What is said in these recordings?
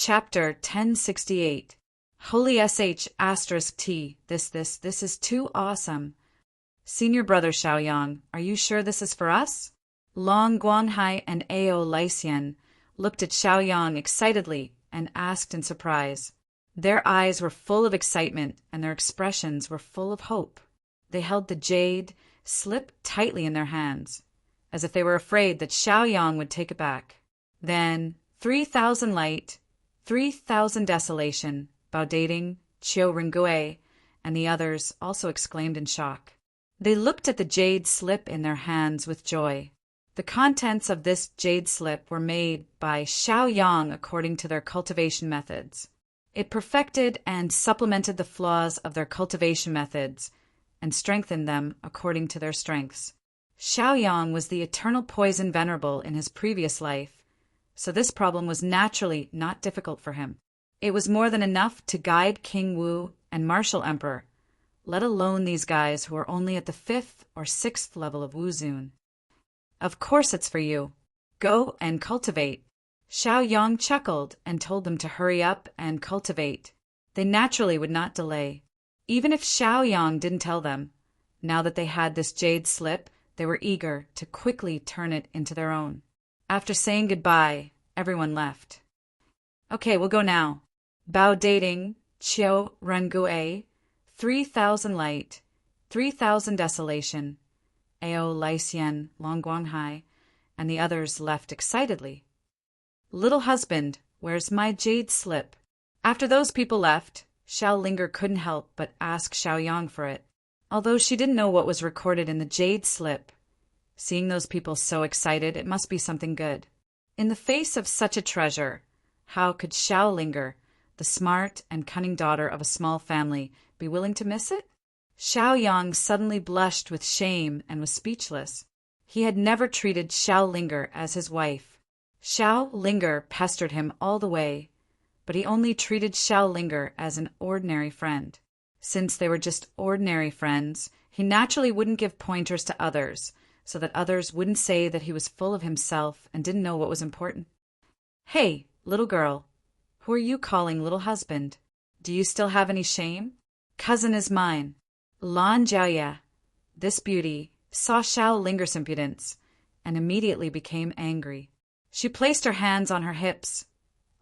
Chapter 1068. Holy sh*t. This is too awesome. Senior brother Xiaoyang, are you sure this is for us? Long Guanhai and Ao Lycian looked at Xiaoyang excitedly and asked in surprise. Their eyes were full of excitement and their expressions were full of hope. They held the jade slip tightly in their hands, as if they were afraid that Xiaoyang would take it back. Then 3,000 light, 3,000 desolation, Bao Dating, Qiu Ringue, and the others also exclaimed in shock. They looked at the jade slip in their hands with joy. The contents of this jade slip were made by Xiaoyang according to their cultivation methods. It perfected and supplemented the flaws of their cultivation methods and strengthened them according to their strengths. Xiaoyang was the eternal poison venerable in his previous life, so this problem was naturally not difficult for him. It was more than enough to guide King Wu and Martial Emperor, let alone these guys who are only at the 5th or 6th level of Wuzun. Of course it's for you. Go and cultivate. Xiaoyang chuckled and told them to hurry up and cultivate. They naturally would not delay. Even if Xiaoyang didn't tell them, now that they had this jade slip, they were eager to quickly turn it into their own. After saying goodbye, everyone left. Okay, we'll go now. Bao Dating, Qiu Rengue, 3,000 light, 3,000 desolation, Ao Lycian, Long Guanghai, and the others left excitedly. Little husband, where's my jade slip? After those people left, Xiao Linger couldn't help but ask Xiaoyang for it, although she didn't know what was recorded in the jade slip. Seeing those people so excited, it must be something good. In the face of such a treasure, how could Xiao Linger, the smart and cunning daughter of a small family, be willing to miss it? Xiaoyang suddenly blushed with shame and was speechless. He had never treated Xiao Linger as his wife. Xiao Linger pestered him all the way, but he only treated Xiao Linger as an ordinary friend. Since they were just ordinary friends, he naturally wouldn't give pointers to others, so that others wouldn't say that he was full of himself and didn't know what was important. Hey, little girl, who are you calling little husband? Do you still have any shame? Cousin is mine. Lan Jiaoya, this beauty, saw Xiao Linger's impudence and immediately became angry. She placed her hands on her hips,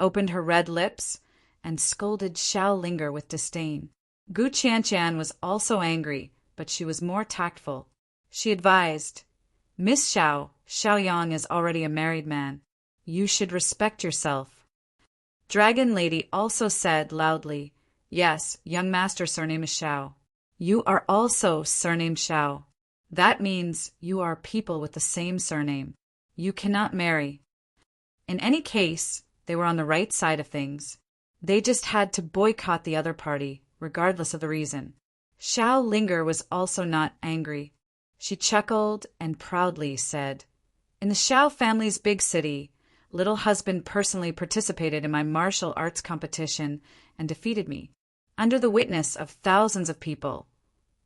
opened her red lips, and scolded Xiao Linger with disdain. Gu Qianqian was also angry, but she was more tactful. She advised, Miss Xiao, Xiaoyang is already a married man. You should respect yourself. Dragon Lady also said loudly, Yes, young master surname is Xiao. You are also surnamed Xiao. That means you are people with the same surname. You cannot marry. In any case, they were on the right side of things. They just had to boycott the other party, regardless of the reason. Xiao Linger was also not angry. She chuckled and proudly said, In the Xiao family's big city, little husband personally participated in my martial arts competition and defeated me, under the witness of thousands of people.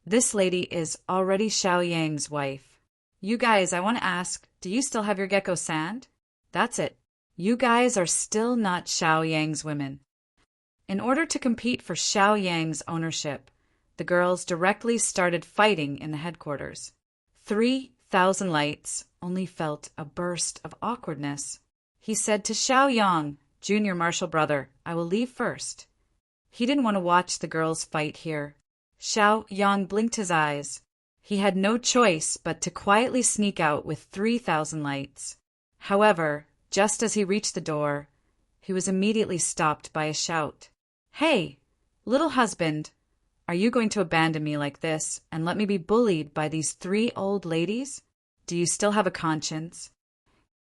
This lady is already Xiaoyang's wife. You guys, I want to ask, do you still have your gecko sand? That's it. You guys are still not Xiaoyang's women. In order to compete for Xiaoyang's ownership, the girls directly started fighting in the headquarters. 3,000 lights only felt a burst of awkwardness. He said to Xiaoyang, junior martial brother, I will leave first. He didn't want to watch the girls fight here. Xiaoyang blinked his eyes. He had no choice but to quietly sneak out with 3,000 lights. However, just as he reached the door, he was immediately stopped by a shout. Hey, little husband, are you going to abandon me like this and let me be bullied by these 3 old ladies? Do you still have a conscience?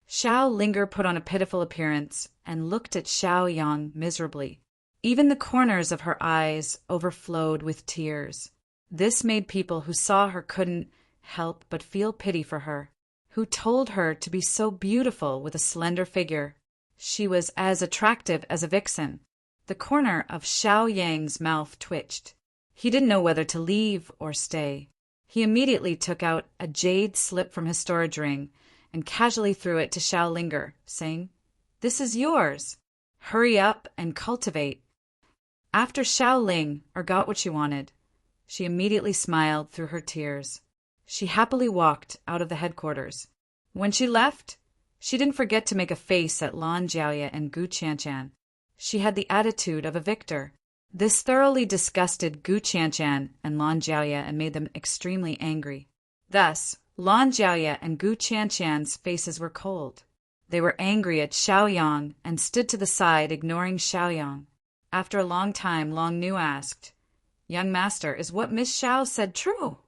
Xiao Linger put on a pitiful appearance and looked at Xiaoyang miserably. Even the corners of her eyes overflowed with tears. This made people who saw her couldn't help but feel pity for her. Who told her to be so beautiful with a slender figure? She was as attractive as a vixen. The corner of Xiaoyang's mouth twitched. He didn't know whether to leave or stay. He immediately took out a jade slip from his storage ring and casually threw it to Xiao Linger, saying, This is yours. Hurry up and cultivate. After Xiao Ling got what she wanted, she immediately smiled through her tears. She happily walked out of the headquarters. When she left, she didn't forget to make a face at Lan Jiaoye and Gu Qianshan. She had the attitude of a victor. This thoroughly disgusted Gu Qianshan and Lan Jiaoye and made them extremely angry. Thus, Lan Jiaoye and Gu Qianshan's faces were cold. They were angry at Xiaoyang and stood to the side, ignoring Xiaoyang. After a long time, Long Nu asked, "Young master, is what Miss Xiao said true?"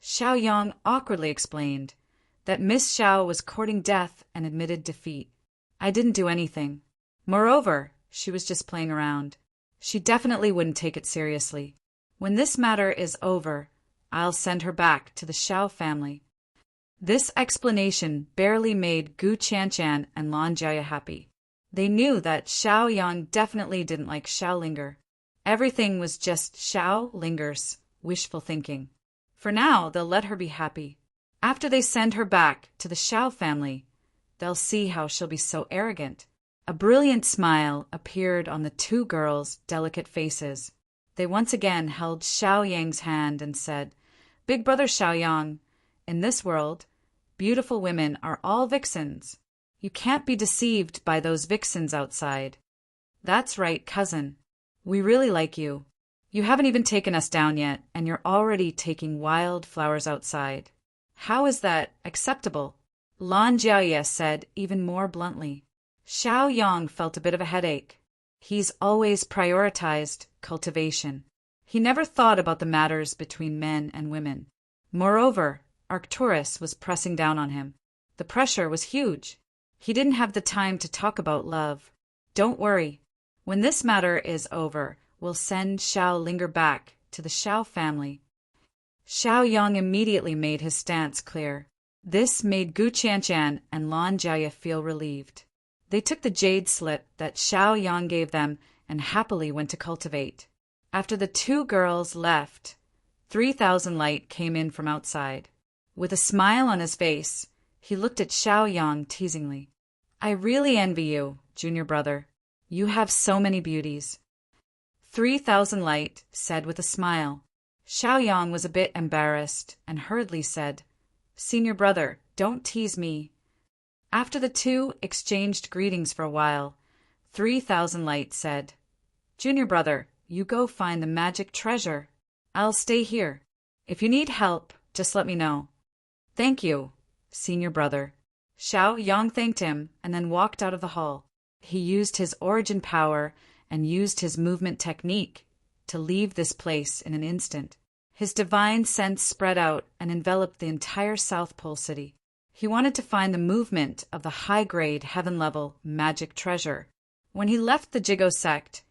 Xiaoyang awkwardly explained that Miss Xiao was courting death and admitted defeat. "I didn't do anything. Moreover, she was just playing around. She definitely wouldn't take it seriously. When this matter is over, I'll send her back to the Xiao family." This explanation barely made Gu Qianshan and Lan Jiaoye happy. They knew that Xiaoyang definitely didn't like Xiaolinger. Everything was just Xiaolinger's wishful thinking. For now, they'll let her be happy. After they send her back to the Xiao family, they'll see how she'll be so arrogant. A brilliant smile appeared on the two girls' delicate faces. They once again held Xiaoyang's hand and said, "Big brother Xiaoyang, in this world, beautiful women are all vixens. You can't be deceived by those vixens outside." "That's right, cousin. We really like you. You haven't even taken us down yet, and you're already taking wild flowers outside. How is that acceptable?" Lan Jiaoye said even more bluntly. Xiaoyang felt a bit of a headache. He's always prioritized cultivation. He never thought about the matters between men and women. Moreover, Arcturus was pressing down on him. The pressure was huge. He didn't have the time to talk about love. "Don't worry. When this matter is over, we'll send Xiaolinger back to the Xiao family." Xiaoyang immediately made his stance clear. This made Gu Qianshan and Lan Jiaoye feel relieved. They took the jade slip that Xiaoyang gave them and happily went to cultivate. After the two girls left, 3,000 Light came in from outside. With a smile on his face, he looked at Xiaoyang teasingly. "I really envy you, junior brother. You have so many beauties." 3,000 Light said with a smile. Xiaoyang was a bit embarrassed and hurriedly said, "Senior brother, don't tease me." After the two exchanged greetings for a while, 3,000 Light said, "Junior brother, you go find the magic treasure. I'll stay here. If you need help, just let me know." "Thank you, senior brother." Xiaoyang thanked him and then walked out of the hall. He used his origin power and used his movement technique to leave this place in an instant. His divine sense spread out and enveloped the entire South Pole City. He wanted to find the movement of the high-grade heaven-level magic treasure. When he left the Jigo sect,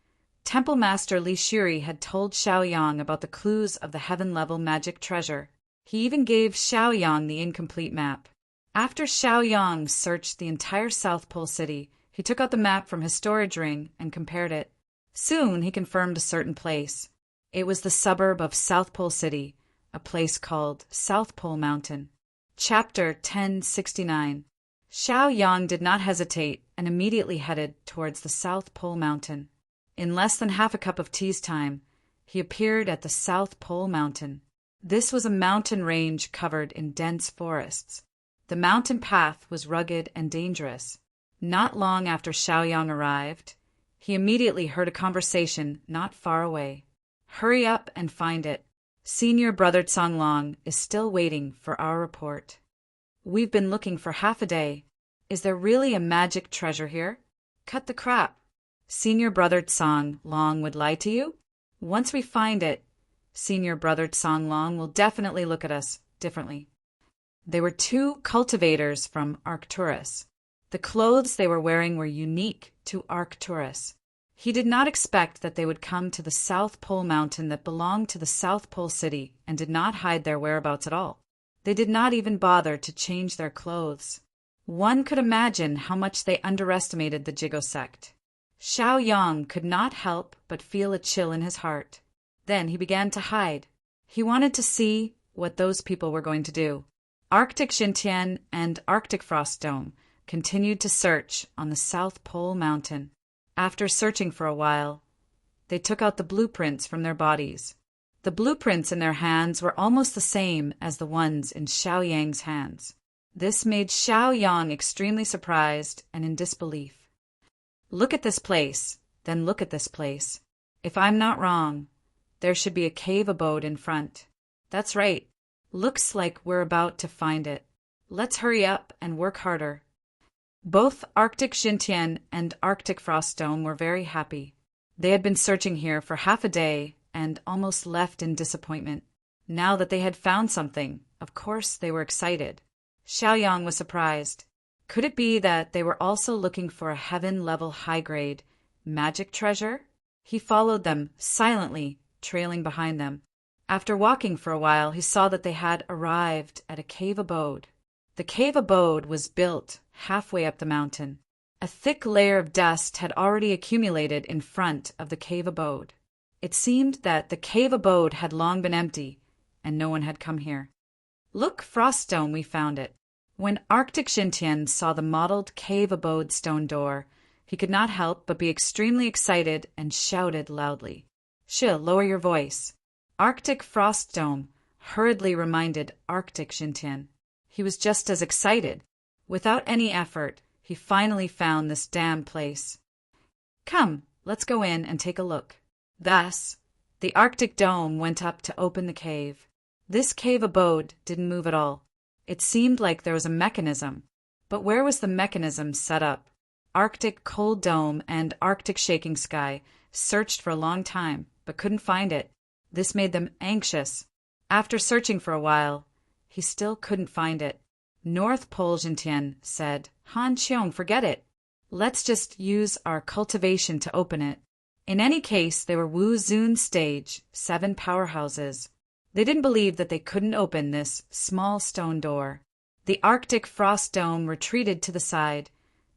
Temple Master Li Shuri had told Xiaoyang about the clues of the heaven-level magic treasure. He even gave Xiaoyang the incomplete map. After Xiaoyang searched the entire South Pole City, he took out the map from his storage ring and compared it. Soon he confirmed a certain place. It was the suburb of South Pole City, a place called South Pole Mountain. Chapter 1069. Xiaoyang did not hesitate and immediately headed towards the South Pole Mountain. In less than half a cup of tea's time, he appeared at the South Pole Mountain. This was a mountain range covered in dense forests. The mountain path was rugged and dangerous. Not long after Xiaoyang arrived, he immediately heard a conversation not far away. "Hurry up and find it. Senior brother Songlong is still waiting for our report. We've been looking for half a day. Is there really a magic treasure here? Cut the crap. Senior brother Songlong would lie to you? Once we find it, Senior brother Songlong will definitely look at us differently." They were two cultivators from Arcturus. The clothes they were wearing were unique to Arcturus. He did not expect that they would come to the South Pole Mountain that belonged to the South Pole City and did not hide their whereabouts at all. They did not even bother to change their clothes. One could imagine how much they underestimated the Jigo sect. Xiaoyang could not help but feel a chill in his heart. Then he began to hide. He wanted to see what those people were going to do. Arctic Xintian and Arctic Frost Dome continued to search on the South Pole Mountain. After searching for a while, they took out the blueprints from their bodies. The blueprints in their hands were almost the same as the ones in Xiaoyang's hands. This made Xiaoyang extremely surprised and in disbelief. Look at this place, then look at this place. If I'm not wrong, there should be a cave abode in front. That's right. Looks like we're about to find it. Let's hurry up and work harder. Both Arctic Xintian and Arctic Frostdome were very happy. They had been searching here for half a day and almost left in disappointment. Now that they had found something, of course they were excited. Xiaoyang was surprised. Could it be that they were also looking for a heaven-level high-grade magic treasure? He followed them silently, trailing behind them. After walking for a while, he saw that they had arrived at a cave abode. The cave abode was built halfway up the mountain. A thick layer of dust had already accumulated in front of the cave abode. It seemed that the cave abode had long been empty, and no one had come here. Look, Froststone, we found it. When Arctic Xintian saw the modeled cave abode stone door, he could not help but be extremely excited and shouted loudly. Lower your voice. Arctic Frostdome hurriedly reminded Arctic Xintian. He was just as excited. Without any effort, he finally found this damn place. Come, let's go in and take a look. Thus, the Arctic Dome went up to open the cave. This cave abode didn't move at all. It seemed like there was a mechanism. But where was the mechanism set up? Arctic Cold Dome and Arctic Shaking Sky searched for a long time, but couldn't find it. This made them anxious. After searching for a while, he still couldn't find it. North Pole Xintian said, Han Qiong, forget it. Let's just use our cultivation to open it. In any case, they were Wu Zun stage, 7 powerhouses. They didn't believe that they couldn't open this small stone door. The Arctic Frost Dome retreated to the side,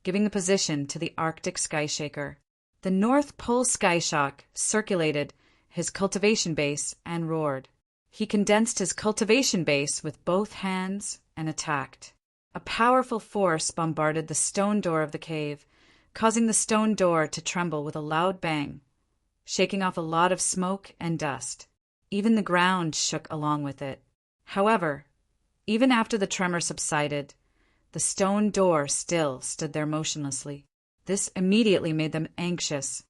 giving the position to the Arctic Sky Shaker. The North Pole Sky Shock circulated his cultivation base and roared. He condensed his cultivation base with both hands and attacked. A powerful force bombarded the stone door of the cave, causing the stone door to tremble with a loud bang, shaking off a lot of smoke and dust. Even the ground shook along with it. However, even after the tremor subsided, the stone door still stood there motionlessly. This immediately made them anxious.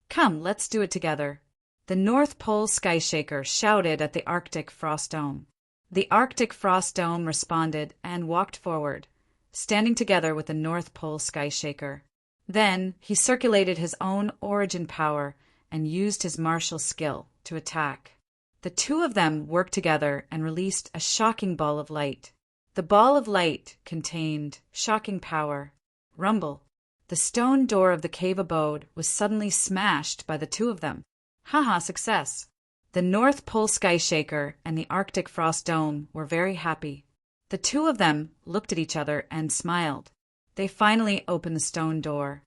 Come, let's do it together. The North Pole Sky Shaker shouted at the Arctic Frost Dome. The Arctic Frost Dome responded and walked forward, standing together with the North Pole Sky Shaker. Then he circulated his own origin power and used his martial skill to attack. The two of them worked together and released a shocking ball of light. The ball of light contained shocking power. Rumble. The stone door of the cave abode was suddenly smashed by the two of them. Haha, success! The North Pole Sky Shaker and the Arctic Frost Dome were very happy. The two of them looked at each other and smiled. They finally opened the stone door.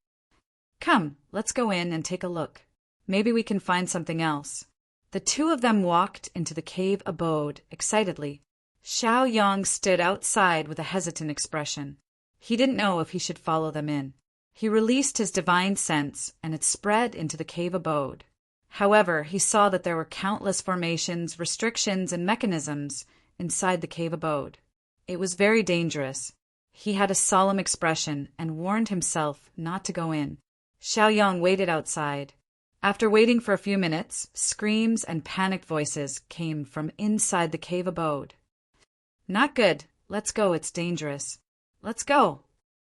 Come, let's go in and take a look. Maybe we can find something else. The two of them walked into the cave abode excitedly. Xiaoyang stood outside with a hesitant expression. He didn't know if he should follow them in. He released his divine sense, and it spread into the cave abode. However, he saw that there were countless formations, restrictions, and mechanisms inside the cave abode. It was very dangerous. He had a solemn expression and warned himself not to go in. Xiaoyang waited outside. After waiting for a few minutes, screams and panicked voices came from inside the cave abode. Not good. Let's go. It's dangerous. Let's go.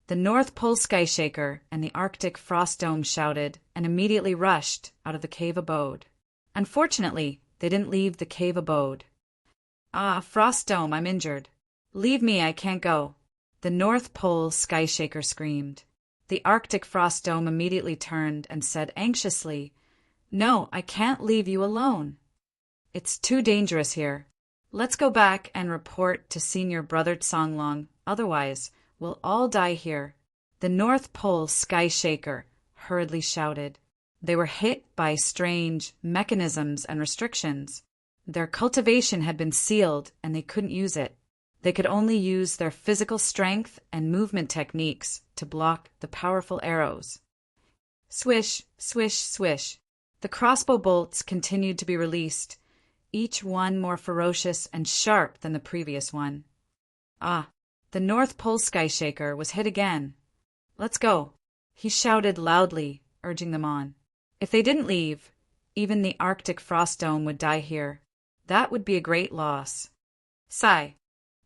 The North Pole Sky Shaker and the Arctic Frost Dome shouted and immediately rushed out of the cave abode. Unfortunately, they didn't leave the cave abode. Ah, Frost Dome, I'm injured. Leave me, I can't go. The North Pole Sky Shaker screamed. The Arctic Frost Dome immediately turned and said anxiously, No, I can't leave you alone. It's too dangerous here. Let's go back and report to Senior Brother Songlong, otherwise we'll all die here. The North Pole Sky Shaker hurriedly shouted. They were hit by strange mechanisms and restrictions. Their cultivation had been sealed and they couldn't use it. They could only use their physical strength and movement techniques to block the powerful arrows. Swish, swish, swish. The crossbow bolts continued to be released, each one more ferocious and sharp than the previous one. Ah, the North Pole Skyshaker was hit again. Let's go, he shouted loudly, urging them on. If they didn't leave, even the Arctic frost dome would die here. That would be a great loss. Sigh.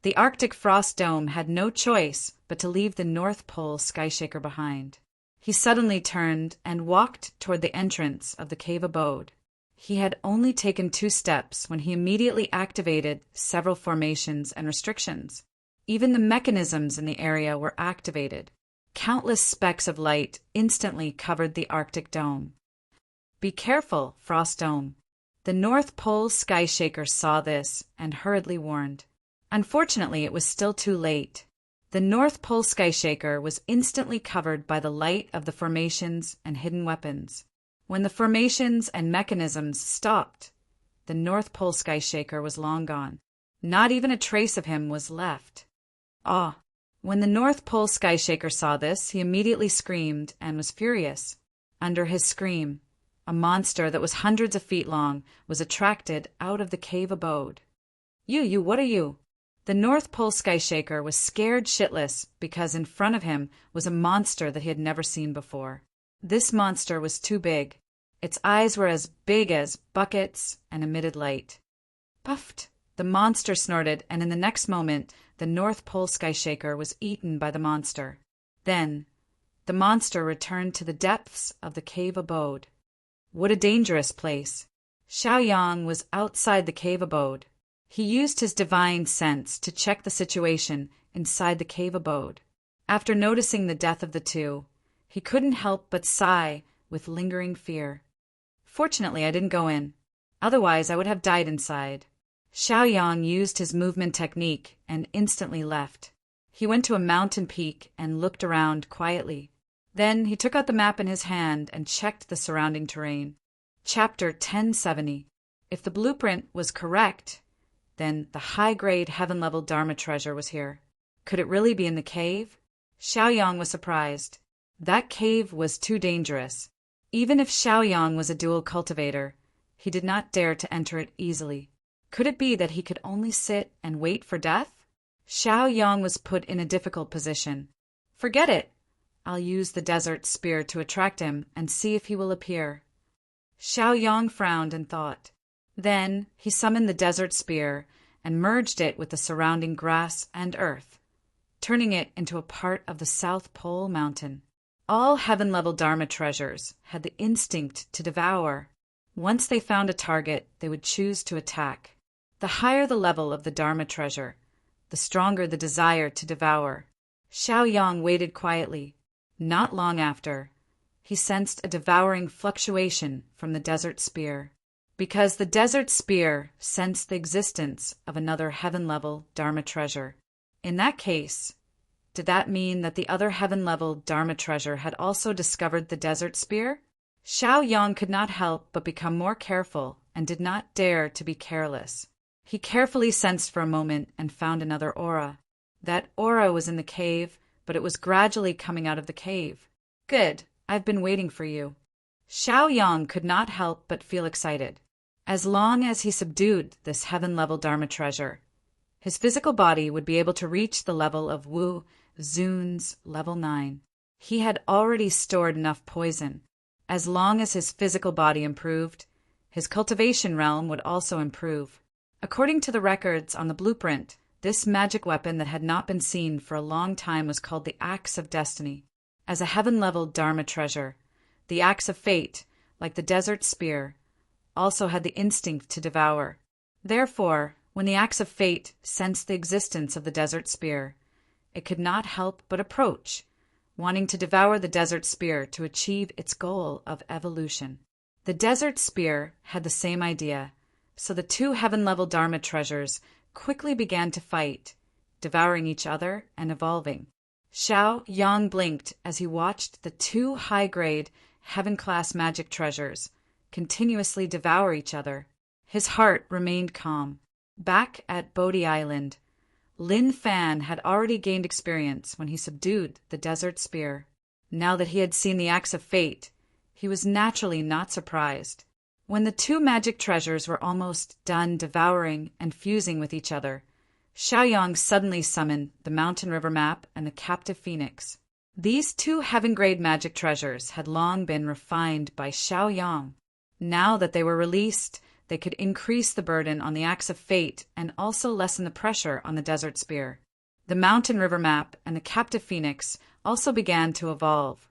The Arctic frost dome had no choice but to leave the North Pole Skyshaker behind. He suddenly turned and walked toward the entrance of the cave abode. He had only taken 2 steps when he immediately activated several formations and restrictions. Even the mechanisms in the area were activated. Countless specks of light instantly covered the Arctic dome. Be careful, Frost Dome. The North Pole Skyshaker saw this and hurriedly warned. Unfortunately, it was still too late. The North Pole Skyshaker was instantly covered by the light of the formations and hidden weapons. When the formations and mechanisms stopped, the North Pole Skyshaker was long gone. Not even a trace of him was left. Ah! When the North Pole Skyshaker saw this, he immediately screamed and was furious. Under his scream, a monster that was hundreds of feet long was attracted out of the cave abode. You, what are you? The North Pole Skyshaker was scared shitless because in front of him was a monster that he had never seen before. This monster was too big. Its eyes were as big as buckets and emitted light. Puffed! The monster snorted, and in the next moment, the North Pole Skyshaker was eaten by the monster. Then, the monster returned to the depths of the cave abode. What a dangerous place! Xiaoyang was outside the cave abode. He used his divine sense to check the situation inside the cave abode. After noticing the death of the 2, he couldn't help but sigh with lingering fear. Fortunately, I didn't go in. Otherwise, I would have died inside. Xiaoyang used his movement technique and instantly left. He went to a mountain peak and looked around quietly. Then he took out the map in his hand and checked the surrounding terrain. Chapter 1070. If the blueprint was correct, then the high-grade heaven-level Dharma treasure was here. Could it really be in the cave? Xiaoyang was surprised. That cave was too dangerous. Even if Xiaoyang was a dual cultivator, he did not dare to enter it easily. Could it be that he could only sit and wait for death? Xiaoyang was put in a difficult position. Forget it. I'll use the desert spear to attract him and see if he will appear. Xiaoyang frowned and thought. Then he summoned the desert spear and merged it with the surrounding grass and earth, turning it into a part of the South Pole Mountain. All heaven-level Dharma treasures had the instinct to devour. Once they found a target, they would choose to attack. The higher the level of the Dharma treasure, the stronger the desire to devour. Xiaoyang waited quietly. Not long after, he sensed a devouring fluctuation from the desert spear. Because the desert spear sensed the existence of another heaven-level Dharma treasure. In that case, did that mean that the other heaven-level Dharma treasure had also discovered the desert spear? Xiaoyang could not help but become more careful and did not dare to be careless. He carefully sensed for a moment and found another aura. That aura was in the cave, but it was gradually coming out of the cave. Good, I've been waiting for you. Xiaoyang could not help but feel excited. As long as he subdued this heaven-level Dharma treasure, his physical body would be able to reach the level of Wu Zun's level 9. He had already stored enough poison. As long as his physical body improved, his cultivation realm would also improve. According to the records on the blueprint, this magic weapon that had not been seen for a long time was called the Axe of Destiny. As a heaven-level Dharma treasure, the Axe of Fate, like the desert spear, also had the instinct to devour. Therefore, when the Axe of Fate sensed the existence of the desert spear, it could not help but approach, wanting to devour the desert spear to achieve its goal of evolution. The desert spear had the same idea, so the 2 heaven-level Dharma treasures quickly began to fight, devouring each other and evolving. Xiaoyang blinked as he watched the 2 high-grade, heaven-class magic treasures continuously devour each other. His heart remained calm. Back at Bodhi Island, Lin Fan had already gained experience when he subdued the desert spear. Now that he had seen the Axe of Fate, he was naturally not surprised. When the two magic treasures were almost done devouring and fusing with each other, Xiaoyang suddenly summoned the mountain river map and the captive phoenix. These two heaven-grade magic treasures had long been refined by Xiaoyang. Now that they were released, they could increase the burden on the axe of fate and also lessen the pressure on the desert spear. The mountain river map and the captive phoenix also began to evolve,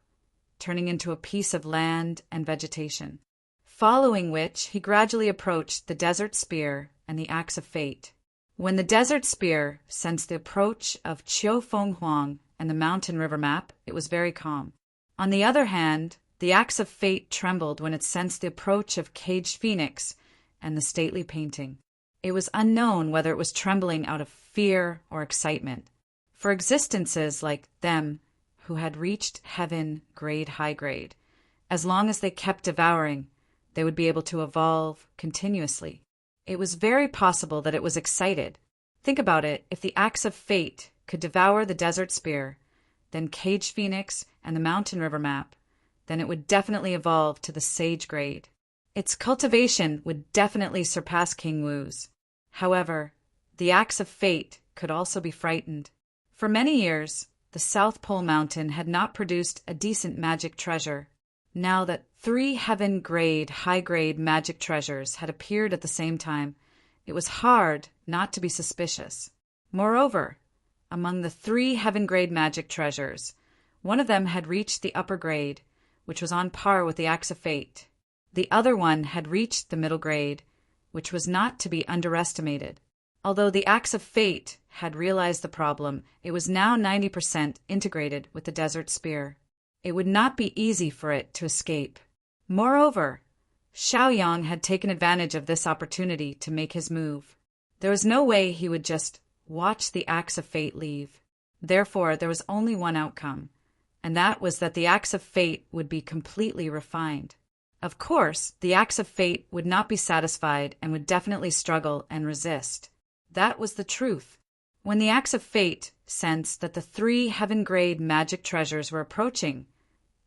turning into a piece of land and vegetation, following which he gradually approached the desert spear and the axe of fate. When the desert spear sensed the approach of Qiufeng Huang and the mountain river map, it was very calm. On the other hand, the axe of fate trembled when it sensed the approach of caged phoenix and the stately painting. It was unknown whether it was trembling out of fear or excitement, for existences like them who had reached heaven grade high grade, as long as they kept devouring, they would be able to evolve continuously. It was very possible that it was excited. Think about it, if the axe of fate could devour the desert spear, then caged phoenix and the mountain river map, then it would definitely evolve to the sage grade. Its cultivation would definitely surpass King Wu's. However, the axe of fate could also be frightened. For many years, the South Pole Mountain had not produced a decent magic treasure. Now that 3 heaven-grade, high-grade magic treasures had appeared at the same time, it was hard not to be suspicious. Moreover, among the 3 heaven-grade magic treasures, one of them had reached the upper grade, which was on par with the axe of fate. The other one had reached the middle grade, which was not to be underestimated. Although the axe of fate had realized the problem, it was now 90% integrated with the desert spear. It would not be easy for it to escape. Moreover, Xiaoyang had taken advantage of this opportunity to make his move. There was no way he would just watch the axe of fate leave. Therefore, there was only one outcome, and that was that the axe of fate would be completely refined. Of course, the axe of fate would not be satisfied and would definitely struggle and resist. That was the truth. When the axe of fate sensed that the 3 heaven-grade magic treasures were approaching,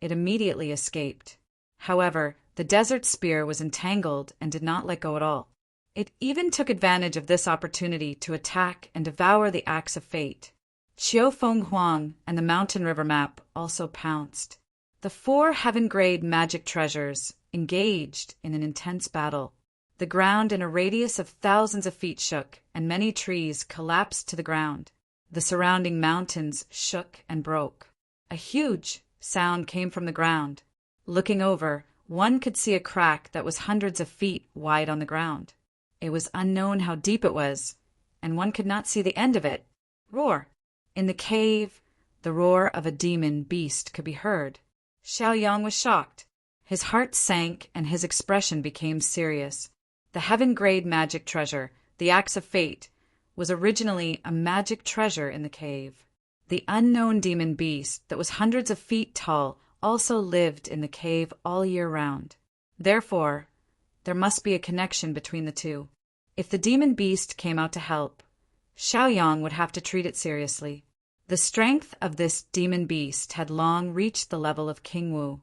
it immediately escaped. However, the desert spear was entangled and did not let go at all. It even took advantage of this opportunity to attack and devour the axe of fate. Qiufeng Huang and the mountain river map also pounced. The 4 heaven-grade magic treasures engaged in an intense battle. The ground in a radius of thousands of feet shook, and many trees collapsed to the ground. The surrounding mountains shook and broke. A huge sound came from the ground. Looking over, one could see a crack that was hundreds of feet wide on the ground. It was unknown how deep it was, and one could not see the end of it. Roar! In the cave, the roar of a demon beast could be heard. Xiaoyang was shocked. His heart sank and his expression became serious. The heaven-grade magic treasure, the axe of fate, was originally a magic treasure in the cave. The unknown demon beast that was hundreds of feet tall also lived in the cave all year round. Therefore, there must be a connection between the two. If the demon beast came out to help, Xiaoyang would have to treat it seriously. The strength of this demon beast had long reached the level of King Wu.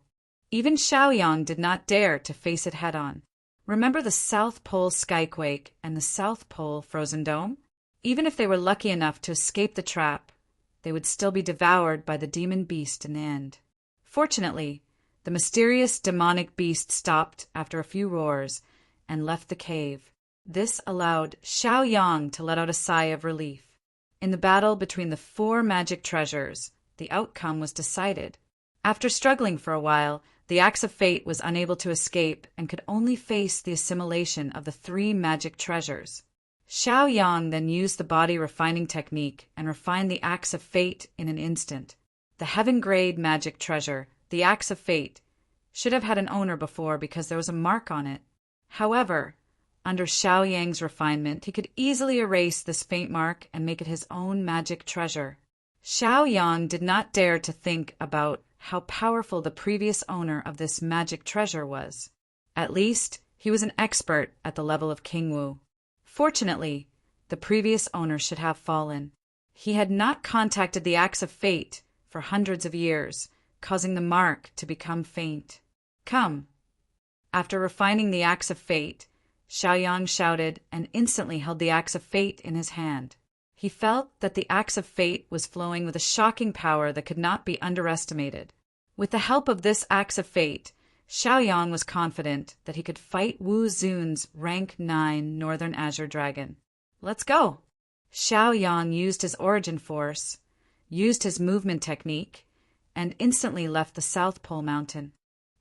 Even Xiaoyang did not dare to face it head-on. Remember the South Pole Skyquake and the South Pole Frozen Dome? Even if they were lucky enough to escape the trap, they would still be devoured by the demon beast in the end. Fortunately, the mysterious demonic beast stopped after a few roars and left the cave. This allowed Xiaoyang to let out a sigh of relief. In the battle between the 4 magic treasures, the outcome was decided. After struggling for a while, the axe of fate was unable to escape and could only face the assimilation of the 3 magic treasures. Xiaoyang then used the body refining technique and refined the axe of fate in an instant. The heaven-grade magic treasure, the axe of fate, should have had an owner before because there was a mark on it. However, under Xiaoyang's refinement, he could easily erase this faint mark and make it his own magic treasure. Xiaoyang did not dare to think about how powerful the previous owner of this magic treasure was. At least, he was an expert at the level of King Wu. Fortunately, the previous owner should have fallen. He had not contacted the axe of fate for hundreds of years, causing the mark to become faint. Come. After refining the axe of fate, Xiaoyang shouted and instantly held the axe of fate in his hand. He felt that the axe of fate was flowing with a shocking power that could not be underestimated. With the help of this axe of fate, Xiaoyang was confident that he could fight Wu Zun's rank 9 Northern Azure Dragon. Let's go! Xiaoyang used his origin force, used his movement technique, and instantly left the South Pole Mountain.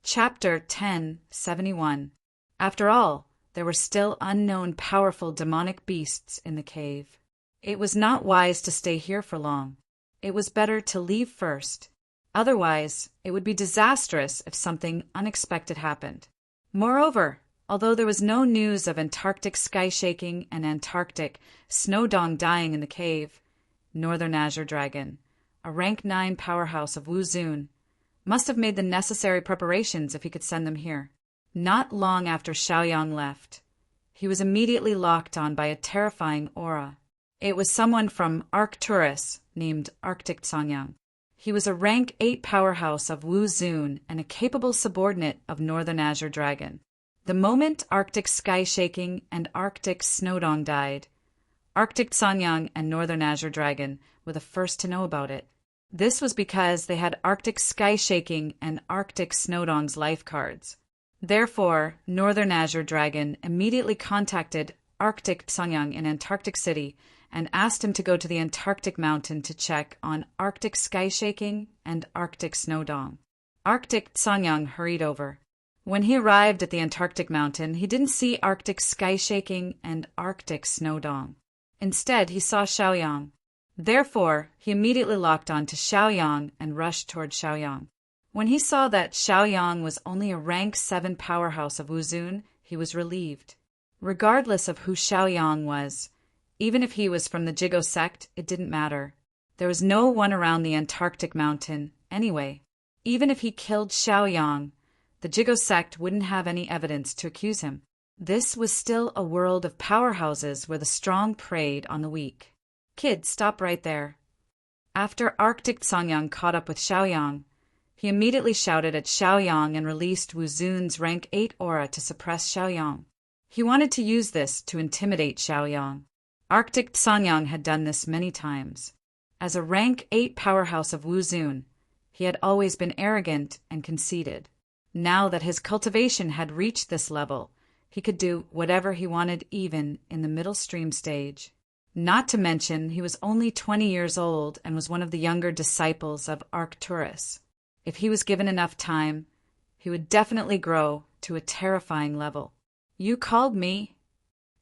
Chapter 1071. After all, there were still unknown powerful demonic beasts in the cave. It was not wise to stay here for long. It was better to leave first. Otherwise, it would be disastrous if something unexpected happened. Moreover, although there was no news of Antarctic sky shaking and Antarctic snowdong dying in the cave, Northern Azure Dragon, a rank 9 powerhouse of Wu Zun, must have made the necessary preparations if he could send them here. Not long after Xiaoyang left, he was immediately locked on by a terrifying aura. It was someone from Arcturus named Arctic Songyang. He was a rank 8 powerhouse of Wu Zun and a capable subordinate of Northern Azure Dragon. The moment Arctic Sky Shaking and Arctic Snowdong died, Arctic Songyang and Northern Azure Dragon were the first to know about it. This was because they had Arctic Sky Shaking and Arctic Snowdong's life cards. Therefore, Northern Azure Dragon immediately contacted Arctic Songyang in Antarctic City and asked him to go to the Antarctic mountain to check on Arctic Sky Shaking and Arctic Snowdong. Arctic Songyang hurried over. When he arrived at the Antarctic mountain, he didn't see Arctic Sky Shaking and Arctic Snowdong. Instead, he saw Xiaoyang. Therefore, he immediately locked on to Xiaoyang and rushed toward Xiaoyang. When he saw that Xiaoyang was only a rank 7 powerhouse of Wu Zun, he was relieved. Regardless of who Xiaoyang was, even if he was from the Jigo sect, it didn't matter. There was no one around the Antarctic mountain, anyway. Even if he killed Xiaoyang, the Jigo sect wouldn't have any evidence to accuse him. This was still a world of powerhouses where the strong preyed on the weak. Kid, stop right there. After Arctic Songyang caught up with Xiaoyang, he immediately shouted at Xiaoyang and released Wu Zun's rank 8 aura to suppress Xiaoyang. He wanted to use this to intimidate Xiaoyang. Arctic Songyang had done this many times. As a rank 8 powerhouse of Wu Zun, he had always been arrogant and conceited. Now that his cultivation had reached this level, he could do whatever he wanted even in the middle stream stage. Not to mention, he was only 20 years old and was one of the younger disciples of Arcturus. If he was given enough time, he would definitely grow to a terrifying level. You called me?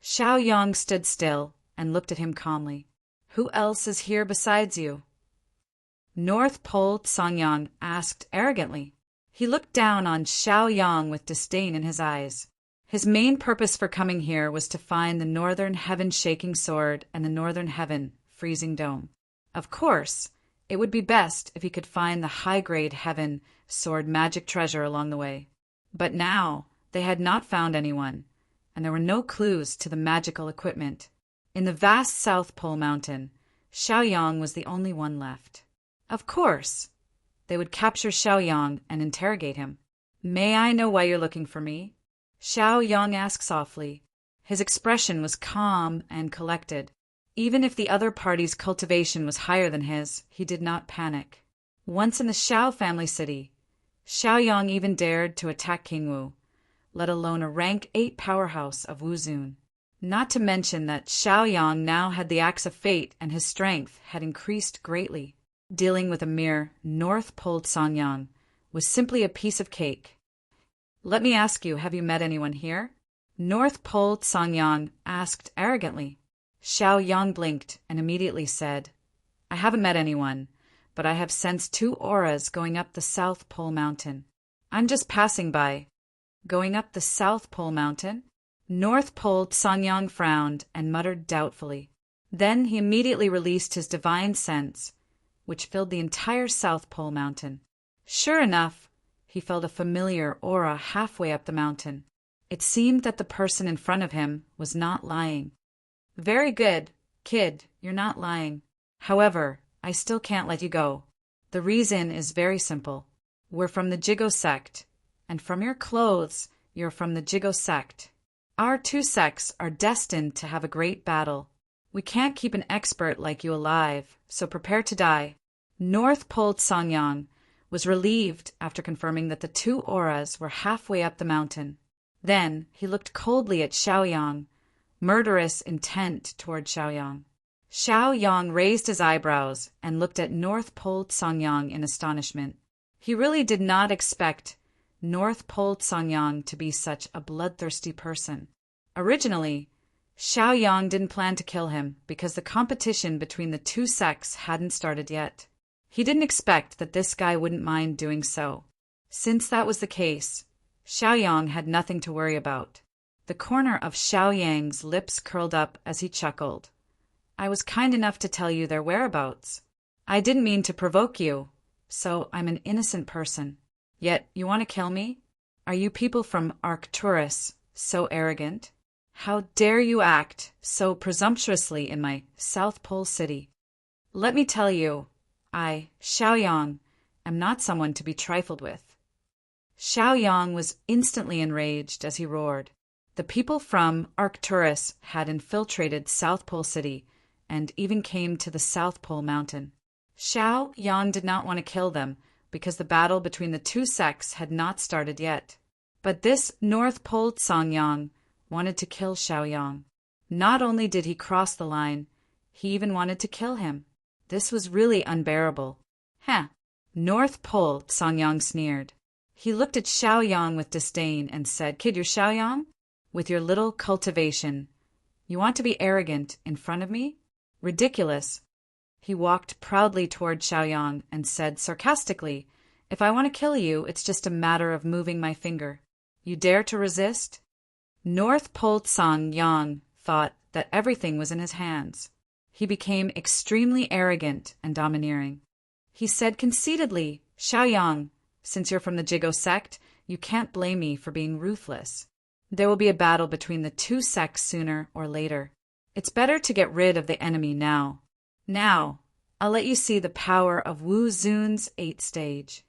Xiaoyang stood still and looked at him calmly. Who else is here besides you? North Pole Songyang asked arrogantly. He looked down on Xiaoyang with disdain in his eyes. His main purpose for coming here was to find the Northern Heaven Shaking Sword and the Northern Heaven Freezing Dome. Of course, it would be best if he could find the high-grade Heaven Sword magic treasure along the way. But now, they had not found anyone, and there were no clues to the magical equipment. In the vast South Pole Mountain, Xiaoyang was the only one left. Of course, they would capture Xiaoyang and interrogate him. May I know why you're looking for me? Xiaoyang asked softly. His expression was calm and collected. Even if the other party's cultivation was higher than his, he did not panic. Once in the Xiao family city, Xiaoyang even dared to attack King Wu, let alone a rank 8 powerhouse of Wu Zun. Not to mention that Xiaoyang now had the axe of fate and his strength had increased greatly. Dealing with a mere North Pole Songyang was simply a piece of cake. Let me ask you, have you met anyone here? North Pole Songyang asked arrogantly. Xiaoyang blinked and immediately said, I haven't met anyone, but I have sensed 2 auras going up the South Pole Mountain. I'm just passing by. Going up the South Pole Mountain? North Pole Songyang frowned and muttered doubtfully. Then he immediately released his divine sense, which filled the entire South Pole Mountain. Sure enough, he felt a familiar aura halfway up the mountain. It seemed that the person in front of him was not lying. Very good, kid, you're not lying. However, I still can't let you go. The reason is very simple. We're from the Jigo sect, and from your clothes, you're from the Jigo sect. Our two sects are destined to have a great battle. We can't keep an expert like you alive, so prepare to die." North Pole Songyang was relieved after confirming that the two auras were halfway up the mountain. Then he looked coldly at Xiaoyang, murderous intent toward Xiaoyang. Xiaoyang raised his eyebrows and looked at North Pole Songyang in astonishment. He really did not expect North Pole Songyang to be such a bloodthirsty person. Originally, Xiaoyang didn't plan to kill him because the competition between the two sects hadn't started yet. He didn't expect that this guy wouldn't mind doing so. Since that was the case, Xiaoyang had nothing to worry about. The corner of Xiaoyang's lips curled up as he chuckled. "I was kind enough to tell you their whereabouts. I didn't mean to provoke you, so I'm an innocent person. Yet you want to kill me? Are you people from Arcturus so arrogant? How dare you act so presumptuously in my South Pole city? Let me tell you, I, Xiaoyang, am not someone to be trifled with." Xiaoyang was instantly enraged as he roared. The people from Arcturus had infiltrated South Pole City and even came to the South Pole Mountain. Xiaoyang did not want to kill them because the battle between the two sects had not started yet. But this North Pole Songyang wanted to kill Xiaoyang. Not only did he cross the line, he even wanted to kill him. This was really unbearable. "Heh." North Pole Songyang sneered. He looked at Xiaoyang with disdain and said, "Kid, you're Xiaoyang? With your little cultivation. You want to be arrogant in front of me? Ridiculous." He walked proudly toward Xiaoyang and said sarcastically, "If I want to kill you, it's just a matter of moving my finger. You dare to resist?" North Pole Songyang thought that everything was in his hands. He became extremely arrogant and domineering. He said conceitedly, "Xiaoyang, since you're from the Jigo sect, you can't blame me for being ruthless. There will be a battle between the two sects sooner or later. It's better to get rid of the enemy now. Now, I'll let you see the power of Wu Zun's 8th stage."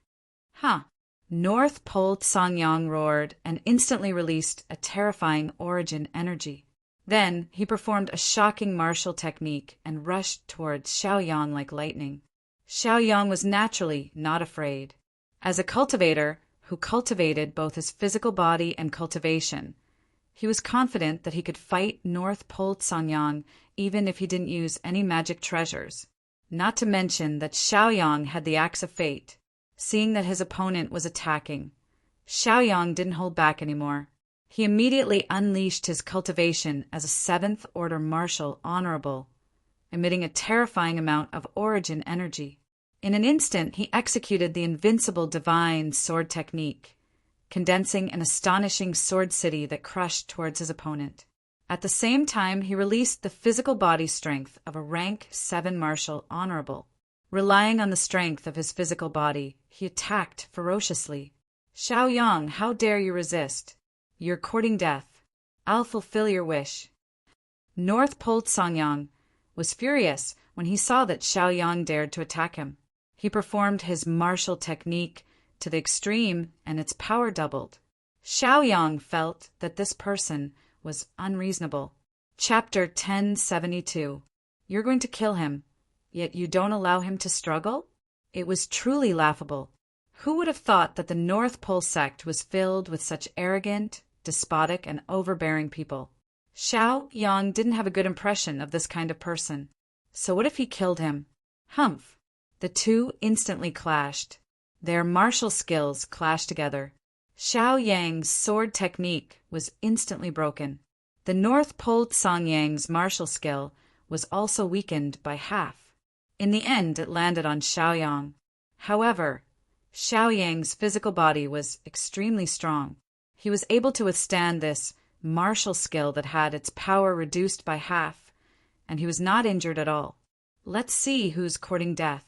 "Huh." North Pole Songyang roared and instantly released a terrifying origin energy. Then he performed a shocking martial technique and rushed towards Xiaoyang like lightning. Xiaoyang was naturally not afraid. As a cultivator who cultivated both his physical body and cultivation, he was confident that he could fight North Pole Songyang even if he didn't use any magic treasures. Not to mention that Xiaoyang had the axe of fate. Seeing that his opponent was attacking, Xiaoyang didn't hold back anymore. He immediately unleashed his cultivation as a 7th order martial honorable, emitting a terrifying amount of origin energy. In an instant, he executed the invincible divine sword technique, condensing an astonishing sword city that crushed towards his opponent. At the same time, he released the physical body strength of a rank 7 martial honorable. Relying on the strength of his physical body, he attacked ferociously. "Xiaoyang, how dare you resist? You're courting death. I'll fulfill your wish." North Pole Songyang was furious when he saw that Xiaoyang dared to attack him. He performed his martial technique to the extreme and its power doubled. Xiaoyang felt that this person was unreasonable. Chapter 1072. You're going to kill him, yet you don't allow him to struggle? It was truly laughable. Who would have thought that the North Pole sect was filled with such arrogant, despotic, and overbearing people? Xiaoyang didn't have a good impression of this kind of person. So what if he killed him? Humph! The two instantly clashed. Their martial skills clashed together. Xiaoyang's sword technique was instantly broken. The North Pole Songyang's martial skill was also weakened by half. In the end, it landed on Xiaoyang. However, Xiaoyang's physical body was extremely strong. He was able to withstand this martial skill that had its power reduced by half, and he was not injured at all. Let's see who's courting death.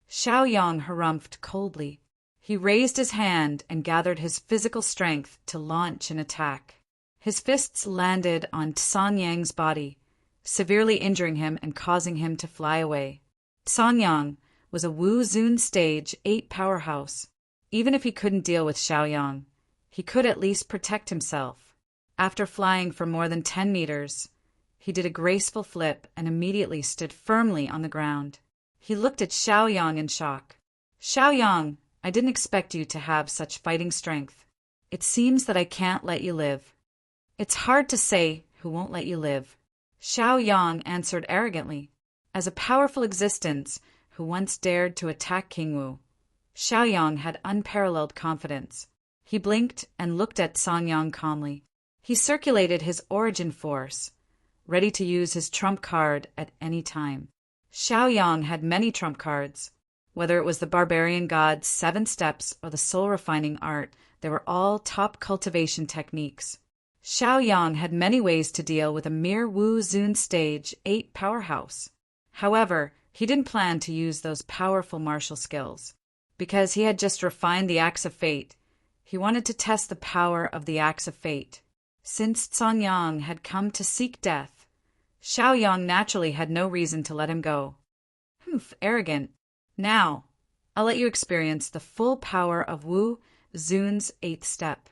Xiaoyang harumphed coldly. He raised his hand and gathered his physical strength to launch an attack. His fists landed on Songyang's body, severely injuring him and causing him to fly away. Songyang was a Wu Zun Stage 8 powerhouse. Even if he couldn't deal with Xiaoyang, he could at least protect himself. After flying for more than 10 meters, he did a graceful flip and immediately stood firmly on the ground. He looked at Xiaoyang in shock. Xiaoyang, I didn't expect you to have such fighting strength. It seems that I can't let you live. It's hard to say who won't let you live, Xiaoyang answered arrogantly. As a powerful existence who once dared to attack King Wu, Xiaoyang had unparalleled confidence. He blinked and looked at Sanyang calmly. He circulated his origin force, ready to use his trump card at any time. Xiaoyang had many trump cards. Whether it was the barbarian god's 7 steps or the soul-refining art, they were all top cultivation techniques. Xiaoyang had many ways to deal with a mere Wu Zun stage 8 powerhouse. However, he didn't plan to use those powerful martial skills. Because he had just refined the Axe of Fate, he wanted to test the power of the Axe of Fate. Since Sanyang had come to seek death, Xiaoyang naturally had no reason to let him go. Arrogant. Now, I'll let you experience the full power of Wu Zun's 8th step.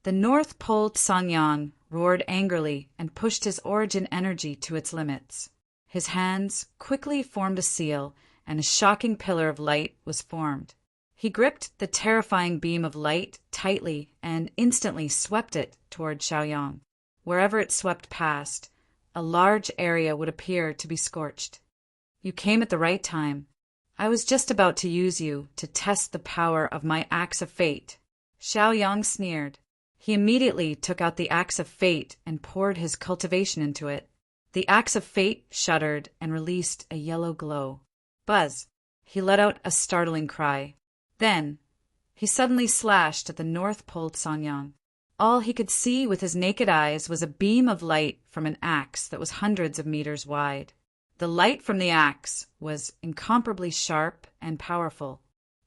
The North Pole Sanyang roared angrily and pushed his origin energy to its limits. His hands quickly formed a seal, and a shocking pillar of light was formed. He gripped the terrifying beam of light tightly and instantly swept it toward Xiaoyang. Wherever it swept past, a large area would appear to be scorched. You came at the right time. I was just about to use you to test the power of my Axe of Fate. Xiaoyang sneered. He immediately took out the Axe of Fate and poured his cultivation into it. The Axe of Fate shuddered and released a yellow glow. Buzz! He let out a startling cry. Then, he suddenly slashed at the North Pole Sanyang. All he could see with his naked eyes was a beam of light from an axe that was hundreds of meters wide. The light from the axe was incomparably sharp and powerful.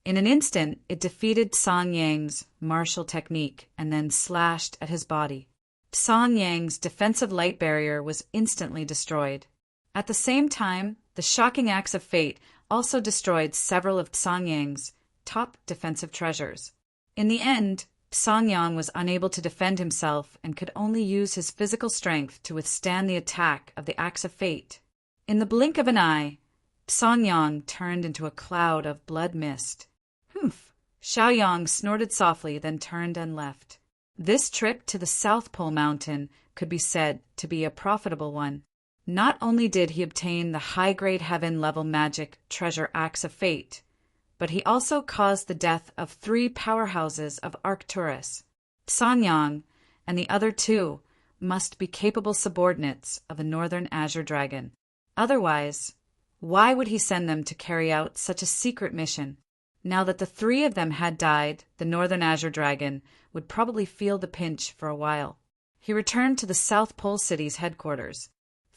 In an instant, it defeated Sanyang's martial technique and then slashed at his body. Sanyang's defensive light barrier was instantly destroyed. At the same time, the shocking Axe of Fate also destroyed several of Sanyang's top defensive treasures. In the end, Sanyang was unable to defend himself and could only use his physical strength to withstand the attack of the Axe of Fate. In the blink of an eye, Sanyang turned into a cloud of blood mist. Xiaoyang snorted softly, then turned and left. This trip to the South Pole Mountain could be said to be a profitable one. Not only did he obtain the high-grade heaven-level magic treasure Axe of Fate, but he also caused the death of 3 powerhouses of Arcturus. Sanyang and the other 2 must be capable subordinates of the Northern Azure Dragon. Otherwise, why would he send them to carry out such a secret mission? Now that the 3 of them had died, the Northern Azure Dragon would probably feel the pinch for a while. He returned to the South Pole City's headquarters.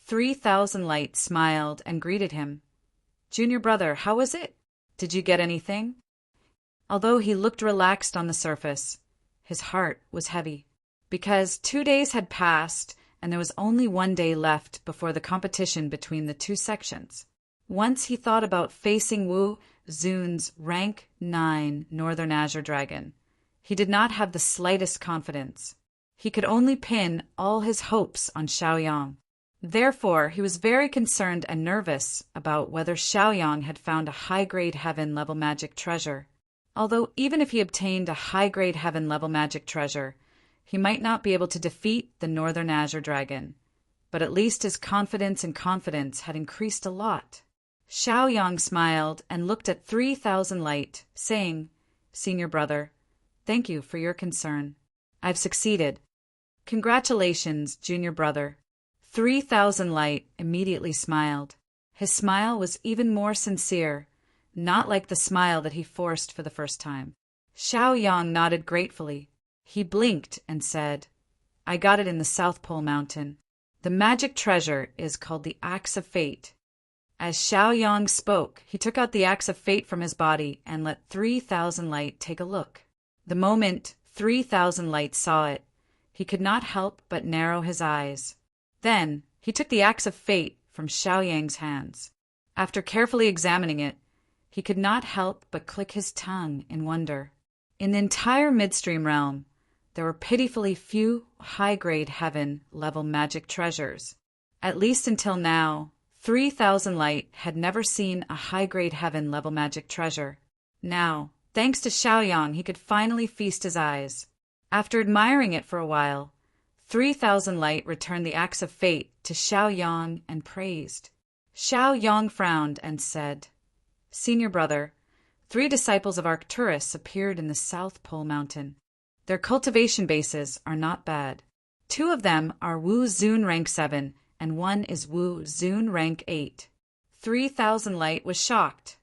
3,000 Light smiled and greeted him. Junior brother, how was it? Did you get anything? Although he looked relaxed on the surface, his heart was heavy. Because 2 days had passed and there was only 1 day left before the competition between the 2 sections. Once he thought about facing Wu Zun's rank 9 Northern Azure Dragon, he did not have the slightest confidence. He could only pin all his hopes on Xiaoyang. Therefore, he was very concerned and nervous about whether Xiaoyang had found a high-grade heaven-level magic treasure. Although even if he obtained a high-grade heaven-level magic treasure, he might not be able to defeat the Northern Azure Dragon. But at least his confidence had increased a lot. Xiaoyang smiled and looked at 3,000 Light, saying, Senior brother, thank you for your concern. I've succeeded. Congratulations, junior brother. 3,000 Light immediately smiled. His smile was even more sincere, not like the smile that he forced for the first time. Xiaoyang nodded gratefully. He blinked and said, I got it in the South Pole Mountain. The magic treasure is called the Axe of Fate. As Xiaoyang spoke, he took out the Axe of Fate from his body and let 3,000 Light take a look. The moment 3,000 Light saw it, he could not help but narrow his eyes. Then, he took the Axe of Fate from Xiaoyang's hands. After carefully examining it, he could not help but click his tongue in wonder. In the entire midstream realm, there were pitifully few high-grade heaven-level magic treasures. At least until now, 3,000 Light had never seen a high-grade heaven-level magic treasure. Now, thanks to Xiaoyang, he could finally feast his eyes. After admiring it for a while, 3,000 Light returned the axe of fate to Xiaoyang and praised. Xiaoyang frowned and said, "Senior brother, 3 disciples of Arcturus appeared in the South Pole Mountain. Their cultivation bases are not bad. 2 of them are Wu Zun rank 7, and 1 is Wu Zun rank 8. 3,000 Light was shocked.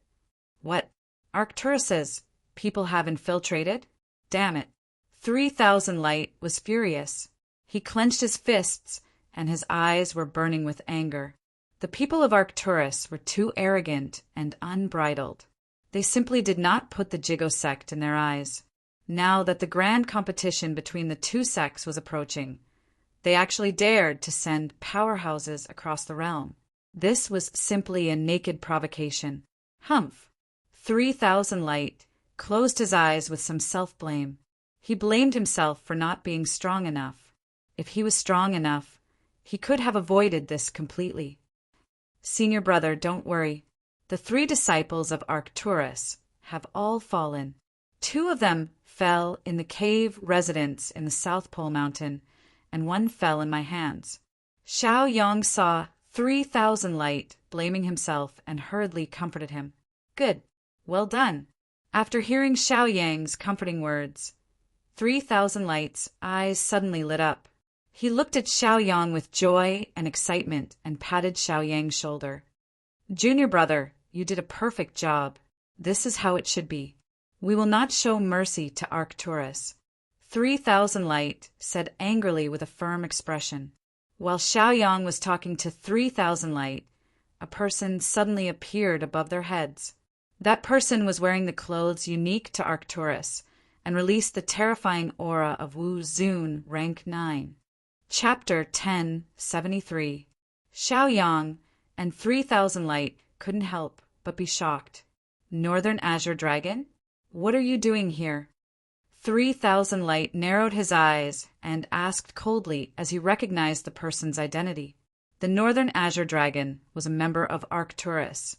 What? Arcturus's people have infiltrated? Damn it. 3,000 Light was furious. He clenched his fists, and his eyes were burning with anger. The people of Arcturus were too arrogant and unbridled. They simply did not put the Jigo sect in their eyes. Now that the grand competition between the 2 sects was approaching, they actually dared to send powerhouses across the realm. This was simply a naked provocation. Humph! 3,000 Light closed his eyes with some self-blame. He blamed himself for not being strong enough. If he was strong enough, he could have avoided this completely. Senior brother, don't worry. The 3 disciples of Arcturus have all fallen. 2 of them fell in the cave residence in the South Pole Mountain, and 1 fell in my hands. Xiaoyang saw 3,000 Light blaming himself and hurriedly comforted him. Good. Well done. After hearing Xiaoyang's comforting words, 3,000 Light's eyes suddenly lit up. He looked at Xiaoyang with joy and excitement and patted Xiaoyang's shoulder. Junior brother, you did a perfect job. This is how it should be. We will not show mercy to Arcturus. 3,000 Light said angrily with a firm expression. While Xiaoyang was talking to 3,000 Light, a person suddenly appeared above their heads. That person was wearing the clothes unique to Arcturus and released the terrifying aura of Wu Zun rank 9. Chapter 1073. Xiaoyang and 3,000 Light couldn't help but be shocked. Northern Azure Dragon? What are you doing here? 3,000 Light narrowed his eyes and asked coldly as he recognized the person's identity. The Northern Azure Dragon was a member of Arcturus,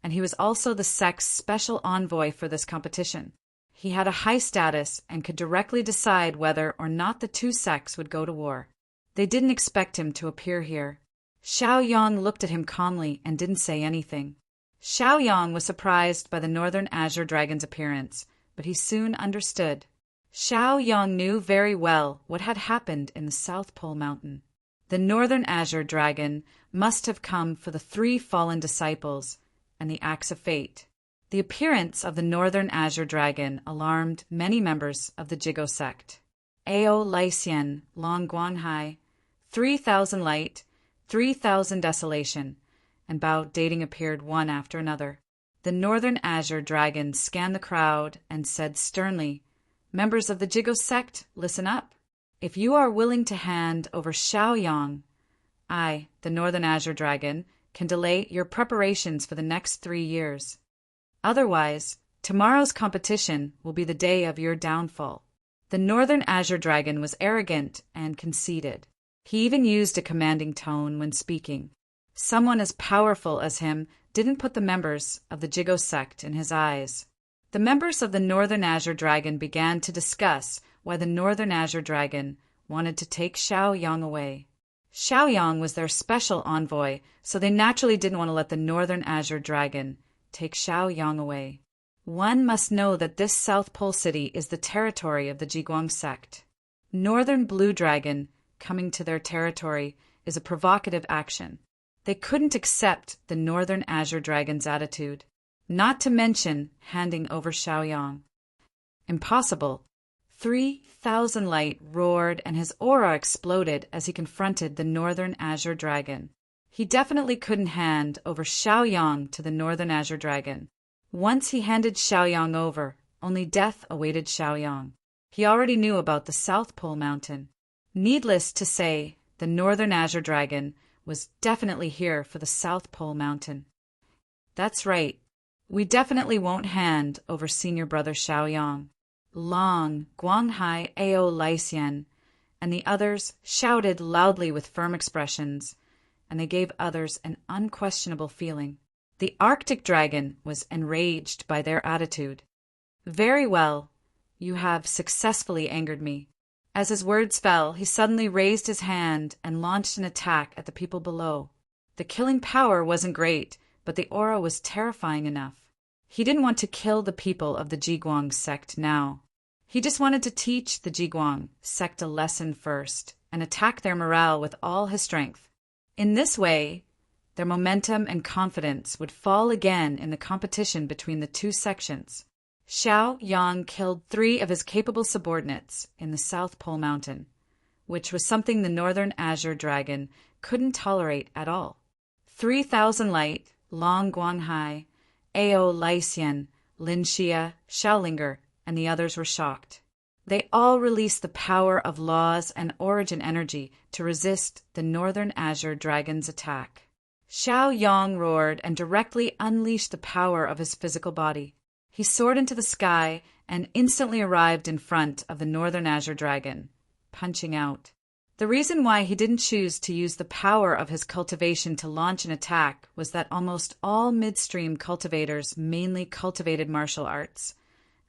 and he was also the sect's special envoy for this competition. He had a high status and could directly decide whether or not the 2 sects would go to war. They didn't expect him to appear here. Xiaoyang looked at him calmly and didn't say anything. Xiaoyang was surprised by the Northern Azure Dragon's appearance, but he soon understood. Xiaoyang knew very well what had happened in the South Pole Mountain. The Northern Azure Dragon must have come for the 3 fallen disciples and the Axe of Fate. The appearance of the Northern Azure Dragon alarmed many members of the Jigo sect. Ao Lysian, Long Guanhai, 3,000 Light, 3,000 Desolation, and Bao Dating appeared one after another. The Northern Azure Dragon scanned the crowd and said sternly, "Members of the Jigo sect, listen up. If you are willing to hand over Xiaoyang, I, the Northern Azure Dragon, can delay your preparations for the next 3 years. Otherwise, tomorrow's competition will be the day of your downfall." The Northern Azure Dragon was arrogant and conceited. He even used a commanding tone when speaking. Someone as powerful as him didn't put the members of the Jigo sect in his eyes. The members of the Northern Azure Dragon began to discuss why the Northern Azure Dragon wanted to take Xiaoyang away. Xiaoyang was their special envoy, so they naturally didn't want to let the Northern Azure Dragon take Xiaoyang away. One must know that this South Pole City is the territory of the Jiguang sect. Northern Blue Dragon coming to their territory is a provocative action. They couldn't accept the Northern Azure Dragon's attitude, not to mention handing over Xiaoyang. Impossible. 3,000 Light roared and his aura exploded as he confronted the Northern Azure Dragon. He definitely couldn't hand over Xiaoyang to the Northern Azure Dragon. Once he handed Xiaoyang over, only death awaited Xiaoyang. He already knew about the South Pole Mountain. Needless to say, the Northern Azure Dragon was definitely here for the South Pole Mountain. That's right. We definitely won't hand over senior brother Xiaoyang. Long, Guanhai Ao Lysian, and the others shouted loudly with firm expressions, and they gave others an unquestionable feeling. The Arctic dragon was enraged by their attitude. Very well, you have successfully angered me. As his words fell, he suddenly raised his hand and launched an attack at the people below. The killing power wasn't great, but the aura was terrifying enough. He didn't want to kill the people of the Jiguang sect now. He just wanted to teach the Jiguang sect a lesson first and attack their morale with all his strength. In this way, their momentum and confidence would fall again in the competition between the two sections. Xiao Yang killed 3 of his capable subordinates in the South Pole Mountain, which was something the Northern Azure Dragon couldn't tolerate at all. 3,000 Light, Long Guanhai, Ao Lysian, Lin Xia, Xiaolinger, and the others were shocked. They all released the power of laws and origin energy to resist the Northern Azure Dragon's attack. Xiao Yang roared and directly unleashed the power of his physical body. He soared into the sky and instantly arrived in front of the Northern Azure Dragon, punching out. The reason why he didn't choose to use the power of his cultivation to launch an attack was that almost all midstream cultivators mainly cultivated martial arts,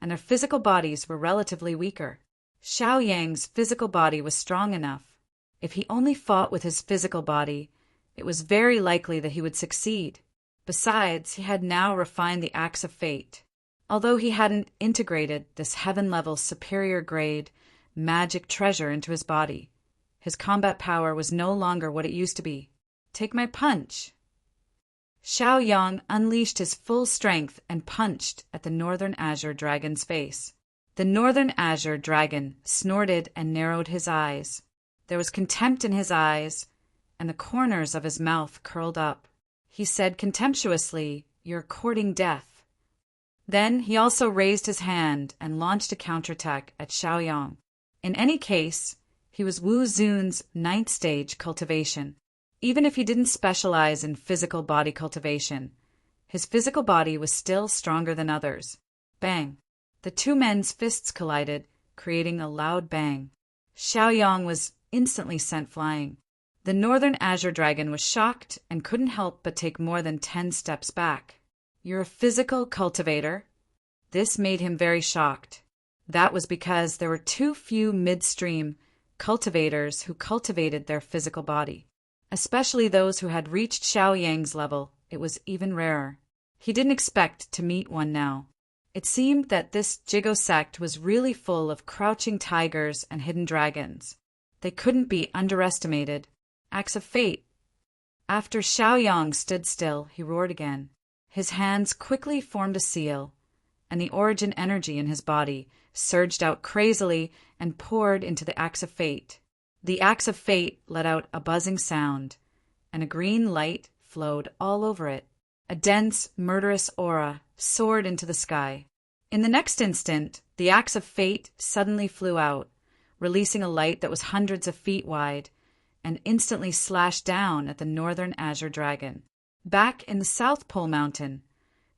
and their physical bodies were relatively weaker. Xiao Yang's physical body was strong enough. If he only fought with his physical body, it was very likely that he would succeed. Besides, he had now refined the axe of fate. Although he hadn't integrated this heaven-level superior-grade magic treasure into his body, his combat power was no longer what it used to be. Take my punch. Xiao Yang unleashed his full strength and punched at the Northern Azure Dragon's face. The Northern Azure Dragon snorted and narrowed his eyes. There was contempt in his eyes, and the corners of his mouth curled up. He said contemptuously, "You're courting death." Then he also raised his hand and launched a counterattack at Xiao Yang. In any case, he was Wu Zun's 9th stage cultivation. Even if he didn't specialize in physical body cultivation, his physical body was still stronger than others. Bang! The 2 men's fists collided, creating a loud bang. Xiao Yang was instantly sent flying. The Northern Azure Dragon was shocked and couldn't help but take more than 10 steps back. You're a physical cultivator? This made him very shocked. That was because there were too few midstream cultivators who cultivated their physical body. Especially those who had reached Xiao Yang's level, it was even rarer. He didn't expect to meet one now. It seemed that this Jigo sect was really full of crouching tigers and hidden dragons. They couldn't be underestimated. Acts of fate. After Xiao Yang stood still, he roared again. His hands quickly formed a seal, and the origin energy in his body surged out crazily and poured into the axe of fate. The axe of fate let out a buzzing sound, and a green light flowed all over it. A dense, murderous aura soared into the sky. In the next instant, the axe of fate suddenly flew out, releasing a light that was hundreds of feet wide, and instantly slashed down at the Northern Azure Dragon. Back in the South Pole Mountain,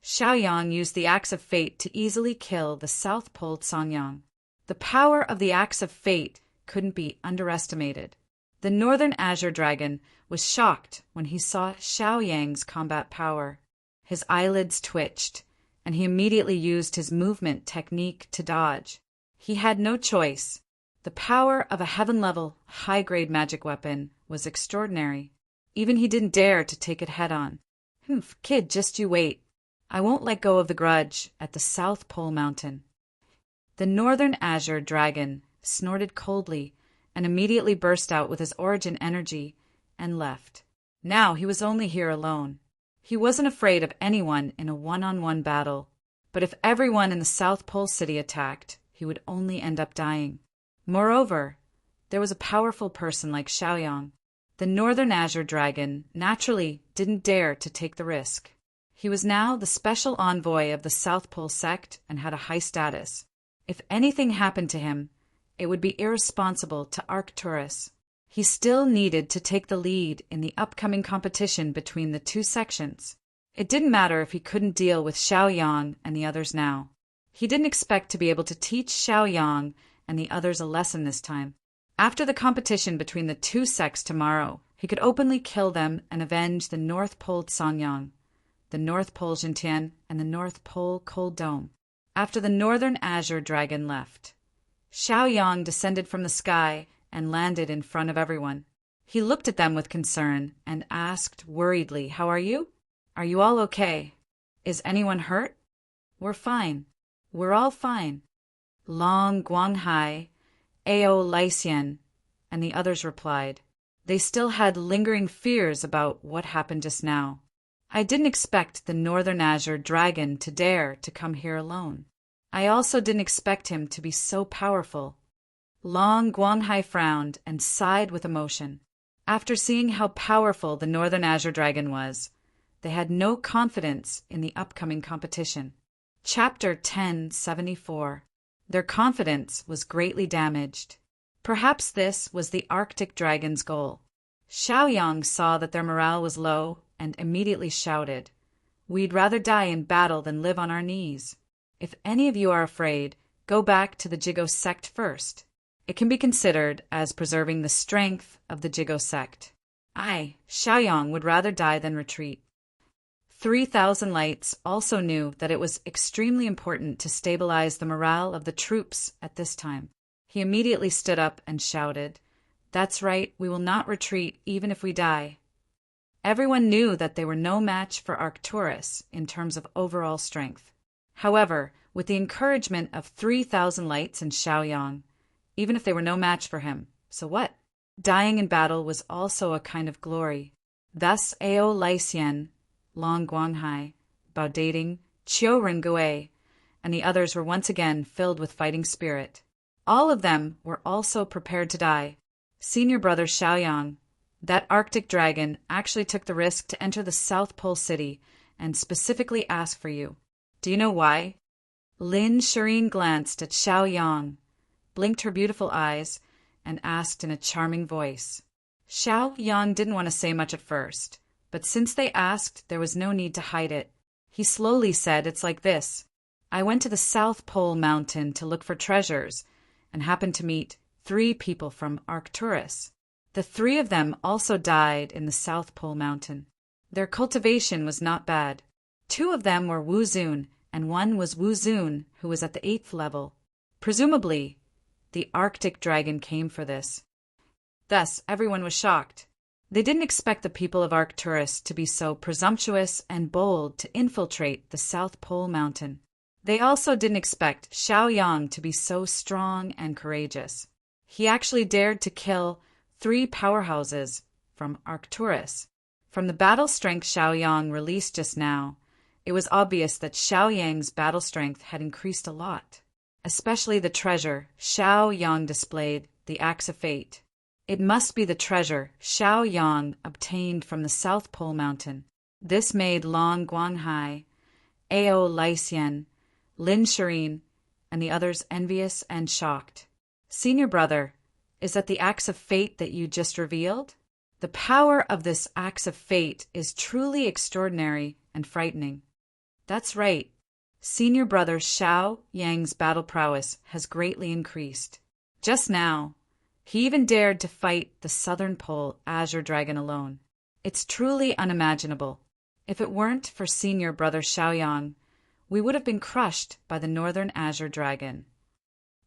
Xiao Yang used the Axe of Fate to easily kill the South Pole Songyang. The power of the Axe of Fate couldn't be underestimated. The Northern Azure Dragon was shocked when he saw Xiao Yang's combat power. His eyelids twitched, and he immediately used his movement technique to dodge. He had no choice. The power of a heaven-level, high-grade magic weapon was extraordinary. Even he didn't dare to take it head-on. Kid, just you wait. I won't let go of the grudge at the South Pole Mountain. The Northern Azure Dragon snorted coldly and immediately burst out with his origin energy and left. Now he was only here alone. He wasn't afraid of anyone in a one-on-one battle, but if everyone in the South Pole City attacked, he would only end up dying. Moreover, there was a powerful person like Xiaoyang. The Northern Azure Dragon naturally didn't dare to take the risk. He was now the special envoy of the South Pole sect and had a high status. If anything happened to him, it would be irresponsible to Arcturus. He still needed to take the lead in the upcoming competition between the two sections. It didn't matter if he couldn't deal with Xiaoyang and the others now. He didn't expect to be able to teach Xiaoyang and the others a lesson this time. After the competition between the two sects tomorrow, he could openly kill them and avenge the North Pole Sanyang, the North Pole Jintian, and the North Pole Cold Dome. After the Northern Azure Dragon left, Xiaoyang descended from the sky and landed in front of everyone. He looked at them with concern and asked worriedly, "How are you? Are you all okay? Is anyone hurt?" "We're fine. We're all fine." Long Guanghai, Ao Lysian, and the others replied. They still had lingering fears about what happened just now. "I didn't expect the Northern Azure Dragon to dare to come here alone. I also didn't expect him to be so powerful." Long Guanghai frowned and sighed with emotion. After seeing how powerful the Northern Azure Dragon was, they had no confidence in the upcoming competition. Chapter 1074. Their confidence was greatly damaged. Perhaps this was the Arctic Dragon's goal. Xiaoyang saw that their morale was low and immediately shouted, "We'd rather die in battle than live on our knees. If any of you are afraid, go back to the Jigo sect first. It can be considered as preserving the strength of the Jigo sect. I, Xiaoyang, would rather die than retreat." 3,000 Lights also knew that it was extremely important to stabilize the morale of the troops at this time. He immediately stood up and shouted, "That's right, we will not retreat even if we die." Everyone knew that they were no match for Arcturus in terms of overall strength. However, with the encouragement of 3,000 Lights and Xiaoyang, even if they were no match for him, so what? Dying in battle was also a kind of glory. Thus Ao Lysian, Long Guanghai, Baodating, Qiu Rengui, and the others were once again filled with fighting spirit. All of them were also prepared to die. Senior brother Xiaoyang, that Arctic dragon, actually took the risk to enter the South Pole City and specifically ask for you. Do you know why? Lin Shireen glanced at Xiaoyang, blinked her beautiful eyes, and asked in a charming voice. Xiaoyang didn't want to say much at first, but since they asked, there was no need to hide it. He slowly said, "It's like this. I went to the South Pole Mountain to look for treasures and happened to meet 3 people from Arcturus. The 3 of them also died in the South Pole Mountain. Their cultivation was not bad. 2 of them were Wu Zun, and 1 was Wu Zun, who was at the 8th level. Presumably, the Arctic dragon came for this." Thus, everyone was shocked. They didn't expect the people of Arcturus to be so presumptuous and bold to infiltrate the South Pole Mountain. They also didn't expect Xiaoyang to be so strong and courageous. He actually dared to kill 3 powerhouses from Arcturus. From the battle strength Xiaoyang released just now, it was obvious that Xiaoyang's battle strength had increased a lot. Especially the treasure Xiaoyang displayed, the Axe of Fate. It must be the treasure Xiaoyang obtained from the South Pole Mountain. This made Long Guanghai, Ao Lysian, Lin Shireen, and the others envious and shocked. "Senior brother, is that the Axe of Fate that you just revealed? The power of this Axe of Fate is truly extraordinary and frightening." "That's right. Senior brother Xiaoyang's battle prowess has greatly increased. Just now, he even dared to fight the Southern Pole Azure Dragon alone. It's truly unimaginable. If it weren't for senior brother Xiaoyang, we would have been crushed by the Northern Azure Dragon."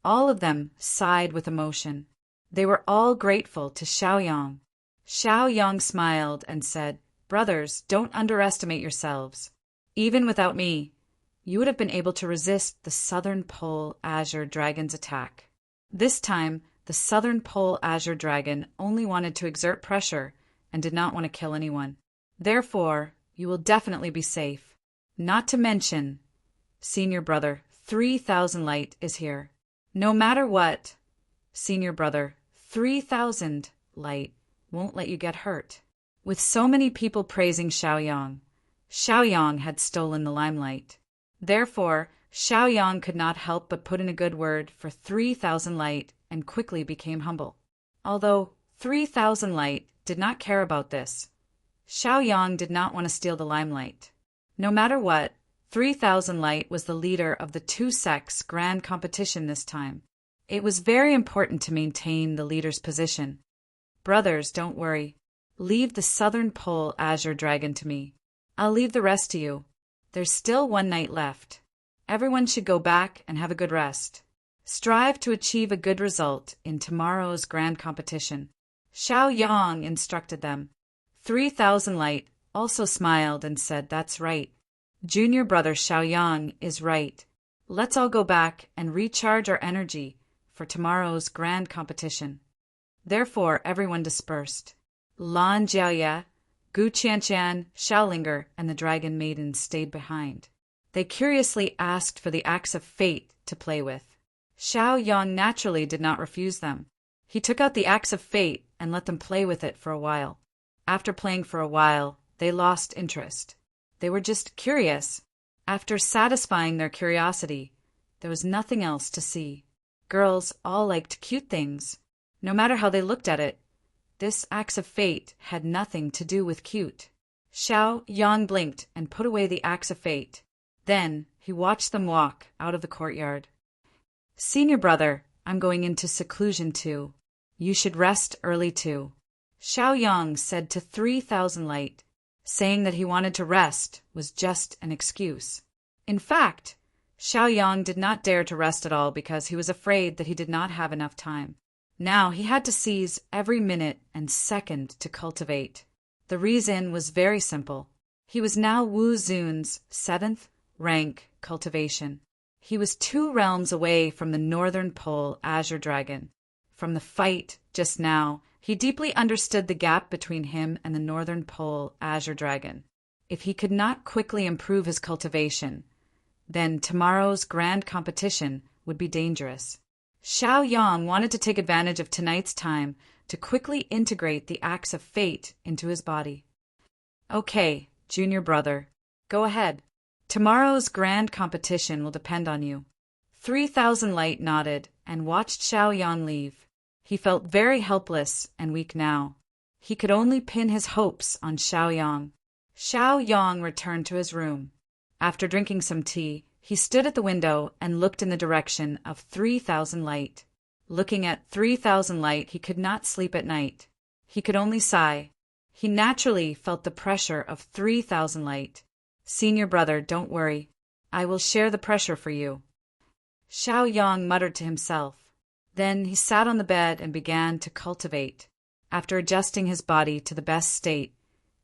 All of them sighed with emotion. They were all grateful to Xiaoyang. Xiaoyang smiled and said, "Brothers, don't underestimate yourselves. Even without me, you would have been able to resist the Southern Pole Azure Dragon's attack." This time, the Southern Pole Azure Dragon only wanted to exert pressure and did not want to kill anyone. Therefore, you will definitely be safe. Not to mention, senior brother 3,000 Light is here. No matter what, senior brother 3,000 Light won't let you get hurt. With so many people praising Xiaoyang, Xiaoyang had stolen the limelight. Therefore, Xiaoyang could not help but put in a good word for 3,000 Light and quickly became humble. Although 3,000 Light did not care about this, Xiaoyang did not want to steal the limelight. No matter what, 3000 Light was the leader of the two sects' grand competition this time. It was very important to maintain the leader's position. Brothers, don't worry. Leave the southern pole azure dragon to me. I'll leave the rest to you. There's still one night left. Everyone should go back and have a good rest. Strive to achieve a good result in tomorrow's grand competition. Xiao Yang instructed them. 3000 Light also smiled and said, "That's right. Junior brother Xiao Yang is right. Let's all go back and recharge our energy for tomorrow's grand competition." Therefore, everyone dispersed. Lan Jiaoye, Gu Qianqian, Xiaolinger, and the Dragon Maiden stayed behind. They curiously asked for the axe of fate to play with. Xiao Yang naturally did not refuse them. He took out the axe of fate and let them play with it for a while. After playing for a while, they lost interest. They were just curious. After satisfying their curiosity, there was nothing else to see. Girls all liked cute things. No matter how they looked at it, this axe of fate had nothing to do with cute. Xiao Yang blinked and put away the axe of fate. Then he watched them walk out of the courtyard. "Senior brother, I'm going into seclusion too. You should rest early too," Xiao Yang said to 3000 Light. Saying that he wanted to rest was just an excuse. In fact, Xiao Yang did not dare to rest at all because he was afraid that he did not have enough time. Now he had to seize every minute and second to cultivate. The reason was very simple. He was now Wu Zun's 7th rank cultivation. He was 2 realms away from the northern pole azure dragon. From the fight just now, he deeply understood the gap between him and the northern pole azure dragon. If he could not quickly improve his cultivation, then tomorrow's grand competition would be dangerous. Xiao Yang wanted to take advantage of tonight's time to quickly integrate the axe of fate into his body. "Okay, junior brother, go ahead. Tomorrow's grand competition will depend on you." 3000 Light nodded and watched Xiao Yang leave. He felt very helpless and weak now. He could only pin his hopes on Xiao Yang. Xiao Yang returned to his room. After drinking some tea, he stood at the window and looked in the direction of 3000 Light. Looking at 3000 Light, he could not sleep at night. He could only sigh. He naturally felt the pressure of 3000 Light. "Senior brother, don't worry. I will share the pressure for you," Xiao Yang muttered to himself. Then he sat on the bed and began to cultivate. After adjusting his body to the best state,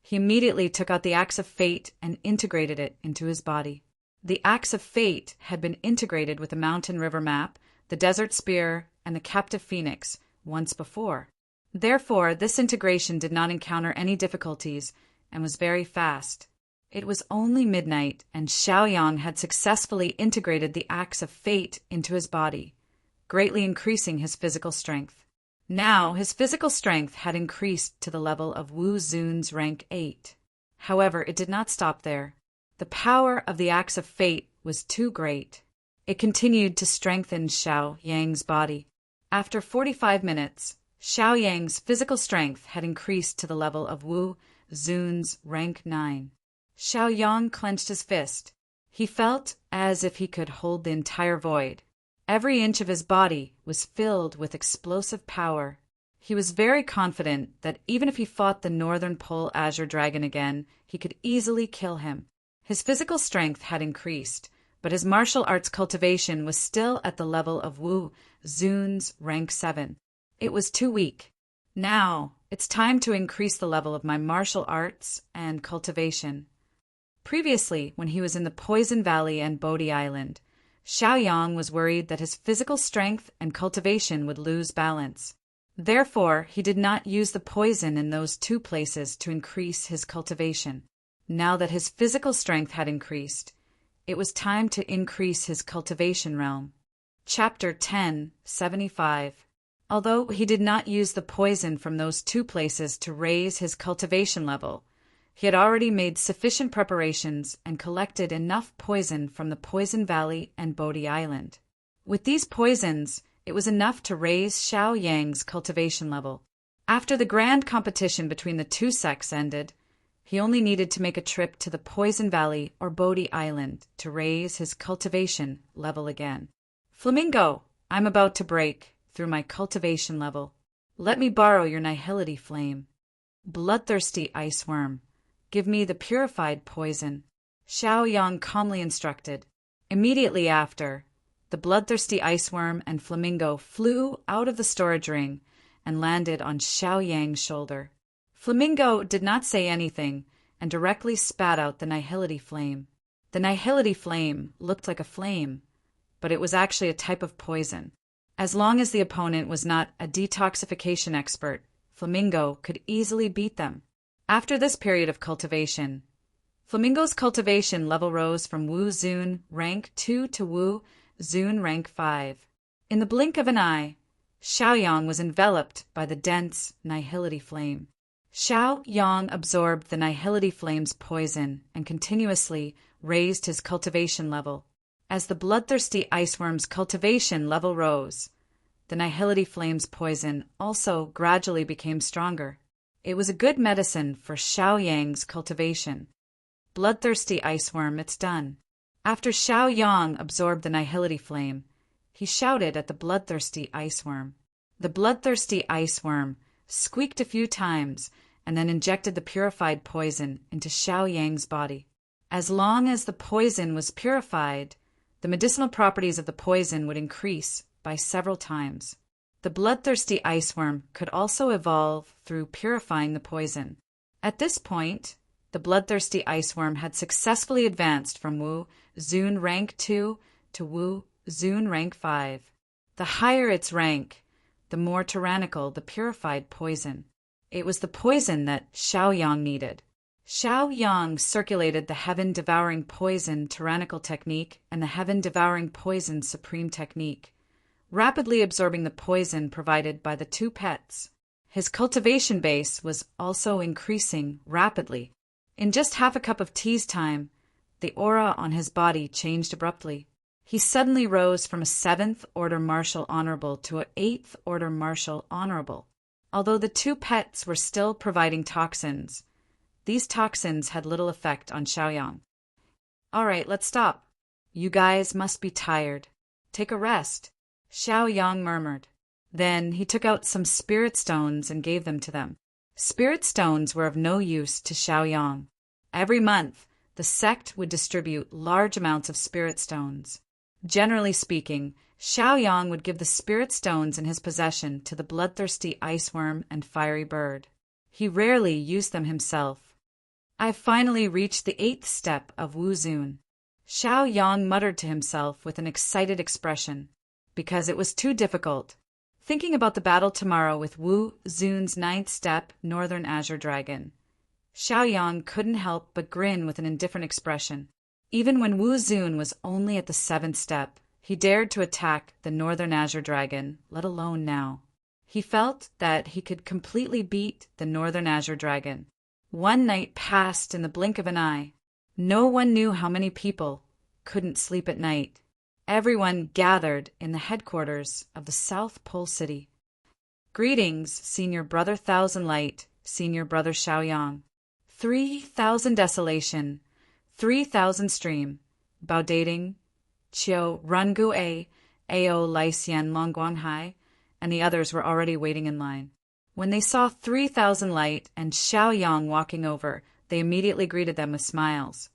he immediately took out the axe of fate and integrated it into his body. The axe of fate had been integrated with the mountain river map, the desert spear, and the captive phoenix once before. Therefore, this integration did not encounter any difficulties and was very fast. It was only midnight, and Xiao Yang had successfully integrated the axe of fate into his body, greatly increasing his physical strength. Now, his physical strength had increased to the level of Wu Zun's rank 8. However, it did not stop there. The power of the axe of fate was too great. It continued to strengthen Xiao Yang's body. After 45 minutes, Xiao Yang's physical strength had increased to the level of Wu Zun's rank 9. Xiao Yang clenched his fist. He felt as if he could hold the entire void. Every inch of his body was filled with explosive power. He was very confident that even if he fought the Northern Pole Azure Dragon again, he could easily kill him. His physical strength had increased, but his martial arts cultivation was still at the level of Wu Zun's rank 7. It was too weak. Now, it's time to increase the level of my martial arts and cultivation. Previously, when he was in the Poison Valley and Bodhi Island, Xiao Yang was worried that his physical strength and cultivation would lose balance. Therefore, he did not use the poison in those 2 places to increase his cultivation. Now that his physical strength had increased, it was time to increase his cultivation realm. Chapter 10:75. Although he did not use the poison from those 2 places to raise his cultivation level, he had already made sufficient preparations and collected enough poison from the Poison Valley and Bodhi Island. With these poisons, it was enough to raise Xiao Yang's cultivation level. After the grand competition between the 2 sects ended, He only needed to make a trip to the Poison Valley or Bodhi Island to raise his cultivation level again. Flamingo, I'm about to break through my cultivation level. Let me borrow your nihility flame. Bloodthirsty ice worm, give me the purified poison. Xiao Yang calmly instructed. Immediately after, the bloodthirsty ice worm and Flamingo flew out of the storage ring and landed on Xiao Yang's shoulder. Flamingo did not say anything and directly spat out the nihility flame. The nihility flame looked like a flame, but it was actually a type of poison. As long as the opponent was not a detoxification expert, Flamingo could easily beat them. After this period of cultivation, Flamingo's cultivation level rose from Wu Zun rank 2 to Wu Zun rank 5. In the blink of an eye, Xiao Yang was enveloped by the dense nihility flame. Xiao Yang absorbed the nihility flame's poison and continuously raised his cultivation level. As the bloodthirsty iceworm's cultivation level rose, the nihility flame's poison also gradually became stronger. It was a good medicine for Xiao Yang's cultivation. Bloodthirsty iceworm, it's done. After Xiao Yang absorbed the nihility flame, he shouted at the bloodthirsty iceworm. The bloodthirsty iceworm squeaked a few times and then injected the purified poison into Xiao Yang's body. As long as the poison was purified, the medicinal properties of the poison would increase by several times. The bloodthirsty iceworm could also evolve through purifying the poison. At this point, the bloodthirsty iceworm had successfully advanced from Wu Zun rank 2 to Wu Zun rank 5. The higher its rank, the more tyrannical the purified poison. It was the poison that Xiao Yang needed. Xiao Yang circulated the Heaven-Devouring Poison Tyrannical Technique and the Heaven-Devouring Poison Supreme Technique, rapidly absorbing the poison provided by the two pets. His cultivation base was also increasing rapidly. In just half a cup of tea's time, the aura on his body changed abruptly. He suddenly rose from a 7th Order Martial Honorable to an 8th Order Martial Honorable. Although the two pets were still providing toxins, these toxins had little effect on Xiao Yang. All right, let's stop. You guys must be tired. Take a rest, Xiao Yang murmured. Then he took out some spirit stones and gave them to them. Spirit stones were of no use to Xiao Yang. Every month, the sect would distribute large amounts of spirit stones. Generally speaking, Xiao Yang would give the spirit stones in his possession to the bloodthirsty iceworm and fiery bird. He rarely used them himself. I've finally reached the 8th step of Wu Zun. Xiao Yang muttered to himself with an excited expression, because it was too difficult. Thinking about the battle tomorrow with Wu Zun's 9th step, Northern Azure Dragon, Xiao Yang couldn't help but grin with an indifferent expression. Even when Wu Zun was only at the 7th step, he dared to attack the Northern Azure Dragon, let alone now. He felt that he could completely beat the Northern Azure Dragon. One night passed in the blink of an eye. No one knew how many people couldn't sleep at night. Everyone gathered in the headquarters of the South Pole City. Greetings, Senior Brother Thousand Light, Senior Brother Xiao Yang. 3,000 Desolation, 3,000 Stream, Bao Dating, Chiu Rungu Ao Lai Xian Longguang Hai, and the others were already waiting in line. When they saw 3,000 Light and Xiao Yang walking over, they immediately greeted them with smiles.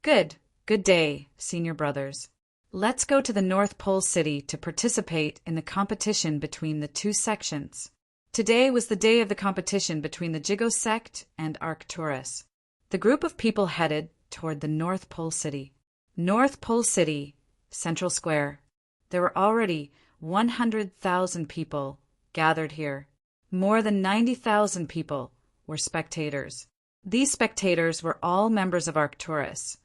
Good day, Senior Brothers. Let's go to the North Pole City to participate in the competition between the two sections. Today was the day of the competition between the Jigo sect and Arcturus. The group of people headed toward the North Pole City. North Pole City, Central Square. There were already 100,000 people gathered here. More than 90,000 people were spectators. These spectators were all members of Arcturus,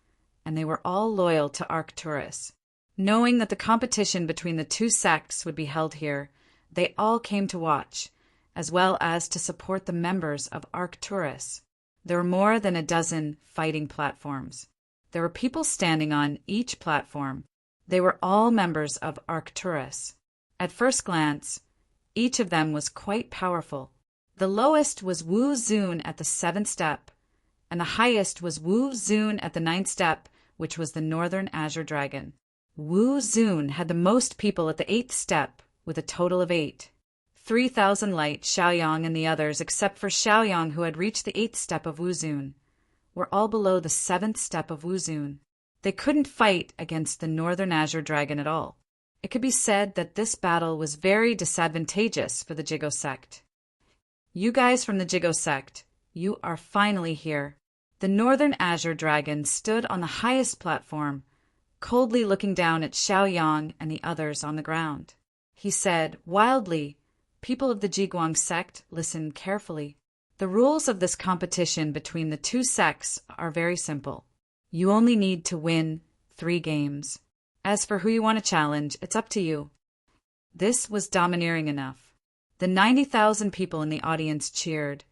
and they were all loyal to Arcturus. Knowing that the competition between the two sects would be held here, they all came to watch, as well as to support the members of Arcturus. There were more than a dozen fighting platforms. There were people standing on each platform. They were all members of Arcturus. At first glance, each of them was quite powerful. The lowest was Wu Zun at the 7th step, and the highest was Wu Zun at the 9th step, which was the Northern Azure Dragon. Wu Zun had the most people at the 8th step, with a total of 8. 3,000 light, Xiaoyang and the others, except for Xiaoyang who had reached the 8th step of Wu Zun, were all below the 7th step of Wu Zun. They couldn't fight against the Northern Azure Dragon at all. It could be said that this battle was very disadvantageous for the Jigo sect. You guys from the Jigo sect, you are finally here. The Northern Azure Dragon stood on the highest platform, coldly looking down at Xiaoyang and the others on the ground. He said, wildly, "People of the Jiguang sect, listen carefully. The rules of this competition between the two sects are very simple. You only need to win 3 games. As for who you want to challenge, it's up to you." This was domineering enough. The 90,000 people in the audience cheered,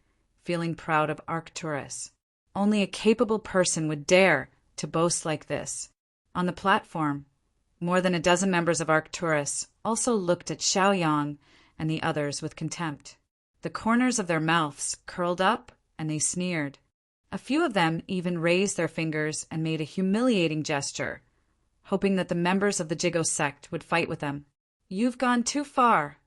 feeling proud of Arcturus. Only a capable person would dare to boast like this. On the platform, more than a dozen members of Arcturus also looked at Xiaoyang and the others with contempt. The corners of their mouths curled up and they sneered. A few of them even raised their fingers and made a humiliating gesture, hoping that the members of the Jigo sect would fight with them. "You've gone too far."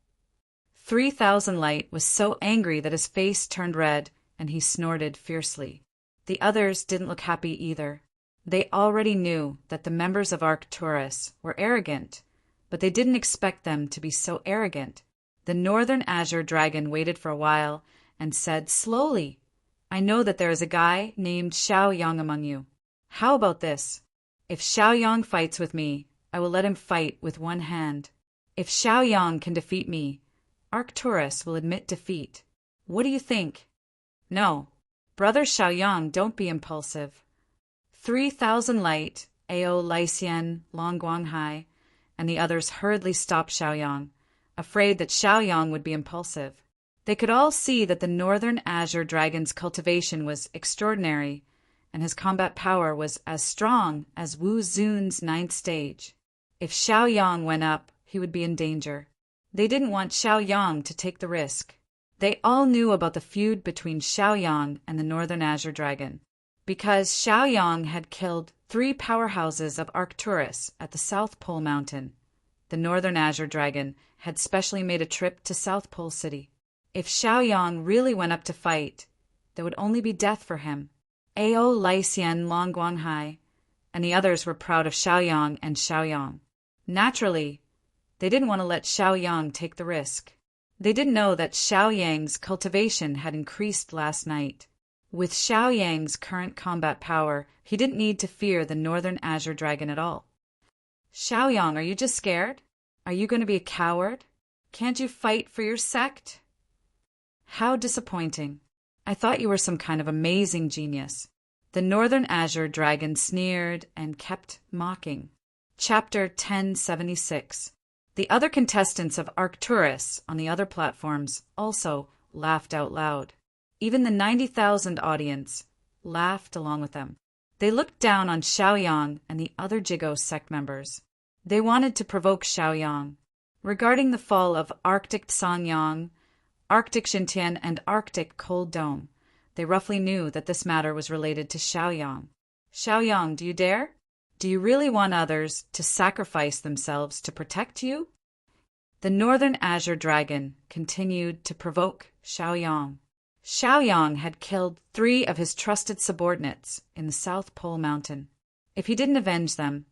3,000 light was so angry that his face turned red and he snorted fiercely. The others didn't look happy either. They already knew that the members of Arcturus were arrogant, but they didn't expect them to be so arrogant. The Northern Azure Dragon waited for a while and said slowly, "I know that there is a guy named Xiaoyang among you. How about this? If Xiaoyang fights with me, I will let him fight with one hand. If Xiaoyang can defeat me, Arcturus will admit defeat. What do you think?" "No. Brother Xiaoyang, don't be impulsive." 3,000 light, Ao Lysian, Long Guanghai, and the others hurriedly stopped Xiaoyang, afraid that Xiaoyang would be impulsive. They could all see that the Northern Azure Dragon's cultivation was extraordinary, and his combat power was as strong as Wu Zun's 9th stage. If Xiaoyang went up, he would be in danger. They didn't want Xiaoyang to take the risk. They all knew about the feud between Xiaoyang and the Northern Azure Dragon, because Xiaoyang had killed 3 powerhouses of Arcturus at the South Pole Mountain. The Northern Azure Dragon had specially made a trip to South Pole City. If Xiaoyang really went up to fight, there would only be death for him. Ao Lysian, Long Guanghai, and the others were proud of Xiaoyang and Xiaoyang. Naturally, they didn't want to let Xiaoyang take the risk. They didn't know that Xiaoyang's cultivation had increased last night. With Xiaoyang's current combat power, he didn't need to fear the Northern Azure Dragon at all. "Xiaoyang, are you just scared? Are you going to be a coward? Can't you fight for your sect?" "How disappointing. I thought you were some kind of amazing genius." The Northern Azure Dragon sneered and kept mocking. Chapter 1076. The other contestants of Arcturus on the other platforms also laughed out loud. Even the 90,000 audience laughed along with them. They looked down on Xiaoyang and the other Jigo sect members. They wanted to provoke Xiaoyang. Regarding the fall of Arctic Sanyang, Arctic Xintian, and Arctic Cold Dome, they roughly knew that this matter was related to Xiaoyang. "Xiaoyang, do you dare? Do you really want others to sacrifice themselves to protect you?" The Northern Azure Dragon continued to provoke Xiaoyang. Xiaoyang had killed 3 of his trusted subordinates in the South Pole Mountain. If he didn't avenge them,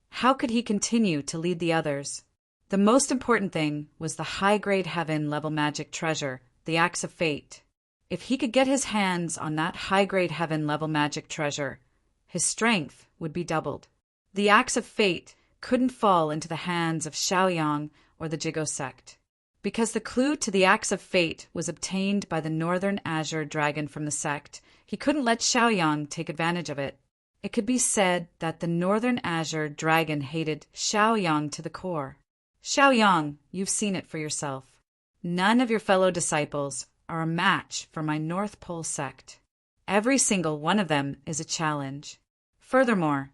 how could he continue to lead the others? The most important thing was the high-grade heaven-level magic treasure, the Axe of Fate. If he could get his hands on that high-grade heaven-level magic treasure, his strength would be doubled. The Axe of Fate couldn't fall into the hands of Xiaoyang or the Jigo sect. Because the clue to the Axe of Fate was obtained by the Northern Azure Dragon from the sect, he couldn't let Xiaoyang take advantage of it. It could be said that the Northern Azure Dragon hated Xiaoyang to the core. "Xiaoyang, you've seen it for yourself. None of your fellow disciples are a match for my North Pole sect. Every single one of them is a challenge. Furthermore,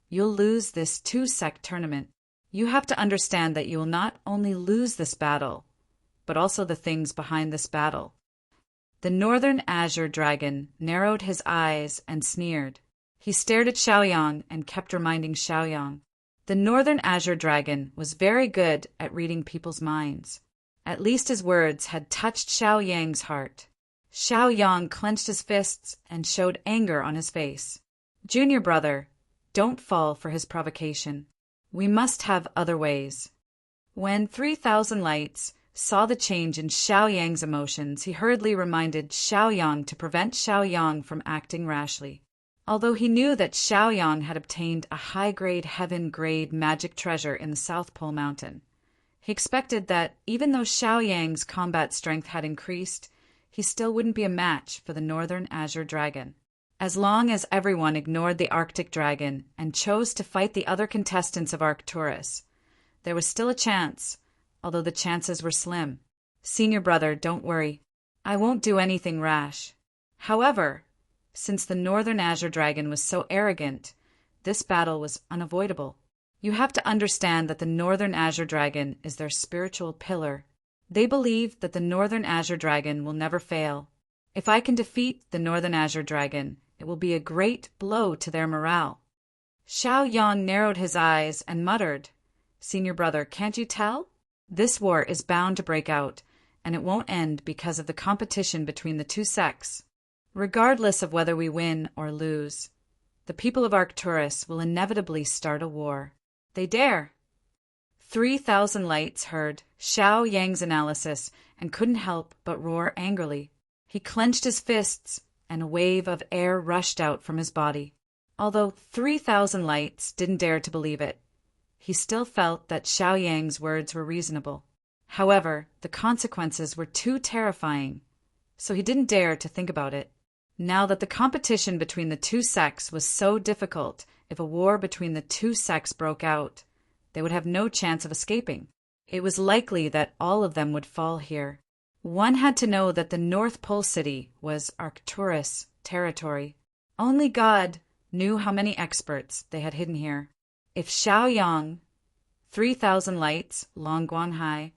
you'll lose this 2-sect tournament. You have to understand that you will not only lose this battle, but also the things behind this battle." The northern azure dragon narrowed his eyes and sneered. He stared at Xiaoyang and kept reminding Xiaoyang. The northern azure dragon was very good at reading people's minds. At least his words had touched Xiaoyang's heart. Xiaoyang clenched his fists and showed anger on his face. Junior brother, don't fall for his provocation. We must have other ways. When 3,000 Lights saw the change in Xiaoyang's emotions, he hurriedly reminded Xiaoyang to prevent Xiaoyang from acting rashly. Although he knew that Xiaoyang had obtained a high-grade heaven-grade magic treasure in the South Pole Mountain, he expected that even though Xiaoyang's combat strength had increased, he still wouldn't be a match for the Northern Azure Dragon. As long as everyone ignored the Arctic Dragon and chose to fight the other contestants of Arcturus, there was still a chance, although the chances were slim. Senior brother, don't worry. I won't do anything rash. However, since the Northern Azure Dragon was so arrogant, this battle was unavoidable. You have to understand that the Northern Azure Dragon is their spiritual pillar. They believe that the Northern Azure Dragon will never fail. If I can defeat the Northern Azure Dragon, it will be a great blow to their morale. Xiaoyang narrowed his eyes and muttered, Senior brother, can't you tell? This war is bound to break out, and it won't end because of the competition between the two sects. Regardless of whether we win or lose, the people of Arcturus will inevitably start a war. They dare. 3,000 Lights heard Xiaoyang's analysis and couldn't help but roar angrily. He clenched his fists, and a wave of air rushed out from his body. Although 3,000 Lights didn't dare to believe it, he still felt that Xiaoyang's words were reasonable. However, the consequences were too terrifying, so he didn't dare to think about it. Now that the competition between the two sects was so difficult, if a war between the two sects broke out, they would have no chance of escaping. It was likely that all of them would fall here. One had to know that the North Pole City was Arcturus territory. Only God knew how many experts they had hidden here. If Xiaoyang, 3,000 Lights, Longguanhai,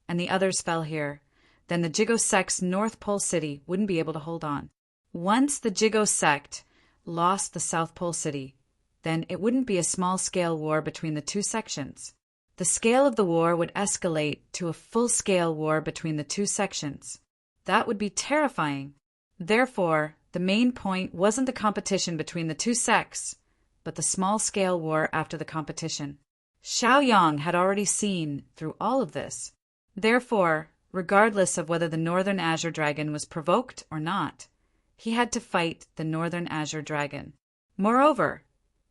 and the others fell here, then the Jigo sect's North Pole City wouldn't be able to hold on. Once the Jigo sect lost the South Pole City, then it wouldn't be a small-scale war between the two sections. The scale of the war would escalate to a full-scale war between the two sections. That would be terrifying. Therefore, the main point wasn't the competition between the two sects, but the small-scale war after the competition. Xiaoyang had already seen through all of this. Therefore, regardless of whether the Northern Azure Dragon was provoked or not, he had to fight the Northern Azure Dragon. Moreover,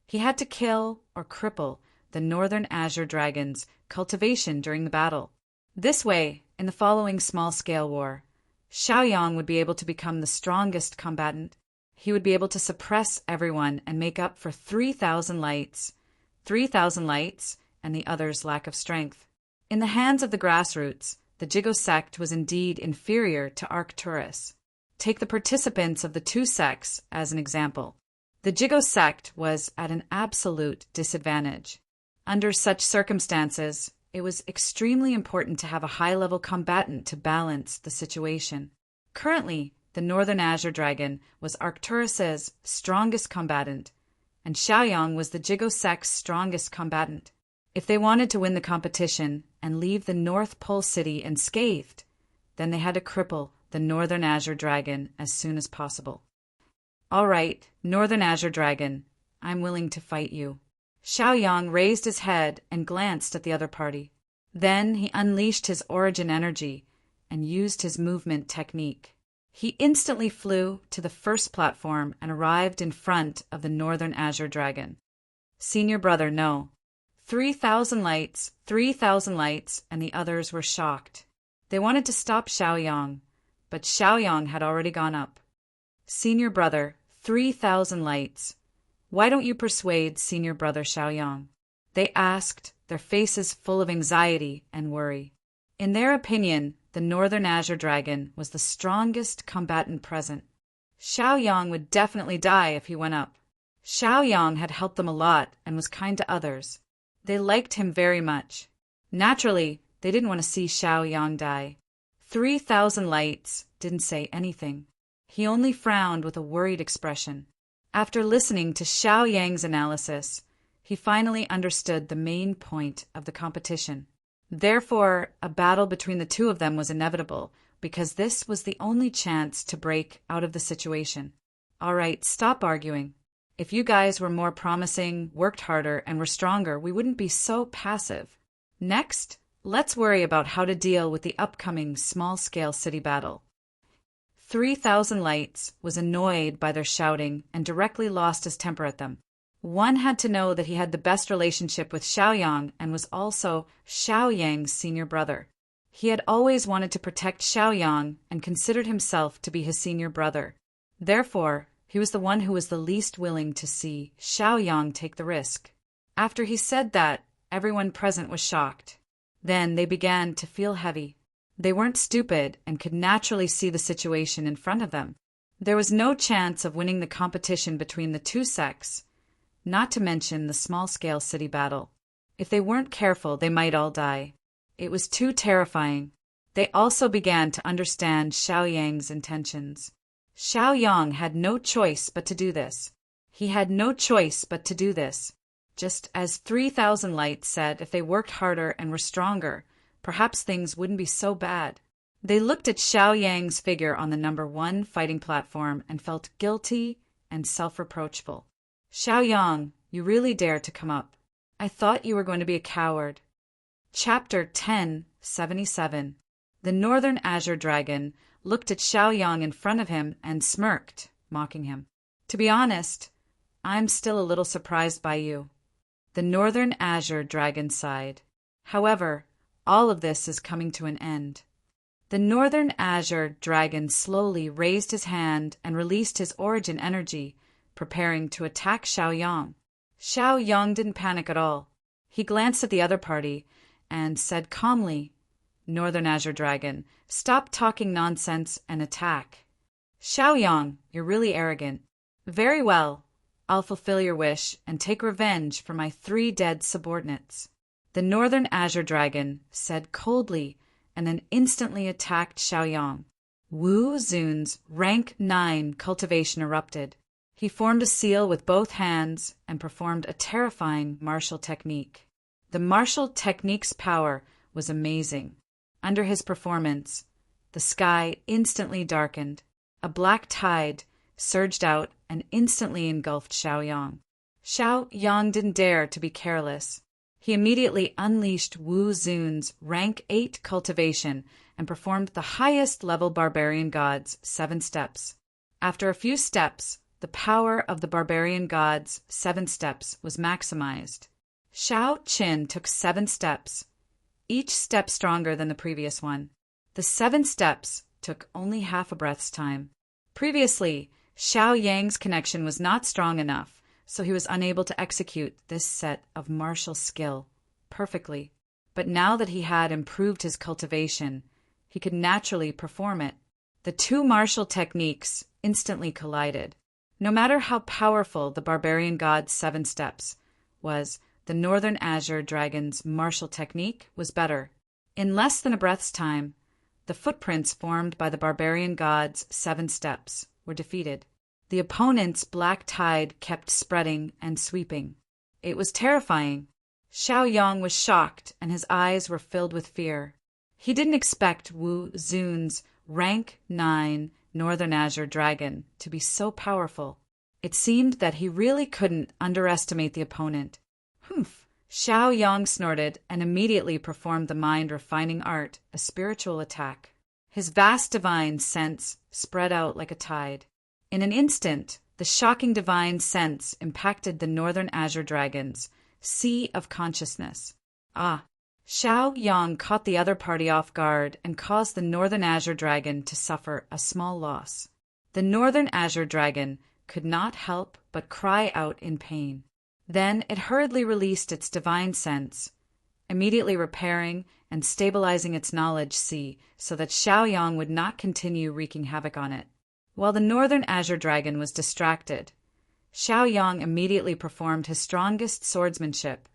he had to kill or cripple the Northern Azure Dragon's cultivation during the battle. This way, in the following small-scale war, Xiaoyang would be able to become the strongest combatant. He would be able to suppress everyone and make up for 3,000 Lights, and the others' lack of strength. In the hands of the grassroots, the Jigo sect was indeed inferior to Arcturus. Take the participants of the two sects as an example. The Jigo sect was at an absolute disadvantage. Under such circumstances, it was extremely important to have a high-level combatant to balance the situation. Currently, the Northern Azure Dragon was Arcturus's strongest combatant, and Xiaoyang was the Jigo sect's strongest combatant. If they wanted to win the competition and leave the North Pole City unscathed, then they had to cripple the Northern Azure Dragon as soon as possible. All right, Northern Azure Dragon, I'm willing to fight you. Xiaoyang raised his head and glanced at the other party. Then he unleashed his origin energy and used his movement technique. He instantly flew to the first platform and arrived in front of the Northern Azure Dragon. Senior brother, no. 3,000 Lights, and the others were shocked. They wanted to stop Xiaoyang, but Xiaoyang had already gone up. Senior brother, 3,000 Lights. Why don't you persuade senior brother Xiaoyang? They asked, their faces full of anxiety and worry. In their opinion, the Northern Azure Dragon was the strongest combatant present. Xiaoyang would definitely die if he went up. Xiaoyang had helped them a lot and was kind to others. They liked him very much. Naturally, they didn't want to see Xiaoyang die. 3,000 Lights didn't say anything. He only frowned with a worried expression. After listening to Xiao Yang's analysis, he finally understood the main point of the competition. Therefore, a battle between the two of them was inevitable, because this was the only chance to break out of the situation. All right, stop arguing. If you guys were more promising, worked harder, and were stronger, we wouldn't be so passive. Next, let's worry about how to deal with the upcoming small-scale city battle. 3,000 Lights was annoyed by their shouting and directly lost his temper at them. One had to know that he had the best relationship with Xiaoyang and was also Xiaoyang's senior brother. He had always wanted to protect Xiaoyang and considered himself to be his senior brother. Therefore, he was the one who was the least willing to see Xiaoyang take the risk. After he said that, everyone present was shocked. Then they began to feel heavy. They weren't stupid and could naturally see the situation in front of them. There was no chance of winning the competition between the two sects, not to mention the small-scale city battle. If they weren't careful, they might all die. It was too terrifying. They also began to understand Xiaoyang's intentions. Xiaoyang had no choice but to do this. He had no choice but to do this. Just as 3,000 Lights said if they worked harder and were stronger, perhaps things wouldn't be so bad. They looked at Xiaoyang's figure on the number 1 fighting platform and felt guilty and self-reproachful. Xiaoyang, you really dared to come up. I thought you were going to be a coward. Chapter 1077. The Northern Azure Dragon looked at Xiaoyang in front of him and smirked, mocking him. To be honest, I'm still a little surprised by you. The Northern Azure Dragon sighed. However, all of this is coming to an end. The Northern Azure Dragon slowly raised his hand and released his origin energy, preparing to attack Xiaoyang. Xiaoyang didn't panic at all. He glanced at the other party and said calmly, Northern Azure Dragon, stop talking nonsense and attack. Xiaoyang, you're really arrogant. Very well, I'll fulfill your wish and take revenge for my 3 dead subordinates. The Northern Azure Dragon said coldly and then instantly attacked Xiaoyang. Wu Zun's rank 9 cultivation erupted. He formed a seal with both hands and performed a terrifying martial technique. The martial technique's power was amazing. Under his performance, the sky instantly darkened. A black tide surged out and instantly engulfed Xiaoyang. Xiaoyang didn't dare to be careless. He immediately unleashed Wu Zun's rank 8 cultivation and performed the highest level barbarian god's 7 steps. After a few steps, the power of the barbarian god's 7 steps was maximized. Xiao Qin took 7 steps, each step stronger than the previous one. The 7 steps took only half a breath's time. Previously, Xiaoyang's connection was not strong enough, so he was unable to execute this set of martial skill perfectly. But now that he had improved his cultivation, he could naturally perform it. The 2 martial techniques instantly collided. No matter how powerful the barbarian god's 7 steps was, the Northern Azure Dragon's martial technique was better. In less than a breath's time, the footprints formed by the barbarian god's 7 steps were defeated. The opponent's black tide kept spreading and sweeping. It was terrifying. Xiaoyang was shocked and his eyes were filled with fear. He didn't expect Wu Zun's rank 9 Northern Azure Dragon to be so powerful. It seemed that he really couldn't underestimate the opponent. Humph! Xiaoyang snorted and immediately performed the mind-refining art, a spiritual attack. His vast divine sense spread out like a tide. In an instant, the shocking divine sense impacted the Northern Azure Dragon's sea of consciousness. Xiaoyang caught the other party off guard and caused the Northern Azure Dragon to suffer a small loss. The Northern Azure Dragon could not help but cry out in pain. Then it hurriedly released its divine sense, immediately repairing and stabilizing its knowledge sea so that Xiaoyang would not continue wreaking havoc on it. While the Northern Azure Dragon was distracted, Xiaoyang immediately performed his strongest swordsmanship,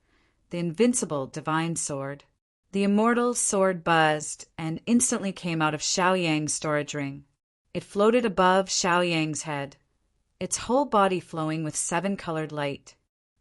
the invincible divine sword. The immortal sword buzzed and instantly came out of Xiaoyang's storage ring. It floated above Xiaoyang's head, its whole body flowing with 7-colored light.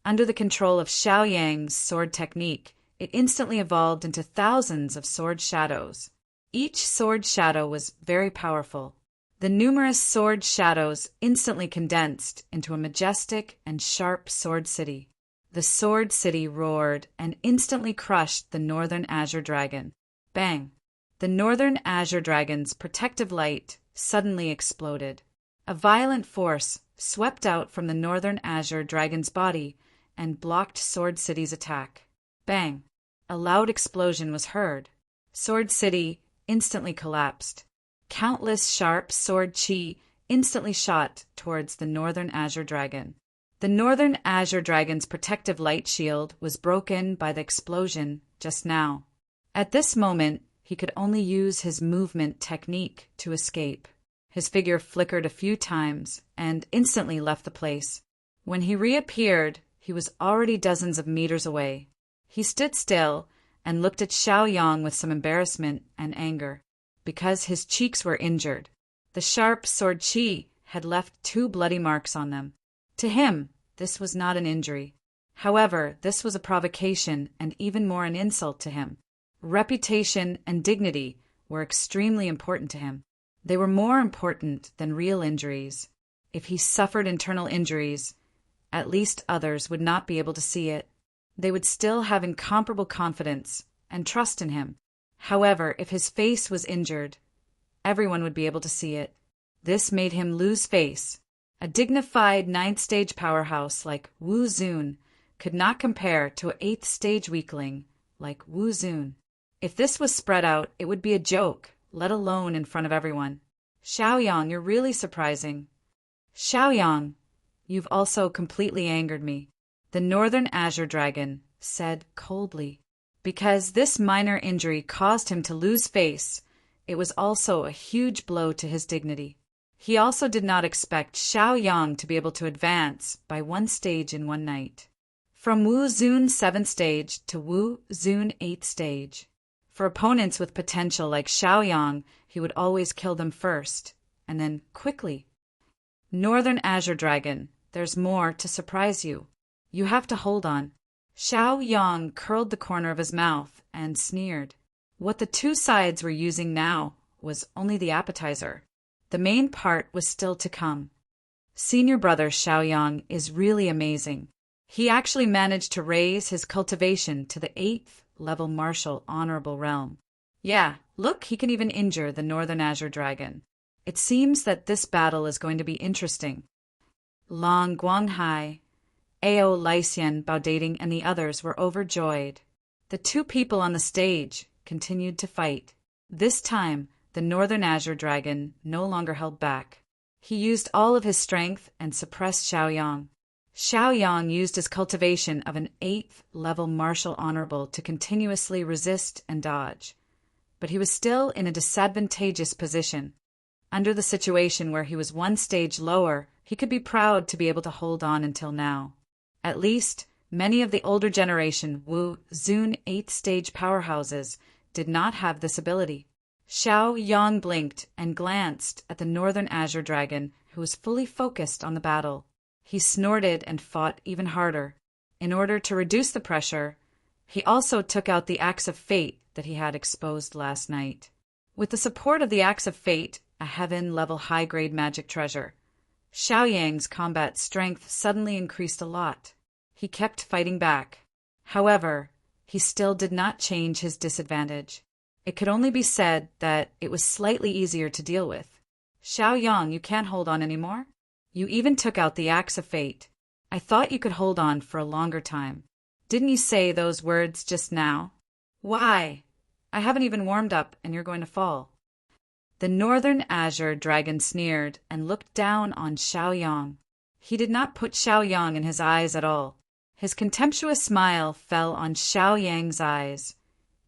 Under the control of Xiaoyang's sword technique, it instantly evolved into thousands of sword shadows. Each sword shadow was very powerful. The numerous sword shadows instantly condensed into a majestic and sharp sword city. The sword city roared and instantly crushed the Northern Azure Dragon. Bang! The Northern Azure Dragon's protective light suddenly exploded. A violent force swept out from the Northern Azure Dragon's body and blocked Sword City's attack. Bang! A loud explosion was heard. Sword City instantly collapsed. Countless sharp sword chi instantly shot towards the Northern Azure Dragon. The Northern Azure Dragon's protective light shield was broken by the explosion just now. At this moment, he could only use his movement technique to escape. His figure flickered a few times and instantly left the place. When he reappeared, he was already dozens of meters away. He stood still and looked at Xiaoyang with some embarrassment and anger, because his cheeks were injured. The sharp sword chi had left 2 bloody marks on them. To him, this was not an injury. However, this was a provocation and even more an insult to him. Reputation and dignity were extremely important to him. They were more important than real injuries. If he suffered internal injuries, at least others would not be able to see it. They would still have incomparable confidence and trust in him. However, if his face was injured, everyone would be able to see it. This made him lose face. A dignified 9th-stage powerhouse like Wu Zun could not compare to an 8th-stage weakling like Wu Zun. If this was spread out, it would be a joke, let alone in front of everyone. Xiaoyang, you're really surprising. Xiaoyang, you've also completely angered me, the Northern Azure Dragon said coldly. Because this minor injury caused him to lose face, it was also a huge blow to his dignity. He also did not expect Xiaoyang to be able to advance by 1 stage in 1 night. From Wu Zun 7th stage to Wu Zun 8th stage. For opponents with potential like Xiaoyang, he would always kill them first, and then quickly. Northern Azure Dragon, there's more to surprise you. You have to hold on. Xiaoyang curled the corner of his mouth and sneered. What the 2 sides were using now was only the appetizer. The main part was still to come. Senior brother Xiaoyang is really amazing. He actually managed to raise his cultivation to the 8th level martial honorable realm. Yeah, look, he can even injure the Northern Azure Dragon. It seems that this battle is going to be interesting. Long Guanghai, Ao Lysian, Baodating, and the others were overjoyed. The 2 people on the stage continued to fight. This time, the Northern Azure Dragon no longer held back. He used all of his strength and suppressed Xiaoyang. Xiaoyang used his cultivation of an 8th level martial honorable to continuously resist and dodge. But he was still in a disadvantageous position. Under the situation where he was 1 stage lower, he could be proud to be able to hold on until now. At least, many of the older generation Wu Zun 8th stage powerhouses did not have this ability. Xiaoyang blinked and glanced at the Northern Azure Dragon, who was fully focused on the battle. He snorted and fought even harder. In order to reduce the pressure, he also took out the Axe of Fate that he had exposed last night. With the support of the Axe of Fate, a heaven-level high-grade magic treasure, Xiaoyang's combat strength suddenly increased a lot. He kept fighting back. However, he still did not change his disadvantage. It could only be said that it was slightly easier to deal with. Xiaoyang, you can't hold on anymore? You even took out the Axe of Fate. I thought you could hold on for a longer time. Didn't you say those words just now? Why? I haven't even warmed up and you're going to fall. The Northern Azure Dragon sneered and looked down on Xiaoyang. He did not put Xiaoyang in his eyes at all. His contemptuous smile fell on Xiaoyang's eyes,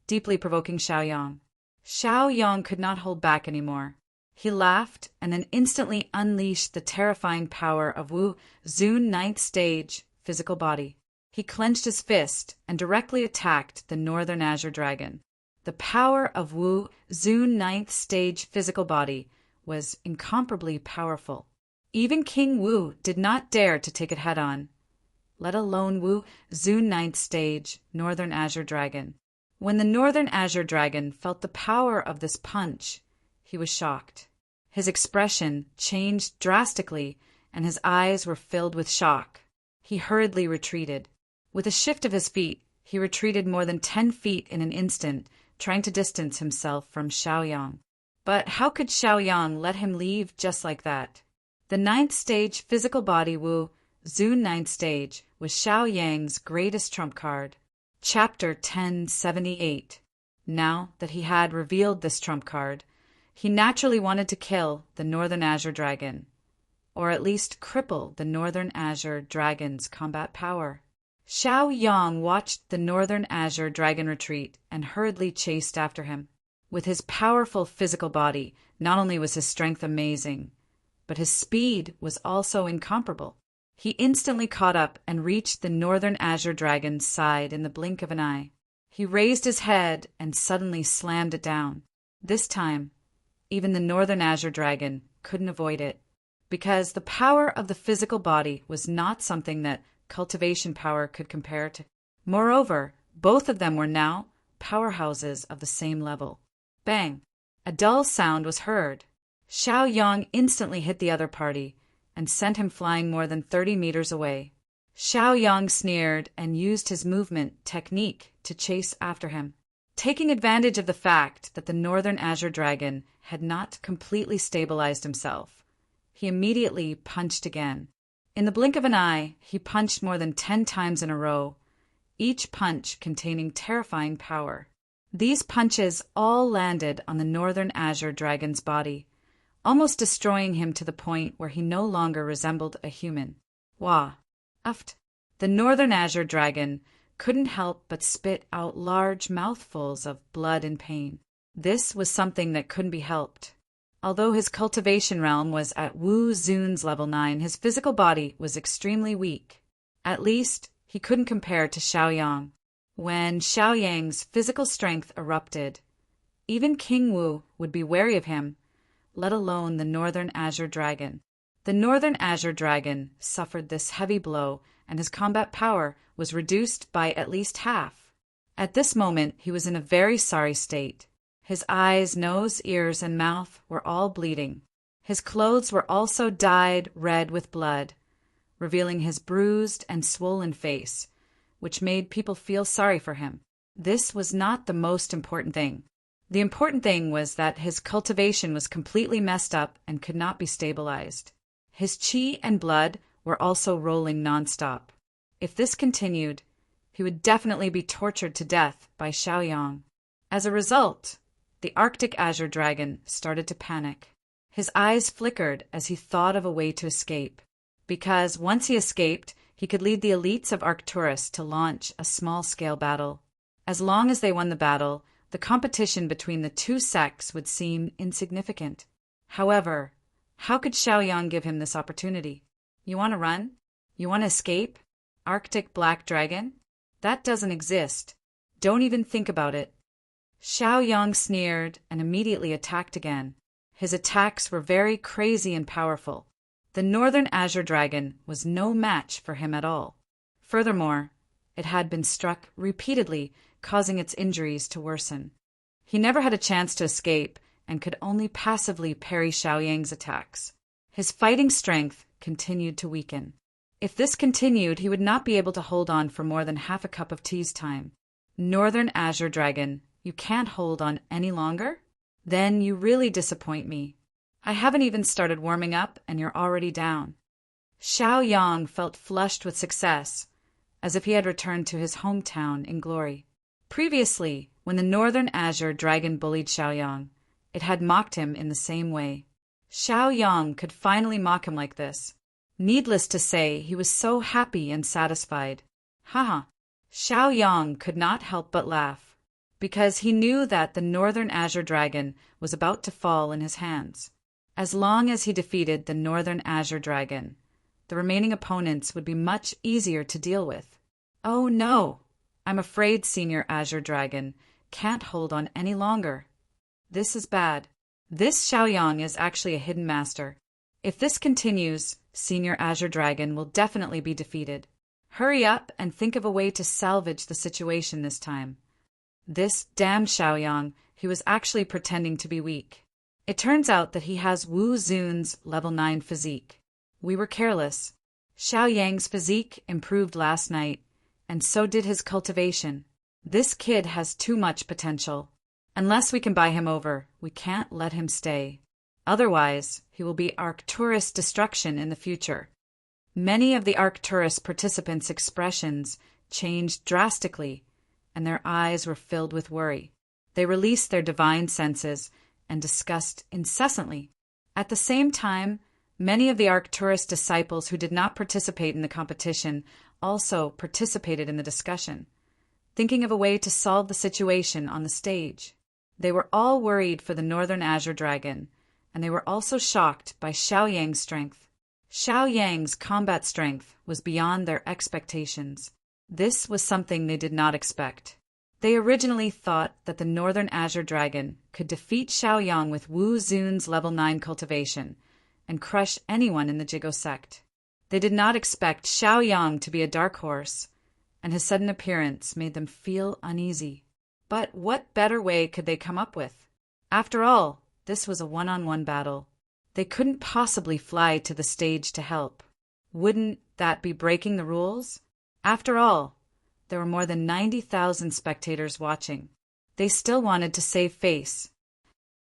deeply provoking Xiaoyang. Xiaoyang could not hold back anymore. He laughed and then instantly unleashed the terrifying power of Wu Zun 9th stage physical body. He clenched his fist and directly attacked the Northern Azure Dragon. The power of Wu Zun 9th stage physical body was incomparably powerful. Even King Wu did not dare to take it head-on, let alone Wu Zun ninth stage, Northern Azure Dragon. When the Northern Azure Dragon felt the power of this punch, he was shocked. His expression changed drastically, and his eyes were filled with shock. He hurriedly retreated. With a shift of his feet, he retreated more than 10 feet in an instant, trying to distance himself from Xiaoyang. But how could Xiaoyang let him leave just like that? The ninth stage physical body Wu Zun ninth stage was Xiaoyang's greatest trump card. Chapter 1078. Now that he had revealed this trump card, he naturally wanted to kill the Northern Azure Dragon, or at least cripple the Northern Azure Dragon's combat power. Xiaoyang watched the Northern Azure Dragon retreat and hurriedly chased after him. With his powerful physical body, not only was his strength amazing, but his speed was also incomparable. He instantly caught up and reached the Northern Azure Dragon's side in the blink of an eye. He raised his head and suddenly slammed it down. This time, even the Northern Azure Dragon couldn't avoid it, because the power of the physical body was not something that cultivation power could compare to. Moreover, both of them were now powerhouses of the same level. Bang! A dull sound was heard. Xiaoyang instantly hit the other party and sent him flying more than 30 meters away. Xiaoyang sneered and used his movement technique to chase after him. Taking advantage of the fact that the Northern Azure Dragon had not completely stabilized himself, he immediately punched again. In the blink of an eye, he punched more than 10 times in a row, each punch containing terrifying power. These punches all landed on the Northern Azure Dragon's body, almost destroying him to the point where he no longer resembled a human. Wah! Uft! The Northern Azure Dragon couldn't help but spit out large mouthfuls of blood in pain. This was something that couldn't be helped. Although his cultivation realm was at Wu Zun's level 9, his physical body was extremely weak. At least, he couldn't compare to Xiaoyang. When Xiaoyang's physical strength erupted, even King Wu would be wary of him, let alone the Northern Azure Dragon. The Northern Azure Dragon suffered this heavy blow, and his combat power was reduced by at least half. At this moment, he was in a very sorry state. His eyes, nose, ears, and mouth were all bleeding. His clothes were also dyed red with blood, revealing his bruised and swollen face, which made people feel sorry for him. This was not the most important thing. The important thing was that his cultivation was completely messed up and could not be stabilized. His qi and blood were also rolling nonstop. If this continued, he would definitely be tortured to death by Xiaoyang. As a result, the Arctic Azure Dragon started to panic. His eyes flickered as he thought of a way to escape, because once he escaped, he could lead the elites of Arcturus to launch a small-scale battle. As long as they won the battle, the competition between the two sects would seem insignificant. However, how could Xiaoyang give him this opportunity? You want to run? You want to escape? Arctic Black Dragon? That doesn't exist. Don't even think about it. Xiaoyang sneered and immediately attacked again. His attacks were very crazy and powerful. The Northern Azure Dragon was no match for him at all. Furthermore, it had been struck repeatedly, causing its injuries to worsen. He never had a chance to escape and could only passively parry Xiaoyang's attacks. His fighting strength continued to weaken. If this continued, he would not be able to hold on for more than half a cup of tea's time. Northern Azure Dragon, you can't hold on any longer? Then you really disappoint me. I haven't even started warming up and you're already down. Xiaoyang felt flushed with success, as if he had returned to his hometown in glory. Previously, when the Northern Azure Dragon bullied Xiaoyang, it had mocked him in the same way. Xiaoyang could finally mock him like this. Needless to say, he was so happy and satisfied. Haha! Xiaoyang could not help but laugh, because he knew that the Northern Azure Dragon was about to fall in his hands. As long as he defeated the Northern Azure Dragon, the remaining opponents would be much easier to deal with. Oh no! I'm afraid Senior Azure Dragon can't hold on any longer. This is bad. This Xiaoyang is actually a hidden master. If this continues, Senior Azure Dragon will definitely be defeated. Hurry up and think of a way to salvage the situation this time. This damned Xiaoyang, he was actually pretending to be weak. It turns out that he has Wu Zun's level 9 physique. We were careless. Xiaoyang's physique improved last night, and so did his cultivation. This kid has too much potential. Unless we can buy him over, we can't let him stay. Otherwise, he will be Arcturus destruction in the future. Many of the Arcturus participants' expressions changed drastically, and their eyes were filled with worry. They released their divine senses and discussed incessantly. At the same time, many of the Arcturus disciples who did not participate in the competition also participated in the discussion, thinking of a way to solve the situation on the stage. They were all worried for the Northern Azure Dragon, and they were also shocked by Xiaoyang's strength. Xiaoyang's combat strength was beyond their expectations. This was something they did not expect. They originally thought that the Northern Azure Dragon could defeat Xiaoyang with Wu Zun's level 9 cultivation and crush anyone in the Jigo sect. They did not expect Xiaoyang to be a dark horse, and his sudden appearance made them feel uneasy. But what better way could they come up with? After all, this was a one-on-one battle. They couldn't possibly fly to the stage to help. Wouldn't that be breaking the rules? After all, there were more than 90,000 spectators watching. They still wanted to save face.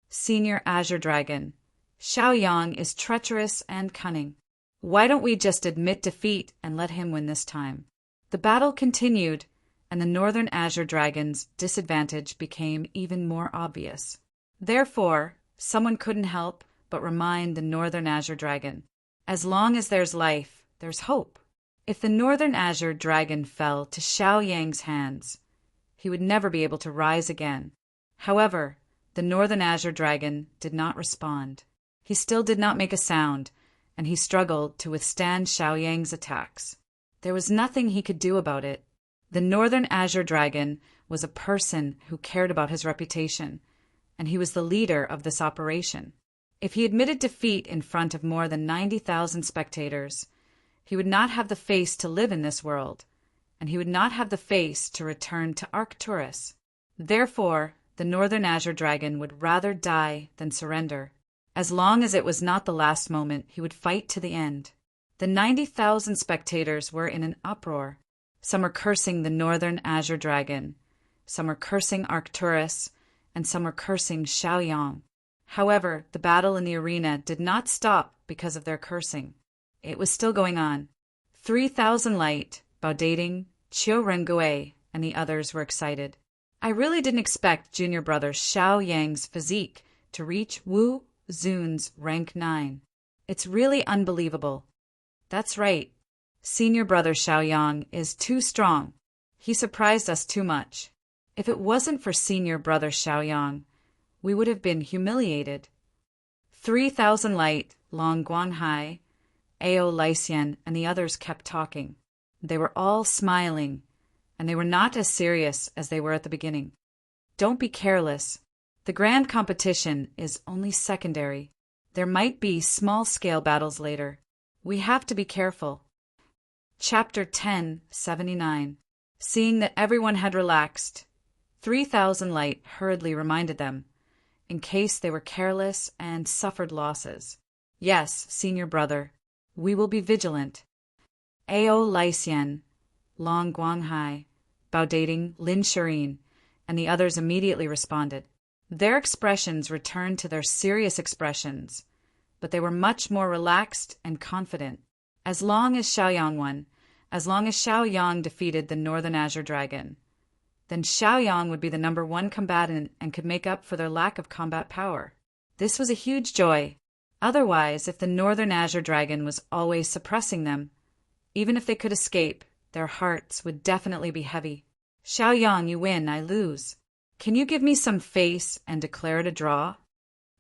Senior Azure Dragon, Xiaoyang is treacherous and cunning. Why don't we just admit defeat and let him win this time? The battle continued, and the Northern Azure Dragon's disadvantage became even more obvious. Therefore, someone couldn't help but remind the Northern Azure Dragon, as long as there's life, there's hope. If the Northern Azure Dragon fell to Xiaoyang's hands, he would never be able to rise again. However, the Northern Azure Dragon did not respond. He still did not make a sound, and he struggled to withstand Xiaoyang's attacks. There was nothing he could do about it. The Northern Azure Dragon was a person who cared about his reputation, and he was the leader of this operation. If he admitted defeat in front of more than 90,000 spectators, he would not have the face to live in this world, and he would not have the face to return to Arcturus. Therefore, the Northern Azure Dragon would rather die than surrender. As long as it was not the last moment, he would fight to the end. The 90,000 spectators were in an uproar. Some were cursing the Northern Azure Dragon, some were cursing Arcturus, and some were cursing Xiaoyang. However, the battle in the arena did not stop because of their cursing. It was still going on. 3,000 Light, Baodating, Qiu Rengui, and the others were excited. I really didn't expect junior brother Xiaoyang's physique to reach Wu Zun's rank 9. It's really unbelievable. That's right. Senior brother Xiaoyang is too strong. He surprised us too much. If it wasn't for senior brother Xiaoyang, we would have been humiliated. 3,000 Light, Long Guanhai, Ao Lysian, and the others kept talking. They were all smiling, and they were not as serious as they were at the beginning. Don't be careless. The grand competition is only secondary. There might be small-scale battles later. We have to be careful. Chapter 1079. Seeing that everyone had relaxed, 3,000 Light hurriedly reminded them, in case they were careless and suffered losses. Yes, senior brother, we will be vigilant. Ao Lysian, Long Guanhai, Baodating, Lin Shirin, and the others immediately responded. Their expressions returned to their serious expressions, but they were much more relaxed and confident. As long as Xiaoyang won, as long as Xiaoyang defeated the Northern Azure Dragon, then Xiaoyang would be the number 1 combatant and could make up for their lack of combat power. This was a huge joy. Otherwise, if the Northern Azure Dragon was always suppressing them, even if they could escape, their hearts would definitely be heavy. Xiaoyang, you win, I lose. Can you give me some face and declare it a draw?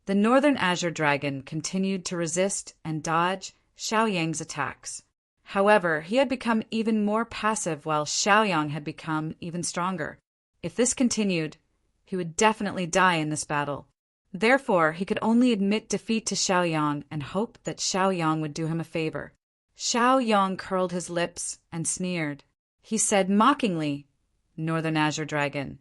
The Northern Azure Dragon continued to resist and dodge Xiaoyang's attacks. However, he had become even more passive while Xiaoyang had become even stronger. If this continued, he would definitely die in this battle. Therefore, he could only admit defeat to Xiaoyang and hope that Xiaoyang would do him a favor. Xiaoyang curled his lips and sneered. He said mockingly, "Northern Azure Dragon,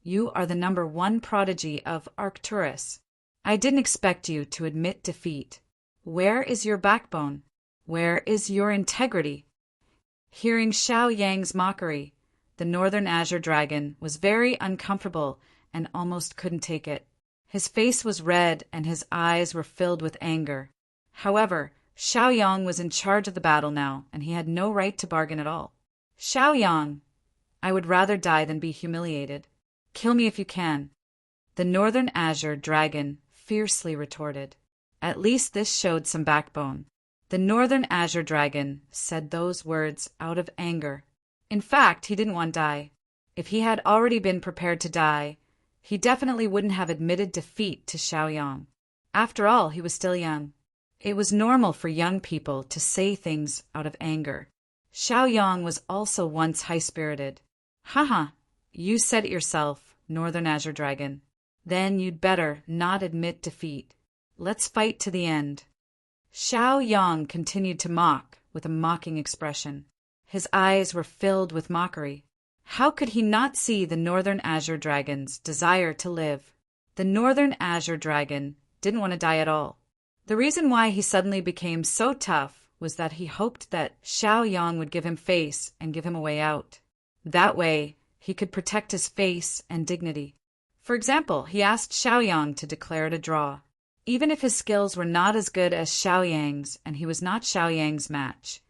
you are the #1 prodigy of Arcturus. I didn't expect you to admit defeat. Where is your backbone? Where is your integrity?" Hearing Xiaoyang's mockery, the Northern Azure Dragon was very uncomfortable and almost couldn't take it. His face was red and his eyes were filled with anger. However, Xiaoyang was in charge of the battle now, and he had no right to bargain at all. "Xiaoyang, I would rather die than be humiliated. Kill me if you can," the Northern Azure Dragon fiercely retorted. At least this showed some backbone. The Northern Azure Dragon said those words out of anger. In fact, he didn't want to die. If he had already been prepared to die, he definitely wouldn't have admitted defeat to Xiaoyang. After all, he was still young. It was normal for young people to say things out of anger. Xiaoyang was also once high-spirited. "Haha, you said it yourself, Northern Azure Dragon. Then you'd better not admit defeat. Let's fight to the end." Xiaoyang continued to mock with a mocking expression. His eyes were filled with mockery. How could he not see the Northern Azure Dragon's desire to live? The Northern Azure Dragon didn't want to die at all. The reason why he suddenly became so tough was that he hoped that Xiaoyang would give him face and give him a way out. That way, he could protect his face and dignity. For example, he asked Xiaoyang to declare it a draw. Even if his skills were not as good as Xiaoyang's and he was not Xiaoyang's match,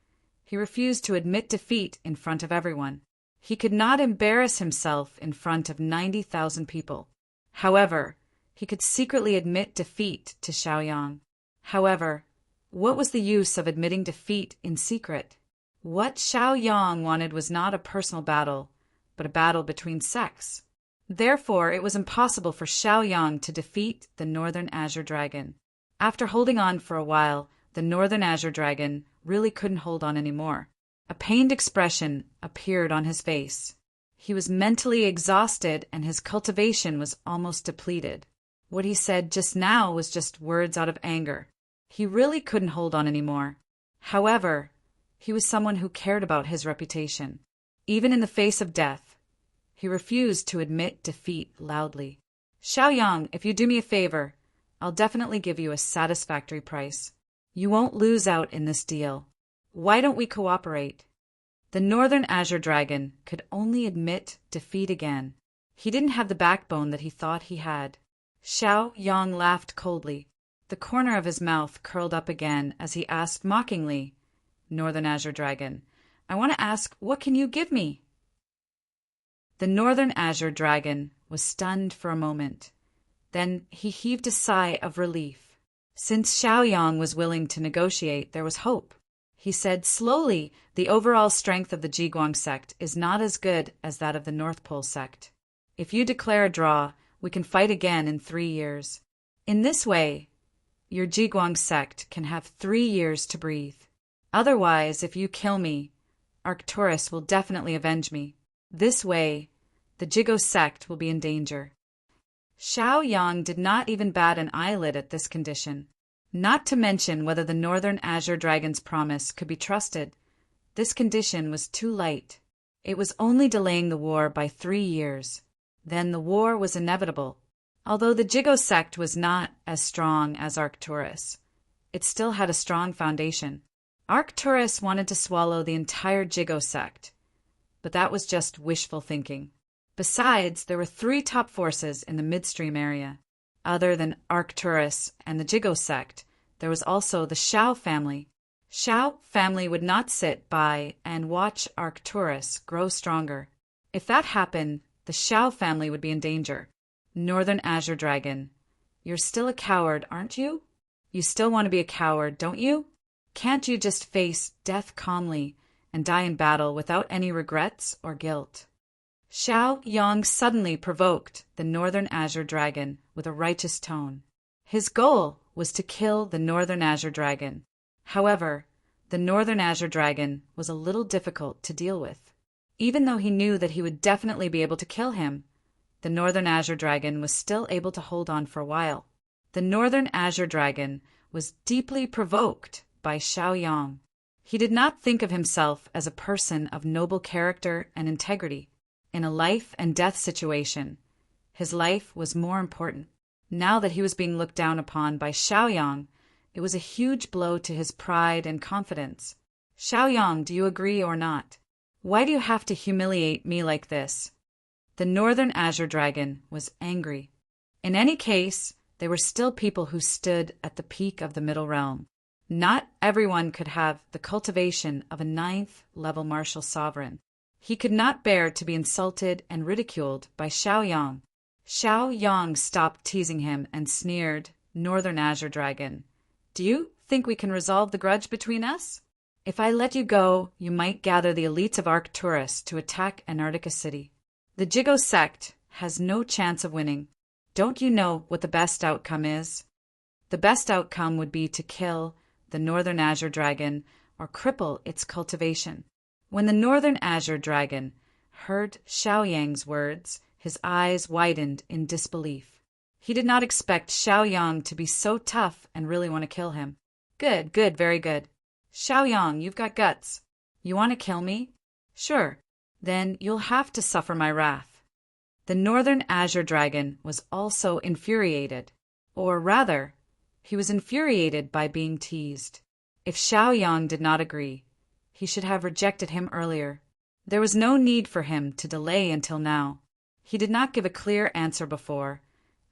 he refused to admit defeat in front of everyone. He could not embarrass himself in front of 90,000 people. However, he could secretly admit defeat to Xiaoyang. However, what was the use of admitting defeat in secret? What Xiaoyang wanted was not a personal battle, but a battle between sects. Therefore, it was impossible for Xiaoyang to defeat the Northern Azure Dragon. After holding on for a while, the Northern Azure Dragon really couldn't hold on anymore. A pained expression appeared on his face. He was mentally exhausted and his cultivation was almost depleted. What he said just now was just words out of anger. He really couldn't hold on anymore. However, he was someone who cared about his reputation. Even in the face of death, he refused to admit defeat loudly. "Xiaoyang, if you do me a favor, I'll definitely give you a satisfactory price. You won't lose out in this deal. Why don't we cooperate?" The Northern Azure Dragon could only admit defeat again. He didn't have the backbone that he thought he had. Xiaoyang laughed coldly. The corner of his mouth curled up again as he asked mockingly, "Northern Azure Dragon, I want to ask, what can you give me?" The Northern Azure Dragon was stunned for a moment. Then he heaved a sigh of relief. Since Xiaoyang was willing to negotiate, there was hope. He said slowly, "The overall strength of the Jiguang sect is not as good as that of the North Pole sect. If you declare a draw, we can fight again in 3 years. In this way, your Jiguang sect can have 3 years to breathe. Otherwise, if you kill me, Arcturus will definitely avenge me. This way, the Jigo sect will be in danger." Xiaoyang did not even bat an eyelid at this condition. Not to mention whether the Northern Azure Dragon's promise could be trusted. This condition was too light. It was only delaying the war by 3 years. Then the war was inevitable. Although the Jigo sect was not as strong as Arcturus, it still had a strong foundation. Arcturus wanted to swallow the entire Jigo sect, but that was just wishful thinking. Besides, there were 3 top forces in the midstream area. Other than Arcturus and the Jigo sect, there was also the Xiao family. Xiao family would not sit by and watch Arcturus grow stronger. If that happened, the Xiao family would be in danger. Northern Azure Dragon, you're still a coward, aren't you? You still want to be a coward, don't you? Can't you just face death calmly and die in battle without any regrets or guilt? Xiaoyang suddenly provoked the Northern Azure Dragon with a righteous tone. His goal was to kill the Northern Azure Dragon. However, the Northern Azure Dragon was a little difficult to deal with. Even though he knew that he would definitely be able to kill him, the Northern Azure Dragon was still able to hold on for a while. The Northern Azure Dragon was deeply provoked by Xiaoyang. He did not think of himself as a person of noble character and integrity. In a life-and-death situation, his life was more important. Now that he was being looked down upon by Xiaoyang, it was a huge blow to his pride and confidence. Xiaoyang, do you agree or not? Why do you have to humiliate me like this? The Northern Azure Dragon was angry. In any case, there were still people who stood at the peak of the Middle Realm. Not everyone could have the cultivation of a 9th-level martial sovereign. He could not bear to be insulted and ridiculed by Xiaoyang. Xiaoyang stopped teasing him and sneered, Northern Azure Dragon, do you think we can resolve the grudge between us? If I let you go, you might gather the elites of Arcturus to attack Antarctica City. The Jigo sect has no chance of winning. Don't you know what the best outcome is? The best outcome would be to kill the Northern Azure Dragon or cripple its cultivation. When the Northern Azure Dragon heard Xiaoyang's words, his eyes widened in disbelief. He did not expect Xiaoyang to be so tough and really want to kill him. Good, very good. Xiaoyang, you've got guts. You want to kill me? Sure. Then you'll have to suffer my wrath. The Northern Azure Dragon was also infuriated. Or rather, he was infuriated by being teased. If Xiaoyang did not agree, he should have rejected him earlier. There was no need for him to delay until now. He did not give a clear answer before,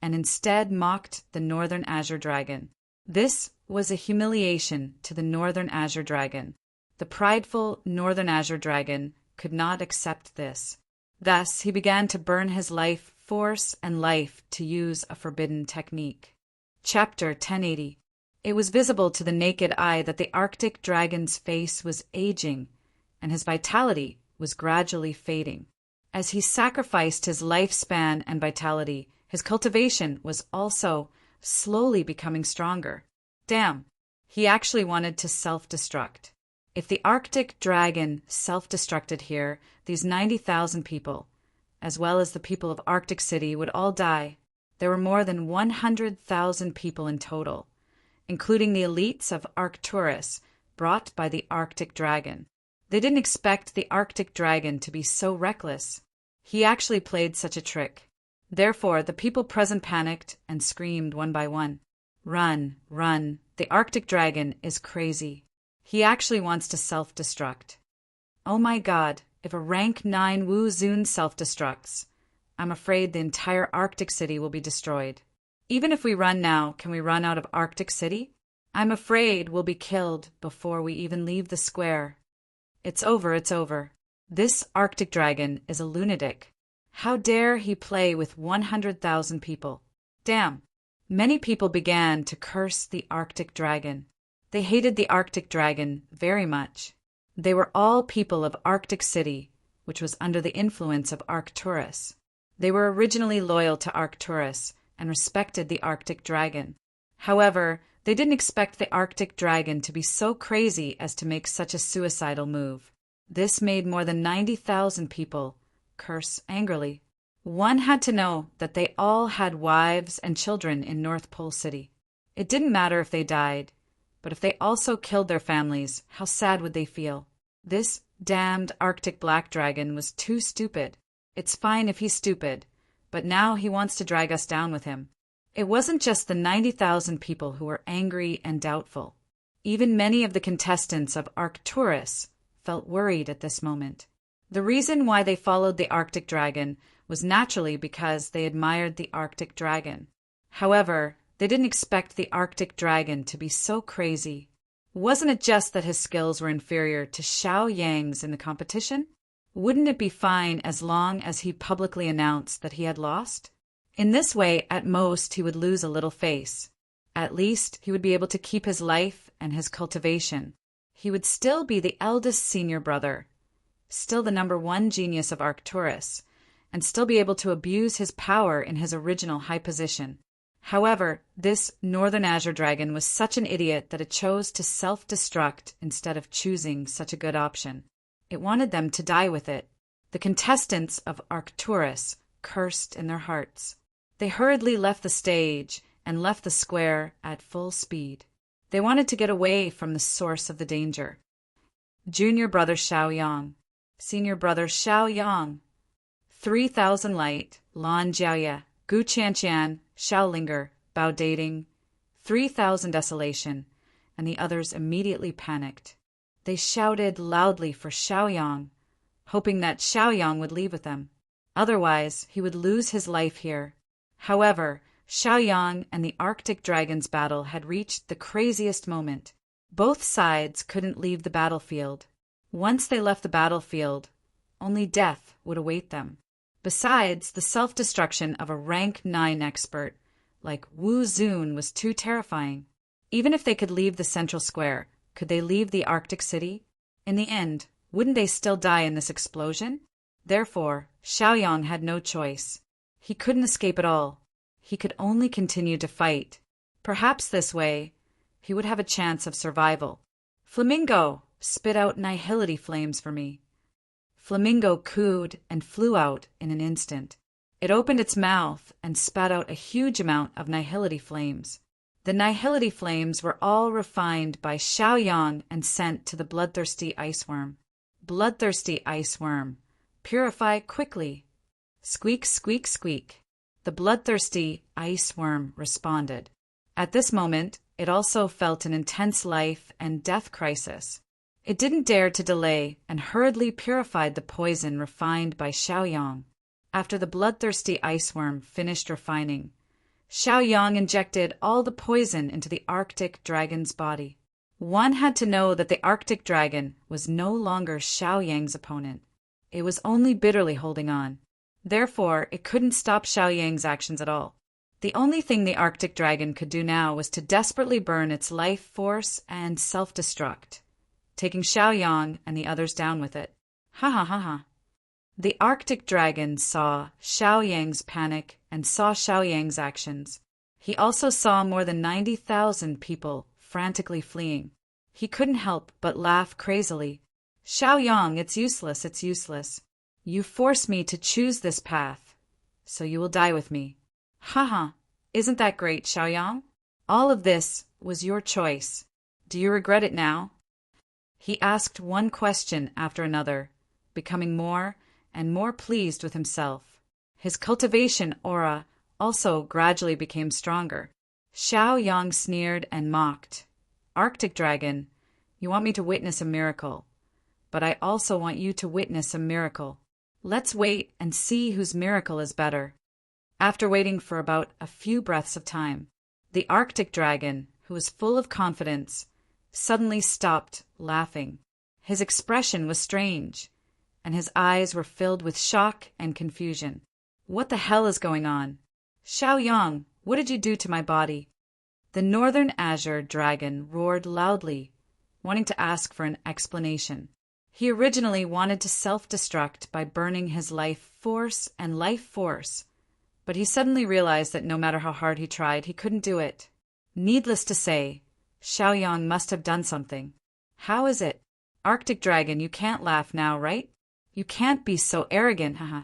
and instead mocked the Northern Azure Dragon. This was a humiliation to the Northern Azure Dragon. The prideful Northern Azure Dragon could not accept this. Thus, he began to burn his life force and life to use a forbidden technique. Chapter 1080. It was visible to the naked eye that the Arctic Dragon's face was aging, and his vitality was gradually fading. As he sacrificed his lifespan and vitality, his cultivation was also slowly becoming stronger. Damn, he actually wanted to self-destruct. If the Arctic Dragon self-destructed here, these 90,000 people, as well as the people of Arctic City, would all die. There were more than 100,000 people in total, including the elites of Arcturus brought by the Arctic Dragon. They didn't expect the Arctic Dragon to be so reckless. He actually played such a trick. Therefore, the people present panicked and screamed one by one. Run, run, the Arctic Dragon is crazy. He actually wants to self-destruct. Oh my god, if a rank 9 Wu Zun self-destructs, I'm afraid the entire Arctic City will be destroyed. Even if we run now, can we run out of Arctic City? I'm afraid we'll be killed before we even leave the square. It's over, it's over. This Arctic Dragon is a lunatic. How dare he play with 100,000 people? Damn. Many people began to curse the Arctic Dragon. They hated the Arctic Dragon very much. They were all people of Arctic City, which was under the influence of Arcturus. They were originally loyal to Arcturus and respected the Arctic Dragon. However, they didn't expect the Arctic Dragon to be so crazy as to make such a suicidal move. This made more than 90,000 people curse angrily. One had to know that they all had wives and children in North Pole City. It didn't matter if they died, but if they also killed their families, how sad would they feel? This damned Arctic Black Dragon was too stupid. It's fine if he's stupid, but now he wants to drag us down with him. It wasn't just the 90,000 people who were angry and doubtful. Even many of the contestants of Arcturus felt worried at this moment. The reason why they followed the Arctic Dragon was naturally because they admired the Arctic Dragon. However, they didn't expect the Arctic Dragon to be so crazy. Wasn't it just that his skills were inferior to Xiaoyang's in the competition? Wouldn't it be fine as long as he publicly announced that he had lost? In this way, at most, he would lose a little face. At least, he would be able to keep his life and his cultivation. He would still be the eldest senior brother, still the #1 genius of Arcturus, and still be able to abuse his power in his original high position. However, this Northern Azure Dragon was such an idiot that it chose to self-destruct instead of choosing such a good option. It wanted them to die with it. The contestants of Arcturus cursed in their hearts. They hurriedly left the stage and left the square at full speed. They wanted to get away from the source of the danger. Junior brother Xiaoyang. Senior brother Xiaoyang. 3,000 light, Lan Jiaoye, Gu Qianqian, Xiaolinger, Bao Dating, 3,000 desolation, and the others immediately panicked. They shouted loudly for Xiaoyang, hoping that Xiaoyang would leave with them. Otherwise, he would lose his life here. However, Xiaoyang and the Arctic Dragon's battle had reached the craziest moment. Both sides couldn't leave the battlefield. Once they left the battlefield, only death would await them. Besides, the self-destruction of a rank 9 expert like Wu Zun was too terrifying. Even if they could leave the central square, could they leave the Arctic city? In the end, wouldn't they still die in this explosion? Therefore, Xiaoyang had no choice. He couldn't escape at all. He could only continue to fight. Perhaps this way, he would have a chance of survival. Flamingo, spit out nihility flames for me. Flamingo cooed and flew out in an instant. It opened its mouth and spat out a huge amount of nihility flames. The nihility flames were all refined by Xiaoyang and sent to the bloodthirsty iceworm. Bloodthirsty iceworm, purify quickly. Squeak, squeak, squeak. The bloodthirsty iceworm responded. At this moment, it also felt an intense life and death crisis. It didn't dare to delay and hurriedly purified the poison refined by Xiaoyang. After the bloodthirsty iceworm finished refining, Xiaoyang injected all the poison into the Arctic dragon's body. One had to know that the Arctic dragon was no longer Xiaoyang's opponent. It was only bitterly holding on. Therefore, it couldn't stop Xiaoyang's actions at all. The only thing the Arctic dragon could do now was to desperately burn its life force and self-destruct, taking Xiaoyang and the others down with it. Ha ha ha ha. The Arctic dragon saw Xiaoyang's panic and saw Xiaoyang's actions. He also saw more than 90,000 people frantically fleeing. He couldn't help but laugh crazily. Xiaoyang, it's useless, it's useless. You force me to choose this path, so you will die with me. Ha ha, isn't that great, Xiaoyang? All of this was your choice. Do you regret it now? He asked one question after another, becoming more and more pleased with himself. His cultivation aura also gradually became stronger. Xiaoyang sneered and mocked. Arctic dragon, you want me to witness a miracle, but I also want you to witness a miracle. Let's wait and see whose miracle is better. After waiting for about a few breaths of time, the Arctic dragon, who was full of confidence, suddenly stopped laughing. His expression was strange, and his eyes were filled with shock and confusion. What the hell is going on? Xiaoyang, what did you do to my body? The northern azure dragon roared loudly, wanting to ask for an explanation. He originally wanted to self-destruct by burning his life force, but he suddenly realized that no matter how hard he tried, he couldn't do it. Needless to say, Xiaoyang must have done something. How is it? Arctic dragon, you can't laugh now, right? You can't be so arrogant, haha.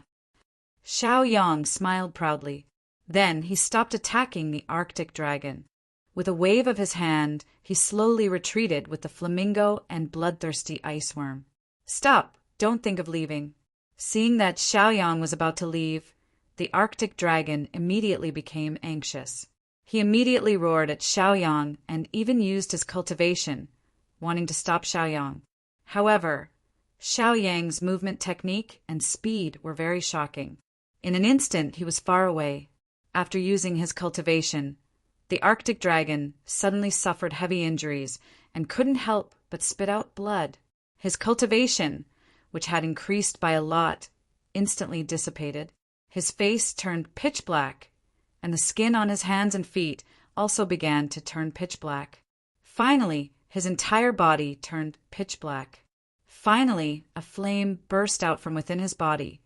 Xiaoyang smiled proudly. Then he stopped attacking the Arctic dragon. With a wave of his hand, he slowly retreated with the flamingo and bloodthirsty iceworm. Stop! Don't think of leaving. Seeing that Xiaoyang was about to leave, the Arctic dragon immediately became anxious. He immediately roared at Xiaoyang and even used his cultivation, wanting to stop Xiaoyang. However, Xiaoyang's movement technique and speed were very shocking. In an instant, he was far away. After using his cultivation, the Arctic dragon suddenly suffered heavy injuries and couldn't help but spit out blood. His cultivation, which had increased by a lot, instantly dissipated. His face turned pitch black, and the skin on his hands and feet also began to turn pitch black. Finally, his entire body turned pitch black. Finally, a flame burst out from within his body,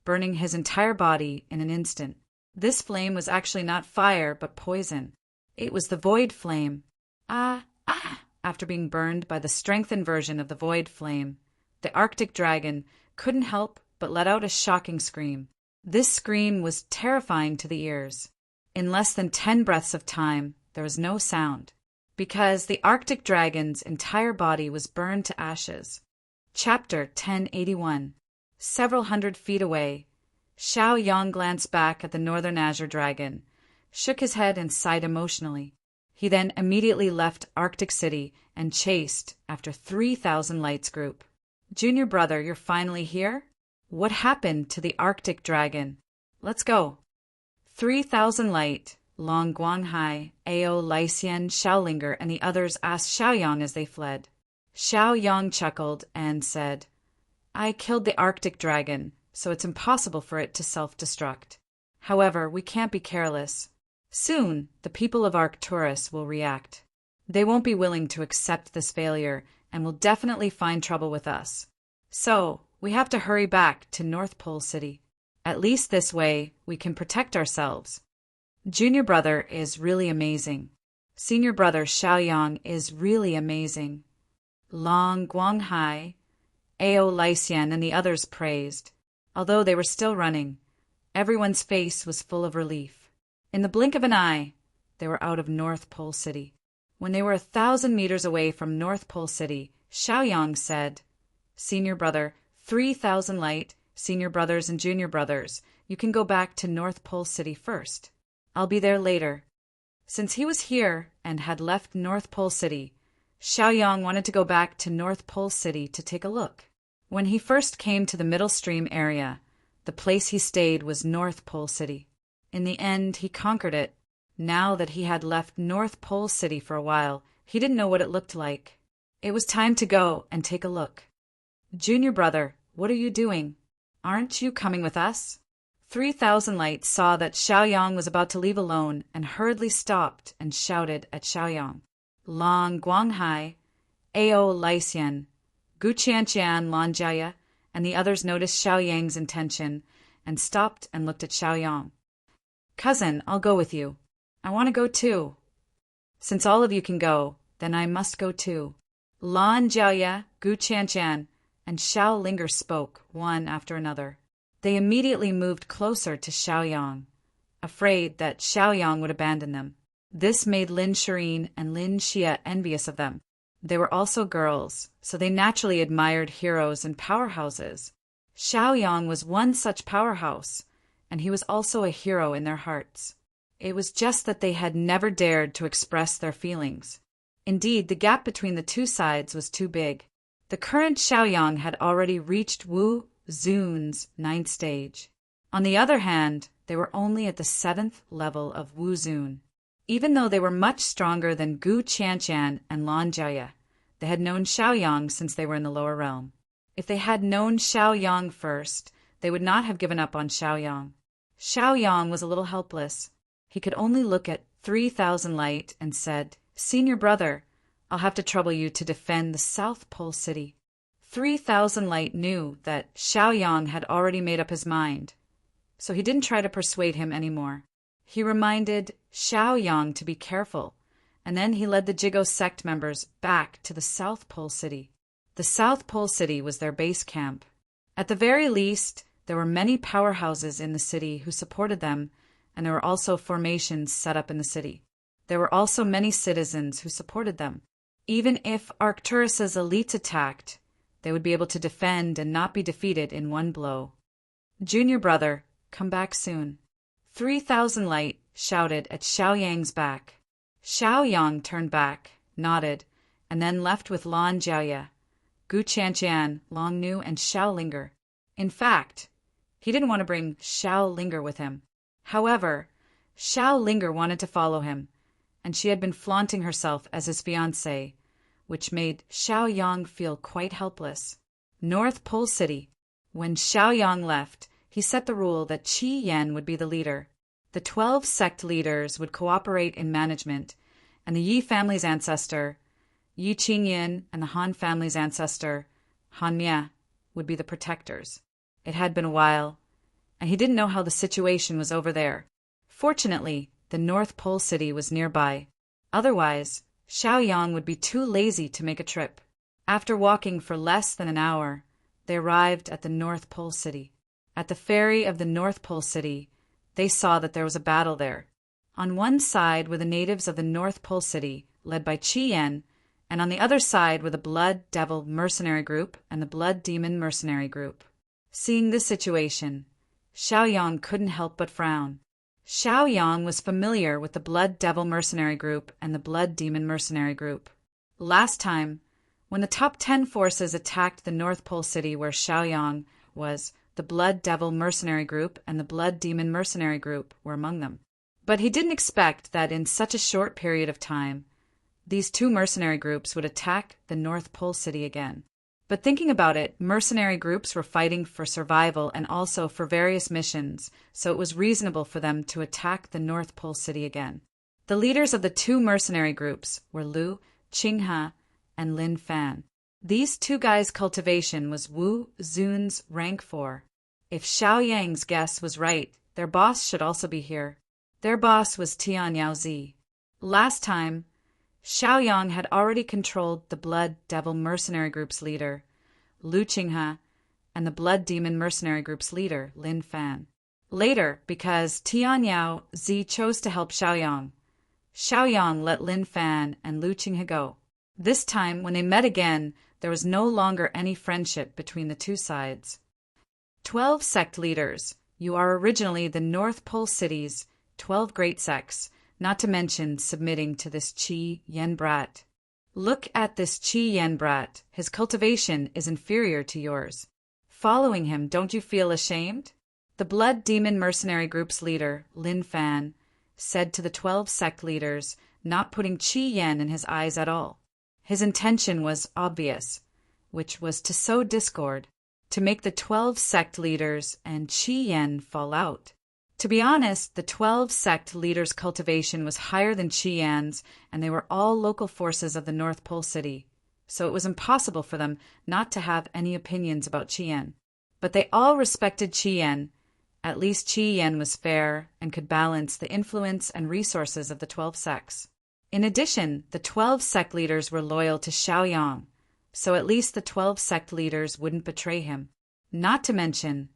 burning his entire body in an instant. This flame was actually not fire, but poison. It was the void flame. Ah, ah! After being burned by the strengthened version of the void flame, the Arctic dragon couldn't help but let out a shocking scream. This scream was terrifying to the ears. In less than 10 breaths of time, there was no sound, because the Arctic dragon's entire body was burned to ashes. Chapter 1081. Several hundred feet away, Xiao Yang glanced back at the Northern Azure Dragon, shook his head and sighed emotionally. He then immediately left Arctic City and chased after 3,000 Lights group. Junior brother, you're finally here? What happened to the Arctic Dragon? Let's go. 3,000 Light, Long Guanghai, Ao, Lycian, Xiaolinger, and the others asked Xiaoyang as they fled. Xiaoyang chuckled and said, I killed the Arctic Dragon, so it's impossible for it to self-destruct. However, we can't be careless. Soon, the people of Arcturus will react. They won't be willing to accept this failure and will definitely find trouble with us. So, we have to hurry back to North Pole City. At least this way, we can protect ourselves. Junior brother is really amazing. Senior brother Xiaoyang is really amazing. Long Guanghai, Ao, Lycian, and the others praised. Although they were still running, everyone's face was full of relief. In the blink of an eye, they were out of North Pole City. When they were 1,000 meters away from North Pole City, Xiaoyang said, Senior brother, 3,000 Light, senior brothers and junior brothers, you can go back to North Pole City first. I'll be there later. Since he was here and had left North Pole City, Xiaoyang wanted to go back to North Pole City to take a look. When he first came to the Middle Stream area, the place he stayed was North Pole City. In the end, he conquered it. Now that he had left North Pole City for a while, he didn't know what it looked like. It was time to go and take a look. Junior brother, what are you doing? Aren't you coming with us? 3,000 Light saw that Xiaoyang was about to leave alone and hurriedly stopped and shouted at Xiaoyang. Long Guanghai, Ao, Lycian, Guqianqian, Lanjia, and the others noticed Xiaoyang's intention and stopped and looked at Xiaoyang. Cousin, I'll go with you. I want to go too. Since all of you can go, then I must go too. Lan Jiaoya, Guqianqian, and Xiaolinger spoke, one after another. They immediately moved closer to Xiaoyang, afraid that Xiaoyang would abandon them. This made Lin Shireen and Lin Xia envious of them. They were also girls, so they naturally admired heroes and powerhouses. Xiaoyang was one such powerhouse, and he was also a hero in their hearts. It was just that they had never dared to express their feelings. Indeed, the gap between the two sides was too big. The current Xiaoyang had already reached Wu Zun's 9th stage. On the other hand, they were only at the 7th level of Wu Zun. Even though they were much stronger than Gu Qianqian and Lan Jiaya, they had known Xiaoyang since they were in the lower realm. If they had known Xiaoyang first, they would not have given up on Xiaoyang. Xiaoyang was a little helpless. He could only look at 3,000 Light and said, Senior brother, I'll have to trouble you to defend the South Pole City. 3,000 Light knew that Xiaoyang had already made up his mind, so he didn't try to persuade him anymore. He reminded Xiaoyang to be careful, and then he led the Jigo sect members back to the South Pole City. The South Pole City was their base camp. At the very least, there were many powerhouses in the city who supported them, and there were also formations set up in the city. There were also many citizens who supported them. Even if Arcturus's elites attacked, they would be able to defend and not be defeated in one blow. Junior brother, come back soon. 3,000 Light shouted at Xiaoyang's back. Xiaoyang turned back, nodded, and then left with Lan Jiaya, Gu Qianqian, Long Nu, and Xiaolinger. In fact, he didn't want to bring Xiaolinger with him. However, Xiaolinger wanted to follow him, and she had been flaunting herself as his fiancée, which made Xiaoyang feel quite helpless. North Pole City. When Xiaoyang left, he set the rule that Qi Yan would be the leader. The 12 sect leaders would cooperate in management, and the Yi family's ancestor, Yi Qingyin, and the Han family's ancestor, Han Mia, would be the protectors. It had been a while, and he didn't know how the situation was over there. Fortunately, the North Pole City was nearby. Otherwise, Xiaoyang would be too lazy to make a trip. After walking for less than an hour, they arrived at the North Pole City. At the ferry of the North Pole City, they saw that there was a battle there. On one side were the natives of the North Pole City, led by Qi Yan, and on the other side were the Blood Devil Mercenary Group and the Blood Demon Mercenary Group. Seeing this situation, Xiaoyang couldn't help but frown. Xiaoyang was familiar with the Blood Devil Mercenary Group and the Blood Demon Mercenary Group. Last time, when the top 10 forces attacked the North Pole City where Xiaoyang was, the Blood Devil Mercenary Group and the Blood Demon Mercenary Group were among them. But he didn't expect that in such a short period of time, these two mercenary groups would attack the North Pole City again. But thinking about it, mercenary groups were fighting for survival and also for various missions, so it was reasonable for them to attack the North Pole City again. The leaders of the two mercenary groups were Lu Qinghe and Lin Fan. These two guys' cultivation was Wu Zun's rank 4. If Xiaoyang's guess was right, their boss should also be here. Their boss was Tian Yaozi. Last time, Xiaoyang had already controlled the Blood Devil Mercenary Group's leader, Lu Qinghe, and the Blood Demon Mercenary Group's leader, Lin Fan. Later, because Tian Yaozi chose to help Xiaoyang, Xiaoyang let Lin Fan and Lu Qinghe go. This time, when they met again, there was no longer any friendship between the two sides. 12 sect leaders. You are originally the North Pole City's 12 great sects, not to mention submitting to this Qi Yan brat. Look at this Qi Yan brat. His cultivation is inferior to yours. Following him, don't you feel ashamed? The Blood Demon Mercenary Group's leader, Lin Fan, said to the 12 sect leaders, not putting Qi Yan in his eyes at all. His intention was obvious, which was to sow discord, to make the 12 sect leaders and Qi Yan fall out. To be honest, the 12 sect leaders' cultivation was higher than Qi Yan's, and they were all local forces of the North Pole City, so it was impossible for them not to have any opinions about Qi Yan. But they all respected Qi Yan. At least Qi Yan was fair and could balance the influence and resources of the 12 sects. In addition, the 12 sect leaders were loyal to Xiaoyang, so at least the 12 sect leaders wouldn't betray him. Not to mention,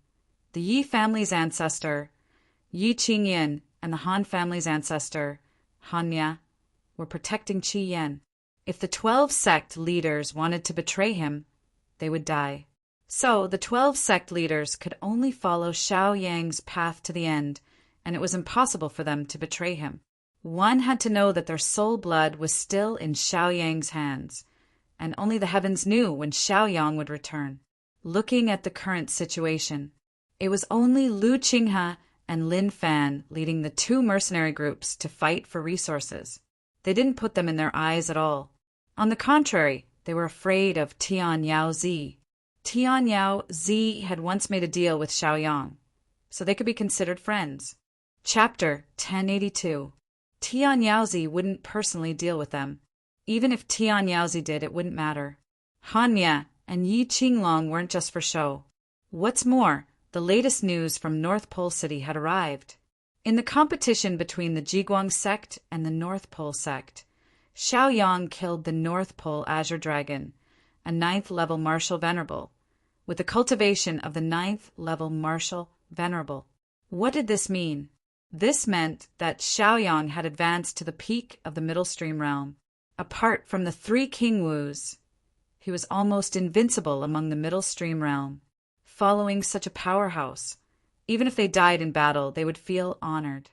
the Yi family's ancestor, Yi Qingyan, and the Han family's ancestor, Han Mia, were protecting Qi Yan. If the 12 sect leaders wanted to betray him, they would die. So the 12 sect leaders could only follow Xiaoyang's path to the end, and it was impossible for them to betray him. One had to know that their soul blood was still in Xiaoyang's hands, and only the heavens knew when Xiaoyang would return. Looking at the current situation, it was only Lu Qinghe and Lin Fan leading the two mercenary groups to fight for resources. They didn't put them in their eyes at all. On the contrary, they were afraid of Tian Yaozi. Tian Yaozi had once made a deal with Xiaoyang, so they could be considered friends. Chapter 1082. Tian Yaozi wouldn't personally deal with them. Even if Tian Yaozi did, it wouldn't matter. Han Mia and Yi Qinglong weren't just for show. What's more, the latest news from North Pole City had arrived. In the competition between the Jiguang sect and the North Pole sect, Xiaoyang killed the North Pole Azure Dragon, a 9th level Martial Venerable, with the cultivation of the 9th level Martial Venerable. What did this mean? This meant that Xiaoyang had advanced to the peak of the Middle Stream realm. Apart from the 3 Qingwus, he was almost invincible among the Middle Stream realm. Following such a powerhouse, even if they died in battle, they would feel honored.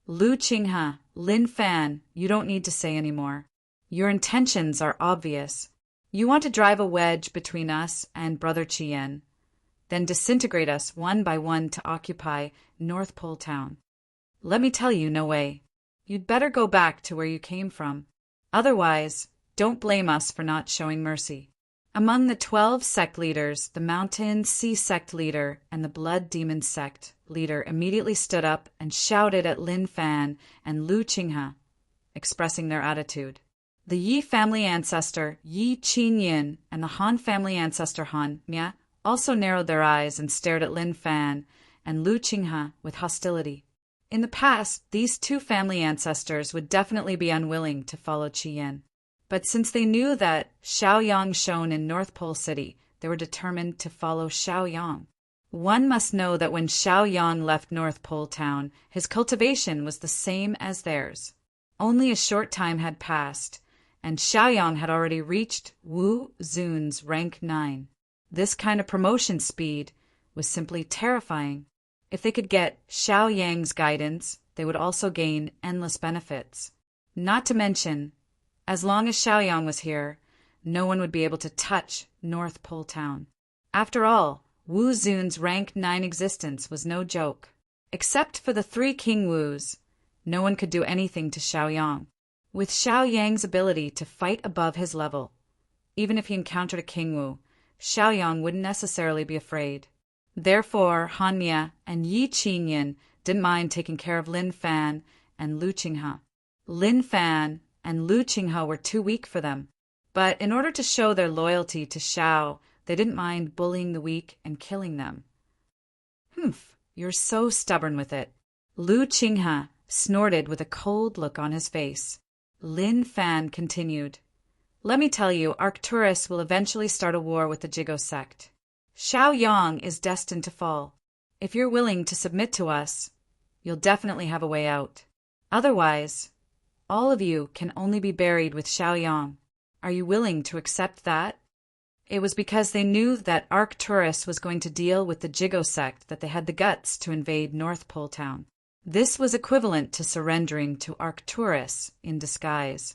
Lu Qinghe, Lin Fan, you don't need to say any more. Your intentions are obvious. You want to drive a wedge between us and Brother Qian, then disintegrate us one by one to occupy North Pole Town. Let me tell you, no way. You'd better go back to where you came from. Otherwise, don't blame us for not showing mercy. Among the 12 sect leaders, the Mountain Sea sect leader and the Blood Demon sect leader immediately stood up and shouted at Lin Fan and Lu Qinghe, expressing their attitude. The Yi family ancestor Yi Qinyan and the Han family ancestor Han Mia also narrowed their eyes and stared at Lin Fan and Lu Qinghe with hostility. In the past, these two family ancestors would definitely be unwilling to follow Qian. But since they knew that Xiaoyang shone in North Pole City, they were determined to follow Xiaoyang. One must know that when Xiaoyang left North Pole Town, his cultivation was the same as theirs. Only a short time had passed, and Xiaoyang had already reached Wu Zun's rank 9. This kind of promotion speed was simply terrifying. If they could get Xiaoyang's guidance, they would also gain endless benefits. Not to mention, as long as Xiaoyang was here, no one would be able to touch North Pole Town. After all, Wu Zun's rank 9 existence was no joke. Except for the 3 King Wus, no one could do anything to Xiaoyang. With Xiaoyang's ability to fight above his level, even if he encountered a King Wu, Xiaoyang wouldn't necessarily be afraid. Therefore, Han Ye and Yi Qinyan didn't mind taking care of Lin Fan and Lu Qinghe. Lin Fan and Lu Qinghe were too weak for them, but in order to show their loyalty to Xiao, they didn't mind bullying the weak and killing them. Humph, you're so stubborn with it. Lu Qinghe snorted with a cold look on his face. Lin Fan continued, "Let me tell you, Arcturus will eventually start a war with the Jigo sect. Xiaoyang is destined to fall. If you're willing to submit to us, you'll definitely have a way out. Otherwise, all of you can only be buried with Xiaoyang. Are you willing to accept that?" It was because they knew that Arcturus was going to deal with the Jigo sect that they had the guts to invade North Pole Town. This was equivalent to surrendering to Arcturus in disguise.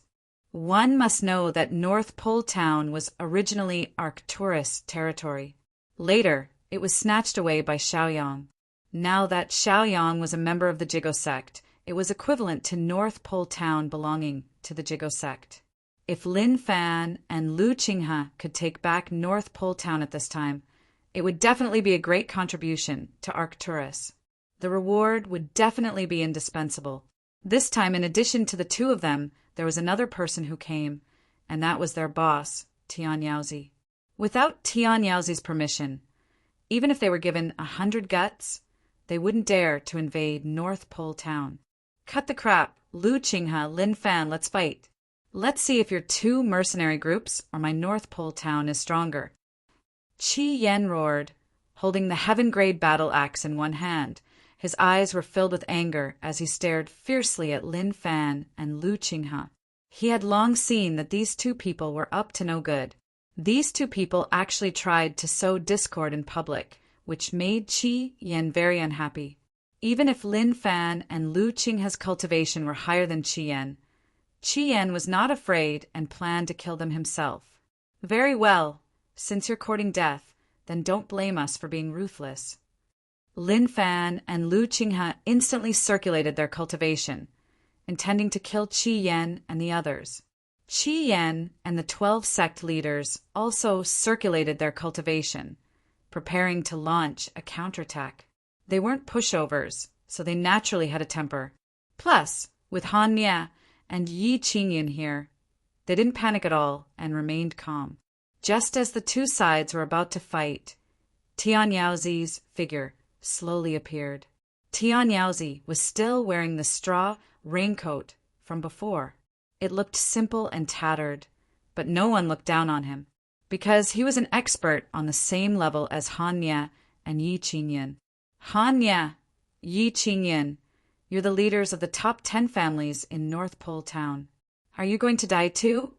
One must know that North Pole Town was originally Arcturus territory. Later, it was snatched away by Xiaoyang. Now that Xiaoyang was a member of the Jigo sect, it was equivalent to North Pole Town belonging to the Jigo sect. If Lin Fan and Lu Qinghe could take back North Pole Town at this time, it would definitely be a great contribution to Arcturus. The reward would definitely be indispensable. This time, in addition to the 2 of them, there was another person who came, and that was their boss, Tian Yaozi. Without Tian Yaozi's permission, even if they were given 100 guts, they wouldn't dare to invade North Pole Town. Cut the crap, Lu Qinghe, Lin Fan, let's fight. Let's see if your 2 mercenary groups or my North Pole Town is stronger. Qi Yan roared, holding the heaven-grade battle axe in one hand. His eyes were filled with anger as he stared fiercely at Lin Fan and Lu Qinghe. He had long seen that these 2 people were up to no good. These 2 people actually tried to sow discord in public, which made Qi Yan very unhappy. Even if Lin Fan and Lu Qinghe's cultivation were higher than Qi Yan was not afraid and planned to kill them himself. Very well, since you're courting death, then don't blame us for being ruthless. Lin Fan and Lu Qinghe instantly circulated their cultivation, intending to kill Qi Yan and the others. Qi Yan and the 12 sect leaders also circulated their cultivation, preparing to launch a counterattack. They weren't pushovers, so they naturally had a temper. Plus, with Han Ye and Yi Qinyan here, they didn't panic at all and remained calm. Just as the 2 sides were about to fight, Tian Yaozi's figure slowly appeared. Tian Yaozi was still wearing the straw raincoat from before. It looked simple and tattered, but no one looked down on him, because he was an expert on the same level as Han Ye and Yi Qinyan. Han Ye, Yi Qinyan, you're the leaders of the top 10 families in North Pole Town. Are you going to die too?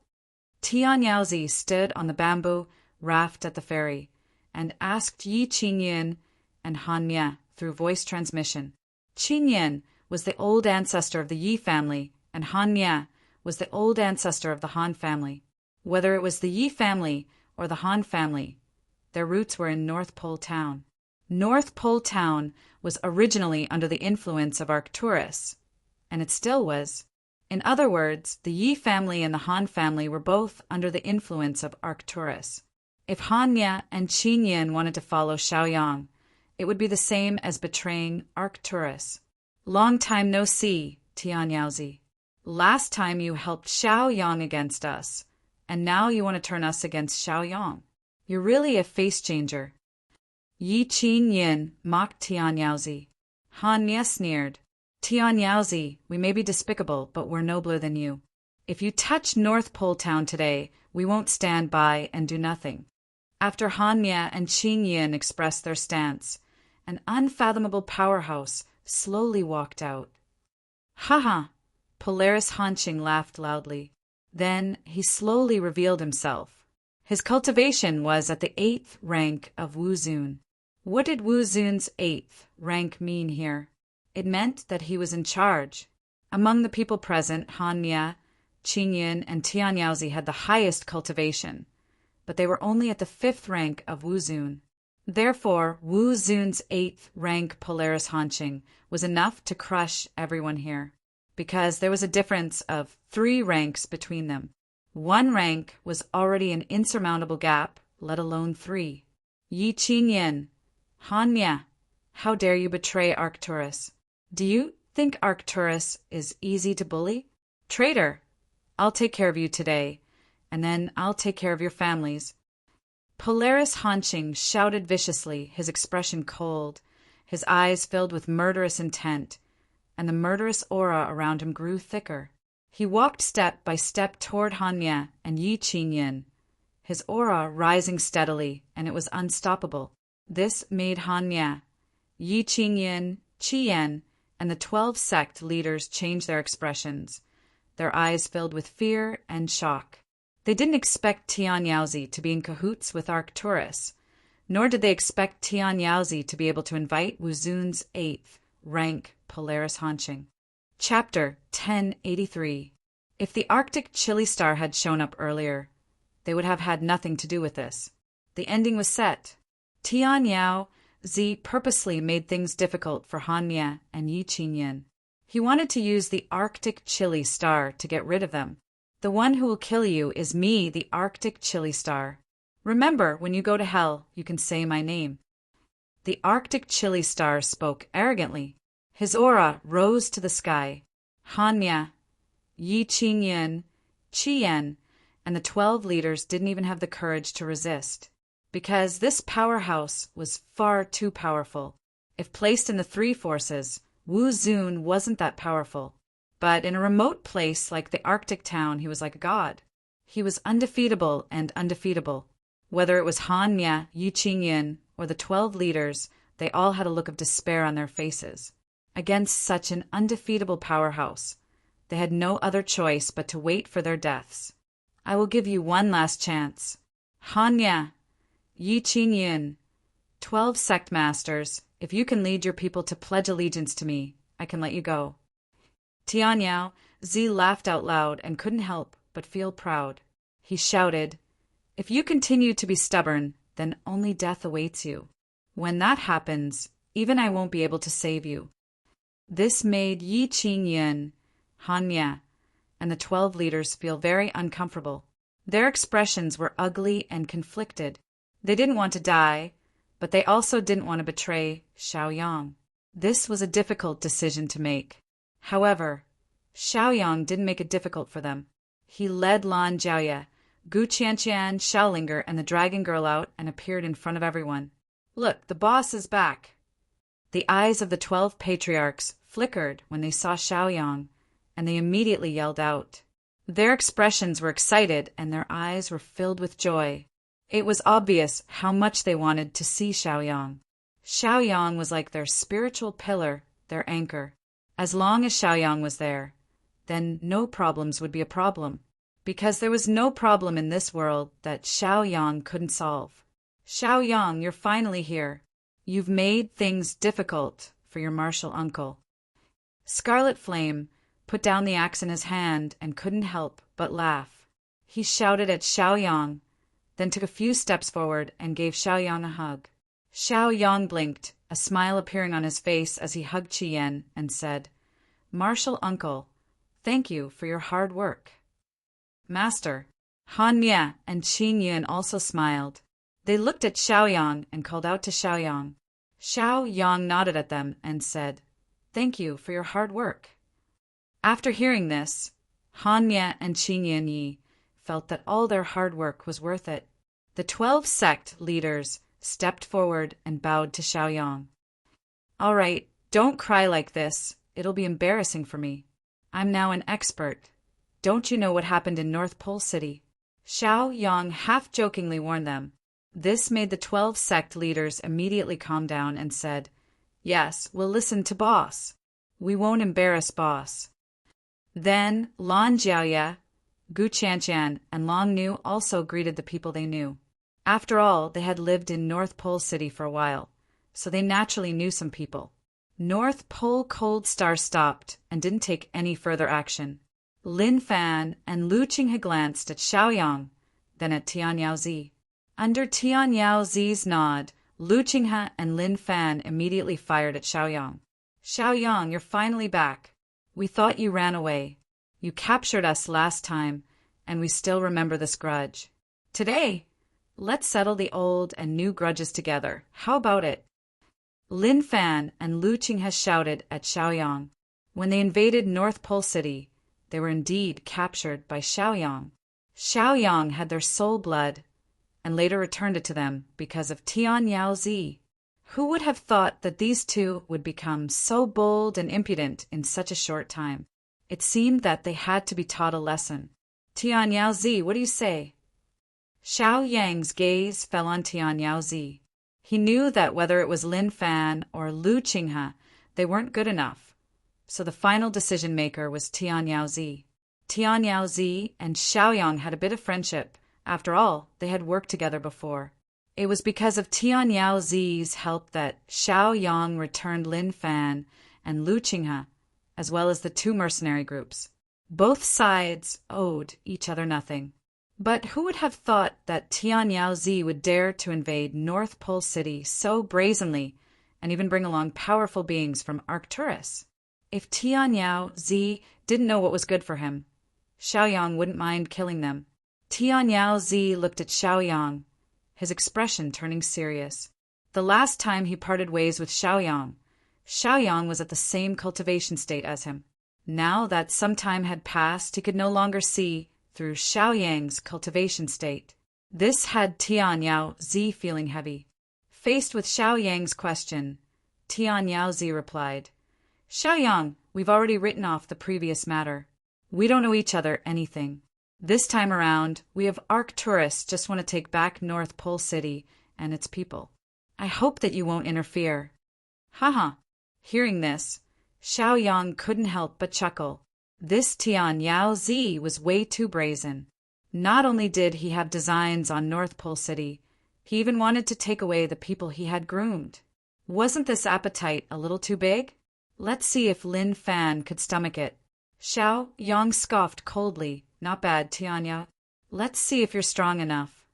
Tian Yaozi stood on the bamboo raft at the ferry and asked Yi Qinyan and Han Ye through voice transmission. Qinyan was the old ancestor of the Yi family, and Han Ye was the old ancestor of the Han family. Whether it was the Yi family or the Han family, their roots were in North Pole Town. North Pole Town was originally under the influence of Arcturus, and it still was. In other words, the Yi family and the Han family were both under the influence of Arcturus. If Han Ye and Qinyan wanted to follow Xiaoyang, it would be the same as betraying Arcturus. Long time no see, Tian Yaozi. Last time you helped Xiaoyang against us, and now you want to turn us against Xiaoyang. You're really a face changer. Yi Qinyan mocked Tian Yaozi. Han Ye sneered. Tian Yaozi, we may be despicable, but we're nobler than you. If you touch North Pole Town today, we won't stand by and do nothing. After Han Ye and Qin Yin expressed their stance, an unfathomable powerhouse slowly walked out. "Ha!" Polaris Hanqing laughed loudly. Then he slowly revealed himself. His cultivation was at the 8th rank of Wu Zun. What did Wu Zun's 8th rank mean here? It meant that he was in charge. Among the people present, Han Ye, Qin Yin, and Tian Yaozi had the highest cultivation, but they were only at the 5th rank of Wu Zun. Therefore, Wu Zun's 8th rank Polaris Hanqing was enough to crush everyone here, because there was a difference of 3 ranks between them. 1 rank was already an insurmountable gap, let alone 3. Yi Qin Yin, Han Ye, how dare you betray Arcturus? Do you think Arcturus is easy to bully? Traitor! I'll take care of you today, and then I'll take care of your families. Polaris Hanqing shouted viciously, his expression cold, his eyes filled with murderous intent, and the murderous aura around him grew thicker. He walked step by step toward Han Ye and Yi Qin Yin, his aura rising steadily, and it was unstoppable. This made Han Ye, Yi Qin Yin, Qi Yan, and the 12 sect leaders change their expressions, their eyes filled with fear and shock. They didn't expect Tian Yaozi to be in cahoots with Arcturus, nor did they expect Tian Yaozi to be able to invite Wu Zun's 8th rank Polaris Hanqing. Chapter 1083. If the Arctic chili star had shown up earlier, they would have had nothing to do with this. The ending was set. Tian Yaozi purposely made things difficult for Han Ye and Yi Qin Yin. He wanted to use the Arctic chili star to get rid of them. The one who will kill you is me, the Arctic chili star. Remember, when you go to hell, you can say my name. The Arctic chili star spoke arrogantly. His aura rose to the sky. Han Ye, Yi Qin Yin, Qi Yan, and the 12 leaders didn't even have the courage to resist, because this powerhouse was far too powerful. If placed in the 3 forces, Wu Zun wasn't that powerful. But in a remote place like the Arctic town, he was like a god. He was undefeatable and undefeatable. Whether it was Han Ye, Yi Qin Yin, or the 12 leaders, they all had a look of despair on their faces. Against such an undefeatable powerhouse, they had no other choice but to wait for their deaths. I will give you one last chance. Han Ye, Yi Qin Yin, 12 sect masters, if you can lead your people to pledge allegiance to me, I can let you go. Tian Yaozi laughed out loud and couldn't help but feel proud. He shouted, "If you continue to be stubborn, then only death awaits you. When that happens, even I won't be able to save you." This made Yi Qin Yin, Han Ye, and the 12 leaders feel very uncomfortable. Their expressions were ugly and conflicted. They didn't want to die, but they also didn't want to betray Xiaoyang. This was a difficult decision to make. However, Xiaoyang didn't make it difficult for them. He led Lan Jiaoye, Gu Qianqian, Xiaolinger, and the Dragon Girl out and appeared in front of everyone. "Look, the boss is back." The eyes of the 12 patriarchs flickered when they saw Xiaoyang, and they immediately yelled out. Their expressions were excited and their eyes were filled with joy. It was obvious how much they wanted to see Xiaoyang. Xiaoyang was like their spiritual pillar, their anchor. As long as Xiaoyang was there, then no problems would be a problem, because there was no problem in this world that Xiaoyang couldn't solve. "Xiaoyang, you're finally here. You've made things difficult for your martial uncle." Scarlet Flame put down the axe in his hand and couldn't help but laugh. He shouted at Xiaoyang, then took a few steps forward and gave Xiaoyang a hug. Xiaoyang blinked, a smile appearing on his face as he hugged Qi Yan and said, "Martial uncle, thank you for your hard work." "Master." Han Ye and Qin Yin also smiled. They looked at Xiaoyang and called out to Xiaoyang. Xiaoyang nodded at them and said, "Thank you for your hard work." After hearing this, Han Ye and Qin Yin felt that all their hard work was worth it. The 12 sect leaders stepped forward and bowed to Xiaoyang. "All right, don't cry like this. It'll be embarrassing for me. I'm now an expert. Don't you know what happened in North Pole City?" Xiaoyang half-jokingly warned them. This made the 12 sect leaders immediately calm down and said, "Yes, we'll listen to boss. We won't embarrass boss." Then Lan Jiaoya, Gu Qianqian, and Long Nu also greeted the people they knew. After all, they had lived in North Pole City for a while, so they naturally knew some people. North Pole Cold Star stopped and didn't take any further action. Lin Fan and Lu Qinghe glanced at Xiaoyang, then at Tian Yaozi. Under Tian Yaozi's nod, Lu Qinghe and Lin Fan immediately fired at Xiaoyang. "Xiaoyang, you're finally back. We thought you ran away. You captured us last time, and we still remember this grudge. Today, let's settle the old and new grudges together. How about it?" Lin Fan and Lu Qinghe shouted at Xiaoyang. When they invaded North Pole City, they were indeed captured by Xiaoyang. Xiaoyang had their soul blood, and later returned it to them because of Tian Yaozi. Who would have thought that these two would become so bold and impudent in such a short time? It seemed that they had to be taught a lesson. "Tian Yaozi, what do you say?" Xiaoyang's gaze fell on Tian Yaozi. He knew that whether it was Lin Fan or Lu Qinghe, they weren't good enough. So the final decision-maker was Tian Yaozi. Tian Yaozi and Xiaoyang had a bit of friendship. After all, they had worked together before. It was because of Tian Yaozi's help that Xiaoyang returned Lin Fan and Lu Qinghe, as well as the two mercenary groups. Both sides owed each other nothing. But who would have thought that Tian Yaozi would dare to invade North Pole City so brazenly and even bring along powerful beings from Arcturus? If Tian Yaozi didn't know what was good for him, Xiaoyang wouldn't mind killing them. Tian Yaozi looked at Xiaoyang, his expression turning serious. The last time he parted ways with Xiaoyang, Xiaoyang was at the same cultivation state as him. Now that some time had passed, he could no longer see through Xiaoyang's cultivation state. This had Tian Yaozi feeling heavy. Faced with Xiaoyang's question, Tian Yaozi replied, "Xiaoyang, we've already written off the previous matter. We don't owe each other anything. This time around, we of Arcturus just want to take back North Pole City and its people. I hope that you won't interfere." Haha. Hearing this, Xiaoyang couldn't help but chuckle. This Tian Yaozi was way too brazen. Not only did he have designs on North Pole City, he even wanted to take away the people he had groomed. Wasn't this appetite a little too big? Let's see if Lin Fan could stomach it. Xiaoyang scoffed coldly. "Not bad, Tianya. Let's see if you're strong enough."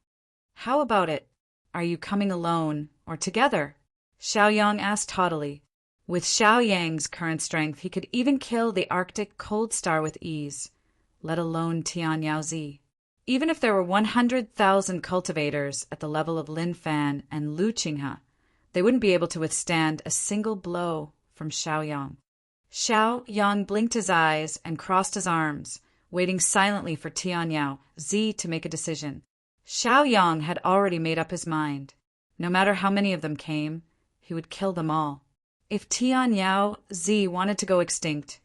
"How about it? Are you coming alone or together?" Xiaoyang asked haughtily. With Xiaoyang's current strength, he could even kill the Arctic Cold Star with ease, let alone Tian Yaozi. Even if there were 100,000 cultivators at the level of Lin Fan and Lu Qinghe, they wouldn't be able to withstand a single blow from Xiaoyang. Xiaoyang blinked his eyes and crossed his arms, waiting silently for Tian Yaozi to make a decision. Xiaoyang had already made up his mind. No matter how many of them came, he would kill them all. If Tian Yaozi wanted to go extinct,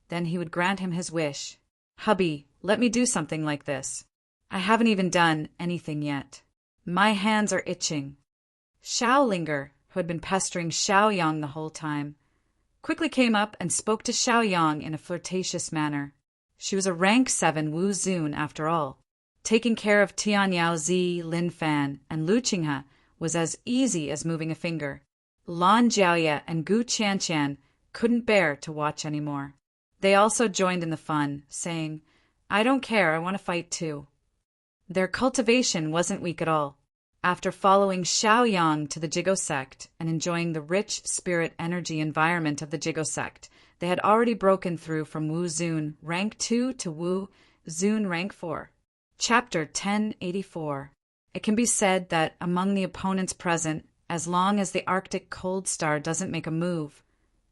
then he would grant him his wish. "Hubby, let me do something like this. I haven't even done anything yet. My hands are itching." Xiaolinger, who had been pestering Xiaoyang the whole time, quickly came up and spoke to Xiaoyang in a flirtatious manner. She was a rank 7 Wu Zun after all. Taking care of Tian Yaozi, Lin Fan, and Lu Qinghe was as easy as moving a finger. Lan Jiaoya and Gu Qianqian couldn't bear to watch anymore. They also joined in the fun, saying, "I don't care, I want to fight too." Their cultivation wasn't weak at all. After following Xiaoyang to the Jigo sect and enjoying the rich spirit energy environment of the Jigo sect, they had already broken through from Wu Zun rank 2 to Wu Zun rank 4. Chapter 1084. It can be said that among the opponents present, as long as the Arctic Cold Star doesn't make a move,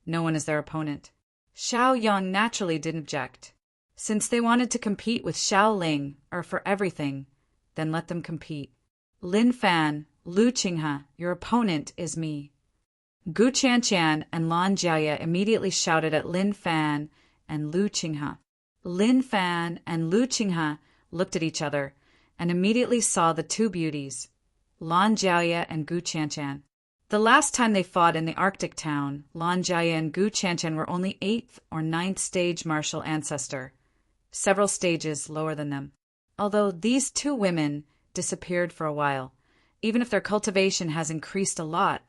no one is their opponent. Xiaoyang naturally didn't object. Since they wanted to compete with Xiaoling, or for everything, then let them compete. "Lin Fan, Lu Qinghe, your opponent is me." Gu Qianqian and Lan Jiaoya immediately shouted at Lin Fan and Lu Qinghe. Lin Fan and Lu Qinghe looked at each other and immediately saw the two beauties, Lan Jiaoye and Gu Qianshan. The last time they fought in the Arctic town, Lan Jiaoye and Gu Qianshan were only 8th or 9th stage martial ancestor, several stages lower than them. Although these two women disappeared for a while, even if their cultivation has increased a lot,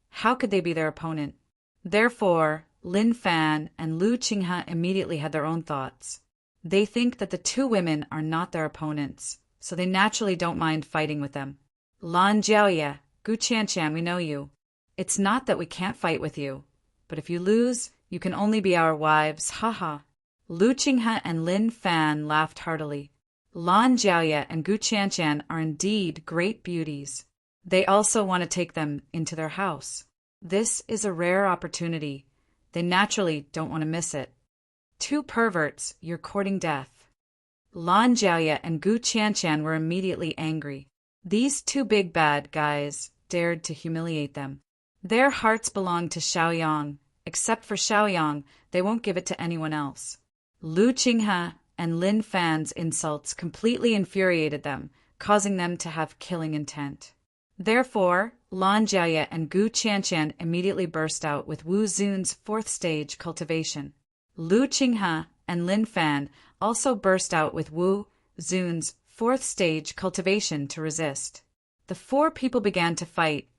how could they be their opponent? Therefore, Lin Fan and Lu Qinghe immediately had their own thoughts. They think that the two women are not their opponents, so they naturally don't mind fighting with them. Lan Jiaoye, Gu Qianshan, we know you. It's not that we can't fight with you, but if you lose, you can only be our wives, haha. Lu Qinghe and Lin Fan laughed heartily. Lan Jiaoye and Gu Qianshan are indeed great beauties. They also want to take them into their house. This is a rare opportunity. They naturally don't want to miss it. Two perverts, you're courting death. Lan Jiaoye and Gu Qianshan were immediately angry. These two big bad guys dared to humiliate them. Their hearts belong to Xiaoyang. Except for Xiaoyang, they won't give it to anyone else. Lu Qinghe and Lin Fan's insults completely infuriated them, causing them to have killing intent. Therefore, Lan Jiaoye and Gu Qianshan immediately burst out with Wu Zun's 4th stage cultivation. Lu Qinghe and Lin Fan also burst out with Wu Zun's 4th stage cultivation to resist. The four people began to fight,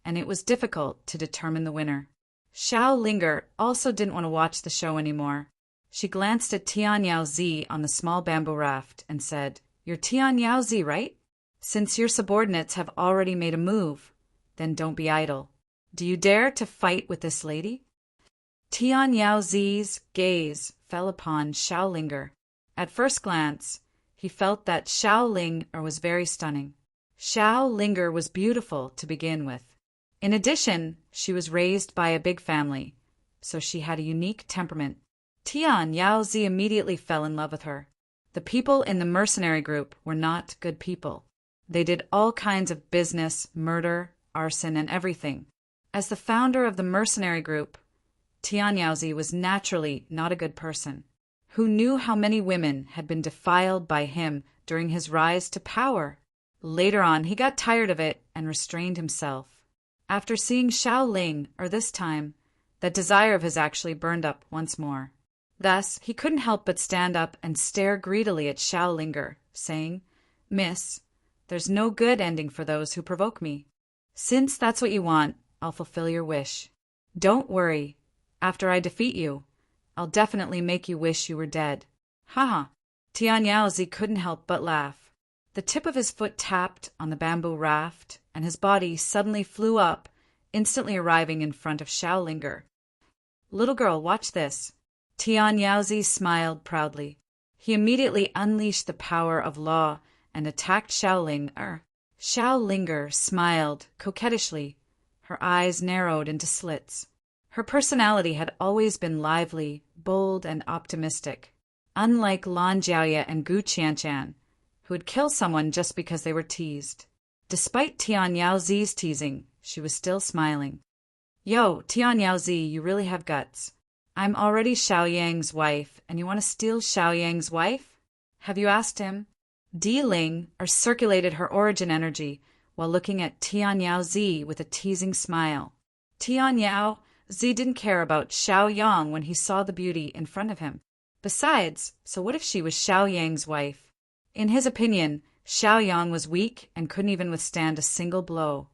and it was difficult to determine the winner. Xiao Linger also didn't want to watch the show anymore. She glanced at Tian Yaozi on the small bamboo raft and said, "You're Tian Yaozi, right? Since your subordinates have already made a move, then don't be idle. Do you dare to fight with this lady?" Tian Yaozi's gaze fell upon Xiao Linger. At first glance, he felt that Xiao Linger was very stunning. Xiao Linger was beautiful to begin with. In addition, she was raised by a big family, so she had a unique temperament. Tian Yaozi immediately fell in love with her. The people in the mercenary group were not good people. They did all kinds of business, murder, arson, and everything. As the founder of the mercenary group, Tian Yaozi was naturally not a good person, who knew how many women had been defiled by him during his rise to power. Later on, he got tired of it and restrained himself. After seeing Xiao Ling, or this time, that desire of his actually burned up once more. Thus, he couldn't help but stand up and stare greedily at Xiao Linger, saying, "Miss, there's no good ending for those who provoke me. Since that's what you want, I'll fulfill your wish. Don't worry. After I defeat you, I'll definitely make you wish you were dead." Haha. Tian Yaozi couldn't help but laugh. The tip of his foot tapped on the bamboo raft, and his body suddenly flew up, instantly arriving in front of Xiao Linger. "Little girl, watch this." Tian Yaozi smiled proudly. He immediately unleashed the power of law and attacked Xiao Linger. Xiao Linger smiled coquettishly. Her eyes narrowed into slits. Her personality had always been lively, bold, and optimistic, unlike Lan Jiaoye and Gu Qianshan, who would kill someone just because they were teased. Despite Tian Yaozi's teasing, she was still smiling. "Yo, Tian Yaozi, you really have guts. I'm already Xiaoyang's wife, and you want to steal Xiaoyang's wife? Have you asked him?" Di Ling circulated her origin energy while looking at Tian Yaozi with a teasing smile. Tian Yaozi didn't care about Xiaoyang when he saw the beauty in front of him. Besides, so what if she was Xiaoyang's wife? In his opinion, Xiaoyang was weak and couldn't even withstand a single blow.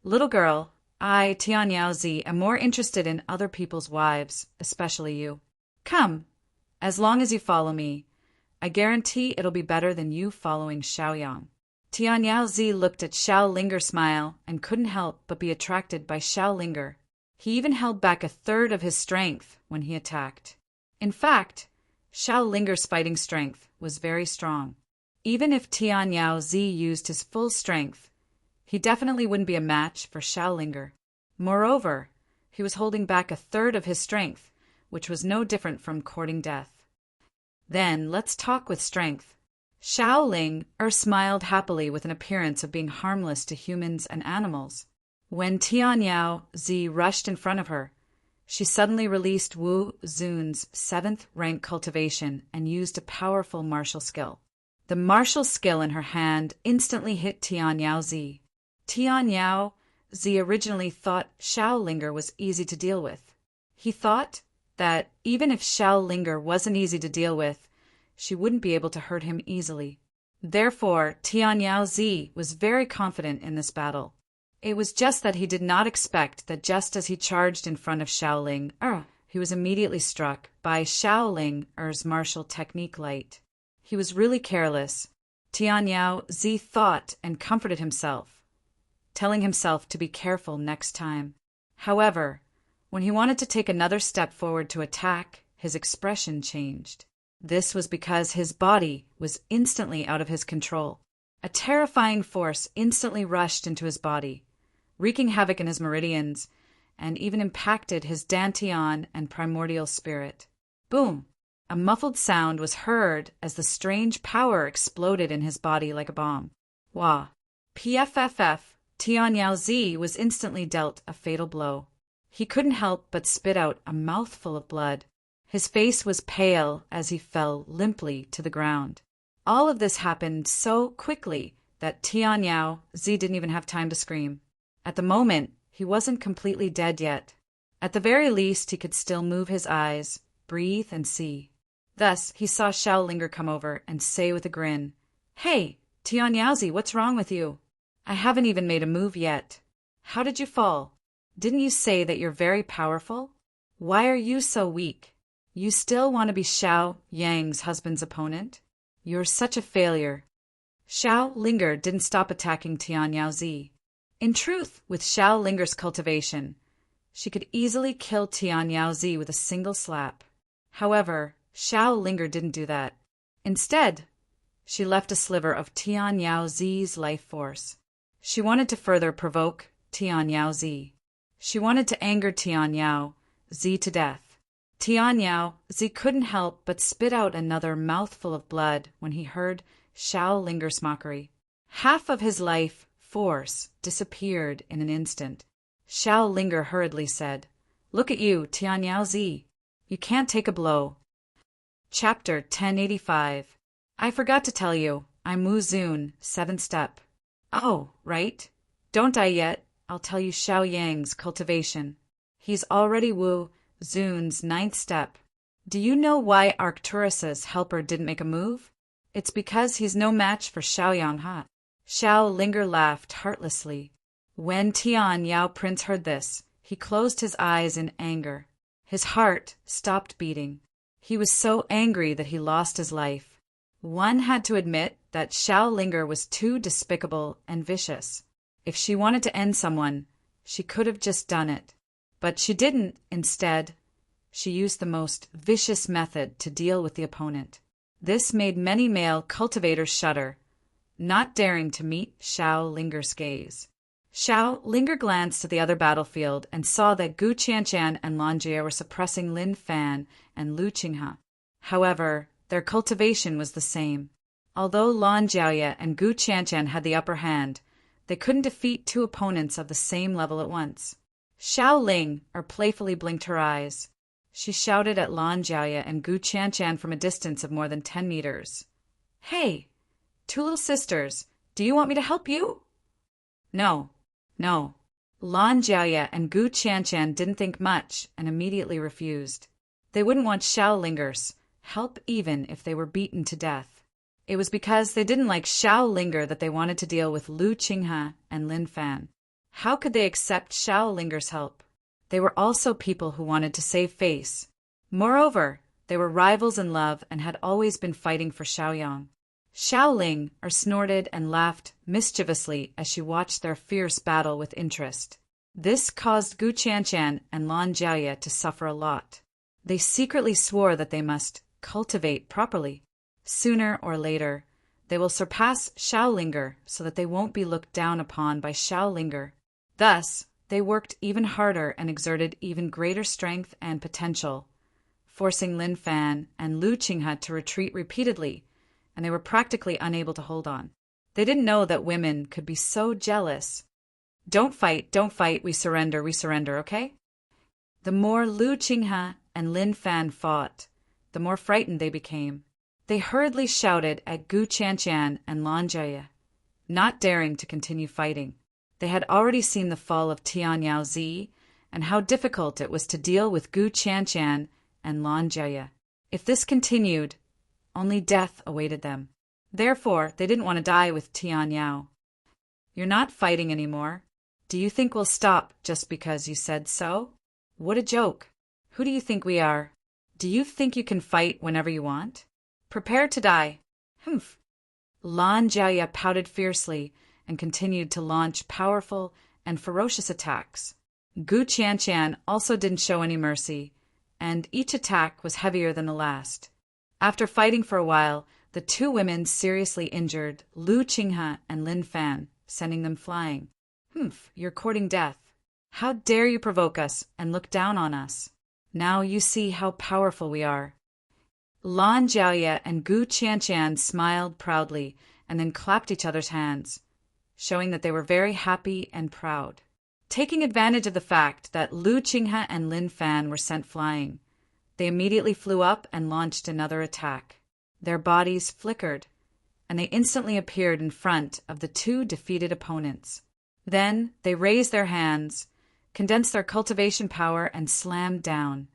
"Little girl, I, Tian Yaozi, am more interested in other people's wives, especially you. Come, as long as you follow me, I guarantee it'll be better than you following Xiaoyang." Tian Yaozi looked at Xiao Linger smile and couldn't help but be attracted by Xiao Linger. He even held back a third of his strength when he attacked. In fact, Xiao Linger's fighting strength was very strong. Even if Tian Yaozi used his full strength, he definitely wouldn't be a match for Xiao Linger. Moreover, he was holding back a third of his strength, which was no different from courting death. Then let's talk with strength. Xiao Ling smiled happily with an appearance of being harmless to humans and animals. When Tian Yaozi rushed in front of her, she suddenly released Wu Zun's 7th rank cultivation and used a powerful martial skill. The martial skill in her hand instantly hit Tian Yaozi. Tian Yao Zi originally thought Xiao Linger was easy to deal with. He thought that even if Xiao Linger wasn't easy to deal with, she wouldn't be able to hurt him easily. Therefore, Tian Yao Zi was very confident in this battle. It was just that he did not expect that just as he charged in front of Xiao Ling, he was immediately struck by Xiao Ling's martial technique light. He was really careless. Tian Yao Zi thought and comforted himself, telling himself to be careful next time. However, when he wanted to take another step forward to attack, his expression changed. This was because his body was instantly out of his control. A terrifying force instantly rushed into his body, wreaking havoc in his meridians, and even impacted his dantian and primordial spirit. Boom! A muffled sound was heard as the strange power exploded in his body like a bomb. Wah! PFFF, Tian Yao Zi was instantly dealt a fatal blow. He couldn't help but spit out a mouthful of blood. His face was pale as he fell limply to the ground. All of this happened so quickly that Tian Yao Zi didn't even have time to scream. At the moment, he wasn't completely dead yet. At the very least, he could still move his eyes, breathe, and see. Thus, he saw Xiao Linger come over and say with a grin, "Hey, Tian Yao Zi, what's wrong with you? I haven't even made a move yet. How did you fall? Didn't you say that you're very powerful? Why are you so weak? You still want to be Xiao Yang's husband's opponent? You're such a failure." Xiao Linger didn't stop attacking Tian Yao Zi. In truth, with Xiao Linger's cultivation, she could easily kill Tian Yao Zi with a single slap. However, Xiao Linger didn't do that. Instead, she left a sliver of Tian Yao Zi's life force. She wanted to further provoke Tian Yao Zi. She wanted to anger Tian Yao Zi to death. Tian Yao Zi couldn't help but spit out another mouthful of blood when he heard Xiao Linger's mockery. Half of his life force disappeared in an instant. Xiao Linger hurriedly said, "Look at you, Tian Yao Zi. You can't take a blow." Chapter 1085. I forgot to tell you, I'm Wu Zun, 7th step. Oh, right. Don't die yet. I'll tell you Xiao Yang's cultivation. He's already Wu Zun's 9th step. Do you know why Arcturus's helper didn't make a move? It's because he's no match for Xiao Yang. Xiao Linger laughed heartlessly. When Tian Yao Prince heard this, he closed his eyes in anger. His heart stopped beating. He was so angry that he lost his life. One had to admit that Xiao Linger was too despicable and vicious. If she wanted to end someone, she could have just done it. But she didn't. Instead, she used the most vicious method to deal with the opponent. This made many male cultivators shudder, not daring to meet Xiao Linger's gaze. Xiao Linger glanced to the other battlefield and saw that Gu Qianshan and Lan Jie were suppressing Lin Fan and Lu Qinghe. However, their cultivation was the same. Although Lan Jiaoye and Gu Qianshan had the upper hand, they couldn't defeat two opponents of the same level at once. Xiao Ling playfully blinked her eyes. She shouted at Lan Jiaoye and Gu Qianshan from a distance of more than 10 meters. "Hey, two little sisters, do you want me to help you?" No. Lan Jiaoye and Gu Qianshan didn't think much and immediately refused. They wouldn't want Xiao Linger's help even if they were beaten to death. It was because they didn't like Xiao Linger that they wanted to deal with Lu Qinghe and Lin Fan. How could they accept Xiao Linger's help? They were also people who wanted to save face. Moreover, they were rivals in love and had always been fighting for Xiaoyang. Xiao Ling snorted and laughed mischievously as she watched their fierce battle with interest. This caused Gu Qianshan and Lan Jiaoye to suffer a lot. They secretly swore that they must cultivate properly. Sooner or later, they will surpass Xiao Linger so that they won't be looked down upon by Xiao Linger. Thus, they worked even harder and exerted even greater strength and potential, forcing Lin Fan and Lu Qinghe to retreat repeatedly, and they were practically unable to hold on. They didn't know that women could be so jealous. Don't fight, we surrender, okay? The more Lu Qinghe and Lin Fan fought, the more frightened they became. They hurriedly shouted at Gu Qianshan and Lan Jiaoye, not daring to continue fighting. They had already seen the fall of Tianyao-zi and how difficult it was to deal with Gu Qianqian and Lan Jia. If this continued, only death awaited them. Therefore, they didn't want to die with Tianyao. You're not fighting anymore. Do you think we'll stop just because you said so? What a joke. Who do you think we are? Do you think you can fight whenever you want? Prepare to die. Humph. Lan Jia pouted fiercely and continued to launch powerful and ferocious attacks. Gu Qianqian also didn't show any mercy, and each attack was heavier than the last. After fighting for a while, the two women seriously injured Lu Qinghe and Lin Fan, sending them flying. Humph, you're courting death. How dare you provoke us and look down on us? Now you see how powerful we are. Lan Jia and Gu Qianqian smiled proudly and then clapped each other's hands, showing that they were very happy and proud. Taking advantage of the fact that Lu Qinghe and Lin Fan were sent flying, they immediately flew up and launched another attack. Their bodies flickered, and they instantly appeared in front of the two defeated opponents. Then they raised their hands, condensed their cultivation power, and slammed down,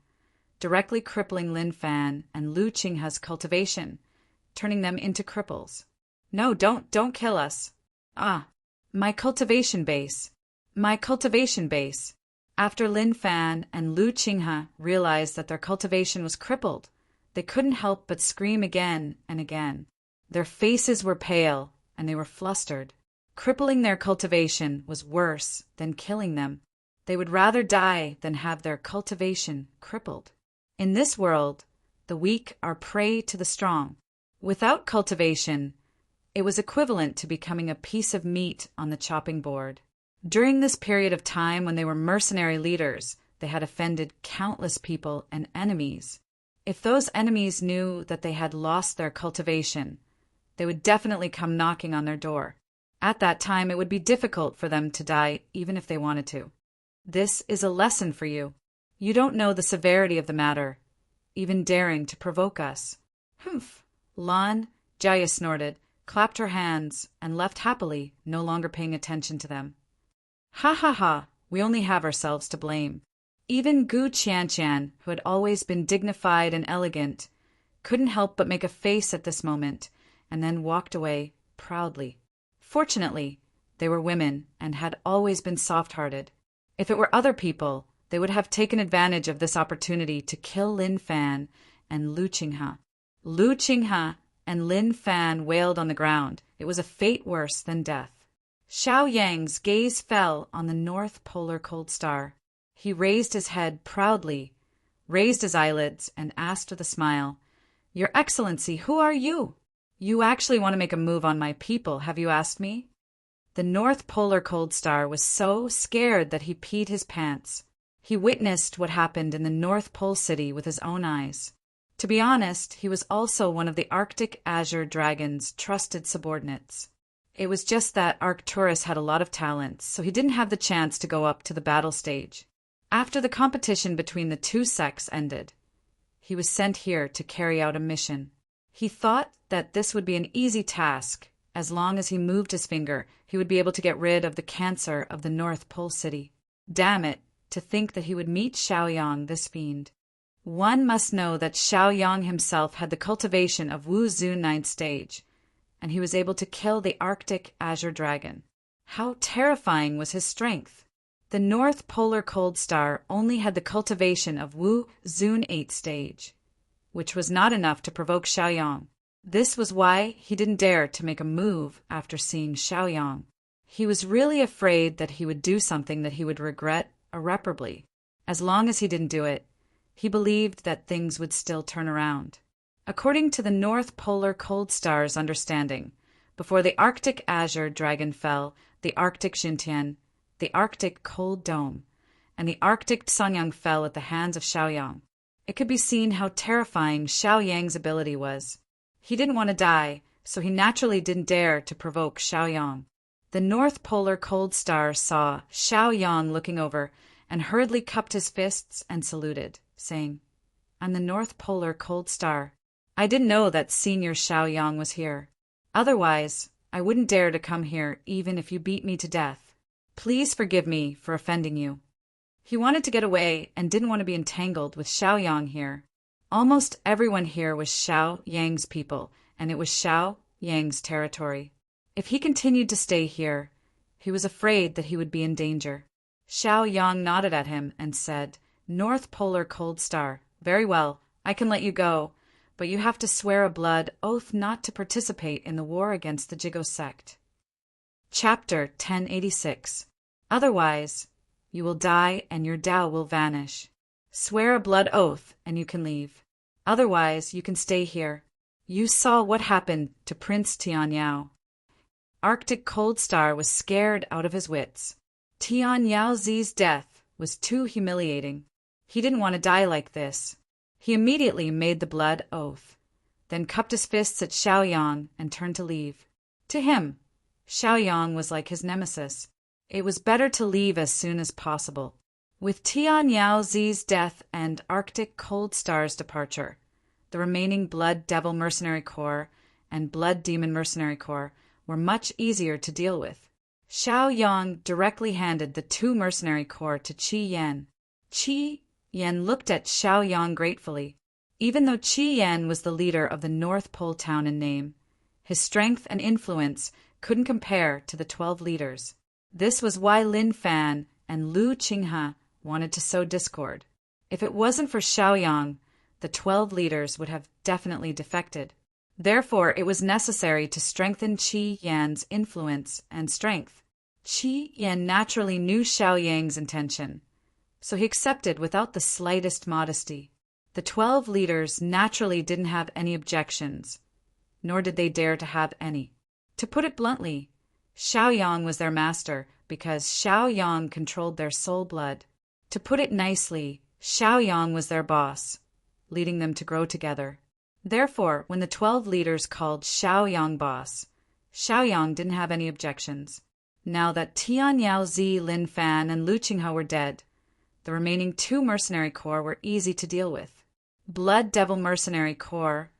directly crippling Lin Fan and Lu Qinghe's cultivation, turning them into cripples. No, don't kill us. Ah, my cultivation base. My cultivation base. After Lin Fan and Lu Qinghe realized that their cultivation was crippled, they couldn't help but scream again and again. Their faces were pale, and they were flustered. Crippling their cultivation was worse than killing them. They would rather die than have their cultivation crippled. In this world, the weak are prey to the strong. Without cultivation, it was equivalent to becoming a piece of meat on the chopping board. During this period of time when they were mercenary leaders, they had offended countless people and enemies. If those enemies knew that they had lost their cultivation, they would definitely come knocking on their door. At that time, it would be difficult for them to die even if they wanted to. This is a lesson for you. You don't know the severity of the matter, even daring to provoke us. Humph! Lan Jia snorted, clapped her hands, and left happily, no longer paying attention to them. Ha ha ha, we only have ourselves to blame. Even Gu Qianqian, who had always been dignified and elegant, couldn't help but make a face at this moment, and then walked away proudly. Fortunately, they were women and had always been soft-hearted. If it were other people, they would have taken advantage of this opportunity to kill Lin Fan and Lu Qinghe. Lu Qinghe and Lin Fan wailed on the ground. It was a fate worse than death. Xiao Yang's gaze fell on the North Polar Cold Star. He raised his head proudly, raised his eyelids, and asked with a smile, "Your Excellency, who are you? You actually want to make a move on my people, have you asked me?" The North Polar Cold Star was so scared that he peed his pants. He witnessed what happened in the North Pole City with his own eyes. To be honest, he was also one of the Arctic Azure Dragon's trusted subordinates. It was just that Arcturus had a lot of talents, so he didn't have the chance to go up to the battle stage. After the competition between the two sects ended, he was sent here to carry out a mission. He thought that this would be an easy task. As long as he moved his finger, he would be able to get rid of the cancer of the North Pole City. Damn it, to think that he would meet Xiaoyang, this fiend. One must know that Xiaoyang himself had the cultivation of Wu Zun 9th stage, and he was able to kill the Arctic Azure Dragon. How terrifying was his strength! The North Polar Cold Star only had the cultivation of Wu Zun 8th stage, which was not enough to provoke Xiaoyang. This was why he didn't dare to make a move after seeing Xiaoyang. He was really afraid that he would do something that he would regret irreparably. As long as he didn't do it, he believed that things would still turn around. According to the North Polar Cold Star's understanding, before the Arctic Azure Dragon fell, the Arctic Xintian, the Arctic Cold Dome, and the Arctic Sanyang fell at the hands of Xiaoyang. It could be seen how terrifying Xiaoyang's ability was. He didn't want to die, so he naturally didn't dare to provoke Xiaoyang. The North Polar Cold Star saw Xiaoyang looking over and hurriedly cupped his fists and saluted, saying, "I'm the North Polar Cold Star. I didn't know that Senior Xiaoyang was here. Otherwise, I wouldn't dare to come here even if you beat me to death." Please forgive me for offending you. He wanted to get away and didn't want to be entangled with Xiao Yang here. Almost everyone here was Xiao Yang's people, and it was Xiao Yang's territory. If he continued to stay here, he was afraid that he would be in danger. Xiao Yang nodded at him and said, North Polar Cold Star, very well, I can let you go, but you have to swear a blood oath not to participate in the war against the Jigo sect. Chapter 1086. Otherwise, you will die and your Tao will vanish. Swear a blood oath and you can leave. Otherwise, you can stay here. You saw what happened to Prince Tianyao. Arctic Cold Star was scared out of his wits. Tianyao Zi's death was too humiliating. He didn't want to die like this. He immediately made the blood oath, then cupped his fists at Xiao Yang and turned to leave. To him, Xiao Yang was like his nemesis. It was better to leave as soon as possible. With Tianyao Zi's death and Arctic Cold Star's departure, the remaining Blood Devil Mercenary Corps and Blood Demon Mercenary Corps were much easier to deal with. Xiao Yang directly handed the 2 mercenary corps to Qi Yan. Qi Yan looked at Xiao Yang gratefully. Even though Qi Yan was the leader of the North Pole town in name, his strength and influence couldn't compare to the 12 leaders. This was why Lin Fan and Lu Qinghe wanted to sow discord. If it wasn't for Xiao Yang, the 12 leaders would have definitely defected. Therefore, it was necessary to strengthen Qi Yan's influence and strength. Qi Yan naturally knew Xiao Yang's intention, so he accepted without the slightest modesty. The 12 leaders naturally didn't have any objections, nor did they dare to have any. To put it bluntly, Xiao Yang was their master because Xiao Yang controlled their soul blood. To put it nicely, Xiao Yang was their boss, leading them to grow together. Therefore, when the 12 leaders called Xiao Yang boss, Xiao Yang didn't have any objections. Now that Tianyao Zi, Lin Fan, and Lu Qinghe were dead, the remaining 2 mercenary corps were easy to deal with. Blood Devil Mercenary Corps,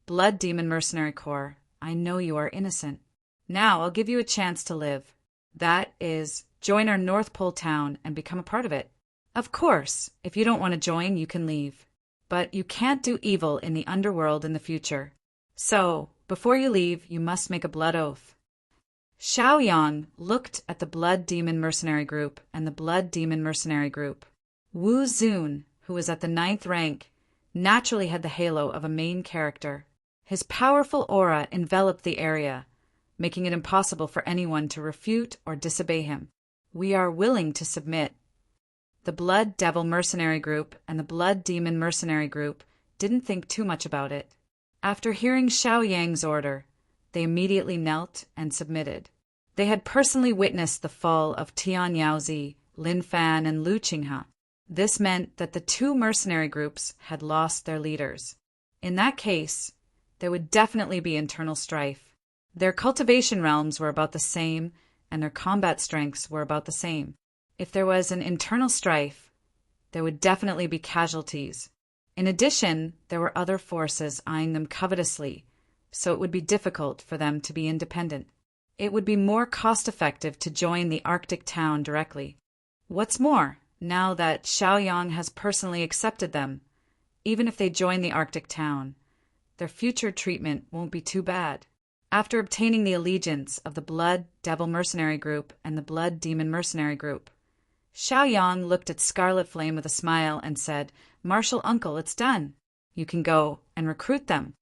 Blood Demon Mercenary Corps, I know you are innocent. Now I'll give you a chance to live. That is, join our North Pole town and become a part of it. Of course, if you don't want to join, you can leave. But you can't do evil in the underworld in the future. So, before you leave, you must make a blood oath. Xiao Yang looked at the Blood Demon Mercenary Group and the Blood Demon Mercenary Group. Wu Zun, who was at the 9th rank, naturally had the halo of a main character. His powerful aura enveloped the area, making it impossible for anyone to refute or disobey him. We are willing to submit. The Blood Devil Mercenary Group and the Blood Demon Mercenary Group didn't think too much about it. After hearing Xiao Yang's order, they immediately knelt and submitted. They had personally witnessed the fall of Tianyao Zi, Lin Fan, and Lu Qinghe. This meant that the 2 mercenary groups had lost their leaders. In that case, there would definitely be internal strife. Their cultivation realms were about the same, and their combat strengths were about the same. If there was an internal strife, there would definitely be casualties. In addition, there were other forces eyeing them covetously, so it would be difficult for them to be independent. It would be more cost-effective to join the Arctic town directly. What's more, now that Xiao Yang has personally accepted them, even if they join the Arctic town, their future treatment won't be too bad. After obtaining the allegiance of the Blood Devil Mercenary Group and the Blood Demon Mercenary Group, Xiao Yang looked at Scarlet Flame with a smile and said, "Martial Uncle, it's done. You can go and recruit them."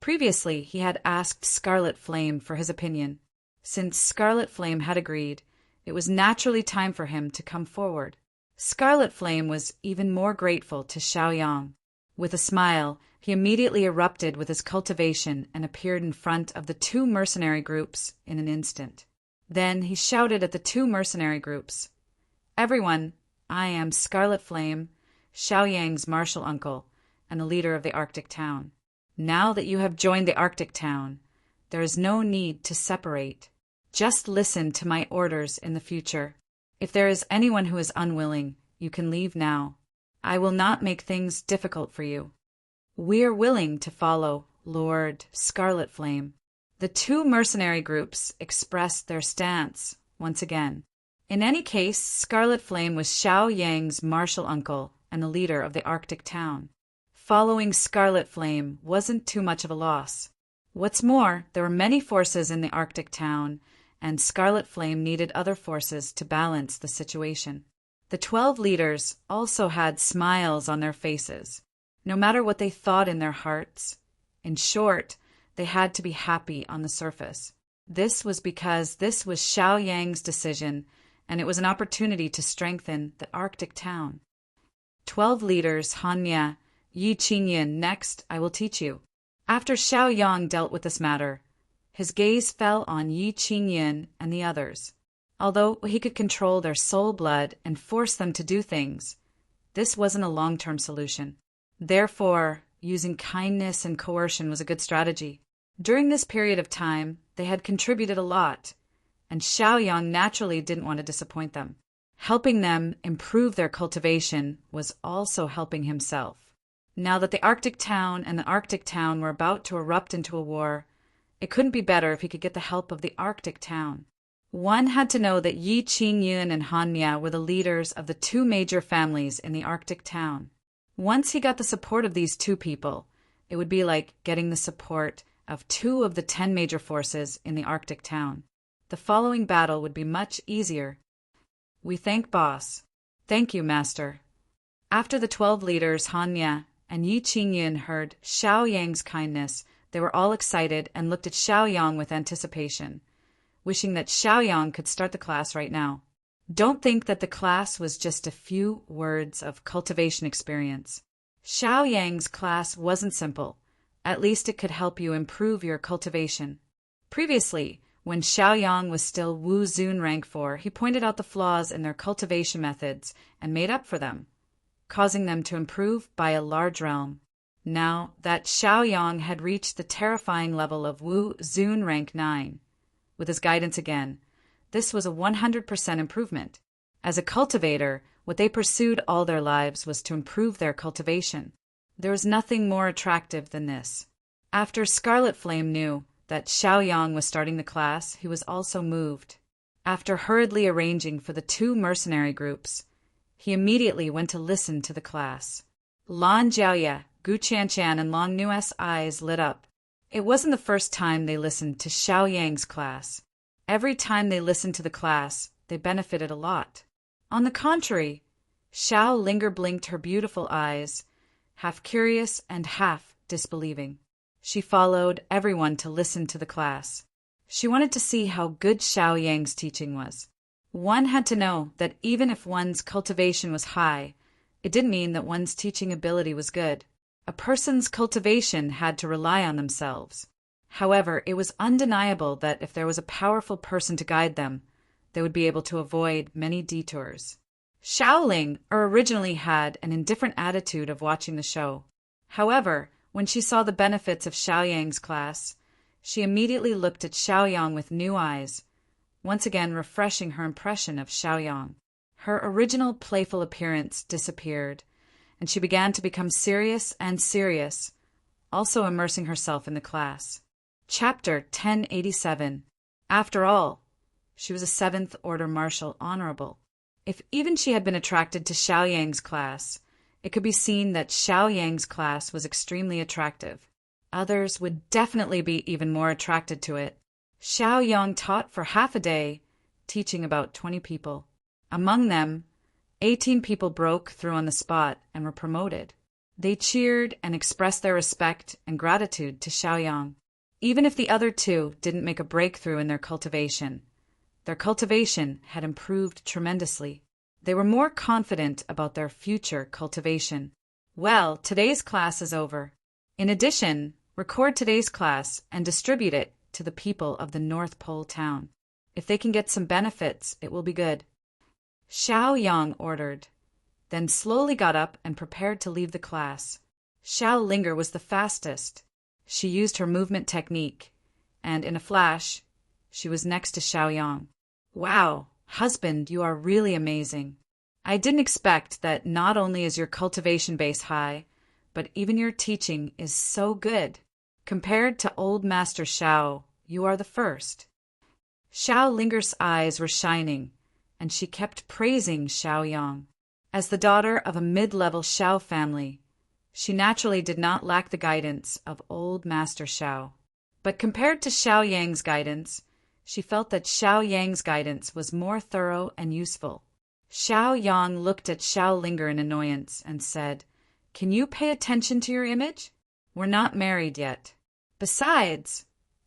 Previously, he had asked Scarlet Flame for his opinion. Since Scarlet Flame had agreed, it was naturally time for him to come forward. Scarlet Flame was even more grateful to Xiao Yang. With a smile, he immediately erupted with his cultivation and appeared in front of the 2 mercenary groups in an instant. Then he shouted at the 2 mercenary groups, "Everyone, I am Scarlet Flame, Xiao Yang's martial uncle, and the leader of the Arctic town. Now that you have joined the Arctic town, there is no need to separate. Just listen to my orders in the future. If there is anyone who is unwilling, you can leave now. I will not make things difficult for you." "We are willing to follow, Lord Scarlet Flame." The 2 mercenary groups expressed their stance once again. In any case, Scarlet Flame was Xiao Yang's martial uncle and the leader of the Arctic town. Following Scarlet Flame wasn't too much of a loss. What's more, there were many forces in the Arctic town, and Scarlet Flame needed other forces to balance the situation. The 12 leaders also had smiles on their faces, no matter what they thought in their hearts. In short, they had to be happy on the surface. This was because this was Xiao Yang's decision, and it was an opportunity to strengthen the Arctic town. 12 leaders, Hanya, Yi Qinyin, next, I will teach you. After Xiao Yang dealt with this matter, his gaze fell on Yi Qinyin and the others. Although he could control their soul blood and force them to do things, this wasn't a long-term solution. Therefore, using kindness and coercion was a good strategy. During this period of time, they had contributed a lot, and Xiao Yang naturally didn't want to disappoint them. Helping them improve their cultivation was also helping himself. Now that the Arctic town and the Arctic town were about to erupt into a war, it couldn't be better if he could get the help of the Arctic town. One had to know that Yi Qinyin and Hanya were the leaders of the 2 major families in the Arctic town. Once he got the support of these 2 people, it would be like getting the support of 2 of the 10 major forces in the Arctic town. The following battle would be much easier. We thank Boss. Thank you, Master. After the 12 leaders, Hanya and Yi Qinyin heard Xiao Yang's kindness, they were all excited and looked at Xiao Yang with anticipation, wishing that Xiao Yang could start the class right now. Don't think that the class was just a few words of cultivation experience. Xiao Yang's class wasn't simple. At least it could help you improve your cultivation. Previously, when Xiao Yang was still Wu Zun rank 4, he pointed out the flaws in their cultivation methods and made up for them, causing them to improve by a large realm. Now that Xiao Yang had reached the terrifying level of Wu Zun rank 9, with his guidance again, this was a 100% improvement. As a cultivator, what they pursued all their lives was to improve their cultivation. There was nothing more attractive than this. After Scarlet Flame knew that Xiao Yang was starting the class, he was also moved. After hurriedly arranging for the 2 mercenary groups, he immediately went to listen to the class. Lan Jiaoye, Gu Qianchan, and Long Nu's eyes lit up. It wasn't the first time they listened to Xiao Yang's class. Every time they listened to the class, they benefited a lot. On the contrary, Xiao Linger blinked her beautiful eyes, half curious and half disbelieving. She followed everyone to listen to the class. She wanted to see how good Xiao Yang's teaching was. One had to know that even if one's cultivation was high, it didn't mean that one's teaching ability was good. A person's cultivation had to rely on themselves. However, it was undeniable that if there was a powerful person to guide them, they would be able to avoid many detours. Xiaoling originally had an indifferent attitude of watching the show. However, when she saw the benefits of Xiao Yang's class, she immediately looked at Xiao Yang with new eyes, once again refreshing her impression of Xiao Yang. Her original playful appearance disappeared, and she began to become serious, also immersing herself in the class. Chapter 1087. After all, she was a 7th Order Martial Honorable. If even she had been attracted to Xiao Yang's class, it could be seen that Xiao Yang's class was extremely attractive. Others would definitely be even more attracted to it. Xiao Yang taught for half a day, teaching about 20 people. Among them, 18 people broke through on the spot and were promoted. They cheered and expressed their respect and gratitude to Xiao Yang. Even if the other 2 didn't make a breakthrough in their cultivation had improved tremendously. They were more confident about their future cultivation. Well, today's class is over. In addition, record today's class and distribute it to the people of the North Pole town. If they can get some benefits, it will be good. Xiao Yang ordered, then slowly got up and prepared to leave the class. Xiao Linger was the fastest. She used her movement technique, and in a flash, she was next to Xiao Yang. Wow, husband, you are really amazing. I didn't expect that not only is your cultivation base high, but even your teaching is so good. Compared to old Master Xiao, you are the first. Xiao Linger's eyes were shining, and she kept praising Xiaoyang. As the daughter of a mid-level Xiao family, she naturally did not lack the guidance of old Master Xiao. But compared to Xiaoyang's guidance, she felt that Xiaoyang's guidance was more thorough and useful. Xiaoyang looked at Xiaolinger in annoyance and said, "Can you pay attention to your image? We're not married yet. Besides,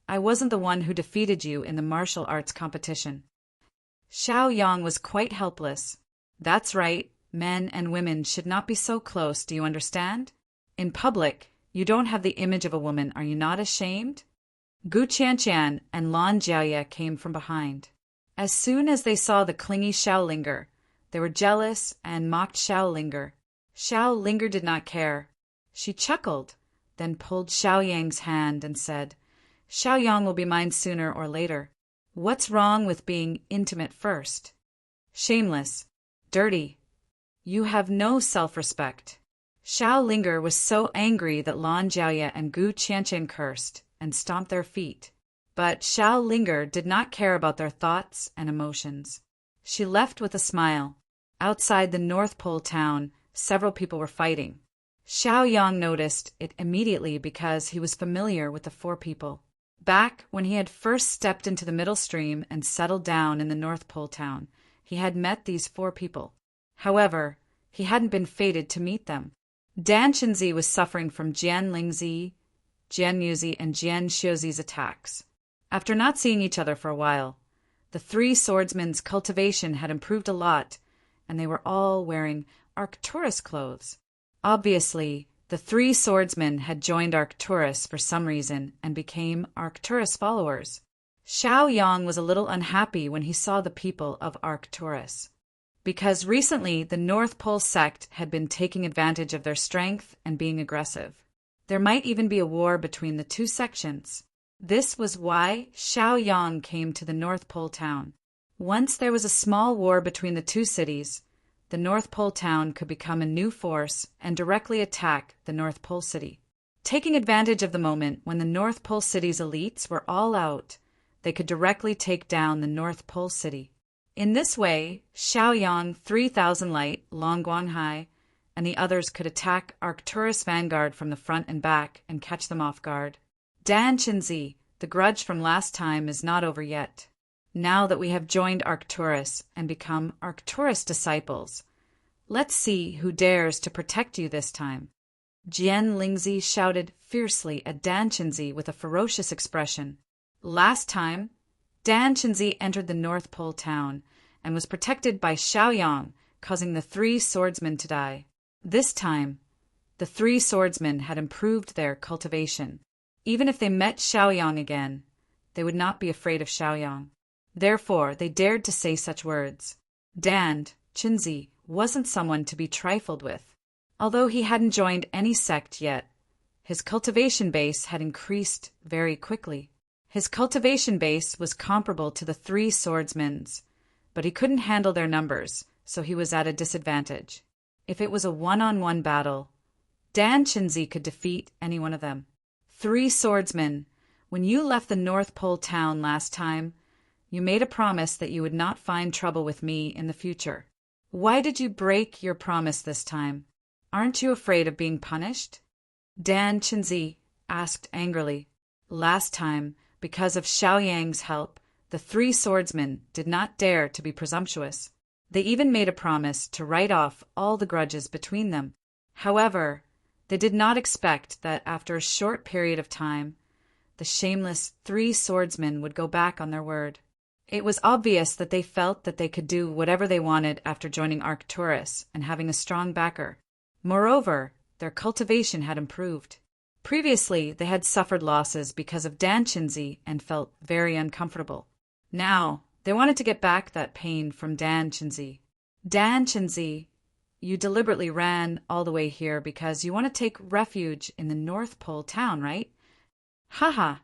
I wasn't the one who defeated you in the martial arts competition." Xiaoyang was quite helpless. "That's right. Men and women should not be so close, do you understand? In public, you don't have the image of a woman, are you not ashamed?" Gu Qianqian and Lan Jiaoye came from behind. As soon as they saw the clingy Xiaolinger, they were jealous and mocked Xiaolinger. Xiaolinger did not care. She chuckled, then pulled Xiaoyang's hand and said, "Xiaoyang will be mine sooner or later. What's wrong with being intimate first? Shameless. Dirty. You have no self-respect." Xiaolinger was so angry that Lan Jiaoye and Gu Qianqian cursed and stomped their feet. But Xiaolinger did not care about their thoughts and emotions. She left with a smile. Outside the North Pole town, several people were fighting. Xiaoyang noticed it immediately because he was familiar with the four people. Back when he had first stepped into the middle stream and settled down in the North Pole town, he had met these four people. However, he hadn't been fated to meet them. Dan Qinzi was suffering from Jian Lingzi, Jian Yuzi, and Jian Xiuzi's attacks. After not seeing each other for a while, the three swordsmen's cultivation had improved a lot, and they were all wearing Arcturus clothes. Obviously, the three swordsmen had joined Arcturus for some reason and became Arcturus followers. Xiaoyang was a little unhappy when he saw the people of Arcturus, because recently the North Pole sect had been taking advantage of their strength and being aggressive. There might even be a war between the two sections. This was why Xiaoyang came to the North Pole town. Once there was a small war between the two cities, the North Pole town could become a new force and directly attack the North Pole city. Taking advantage of the moment when the North Pole city's elites were all out, they could directly take down the North Pole city. In this way, Xiaoyang, 3,000 Light, Long Guanghai, and the others could attack Arcturus vanguard from the front and back and catch them off guard. Dan Qinzi, the grudge from last time is not over yet. Now that we have joined Arcturus and become Arcturus disciples, let's see who dares to protect you this time. Jian Lingzi shouted fiercely at Dan Qinzi with a ferocious expression. Last time, Dan Qinzi entered the North Pole town and was protected by Xiaoyang, causing the three swordsmen to die. This time, the three swordsmen had improved their cultivation. Even if they met Xiaoyang again, they would not be afraid of Xiaoyang. Therefore, they dared to say such words. Dan Qinzi wasn't someone to be trifled with. Although he hadn't joined any sect yet, his cultivation base had increased very quickly. His cultivation base was comparable to the three swordsmen's, but he couldn't handle their numbers, so he was at a disadvantage. If it was a one-on-one battle, Dan Qinzi could defeat any one of them. Three swordsmen, when you left the North Pole town last time, you made a promise that you would not find trouble with me in the future. Why did you break your promise this time? Aren't you afraid of being punished? Dan Qinzi asked angrily. Last time, because of Xiaoyang's help, the three swordsmen did not dare to be presumptuous. They even made a promise to write off all the grudges between them. However, they did not expect that after a short period of time, the shameless three swordsmen would go back on their word. It was obvious that they felt that they could do whatever they wanted after joining Arcturus and having a strong backer. Moreover, their cultivation had improved. Previously, they had suffered losses because of Dan Qinzi and felt very uncomfortable. Now, they wanted to get back that pain from Dan Qinzi. Dan Qinzi, you deliberately ran all the way here because you want to take refuge in the North Pole town, right? Haha,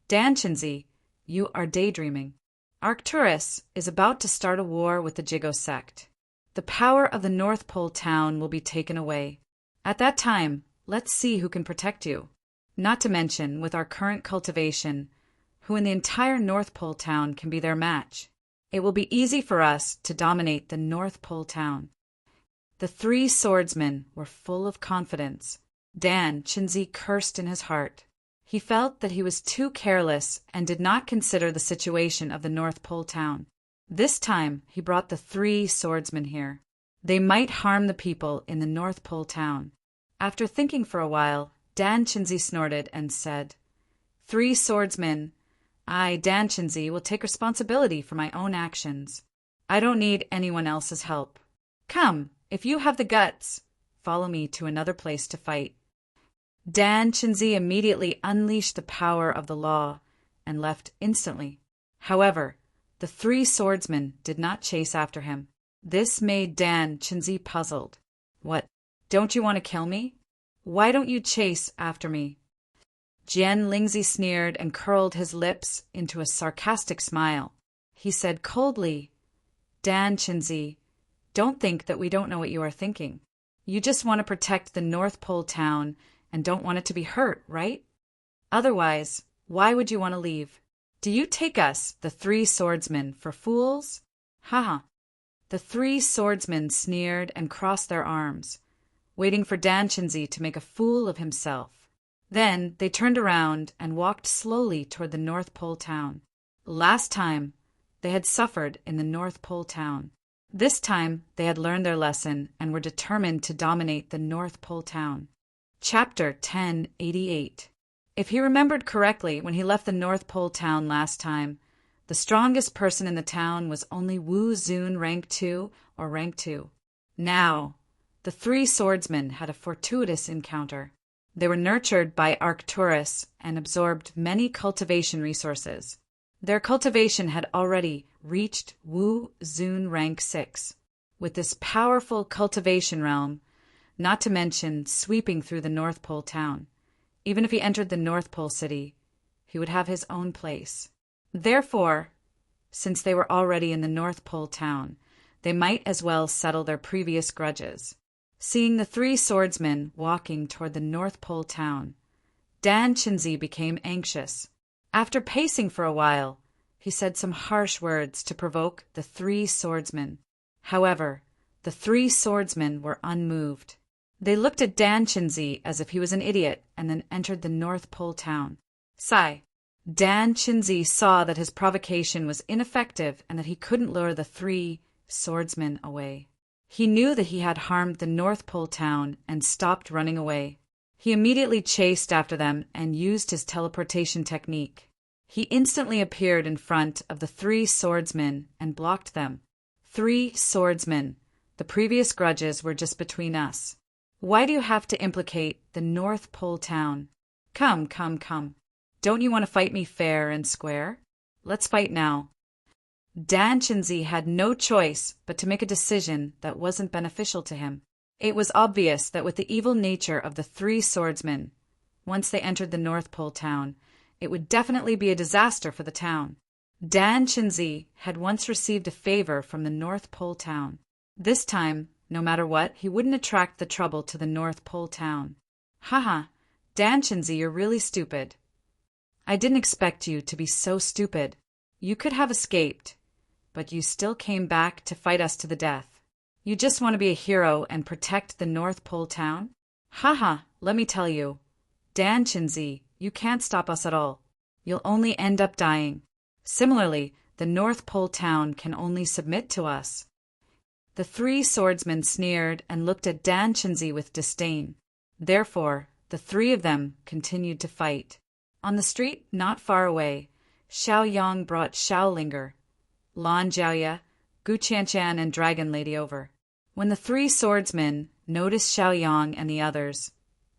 Dan Qinzi, you are daydreaming. Arcturus is about to start a war with the Jigo sect. The power of the North Pole town will be taken away. At that time, let's see who can protect you. Not to mention, with our current cultivation, who in the entire North Pole town can be their match. It will be easy for us to dominate the North Pole town. The three swordsmen were full of confidence. Dan Chinzi cursed in his heart. He felt that he was too careless and did not consider the situation of the North Pole town. This time he brought the three swordsmen here. They might harm the people in the North Pole town. After thinking for a while, Dan Chinzi snorted and said, "Three swordsmen. I, Dan Chinzi, will take responsibility for my own actions. I don't need anyone else's help. Come, if you have the guts, follow me to another place to fight." Dan Chinzi immediately unleashed the power of the law and left instantly. However, the three swordsmen did not chase after him. This made Dan Chinzi puzzled. "What, don't you want to kill me? Why don't you chase after me?" Jian Lingzi sneered and curled his lips into a sarcastic smile. He said coldly, "Dan Chinzi, don't think that we don't know what you are thinking. You just want to protect the North Pole town and don't want it to be hurt, right? Otherwise, why would you want to leave? Do you take us, the three swordsmen, for fools? Haha." The three swordsmen sneered and crossed their arms, waiting for Dan Chinzi to make a fool of himself. Then they turned around and walked slowly toward the North Pole town. Last time, they had suffered in the North Pole town. This time, they had learned their lesson and were determined to dominate the North Pole town. Chapter 1088. If he remembered correctly, when he left the North Pole town last time, the strongest person in the town was only Wu Zun rank 2 or rank 2. Now, the three swordsmen had a fortuitous encounter. They were nurtured by Arcturus and absorbed many cultivation resources. Their cultivation had already reached Wu Zun rank 6. With this powerful cultivation realm, not to mention sweeping through the North Pole town, even if he entered the North Pole city, he would have his own place. Therefore, since they were already in the North Pole town, they might as well settle their previous grudges. Seeing the three swordsmen walking toward the North Pole town, Dan Chinzi became anxious. After pacing for a while, he said some harsh words to provoke the three swordsmen. However, the three swordsmen were unmoved. They looked at Dan Chinzi as if he was an idiot and then entered the North Pole town. Sigh. Dan Chinzi saw that his provocation was ineffective and that he couldn't lure the three swordsmen away. He knew that he had harmed the North Pole town and stopped running away. He immediately chased after them and used his teleportation technique. He instantly appeared in front of the three swordsmen and blocked them. "Three swordsmen, the previous grudges were just between us. Why do you have to implicate the North Pole town? Come. Don't you want to fight me fair and square? Let's fight now." Dan Chinzi had no choice but to make a decision that wasn't beneficial to him. It was obvious that with the evil nature of the three swordsmen, once they entered the North Pole town, it would definitely be a disaster for the town. Dan Chinzi had once received a favor from the North Pole town. This time, no matter what, he wouldn't attract the trouble to the North Pole town. Haha, Dan Chinzi, you're really stupid. I didn't expect you to be so stupid. You could have escaped, but you still came back to fight us to the death. You just want to be a hero and protect the North Pole town? Haha, let me tell you. Dan Chinzi, you can't stop us at all. You'll only end up dying. Similarly, the North Pole town can only submit to us. The three swordsmen sneered and looked at Dan Chinzi with disdain. Therefore, the three of them continued to fight. On the street not far away, Xiao Yang brought Xiao Linger, Lan Jiaoya, Gu Qianchan, and Dragon Lady over. When the three swordsmen noticed Xiao Yang and the others,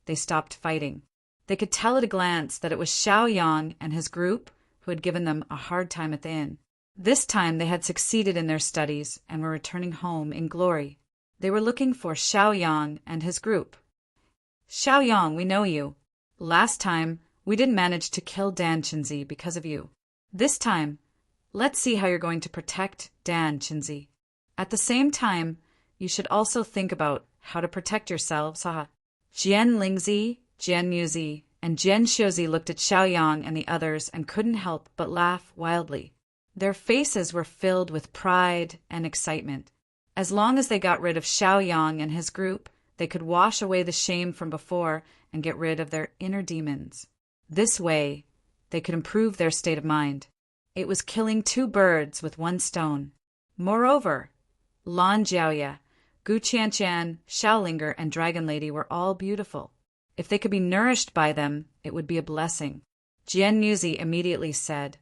they stopped fighting. They could tell at a glance that it was Xiao Yang and his group who had given them a hard time at the inn. This time they had succeeded in their studies and were returning home in glory. They were looking for Xiao Yang and his group. "Xiao Yang, we know you. Last time, we didn't manage to kill Dan Chinzi because of you. This time, let's see how you're going to protect Dan Chinzi. At the same time, you should also think about how to protect yourselves, haha." Jian Lingzi, Jian Muzi, and Jian Xiuzi looked at Xiao Yang and the others and couldn't help but laugh wildly. Their faces were filled with pride and excitement. As long as they got rid of Xiaoyang and his group, they could wash away the shame from before and get rid of their inner demons. This way, they could improve their state of mind. It was killing two birds with one stone. Moreover, Lan Jiaoya, Gu Qianqian, Xiaolinger, and Dragon Lady were all beautiful. If they could be nourished by them, it would be a blessing. Jian Muzi immediately said,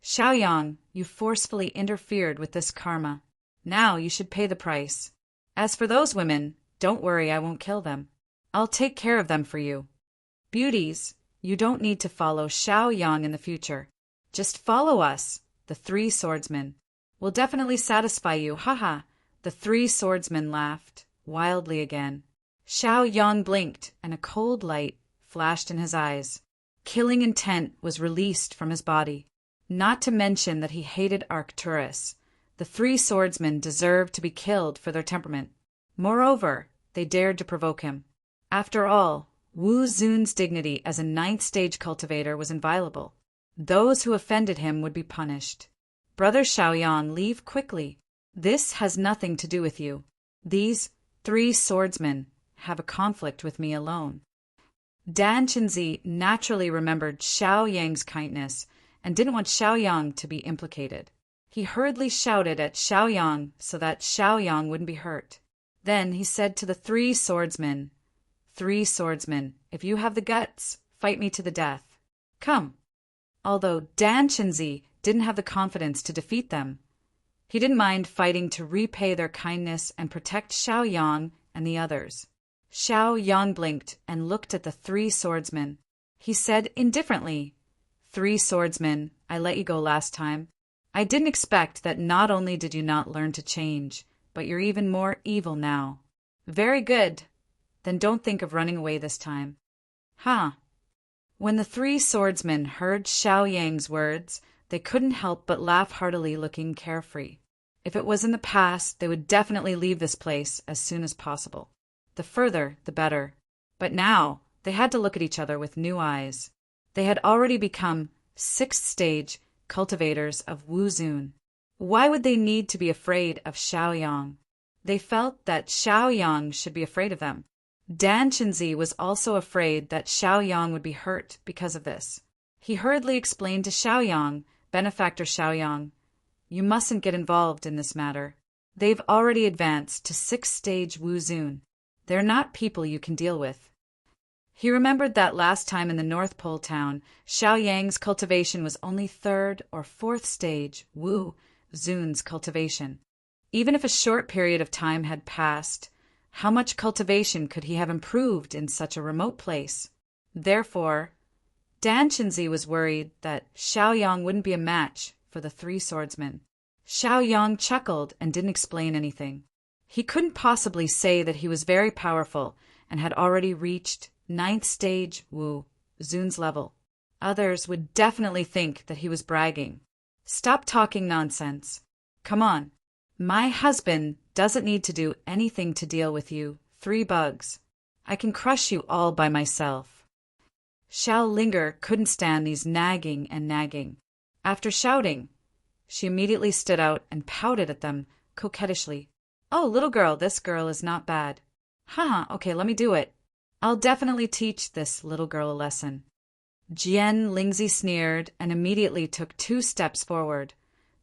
Xiaoyang, you forcefully interfered with this karma. Now you should pay the price. As for those women, don't worry, I won't kill them. I'll take care of them for you. Beauties, you don't need to follow Xiaoyang in the future. Just follow us, the three swordsmen. We'll definitely satisfy you, haha. The three swordsmen laughed wildly again. Xiaoyang blinked, and a cold light flashed in his eyes. Killing intent was released from his body. Not to mention that he hated Arcturus. The three swordsmen deserved to be killed for their temperament. Moreover, they dared to provoke him. After all, Wu Zun's dignity as a ninth-stage cultivator was inviolable. Those who offended him would be punished. Brother Xiaoyang, leave quickly. This has nothing to do with you. These three swordsmen have a conflict with me alone. Dan Qinzi naturally remembered Xiaoyang's kindness and didn't want Xiaoyang to be implicated. He hurriedly shouted at Xiaoyang so that Xiaoyang wouldn't be hurt. Then he said to the three swordsmen, Three swordsmen, if you have the guts, fight me to the death. Come. Although Dan Qinzi didn't have the confidence to defeat them, he didn't mind fighting to repay their kindness and protect Xiaoyang and the others. Xiaoyang blinked and looked at the three swordsmen. He said indifferently, Three swordsmen, I let you go last time. I didn't expect that not only did you not learn to change, but you're even more evil now. Very good. Then don't think of running away this time. Huh. When the three swordsmen heard Xiaoyang's words, they couldn't help but laugh heartily, looking carefree. If it was in the past, they would definitely leave this place as soon as possible. The further, the better. But now, they had to look at each other with new eyes. They had already become sixth-stage cultivators of Wu Zun. Why would they need to be afraid of Xiaoyang? They felt that Xiaoyang should be afraid of them. Dan Qinzi was also afraid that Xiaoyang would be hurt because of this. He hurriedly explained to Xiaoyang, Benefactor Xiaoyang, you mustn't get involved in this matter. They've already advanced to sixth-stage Wu Zun. They're not people you can deal with. He remembered that last time in the North Pole town, Xiaoyang's cultivation was only third or fourth stage Wu Zun's cultivation. Even if a short period of time had passed, how much cultivation could he have improved in such a remote place? Therefore, Dan Qinzi was worried that Xiaoyang wouldn't be a match for the three swordsmen. Xiaoyang chuckled and didn't explain anything. He couldn't possibly say that he was very powerful and had already reached ninth stage Wu Zun's level. Others would definitely think that he was bragging. Stop talking nonsense. Come on. My husband doesn't need to do anything to deal with you, three bugs. I can crush you all by myself. Xiaolinger couldn't stand these nagging and nagging. After shouting, she immediately stood out and pouted at them coquettishly. Oh, little girl, this girl is not bad. Haha, okay, let me do it. I'll definitely teach this little girl a lesson. Jian Lingzi sneered and immediately took 2 steps forward,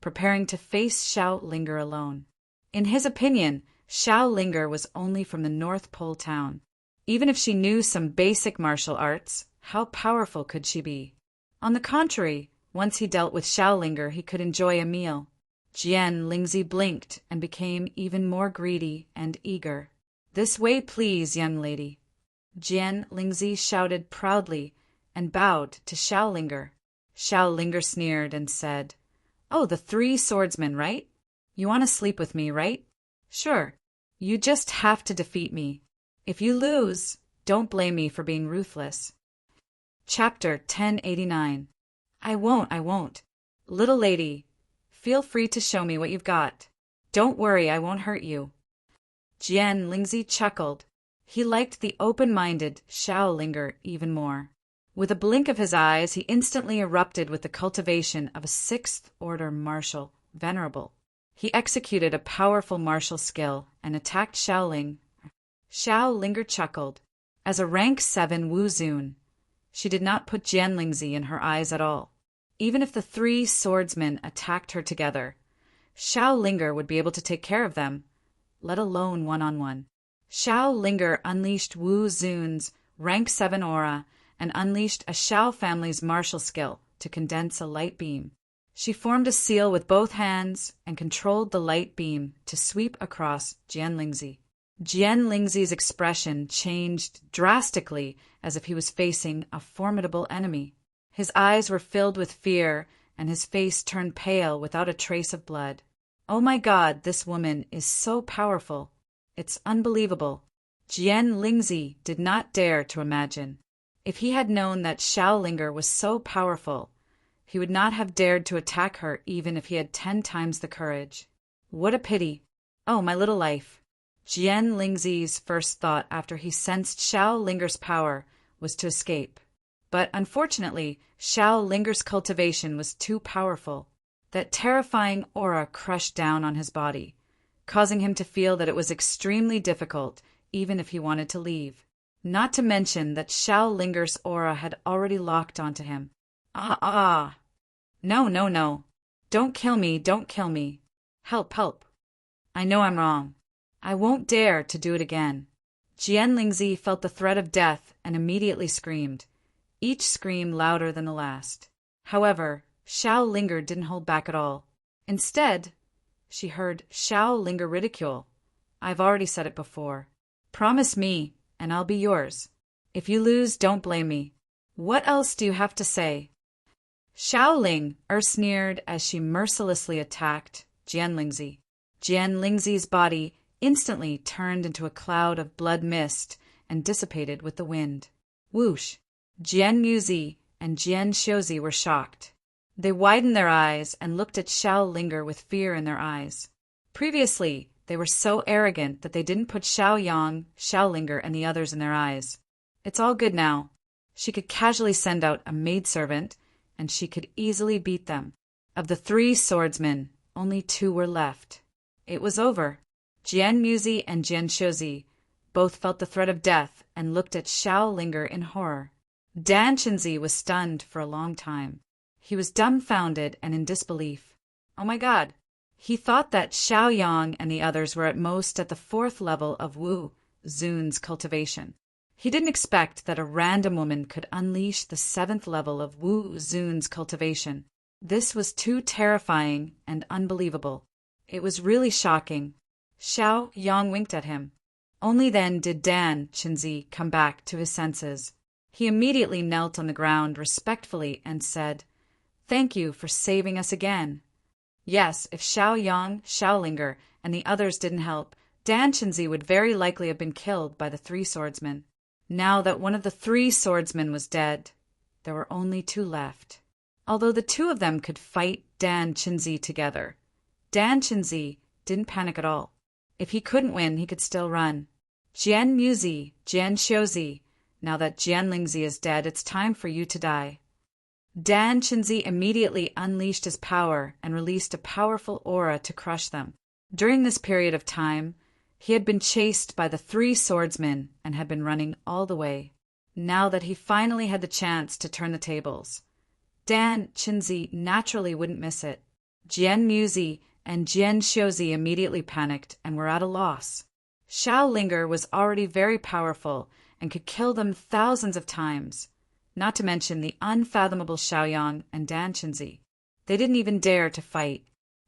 preparing to face Xiaolinger alone. In his opinion, Xiaolinger was only from the North Pole town. Even if she knew some basic martial arts, how powerful could she be? On the contrary, once he dealt with Xiaolinger, he could enjoy a meal. Jian Lingzi blinked and became even more greedy and eager. This way, please, young lady. Jian Lingzi shouted proudly and bowed to Xiaolinger. Xiaolinger sneered and said, Oh, the 3 swordsmen, right? You want to sleep with me, right? Sure. You just have to defeat me. If you lose, don't blame me for being ruthless. Chapter 1089. I won't. Little lady, feel free to show me what you've got. Don't worry, I won't hurt you. Jian Lingzi chuckled. He liked the open-minded Xiaolinger even more. With a blink of his eyes, he instantly erupted with the cultivation of a sixth-order martial, venerable. He executed a powerful martial skill and attacked Xiaoling. Xiaoling chuckled. As a rank 7 Wu Zun, she did not put Jianlingzi in her eyes at all. Even if the three swordsmen attacked her together, Xiaoling would be able to take care of them, let alone one-on-one. Xiaoling unleashed Wu Zun's rank 7 aura and unleashed a Xiao family's martial skill to condense a light beam. She formed a seal with both hands and controlled the light beam to sweep across Jianlingzi. Jianlingzi's expression changed drastically as if he was facing a formidable enemy. His eyes were filled with fear and his face turned pale without a trace of blood. Oh my God, this woman is so powerful. It's unbelievable. Jianlingzi did not dare to imagine. If he had known that Xiaoling was so powerful, he would not have dared to attack her even if he had 10 times the courage. What a pity. Oh, my little life. Jianlingzi's first thought after he sensed Xiaoling's power was to escape. But unfortunately, Xiaoling's cultivation was too powerful. That terrifying aura crushed down on his body, causing him to feel that it was extremely difficult even if he wanted to leave. Not to mention that Xiaoling's aura had already locked onto him. No, no, no. Don't kill me, don't kill me. Help, help. I know I'm wrong. I won't dare to do it again. Jianlingzi felt the threat of death and immediately screamed, each scream louder than the last. However, Xiaoling didn't hold back at all. Instead, she heard Xiaoling ridicule. I've already said it before. Promise me, and I'll be yours. If you lose, don't blame me. What else do you have to say? Xiaoling sneered as she mercilessly attacked Jianlingzi. Jianlingzi's body instantly turned into a cloud of blood mist and dissipated with the wind. Whoosh! Jianmuzi and Jian Xiuzi were shocked. They widened their eyes and looked at Xiaoling with fear in their eyes. Previously, they were so arrogant that they didn't put Xiaoyang, Xiaoling, and the others in their eyes. It's all good now. She could casually send out a maidservant, and she could easily beat them. Of the 3 swordsmen, only 2 were left. It was over. Jianmuzi and Jian Xiuzi both felt the threat of death and looked at Xiaoling in horror. Dan Qinzi was stunned for a long time. He was dumbfounded and in disbelief. Oh my God! He thought that Xiaoyang and the others were at most at the 4th level of Wu Zun's cultivation. He didn't expect that a random woman could unleash the 7th level of Wu Zun's cultivation. This was too terrifying and unbelievable. It was really shocking. Xiaoyang winked at him. Only then did Dan Qinzi come back to his senses. He immediately knelt on the ground respectfully and said, "Thank you for saving us again." Yes, if Xiaoyang, Xiaoling, and the others didn't help, Dan Qinzi would very likely have been killed by the 3 swordsmen. Now that one of the 3 swordsmen was dead, there were only 2 left. Although the 2 of them could fight Dan Qinzi together, Dan Qinzi didn't panic at all. If he couldn't win, he could still run. Jianmuzi, Jian Xiuzi, now that Jianlingzi is dead, it's time for you to die. Dan Qinzi immediately unleashed his power and released a powerful aura to crush them. During this period of time, he had been chased by the 3 swordsmen and had been running all the way. Now that he finally had the chance to turn the tables, Dan Qinzi naturally wouldn't miss it. Jianmuzi and Jian Xiuzi immediately panicked and were at a loss. Xiaoling was already very powerful and could kill them thousands of times, not to mention the unfathomable Xiaoyang and Dan Qinzi. They didn't even dare to fight.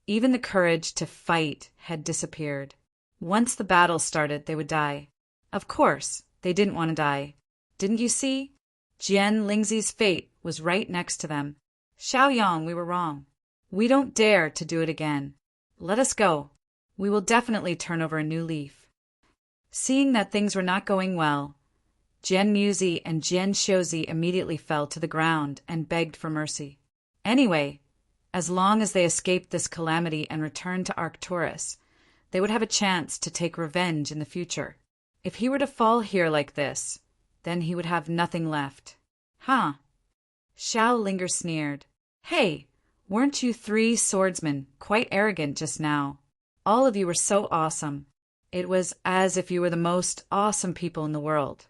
Even the courage to fight had disappeared. Once the battle started, they would die. Of course, they didn't want to die. Didn't you see? Jianlingzi's fate was right next to them. Xiaoyang, we were wrong. We don't dare to do it again. Let us go. We will definitely turn over a new leaf. Seeing that things were not going well, Jianmuzi and Jian Xiuzi immediately fell to the ground and begged for mercy. Anyway, as long as they escaped this calamity and returned to Arcturus, they would have a chance to take revenge in the future. If he were to fall here like this, then he would have nothing left. Huh? Xiao Linger sneered. Hey, weren't you three swordsmen quite arrogant just now? All of you were so awesome. It was as if you were the most awesome people in the world.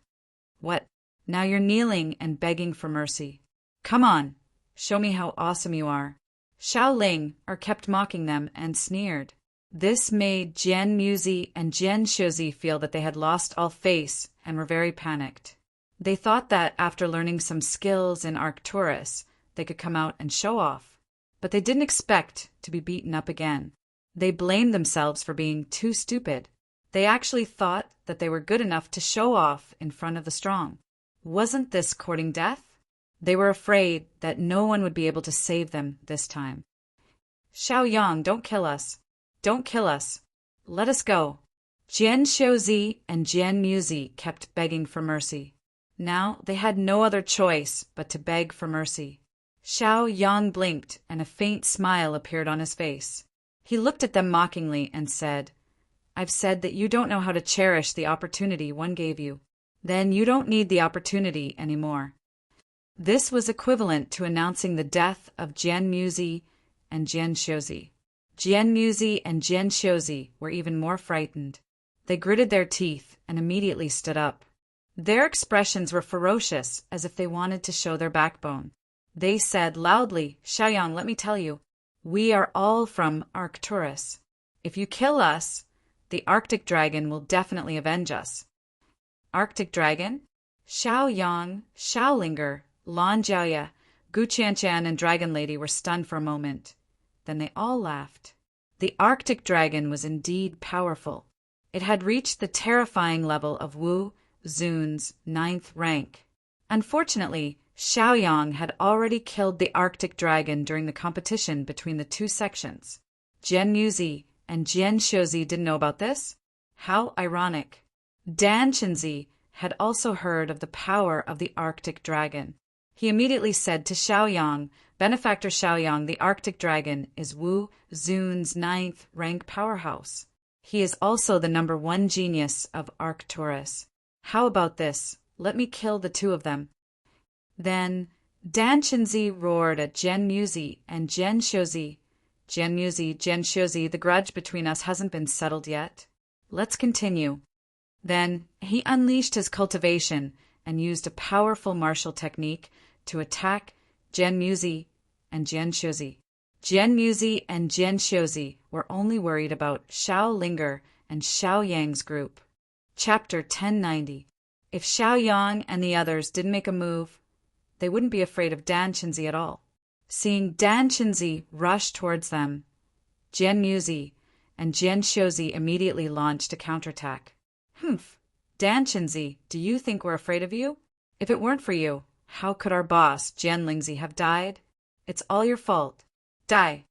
What? Now you're kneeling and begging for mercy. Come on, show me how awesome you are. Xiao Ling kept mocking them and sneered. This made Jian Muzi and Jian Shozi feel that they had lost all face and were very panicked. They thought that after learning some skills in Arcturus, they could come out and show off. But they didn't expect to be beaten up again. They blamed themselves for being too stupid. They actually thought that they were good enough to show off in front of the strong. Wasn't this courting death? They were afraid that no one would be able to save them this time. Xiaoyang, don't kill us. Don't kill us. Let us go. Jian Xiuzi and Jian Muzi kept begging for mercy. Now they had no other choice but to beg for mercy. Xiao Yang blinked and a faint smile appeared on his face. He looked at them mockingly and said, I've said that you don't know how to cherish the opportunity one gave you. Then you don't need the opportunity anymore. This was equivalent to announcing the death of Jian Muzi and Jian Shozi. Jian Muzi and Jian Shozi were even more frightened. They gritted their teeth and immediately stood up. Their expressions were ferocious, as if they wanted to show their backbone. They said loudly, Xiaoyang, let me tell you, we are all from Arcturus. If you kill us, the Arctic Dragon will definitely avenge us. Arctic Dragon? Xiaoyang, Xiaolinger, Lan Jiaoya, Gu Qianshan, and Dragon Lady were stunned for a moment. Then they all laughed. The Arctic Dragon was indeed powerful. It had reached the terrifying level of Wu Zun's 9th rank. Unfortunately, Xiaoyang had already killed the Arctic Dragon during the competition between the two sections. Jian Muzi and Jian Shozi didn't know about this? How ironic. Dan Chenzi had also heard of the power of the Arctic Dragon. He immediately said to Xiaoyang, Benefactor Xiaoyang, the Arctic Dragon is Wu Zun's 9th rank powerhouse. He is also the #1 genius of Arcturus. How about this? Let me kill the two of them. Then Dan Chenzi roared at Jian Muzi and Jian Shozi. Jian Muzi, Jian Shozi, the grudge between us hasn't been settled yet. Let's continue. Then he unleashed his cultivation and used a powerful martial technique to attack Jian Muzi and Jian Shozi. Jian Muzi and Jian Shozi were only worried about Xiao Linger and Xiao Yang's group. Chapter 1090. If Xiao Yang and the others didn't make a move, they wouldn't be afraid of Dan Chenzi at all. Seeing Dan Chenzi rush towards them, Jian Muzi and Jian Shozi immediately launched a counterattack. Humph, Dan Chenzi, do you think we're afraid of you? If it weren't for you, how could our boss, Jian Lingzi, have died? It's all your fault. Die.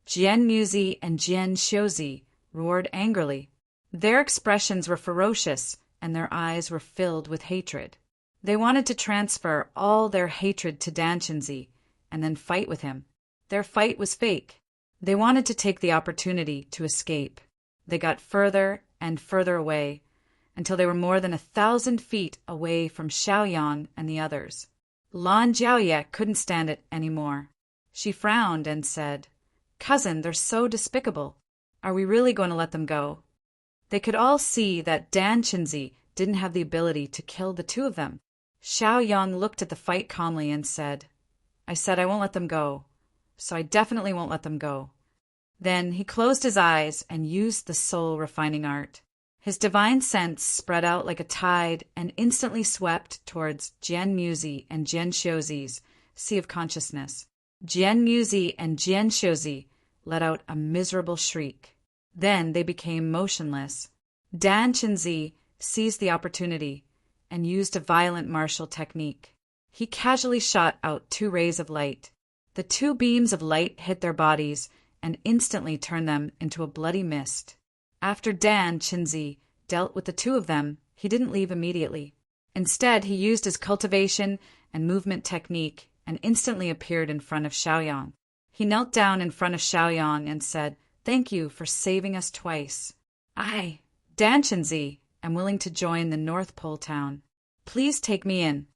Jian Muzi and Jian Shozi roared angrily. Their expressions were ferocious, and their eyes were filled with hatred. They wanted to transfer all their hatred to Dan Chenzi and then fight with him. Their fight was fake. They wanted to take the opportunity to escape. They got further and further away, until they were more than 1,000 feet away from Xiaoyang and the others. Lan Jiaoye couldn't stand it anymore. She frowned and said, Cousin, they're so despicable. Are we really going to let them go? They could all see that Dan Chenzi didn't have the ability to kill the two of them. Xiaoyang looked at the fight calmly and said, I said I won't let them go, so I definitely won't let them go. Then he closed his eyes and used the soul refining art. His divine sense spread out like a tide and instantly swept towards Jian Muzi and Jian Shozi's sea of consciousness. Jian Muzi and Jian Shozi let out a miserable shriek. Then they became motionless. Dan Chenzi seized the opportunity and used a violent martial technique. He casually shot out 2 rays of light. The 2 beams of light hit their bodies and instantly turned them into a bloody mist. After Dan Chenzi dealt with the 2 of them, he didn't leave immediately. Instead, he used his cultivation and movement technique and instantly appeared in front of Xiaoyang. He knelt down in front of Xiaoyang and said, Thank you for saving us twice. I, Dan Chenzi, am willing to join the North Pole town. Please take me in.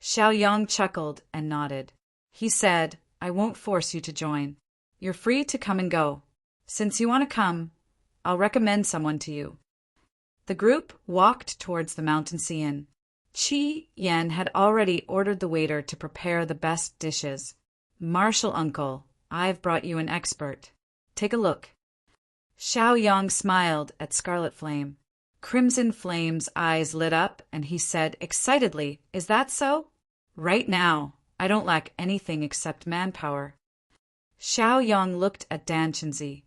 Xiaoyang chuckled and nodded. He said, I won't force you to join. You're free to come and go. Since you want to come, I'll recommend someone to you. The group walked towards the Mountain Sea Inn. Qi Yan had already ordered the waiter to prepare the best dishes. Martial uncle, I've brought you an expert. Take a look. Xiaoyang smiled at Scarlet Flame. Crimson Flame's eyes lit up, and he said excitedly, Is that so? Right now, I don't lack anything except manpower. Xiaoyang looked at Dan Chenzi.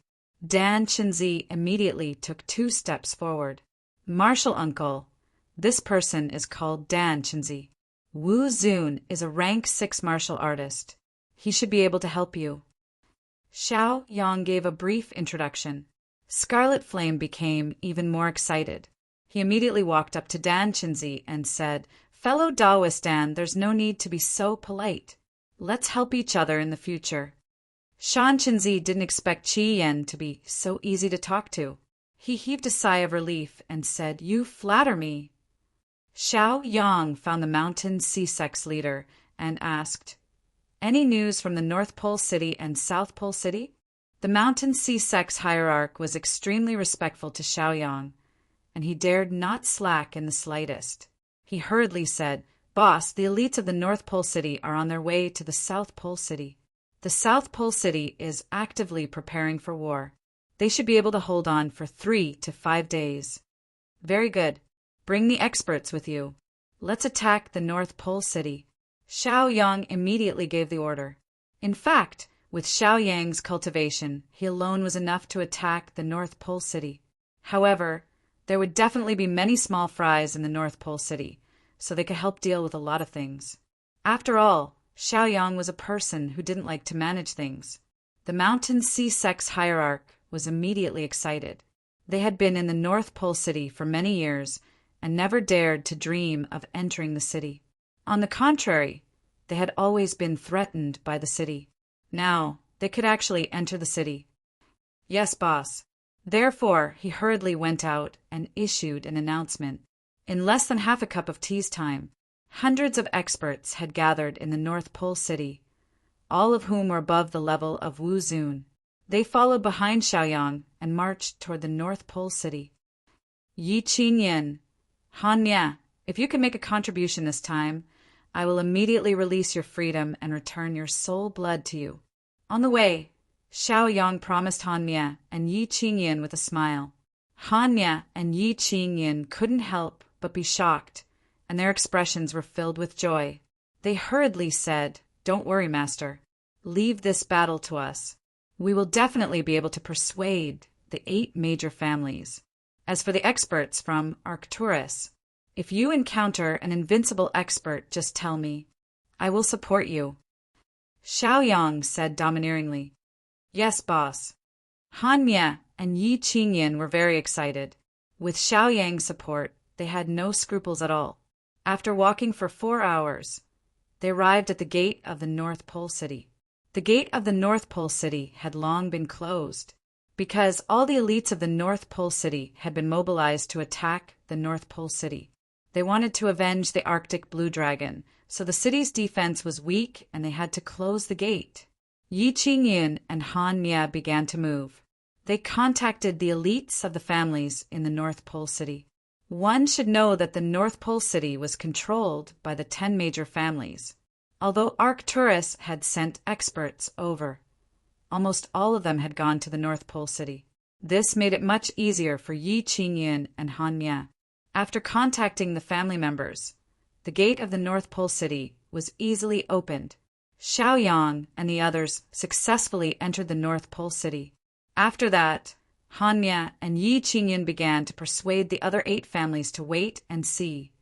Dan Chenzi immediately took 2 steps forward. Martial uncle, this person is called Dan Chenzi. Wu Zun is a rank 6 martial artist. He should be able to help you. Xiaoyang gave a brief introduction. Scarlet Flame became even more excited. He immediately walked up to Dan Chenzi and said, Fellow Taoist Dan, there's no need to be so polite. Let's help each other in the future. Shan Chenzi didn't expect Qi Yan to be so easy to talk to. He heaved a sigh of relief and said, You flatter me. Xiaoyang found the Mountain Sea Sect's leader and asked, Any news from the North Pole City and South Pole City? The Mountain Sea Sect's hierarch was extremely respectful to Xiaoyang, and he dared not slack in the slightest. He hurriedly said, Boss, the elites of the North Pole City are on their way to the South Pole City. The South Pole City is actively preparing for war. They should be able to hold on for 3 to 5 days. Very good. Bring the experts with you. Let's attack the North Pole City. Xiaoyang immediately gave the order. In fact, with Xiaoyang's cultivation, he alone was enough to attack the North Pole City. However, there would definitely be many small fries in the North Pole City, so they could help deal with a lot of things. After all, Xiaoyang was a person who didn't like to manage things. The Mountain Sea Sect's hierarch was immediately excited. They had been in the North Pole City for many years and never dared to dream of entering the city. On the contrary, they had always been threatened by the city. Now, they could actually enter the city. Yes, boss. Therefore, he hurriedly went out and issued an announcement. In less than half a cup of tea's time, hundreds of experts had gathered in the North Pole City, all of whom were above the level of Wu Zun. They followed behind Xiaoyang and marched toward the North Pole City. Yi Qingyan, Han Mia, if you can make a contribution this time, I will immediately release your freedom and return your soul blood to you. On the way, Xiaoyang promised Han Mia and Yi Qingyan with a smile. Han Mia and Yi Qingyan couldn't help but be shocked, and their expressions were filled with joy. They hurriedly said, Don't worry, master. Leave this battle to us. We will definitely be able to persuade the 8 major families. As for the experts from Arcturus, if you encounter an invincible expert, just tell me. I will support you. Xiaoyang said domineeringly. Yes, boss. Han Mia and Yi Qingyan were very excited. With Xiaoyang's support, they had no scruples at all. After walking for 4 hours, they arrived at the gate of the North Pole City. The gate of the North Pole City had long been closed, because all the elites of the North Pole City had been mobilized to attack the North Pole City. They wanted to avenge the Arctic Blue Dragon, so the city's defense was weak and they had to close the gate. Yi Qingyan and Han Mia began to move. They contacted the elites of the families in the North Pole City. One should know that the North Pole City was controlled by the 10 major families. Although Arcturus had sent experts over, almost all of them had gone to the North Pole City. This made it much easier for Yi Qingyan and Han Mia. After contacting the family members, the gate of the North Pole City was easily opened. Xiaoyang and the others successfully entered the North Pole City. After that, Han Mia and Yi Qingyan began to persuade the other 8 families to wait and see,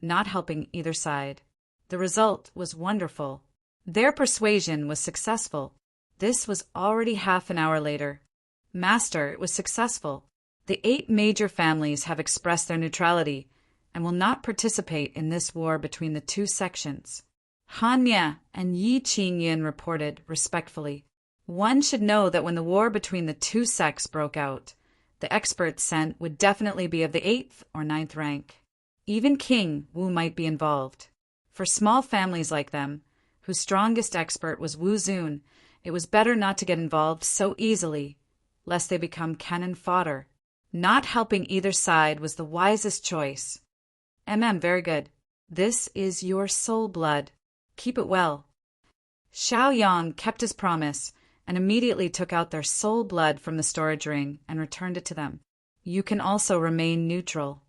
not helping either side. The result was wonderful. Their persuasion was successful. This was already half an hour later. Master, it was successful. The 8 major families have expressed their neutrality and will not participate in this war between the 2 sections. Han Mia and Yi Qingyan reported respectfully. One should know that when the war between the 2 sects broke out, the experts sent would definitely be of the 8th or 9th rank. Even King Wu might be involved. For small families like them, whose strongest expert was Wu Zun, it was better not to get involved so easily, lest they become cannon fodder. Not helping either side was the wisest choice. Very good. This is your soul blood. Keep it well. Xiaoyang kept his promise and immediately took out their soul blood from the storage ring and returned it to them. You can also remain neutral.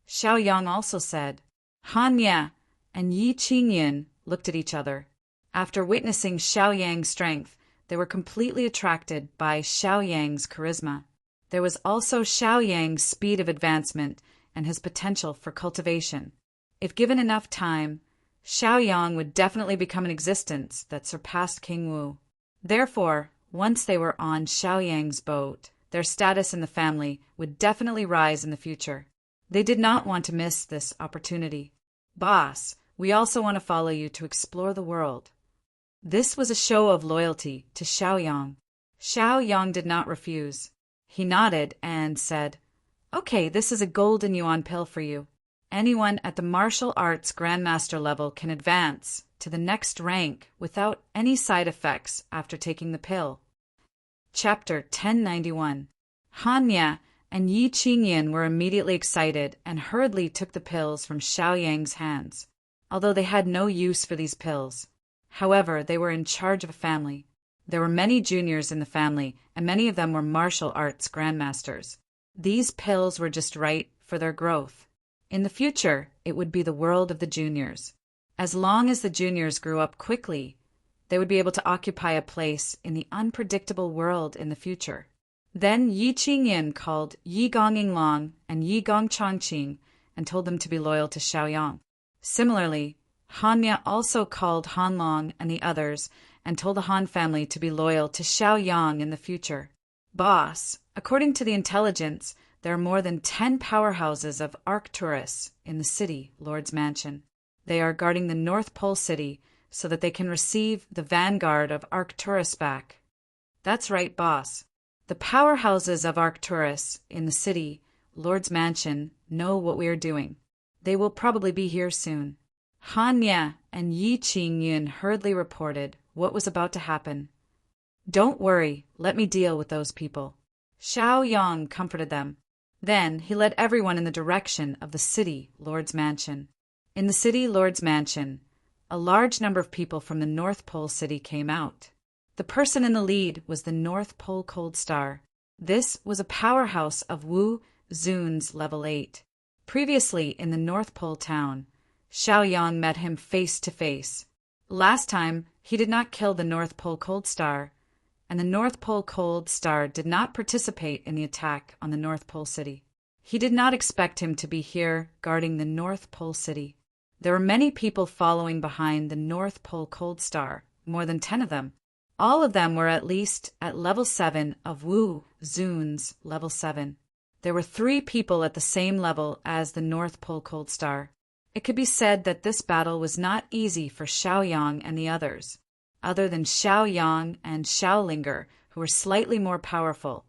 Xiaoyang also said. Han Ye and Yi Qingyin looked at each other. After witnessing Xiaoyang's strength, they were completely attracted by Xiaoyang's charisma. There was also Xiaoyang's speed of advancement and his potential for cultivation. If given enough time, Xiaoyang would definitely become an existence that surpassed King Wu. Therefore, once they were on Xiaoyang's boat, their status in the family would definitely rise in the future. They did not want to miss this opportunity. Boss, we also want to follow you to explore the world. This was a show of loyalty to Xiaoyang. Xiaoyang did not refuse. He nodded and said, Okay, this is a golden yuan pill for you. Anyone at the martial arts grandmaster level can advance to the next rank without any side effects after taking the pill. Chapter 1091. Han Ye and Yi Qingyin were immediately excited and hurriedly took the pills from Xiaoyang's hands, although they had no use for these pills. However, they were in charge of a family. There were many juniors in the family, and many of them were martial arts grandmasters. These pills were just right for their growth. In the future, it would be the world of the juniors. As long as the juniors grew up quickly, they would be able to occupy a place in the unpredictable world in the future. Then Yi Qingyin called Yi Gongyinglong and Yi Gongchangqing and told them to be loyal to Xiaoyang. Similarly, Han Ye also called Han Long and the others and told the Han family to be loyal to Xiaoyang in the future. Boss, according to the intelligence, there are more than 10 powerhouses of Arcturus in the city, Lord's Mansion. They are guarding the North Pole City so that they can receive the vanguard of Arcturus back. That's right, boss. The powerhouses of Arcturus in the city, Lord's Mansion, know what we are doing. They will probably be here soon. Han Ye and Yi Qingyin hurriedly reported what was about to happen. Don't worry, let me deal with those people. Xiaoyang comforted them. Then he led everyone in the direction of the city, Lord's Mansion. In the city, Lord's Mansion, a large number of people from the North Pole City came out. The person in the lead was the North Pole Cold Star. This was a powerhouse of Wu Zun's level 8. Previously in the North Pole town, Xiaoyang met him face to face. Last time, he did not kill the North Pole Cold Star, and the North Pole Cold Star did not participate in the attack on the North Pole City. He did not expect him to be here guarding the North Pole City. There were many people following behind the North Pole Cold Star, more than 10 of them. All of them were at least at level 7 of Wu Zun's level 7. There were 3 people at the same level as the North Pole Cold Star. It could be said that this battle was not easy for Xiaoyang and the others, other than Xiaoyang and Xiaolinger, who were slightly more powerful.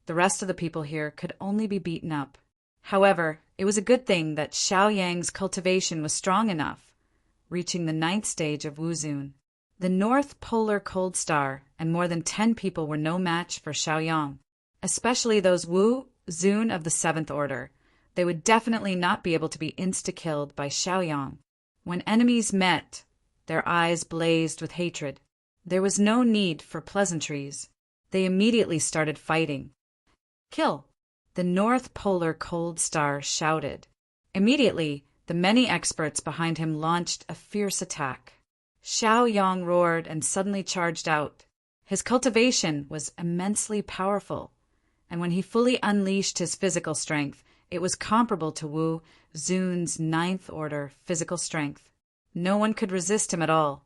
The rest of the people here could only be beaten up. However, it was a good thing that Xiaoyang's cultivation was strong enough, reaching the 9th stage of Wu Zun. The North Polar Cold Star and more than 10 people were no match for Xiaoyang, especially those Wu Zun of the 7th Order. They would definitely not be able to be insta-killed by Xiaoyang. When enemies met, their eyes blazed with hatred. There was no need for pleasantries. They immediately started fighting. Kill! The North Polar Cold Star shouted. Immediately, the many experts behind him launched a fierce attack. Xiaoyang roared and suddenly charged out. His cultivation was immensely powerful, and when he fully unleashed his physical strength, it was comparable to Wu Zun's 9th Order physical strength. No one could resist him at all.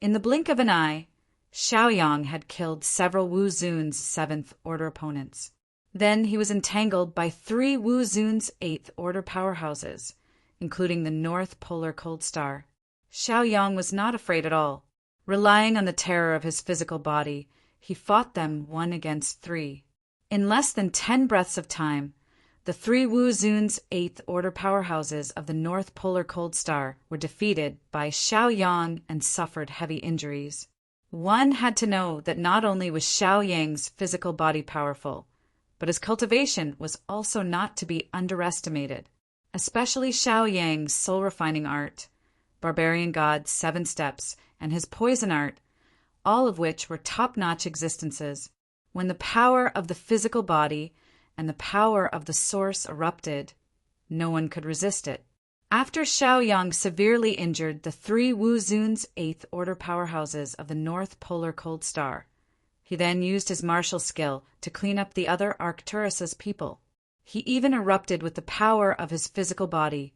In the blink of an eye, Xiaoyang had killed several Wu Zun's 7th Order opponents. Then he was entangled by 3 Wu Zun's 8th Order powerhouses, including the North Polar Cold Star. Xiaoyang was not afraid at all. Relying on the terror of his physical body, he fought them 1 against 3. In less than 10 breaths of time, The three Wu Zun's Eighth Order powerhouses of the North Polar Cold Star were defeated by Xiao Yang and suffered heavy injuries. One had to know that not only was Xiao Yang's physical body powerful, but his cultivation was also not to be underestimated, especially Xiao Yang's soul-refining art, Barbarian God's 7 Steps, and his poison art, all of which were top-notch existences. When the power of the physical body and the power of the source erupted, no one could resist it. After Xiao Yang severely injured the three Wu Zun's Eighth Order powerhouses of the North Polar Cold Star, he then used his martial skill to clean up the other Arcturus's people. He even erupted with the power of his physical body,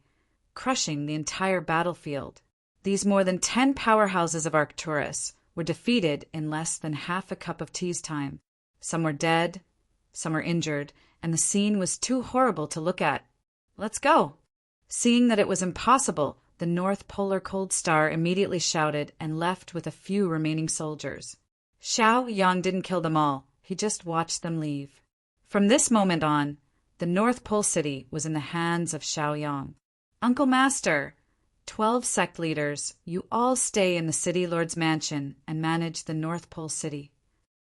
crushing the entire battlefield. These more than 10 powerhouses of Arcturus were defeated in less than half a cup of tea's time. Some were dead, some were injured, and the scene was too horrible to look at. "Let's go!" Seeing that it was impossible, the North Polar Cold Star immediately shouted and left with a few remaining soldiers. Xiao Yang didn't kill them all, he just watched them leave. From this moment on, the North Pole City was in the hands of Xiao Yang. "Uncle Master, 12 sect leaders, you all stay in the City Lord's mansion and manage the North Pole City."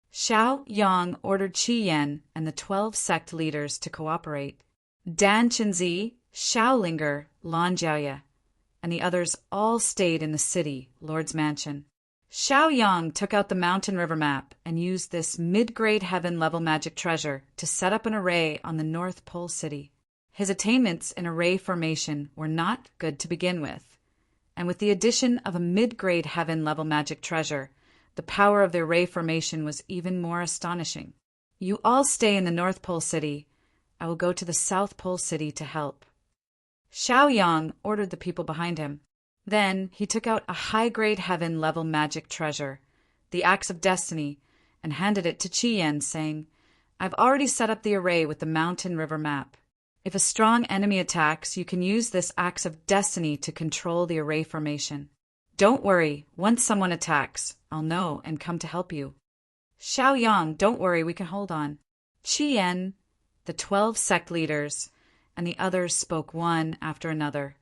Xiao Yang ordered Qi Yan and the 12 sect leaders to cooperate. Dan Chenzi, Xiao Linger, Lan Jiaoye, and the others all stayed in the City Lord's mansion. Xiao Yang took out the mountain river map and used this mid-grade heaven-level magic treasure to set up an array on the North Pole City. His attainments in array formation were not good to begin with, and with the addition of a mid-grade heaven-level magic treasure, the power of the array formation was even more astonishing. "You all stay in the North Pole City. I will go to the South Pole City to help." Xiao Yang ordered the people behind him. Then he took out a high-grade heaven-level magic treasure, the Axe of Destiny, and handed it to Qi Yan, saying, "I've already set up the array with the mountain river map. If a strong enemy attacks, you can use this Axe of Destiny to control the array formation. Don't worry, once someone attacks, I'll know and come to help you." "Xiao Yang, don't worry, we can hold on." Qi Yan, the 12 sect leaders, and the others spoke one after another,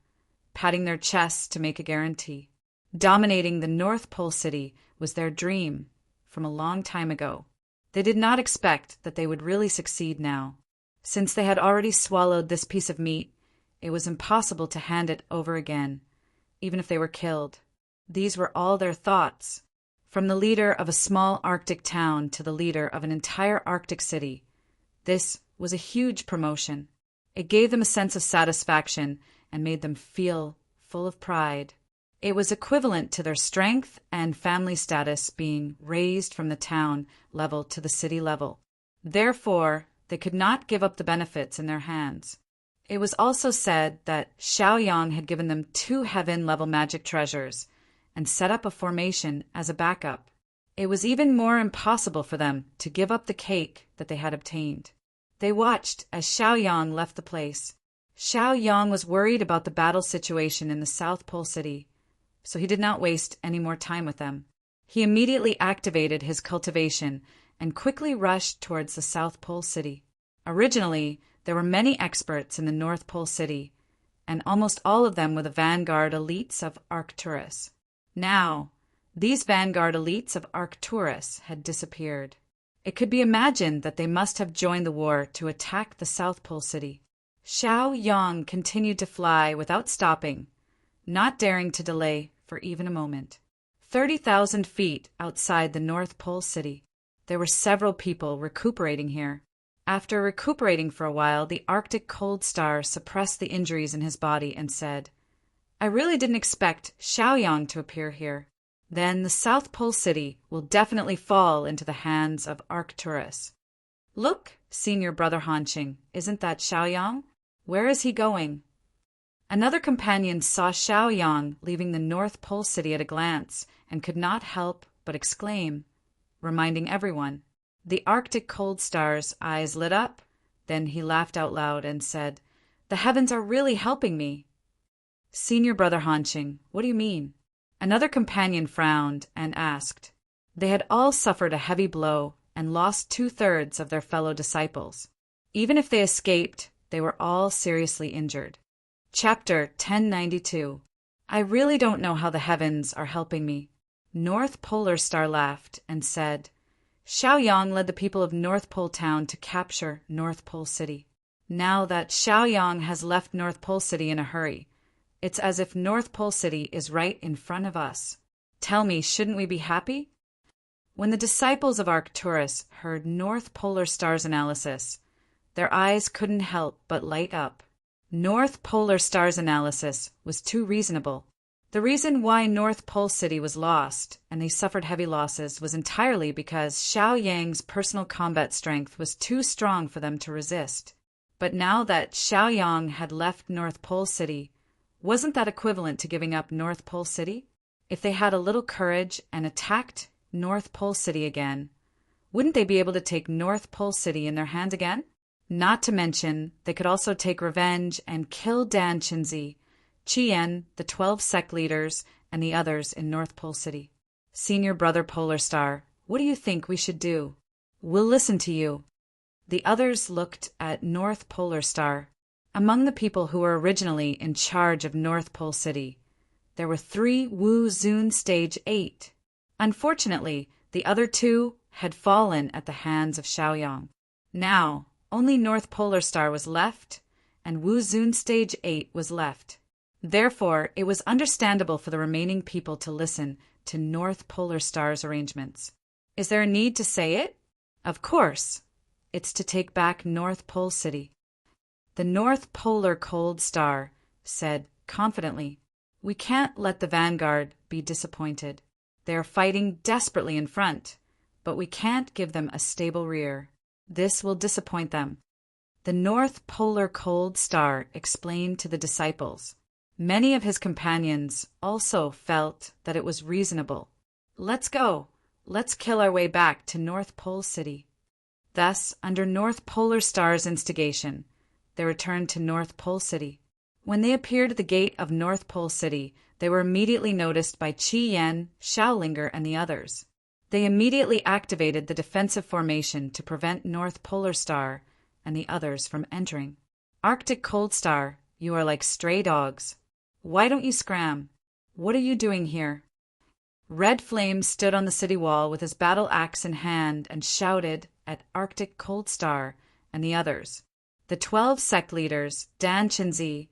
patting their chests to make a guarantee. Dominating the North Pole City was their dream from a long time ago. They did not expect that they would really succeed now. Since they had already swallowed this piece of meat, it was impossible to hand it over again, even if they were killed. These were all their thoughts. From the leader of a small Arctic town to the leader of an entire Arctic city, this was a huge promotion. It gave them a sense of satisfaction and made them feel full of pride. It was equivalent to their strength and family status being raised from the town level to the city level. Therefore, they could not give up the benefits in their hands. It was also said that Xiao Yang had given them 2 heaven-level magic treasures and set up a formation as a backup. It was even more impossible for them to give up the cake that they had obtained. They watched as Xiao Yang left the place. Xiao Yang was worried about the battle situation in the South Pole City, so he did not waste any more time with them. He immediately activated his cultivation and quickly rushed towards the South Pole City. Originally, there were many experts in the North Pole City, and almost all of them were the vanguard elites of Arcturus. Now, these vanguard elites of Arcturus had disappeared. It could be imagined that they must have joined the war to attack the South Pole City. Xiao Yang continued to fly without stopping, not daring to delay for even a moment. 30,000 feet outside the North Pole City, there were several people recuperating here. After recuperating for a while, the Arctic Cold Star suppressed the injuries in his body and said, "I really didn't expect Xiao Yang to appear here. Then the South Pole City will definitely fall into the hands of Arcturus. Look, Senior Brother Hanqing, isn't that Xiao Yang? Where is he going?" Another companion saw Xiao Yang leaving the North Pole City at a glance and could not help but exclaim, reminding everyone. The Arctic Cold Star's eyes lit up. Then he laughed out loud and said, "The heavens are really helping me." "Senior Brother Hanqing, what do you mean?" Another companion frowned and asked. They had all suffered a heavy blow and lost 2/3 of their fellow disciples. Even if they escaped, They were all seriously injured. Chapter 1092. I really don't know how the heavens are helping me. North Polar Star laughed and said, Xiaoyang led the people of North Pole Town to capture North Pole City. Now that Xiaoyang has left North Pole City in a hurry, it's as if North Pole City is right in front of us. Tell me, shouldn't we be happy? When the disciples of Arcturus heard North Polar Star's analysis, their eyes couldn't help but light up. North Polar Star's analysis was too reasonable. The reason why North Pole City was lost, and they suffered heavy losses, was entirely because Xiaoyang's personal combat strength was too strong for them to resist. But now that Xiaoyang had left North Pole City, wasn't that equivalent to giving up North Pole City? If they had a little courage and attacked North Pole City again, wouldn't they be able to take North Pole City in their hand again? Not to mention, they could also take revenge and kill Dan Chinzi, Qian, the 12 sect leaders, and the others in North Pole City. Senior Brother Polar Star, what do you think we should do? We'll listen to you. The others looked at North Polar Star. Among the people who were originally in charge of North Pole City, there were 3 Wu Zun Stage 8. Unfortunately, the other 2 had fallen at the hands of Xiaoyang. Now, only North Polar Star was left, and Wu Zun Stage 8 was left. Therefore, it was understandable for the remaining people to listen to North Polar Star's arrangements. Is there a need to say it? Of course. It's to take back North Pole City. The North Polar Cold Star said confidently, We can't let the vanguard be disappointed. They are fighting desperately in front, but we can't give them a stable rear. This will disappoint them. The North Polar Cold Star explained to the disciples. Many of his companions also felt that it was reasonable. Let's go. Let's kill our way back to North Pole City. Thus, under North Polar Star's instigation, they returned to North Pole City. When they appeared at the gate of North Pole City, they were immediately noticed by Qi Yan, Xiaolinger, and the others. They immediately activated the defensive formation to prevent North Polar Star and the others from entering. Arctic Cold Star, you are like stray dogs. Why don't you scram? What are you doing here? Red Flame stood on the city wall with his battle axe in hand and shouted at Arctic Cold Star and the others. The 12 sect leaders, Dan Chinzi,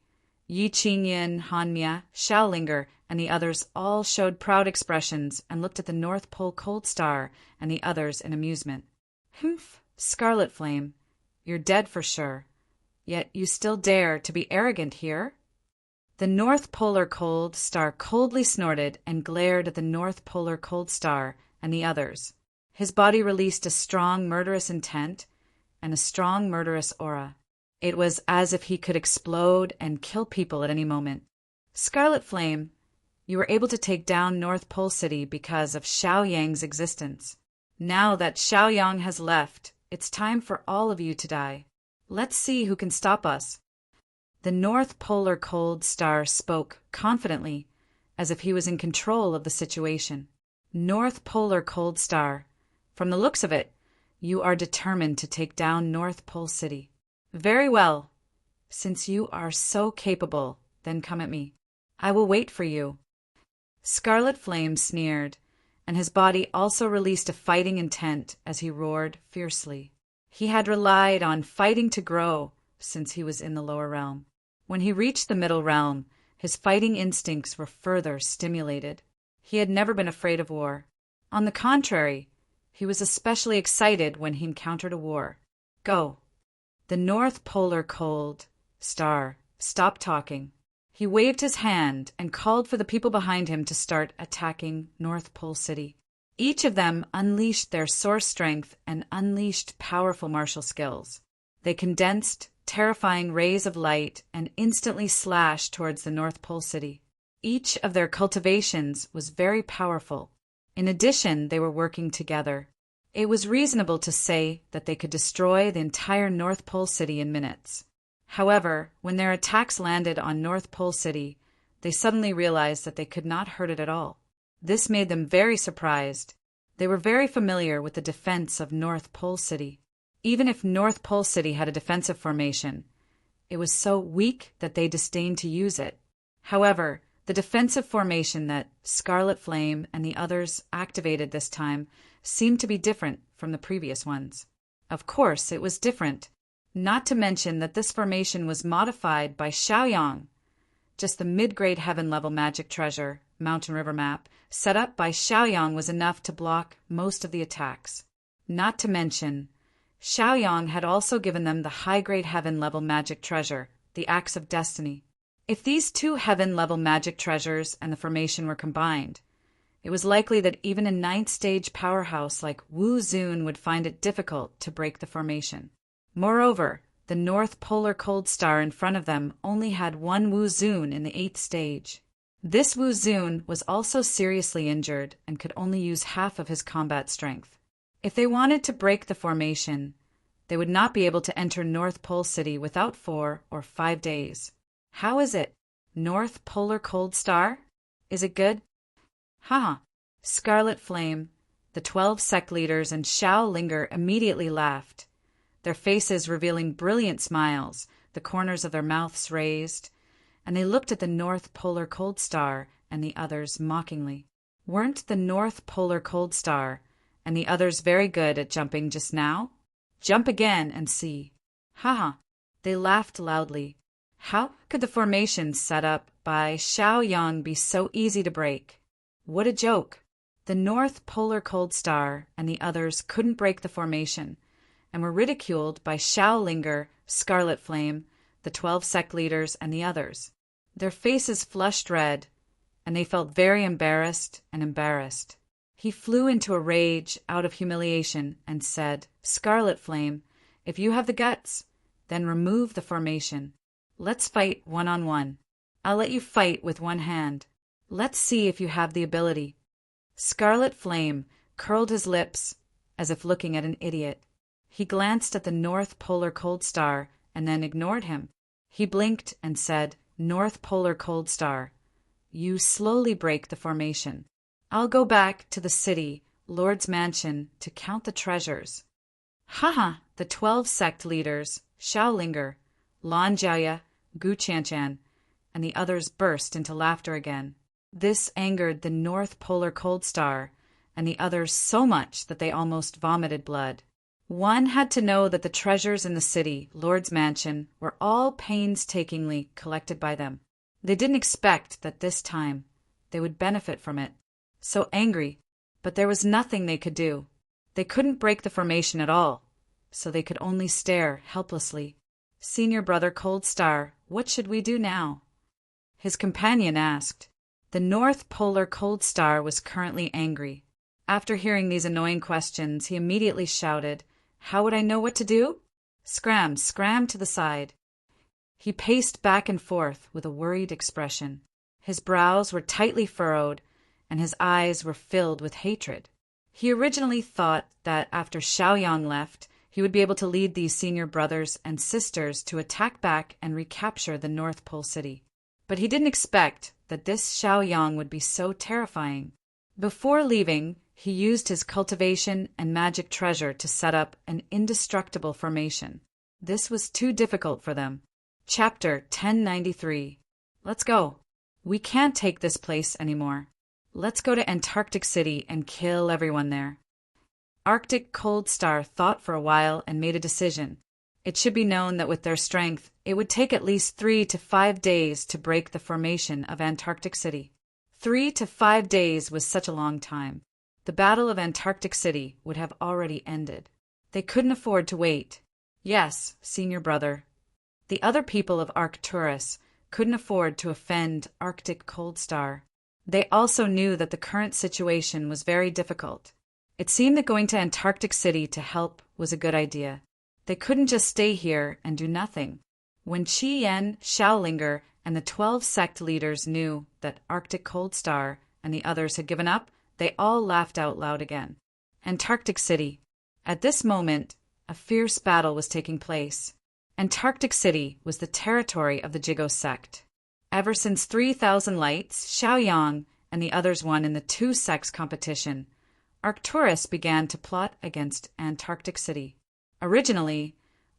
Yi Qinyan, Hanmia, Xiaolinger, and the others all showed proud expressions and looked at the North Pole Cold Star and the others in amusement. Humph, Scarlet Flame, you're dead for sure. Yet you still dare to be arrogant here? The North Polar Cold Star coldly snorted and glared at the North Polar Cold Star and the others. His body released a strong murderous intent and a strong murderous aura. It was as if he could explode and kill people at any moment. Scarlet Flame, you were able to take down North Pole City because of Xiaoyang's existence. Now that Xiaoyang has left, it's time for all of you to die. Let's see who can stop us. The North Polar Cold Star spoke confidently, as if he was in control of the situation. North Polar Cold Star, from the looks of it, you are determined to take down North Pole City. Very well. Since you are so capable, then come at me. I will wait for you. Scarlet Flame sneered, and his body also released a fighting intent as he roared fiercely. He had relied on fighting to grow since he was in the lower realm. When he reached the middle realm, his fighting instincts were further stimulated. He had never been afraid of war. On the contrary, he was especially excited when he encountered a war. Go. The North Polar Cold Star stopped talking. He waved his hand and called for the people behind him to start attacking North Pole City. Each of them unleashed their source strength and unleashed powerful martial skills. They condensed terrifying rays of light and instantly slashed towards the North Pole City. Each of their cultivations was very powerful. In addition, they were working together. It was reasonable to say that they could destroy the entire North Pole City in minutes. However, when their attacks landed on North Pole City, they suddenly realized that they could not hurt it at all. This made them very surprised. They were very familiar with the defense of North Pole City. Even if North Pole City had a defensive formation, It was so weak that they disdained to use it. However, the defensive formation that Scarlet Flame and the others activated this time seemed to be different from the previous ones. Of course, it was different, not to mention that this formation was modified by Xiaoyang. Just the mid-grade heaven-level magic treasure, mountain river map, set up by Xiaoyang was enough to block most of the attacks. Not to mention, Xiaoyang had also given them the high-grade heaven-level magic treasure, the Axe of Destiny. If these two heaven-level magic treasures and the formation were combined, it was likely that even a 9th-stage powerhouse like Wu Zun would find it difficult to break the formation. Moreover, the North Polar Cold Star in front of them only had one Wu Zun in the 8th stage. This Wu Zun was also seriously injured and could only use half of his combat strength. If they wanted to break the formation, they would not be able to enter North Pole City without 4 or 5 days. How is it? North Polar Cold Star? Is it good? Haha. Scarlet Flame, the 12 sect leaders, and Xiao Linger immediately laughed, their faces revealing brilliant smiles, the corners of their mouths raised, and they looked at the North Polar Cold Star and the others mockingly. Weren't the North Polar Cold Star and the others very good at jumping just now? Jump again and see. Haha. They laughed loudly. How could the formation set up by Xiaoyang be so easy to break? What a joke! The North Polar Cold Star and the others couldn't break the formation, and were ridiculed by Xiao Linger, Scarlet Flame, the 12 sect leaders, and the others. Their faces flushed red, and they felt very embarrassed and embarrassed. He flew into a rage out of humiliation and said, Scarlet Flame, if you have the guts, then remove the formation. Let's fight one-on-one. I'll let you fight with one hand. Let's see if you have the ability. Scarlet Flame curled his lips as if looking at an idiot. He glanced at the North Polar Cold Star and then ignored him. He blinked and said, North Polar Cold Star, you slowly break the formation. I'll go back to the city, Lord's Mansion, to count the treasures. Haha, the 12 sect leaders, Xiao Linger, Lan Jiaoya, Gu Qianchan, and the others burst into laughter again. This angered the North Polar Cold Star and the others so much that they almost vomited blood. One had to know that the treasures in the city, Lord's Mansion, were all painstakingly collected by them. They didn't expect that this time they would benefit from it. So angry, but there was nothing they could do. They couldn't break the formation at all, so they could only stare helplessly. Senior brother Cold Star, what should we do now? His companion asked. The North Polar Cold Star was currently angry. After hearing these annoying questions, he immediately shouted, How would I know what to do? Scram to the side. He paced back and forth with a worried expression. His brows were tightly furrowed, and his eyes were filled with hatred. He originally thought that after Xiaoyang left, he would be able to lead these senior brothers and sisters to attack back and recapture the North Pole City. But he didn't expect that this Xiaoyang would be so terrifying. Before leaving, he used his cultivation and magic treasure to set up an indestructible formation. This was too difficult for them. Chapter 1093. Let's go. We can't take this place anymore. Let's go to Antarctic City and kill everyone there. Arctic Cold Star thought for a while and made a decision. It should be known that with their strength, it would take at least 3 to 5 days to break the formation of Antarctic City. 3 to 5 days was such a long time. The Battle of Antarctic City would have already ended. They couldn't afford to wait. Yes, senior brother. The other people of Arcturus couldn't afford to offend Arctic Cold Star. They also knew that the current situation was very difficult. It seemed that going to Antarctic City to help was a good idea. They couldn't just stay here and do nothing. When Qi Yan, Xiao Linger, and the 12 sect leaders knew that Arctic Cold Star and the others had given up, they all laughed out loud again. Antarctic City. At this moment, a fierce battle was taking place. Antarctic City was the territory of the Jigo sect. Ever since 3000 Lights, Xiaoyang, and the others won in the 2 sects competition, Arcturus began to plot against Antarctic City. Originally,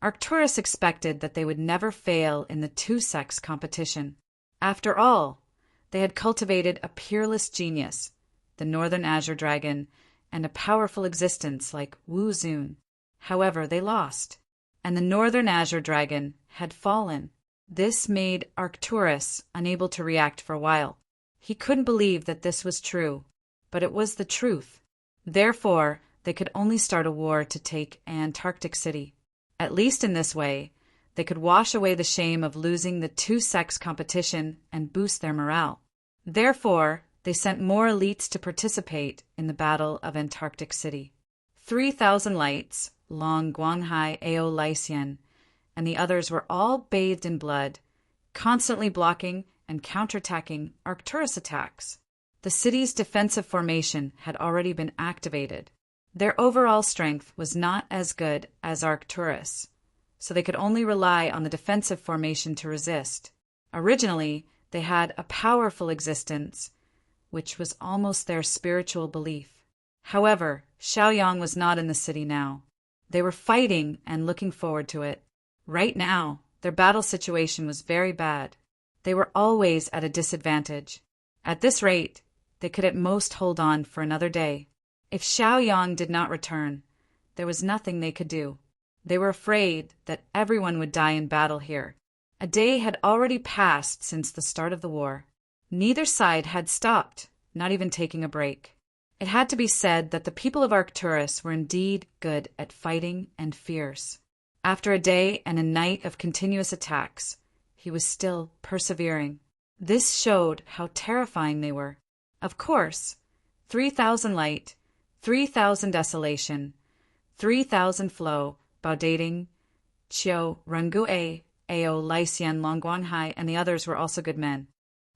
Arcturus expected that they would never fail in the two-sex competition. After all, they had cultivated a peerless genius, the Northern Azure Dragon, and a powerful existence like Wu Zun. However, they lost, and the Northern Azure Dragon had fallen. This made Arcturus unable to react for a while. He couldn't believe that this was true, but it was the truth. Therefore, they could only start a war to take Antarctic City. At least in this way, they could wash away the shame of losing the two-sex competition and boost their morale. Therefore, they sent more elites to participate in the Battle of Antarctic City. 3,000 lights, Long Guanghai Ao Lycian, and the others were all bathed in blood, constantly blocking and counterattacking Arcturus attacks. The city's defensive formation had already been activated. Their overall strength was not as good as Arcturus, so they could only rely on the defensive formation to resist. Originally, they had a powerful existence, which was almost their spiritual belief. However, Xiaoyang was not in the city now. They were fighting and looking forward to it. Right now, their battle situation was very bad. They were always at a disadvantage. At this rate, they could at most hold on for another day. If Xiaoyang did not return, there was nothing they could do. They were afraid that everyone would die in battle here. A day had already passed since the start of the war. Neither side had stopped, not even taking a break. It had to be said that the people of Arcturus were indeed good at fighting and fierce. After a day and a night of continuous attacks, he was still persevering. This showed how terrifying they were. Of course, 3,000 light, 3,000 desolation, 3,000 flow, Baodating, Qiu, Rangue, Ao, Lycian, Longguanghai, and the others were also good men.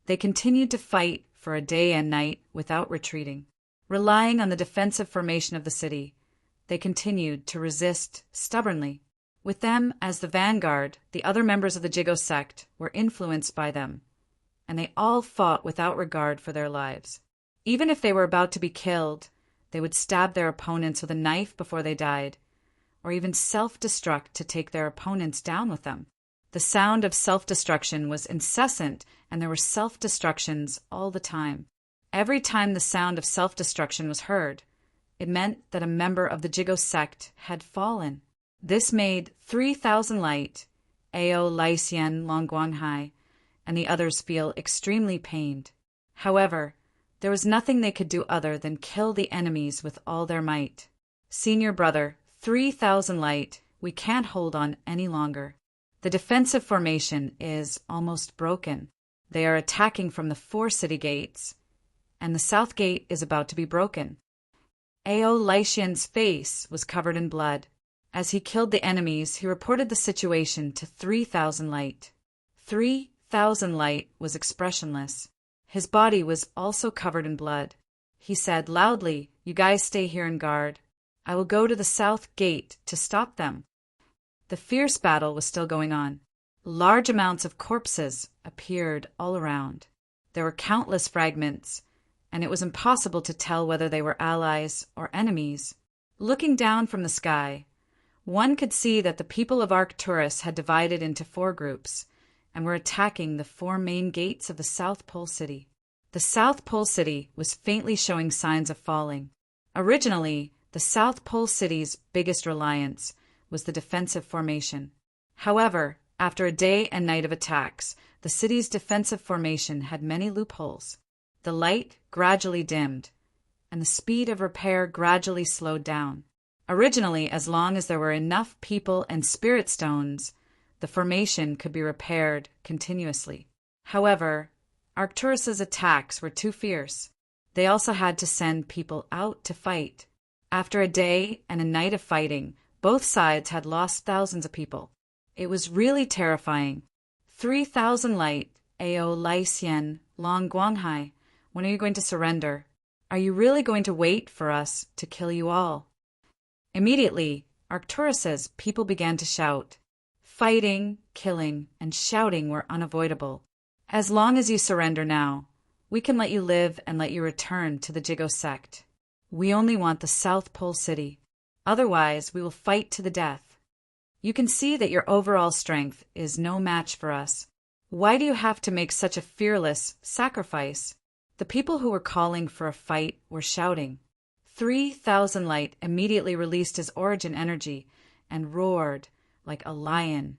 They continued to fight for a day and night without retreating. Relying on the defensive formation of the city, they continued to resist stubbornly. With them as the vanguard, the other members of the Jigo sect were influenced by them, and they all fought without regard for their lives. Even if they were about to be killed, they would stab their opponents with a knife before they died, or even self-destruct to take their opponents down with them. The sound of self-destruction was incessant, and there were self-destructions all the time. Every time the sound of self-destruction was heard, it meant that a member of the Jigo sect had fallen. This made 3,000 light, Ao, Lycian, Longguanghai, and the others feel extremely pained. However, there was nothing they could do other than kill the enemies with all their might. Senior brother, 3,000 light, we can't hold on any longer. The defensive formation is almost broken. They are attacking from the 4 city gates, and the south gate is about to be broken. Ao Lycian's face was covered in blood. As he killed the enemies, he reported the situation to 3,000 light. 3,000 light was expressionless. His body was also covered in blood. He said loudly, "You guys stay here and guard. I will go to the south gate to stop them." The fierce battle was still going on. Large amounts of corpses appeared all around. There were countless fragments, and it was impossible to tell whether they were allies or enemies. Looking down from the sky, one could see that the people of Arcturus had divided into 4 groups and were attacking the 4 main gates of the South Pole City. The South Pole City was faintly showing signs of falling. Originally, the South Pole City's biggest reliance was the defensive formation. However, after a day and night of attacks, the city's defensive formation had many loopholes. The light gradually dimmed, and the speed of repair gradually slowed down. Originally, as long as there were enough people and spirit stones, the formation could be repaired continuously. However, Arcturus's attacks were too fierce. They also had to send people out to fight. After a day and a night of fighting, both sides had lost thousands of people. It was really terrifying. 3,000 light, Ao Lycian, Long Guanghai, when are you going to surrender? Are you really going to wait for us to kill you all? Immediately, Arcturus's people began to shout. Fighting, killing, and shouting were unavoidable. As long as you surrender now, we can let you live and let you return to the Jigo sect. We only want the South Pole City. Otherwise, we will fight to the death. You can see that your overall strength is no match for us. Why do you have to make such a fearless sacrifice?" The people who were calling for a fight were shouting. 3,000 Light immediately released his origin energy and roared like a lion.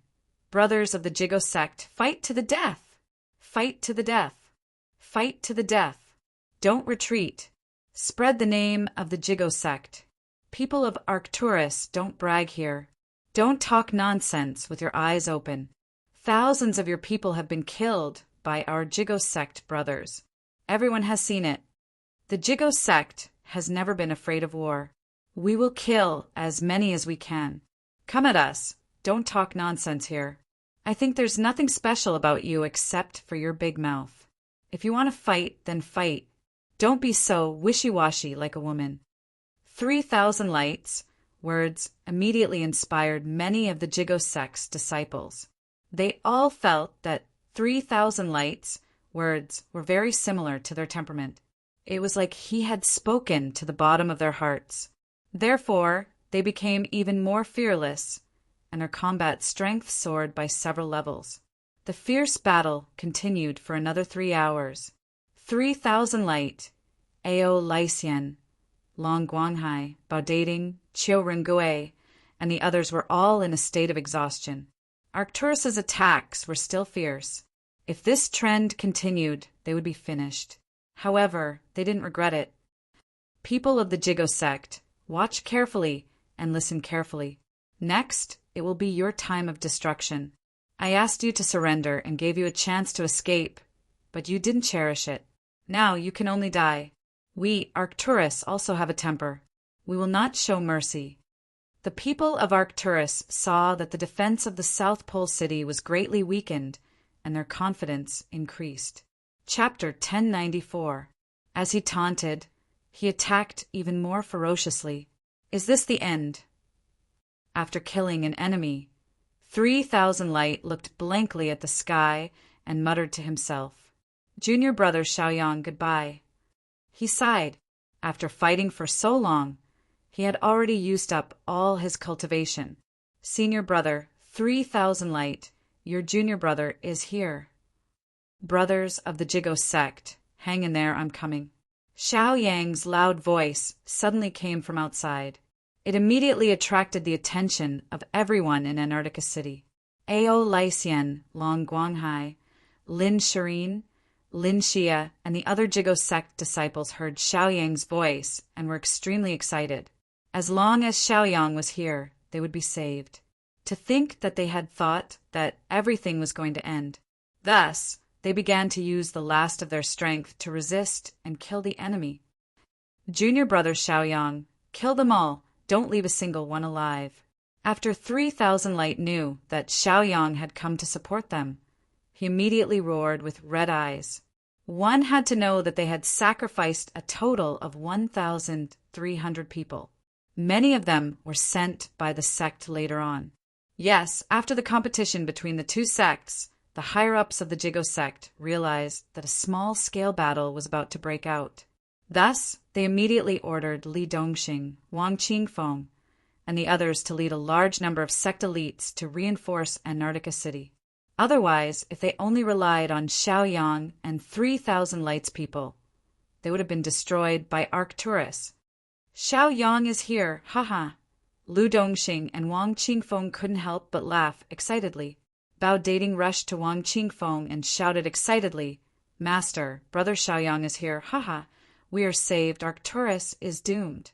"Brothers of the Jigo sect, fight to the death! Fight to the death! Fight to the death! Don't retreat! Spread the name of the Jigo sect! People of Arcturus, don't brag here. Don't talk nonsense with your eyes open. Thousands of your people have been killed by our Jigo sect brothers. Everyone has seen it. The Jigo sect has never been afraid of war. We will kill as many as we can. Come at us. Don't talk nonsense here. I think there's nothing special about you except for your big mouth. If you want to fight, then fight. Don't be so wishy-washy like a woman." 3,000 Lights words immediately inspired many of the Jigo sect's disciples. They all felt that 3,000 Lights words were very similar to their temperament. It was like he had spoken to the bottom of their hearts. Therefore, they became even more fearless, and their combat strength soared by several levels. The fierce battle continued for another 3 hours. 3,000 Light, Ao Lycian, Long Guanghai, Baodating, Chiu Ringue, and the others were all in a state of exhaustion. Arcturus's attacks were still fierce. If this trend continued, they would be finished. However, they didn't regret it. People of the Jigo sect, watch carefully and listen carefully. Next, it will be your time of destruction. I asked you to surrender and gave you a chance to escape, but you didn't cherish it. Now you can only die. We, Arcturus, also have a temper. We will not show mercy. The people of Arcturus saw that the defense of the South Pole City was greatly weakened, and their confidence increased. Chapter 1094. As he taunted, he attacked even more ferociously. Is this the end? After killing an enemy, 3,000 Light looked blankly at the sky and muttered to himself, "Junior brother Xiaoyang, goodbye." He sighed. After fighting for so long, he had already used up all his cultivation. "Senior brother, 3,000 Light, your junior brother is here." "Brothers of the Jigo sect, hang in there, I'm coming." Xiaoyang's loud voice suddenly came from outside. It immediately attracted the attention of everyone in Antarctica City. Ao Lycian, Long Guanghai, Lin Shirin, Lin Xia, and the other Jigo sect disciples heard Xiaoyang's voice and were extremely excited. As long as Xiaoyang was here, they would be saved. To think that they had thought that everything was going to end. Thus, they began to use the last of their strength to resist and kill the enemy. "Junior brother Xiaoyang, kill them all. Don't leave a single one alive." After 3,000 Light knew that Xiaoyang had come to support them, he immediately roared with red eyes. One had to know that they had sacrificed a total of 1,300 people. Many of them were sent by the sect later on. Yes, after the competition between the two sects, the higher-ups of the Jigo sect realized that a small-scale battle was about to break out. Thus, they immediately ordered Li Dongxing, Wang Qingfeng, and the others to lead a large number of sect elites to reinforce Antarctica City. Otherwise, if they only relied on Xiaoyang and 3,000 Lights people, they would have been destroyed by Arcturus. "Xiaoyang is here, haha." Lu Dongxing and Wang Qingfeng couldn't help but laugh excitedly. Bao Dating rushed to Wang Qingfeng and shouted excitedly, "Master, brother Xiaoyang is here, haha. We are saved, Arcturus is doomed."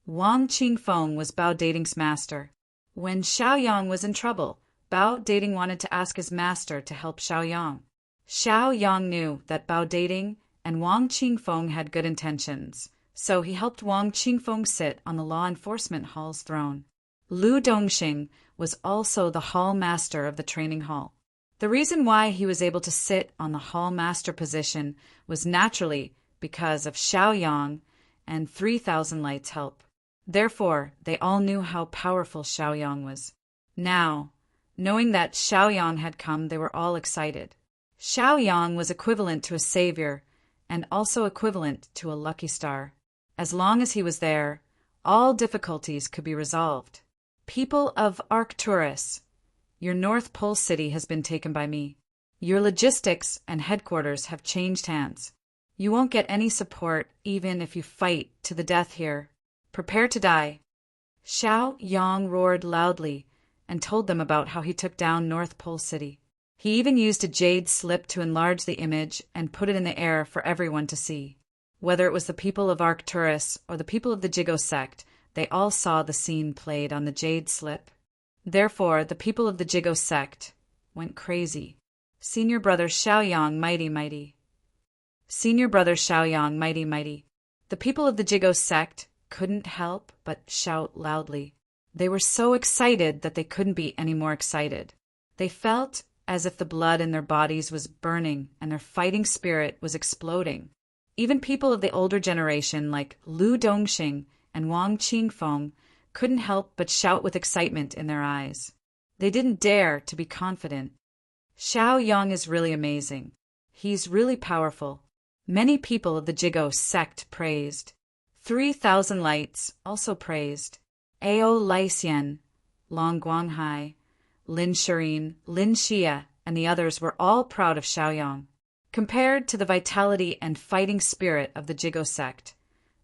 Wang Qingfeng was Bao Dating's master. When Xiaoyang was in trouble, Bao Dating wanted to ask his master to help Xiaoyang. Xiaoyang knew that Bao Dating and Wang Qingfeng had good intentions, so he helped Wang Qingfeng sit on the law enforcement hall's throne. Lu Dongxing was also the hall master of the training hall. The reason why he was able to sit on the hall master position was naturally because of Xiaoyang and 3,000 Lights' help. Therefore, they all knew how powerful Xiaoyang was. Now, knowing that Xiaoyang had come, they were all excited. Xiaoyang was equivalent to a savior and also equivalent to a lucky star. As long as he was there, all difficulties could be resolved. People of Arcturus, your North Pole city has been taken by me. Your logistics and headquarters have changed hands. You won't get any support even if you fight to the death here. Prepare to die. Xiao Yang roared loudly and told them about how he took down North Pole City. He even used a jade slip to enlarge the image and put it in the air for everyone to see. Whether it was the people of Arcturus or the people of the Jigo sect, they all saw the scene played on the jade slip. Therefore, the people of the Jigo sect went crazy. Senior brother Xiaoyang, mighty, mighty. Senior brother Xiaoyang, mighty, mighty. The people of the Jigo sect couldn't help but shout loudly. They were so excited that they couldn't be any more excited. They felt as if the blood in their bodies was burning and their fighting spirit was exploding. Even people of the older generation like Lu Dongxing and Wang Qingfeng couldn't help but shout with excitement in their eyes. They didn't dare to be confident. Xiao Yang is really amazing. He's really powerful. Many people of the Jigo sect praised. 3,000 lights also praised. Ao Lixian, Long Guanghai, Lin Shirin, Lin Xia, and the others were all proud of Xiaoyang. Compared to the vitality and fighting spirit of the Jigo sect,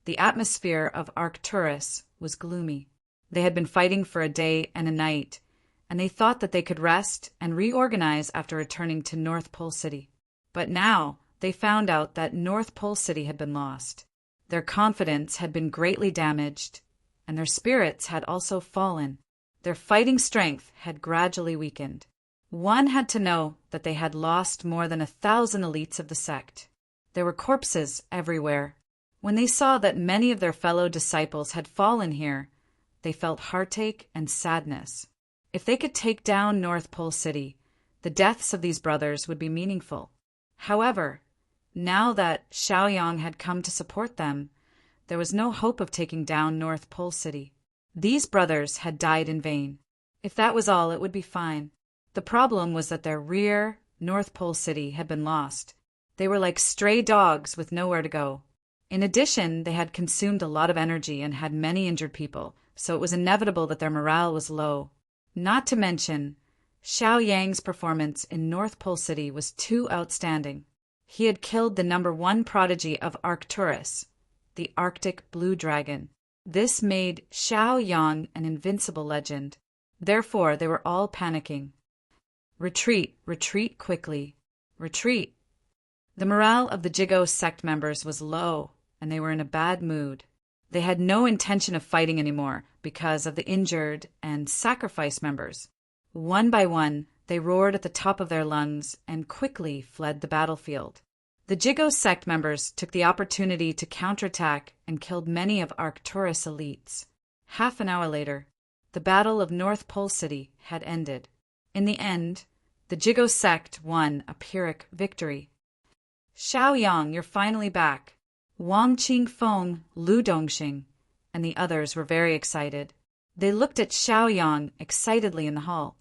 the atmosphere of Arcturus was gloomy. They had been fighting for a day and a night, and they thought that they could rest and reorganize after returning to North Pole City. But now they found out that North Pole City had been lost. Their confidence had been greatly damaged, and their spirits had also fallen. Their fighting strength had gradually weakened. One had to know that they had lost more than 1,000 elites of the sect. There were corpses everywhere. When they saw that many of their fellow disciples had fallen here, they felt heartache and sadness. If they could take down North Pole City, the deaths of these brothers would be meaningful. However, now that Xiaoyang had come to support them, there was no hope of taking down North Pole City. These brothers had died in vain. If that was all, it would be fine. The problem was that their rear, North Pole City, had been lost. They were like stray dogs with nowhere to go. In addition, they had consumed a lot of energy and had many injured people, so it was inevitable that their morale was low. Not to mention, Xiao Yang's performance in North Pole City was too outstanding. He had killed the #1 prodigy of Arcturus, the Arctic Blue Dragon. This made Xiao Yang an invincible legend. Therefore, they were all panicking. Retreat, retreat quickly, retreat. The morale of the Jigo sect members was low, and they were in a bad mood. They had no intention of fighting anymore because of the injured and sacrificed members. One by one, they roared at the top of their lungs and quickly fled the battlefield. The Jigo sect members took the opportunity to counterattack and killed many of Arcturus' elites. Half an hour later, the Battle of North Pole City had ended. In the end, the Jigo sect won a Pyrrhic victory. Xiaoyang, you're finally back. Wang Qingfeng, Lu Dongxing, and the others were very excited. They looked at Xiaoyang excitedly in the hall.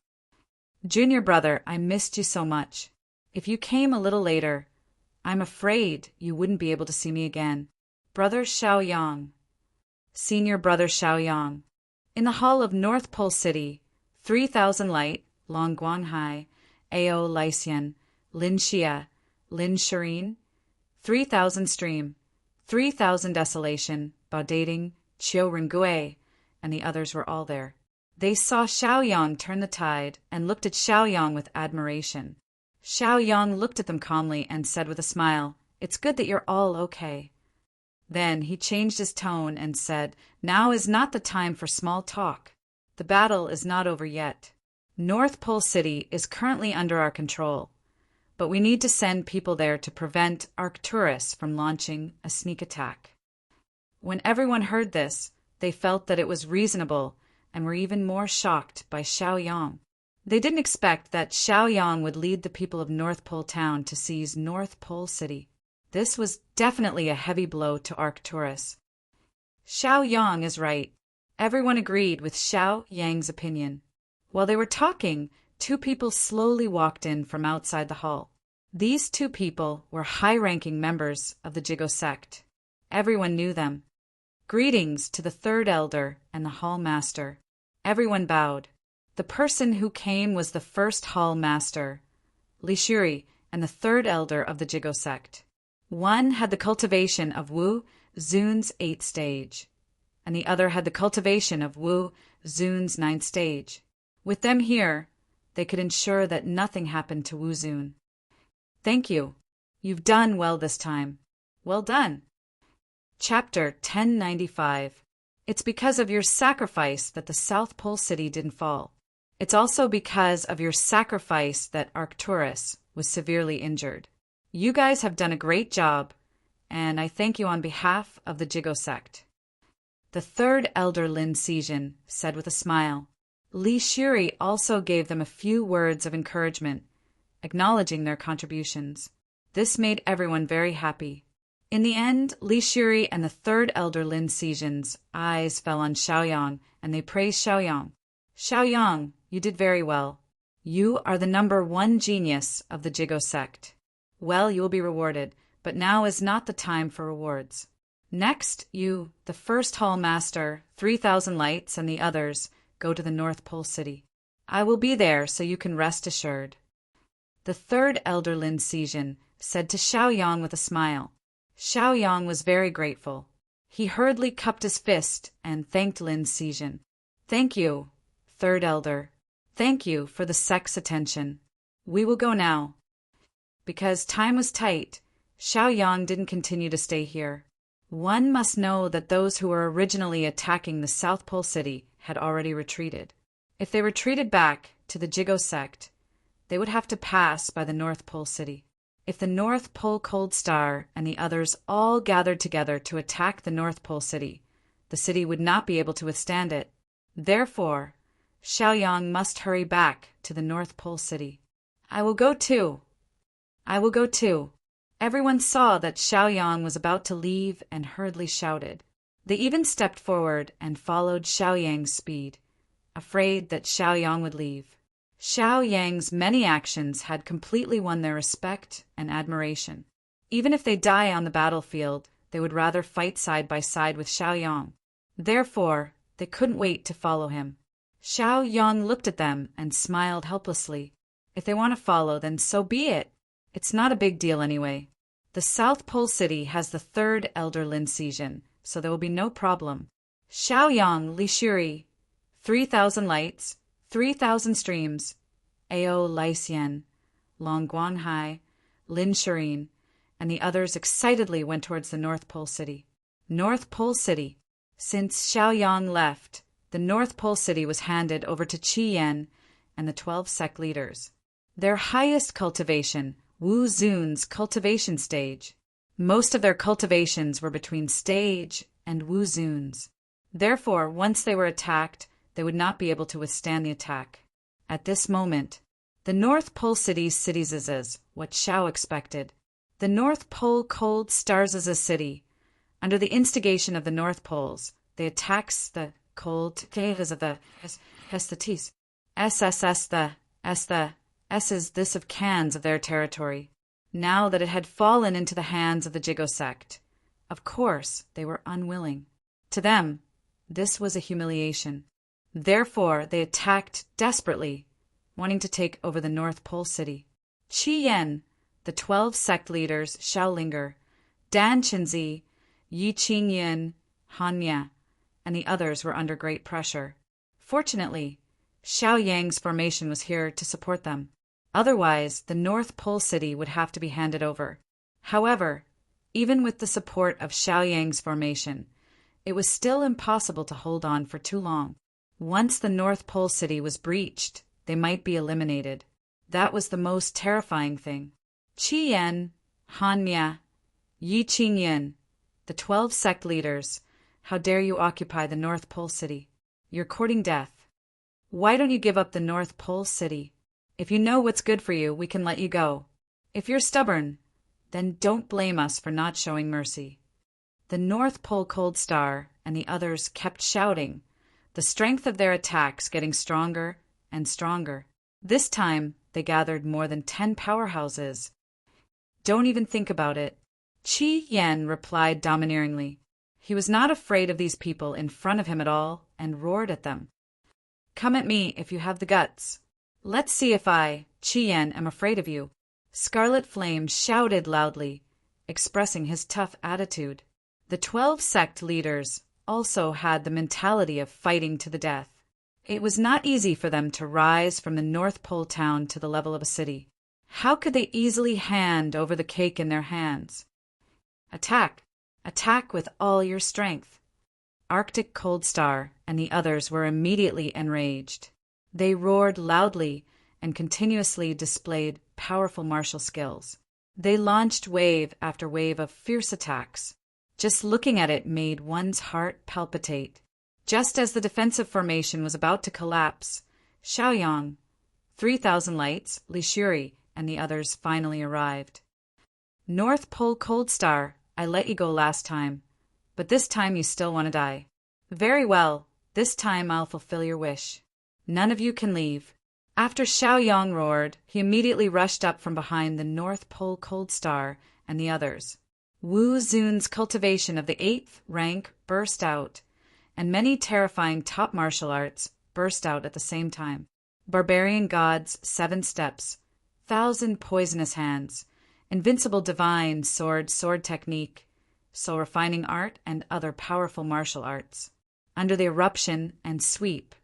Junior brother, I missed you so much. If you came a little later, I'm afraid you wouldn't be able to see me again. Brother Xiaoyang. Senior brother Xiaoyang. In the hall of North Pole City, 3,000 light, Long Guanghai, Ao Lixian, Lin Xia, Lin Shirin, 3,000 stream, 3,000 desolation, Bao Dating, Qiu Ringui, and the others were all there. They saw Xiaoyang turn the tide and looked at Xiaoyang with admiration. Xiaoyang looked at them calmly and said with a smile, "It's good that you're all okay." Then he changed his tone and said, "Now is not the time for small talk. The battle is not over yet. North Pole City is currently under our control, but we need to send people there to prevent Arcturus from launching a sneak attack." When everyone heard this, they felt that it was reasonable and were even more shocked by Xiaoyang. They didn't expect that Xiaoyang would lead the people of North Pole Town to seize North Pole City. This was definitely a heavy blow to Arcturus. Xiaoyang is right. Everyone agreed with Xiaoyang's opinion. While they were talking, two people slowly walked in from outside the hall. These two people were high-ranking members of the Jigo sect. Everyone knew them. Greetings to the third elder and the hall master. Everyone bowed. The person who came was the first hall master, Li Shuri, and the third elder of the Jigo sect. One had the cultivation of Wu Zun's 8th stage, and the other had the cultivation of Wu Zun's 9th stage. With them here, they could ensure that nothing happened to Wu Zun. Thank you. You've done well this time. Well done. Chapter 1095. It's because of your sacrifice that the South Pole City didn't fall. It's also because of your sacrifice that Arcturus was severely injured. You guys have done a great job, and I thank you on behalf of the Jigo sect. The third elder Lin Sijin said with a smile. Li Shuri also gave them a few words of encouragement, acknowledging their contributions. This made everyone very happy. In the end, Li Shuri and the third elder Lin Sijin's eyes fell on Xiaoyang, and they praised Xiaoyang. Xiaoyang, you did very well. You are the number 1 genius of the Jigo sect. Well, you will be rewarded, but now is not the time for rewards. Next, you, the first hall master, 3,000 lights, and the others, go to the North Pole City. I will be there, so you can rest assured. The third elder Lin Sijin said to Xiaoyang with a smile. Xiaoyang was very grateful. He hurriedly cupped his fist and thanked Lin Sijin. Thank you, third elder. Thank you for the sect's attention. We will go now. Because time was tight, Xiaoyang didn't continue to stay here. One must know that those who were originally attacking the South Pole City had already retreated. If they retreated back to the Jigo sect, they would have to pass by the North Pole City. If the North Pole Cold Star and the others all gathered together to attack the North Pole City, the city would not be able to withstand it. Therefore, Xiaoyang must hurry back to the North Pole City. I will go too. I will go too. Everyone saw that Xiaoyang was about to leave and hurriedly shouted. They even stepped forward and followed Xiaoyang's speed, afraid that Xiaoyang would leave. Xiaoyang's many actions had completely won their respect and admiration. Even if they die on the battlefield, they would rather fight side by side with Xiaoyang. Therefore, they couldn't wait to follow him. Xiaoyang looked at them and smiled helplessly. If they want to follow, then so be it. It's not a big deal anyway. The South Pole City has the third elder Lin Sijin, so there will be no problem. Xiaoyang, Li Shuri, 3,000 lights, 3,000 streams, Ao Lysian, Long Guanhai, Lin Shurin, and the others excitedly went towards the North Pole City. North Pole City. Since Xiaoyang left, the North Pole City was handed over to Qi Yan and the 12 sect leaders. Their highest cultivation, Wu Zun's cultivation stage. Most of their cultivations were between stage and Wu Zun's. Therefore, once they were attacked, they would not be able to withstand the attack. At this moment, the North Pole City's cities is what Xiao expected. The North Pole Cold Stars is a city. Under the instigation of the North Poles, they attacks the cold caves of the Hestatis. SSS the S's this of cans of their territory. Now that it had fallen into the hands of the Jigo sect, of course they were unwilling. To them, this was a humiliation. Therefore, they attacked desperately, wanting to take over the North Pole City. Qi Yan, the 12 sect leaders, Xiaolinger, Dan Chenzi, Yi Qingyan, Hanya, and the others were under great pressure. Fortunately, Xiaoyang's formation was here to support them. Otherwise, the North Pole City would have to be handed over. However, even with the support of Xiaoyang's formation, it was still impossible to hold on for too long. Once the North Pole City was breached, they might be eliminated. That was the most terrifying thing. Qi Yan, Hanya, Yi Qingyan, the 12 sect leaders, how dare you occupy the North Pole City? You're courting death. Why don't you give up the North Pole City? If you know what's good for you, we can let you go. If you're stubborn, then don't blame us for not showing mercy. The North Pole Cold Star and the others kept shouting, the strength of their attacks getting stronger and stronger. This time, they gathered more than 10 powerhouses. Don't even think about it. Qi Yan replied domineeringly. He was not afraid of these people in front of him at all and roared at them. Come at me if you have the guts. Let's see if I, Qian, am afraid of you. Scarlet Flame shouted loudly, expressing his tough attitude. The 12 sect leaders also had the mentality of fighting to the death. It was not easy for them to rise from the North Pole town to the level of a city. How could they easily hand over the cake in their hands? Attack! Attack with all your strength! Arctic Cold Star and the others were immediately enraged. They roared loudly and continuously displayed powerful martial skills. They launched wave after wave of fierce attacks. Just looking at it made one's heart palpitate. Just as the defensive formation was about to collapse, Xiaoyang, 3,000 Lights, Li Shuri, and the others finally arrived. North Pole Cold Star, I let you go last time, but this time you still want to die. Very well, this time I'll fulfill your wish. None of you can leave. After Xiaoyang roared, he immediately rushed up from behind the North Pole Cold Star and the others. Wu Zun's cultivation of the 8th rank burst out, and many terrifying top martial arts burst out at the same time. Barbarian God's 7 steps, 1,000 poisonous hands, invincible divine sword technique, soul refining art, and other powerful martial arts. Under the eruption and sweep,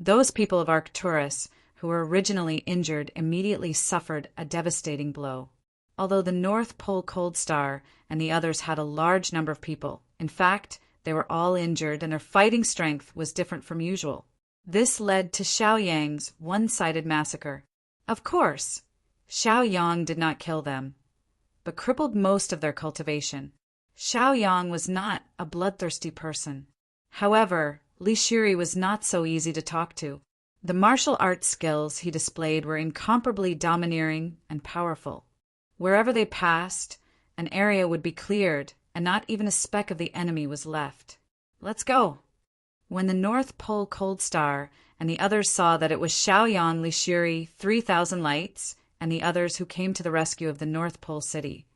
those people of Arcturus who were originally injured immediately suffered a devastating blow. Although the North Pole Cold Star and the others had a large number of people, in fact, they were all injured and their fighting strength was different from usual. This led to Xiaoyang's one-sided massacre. Of course, Xiaoyang did not kill them, but crippled most of their cultivation. Xiaoyang was not a bloodthirsty person. However, Li Shuri was not so easy to talk to. The martial arts skills he displayed were incomparably domineering and powerful. Wherever they passed, an area would be cleared, and not even a speck of the enemy was left. Let's go! When the North Pole Cold Star and the others saw that it was Xiaoyang, Li Shuri, 3,000 Lights, and the others who came to the rescue of the North Pole City,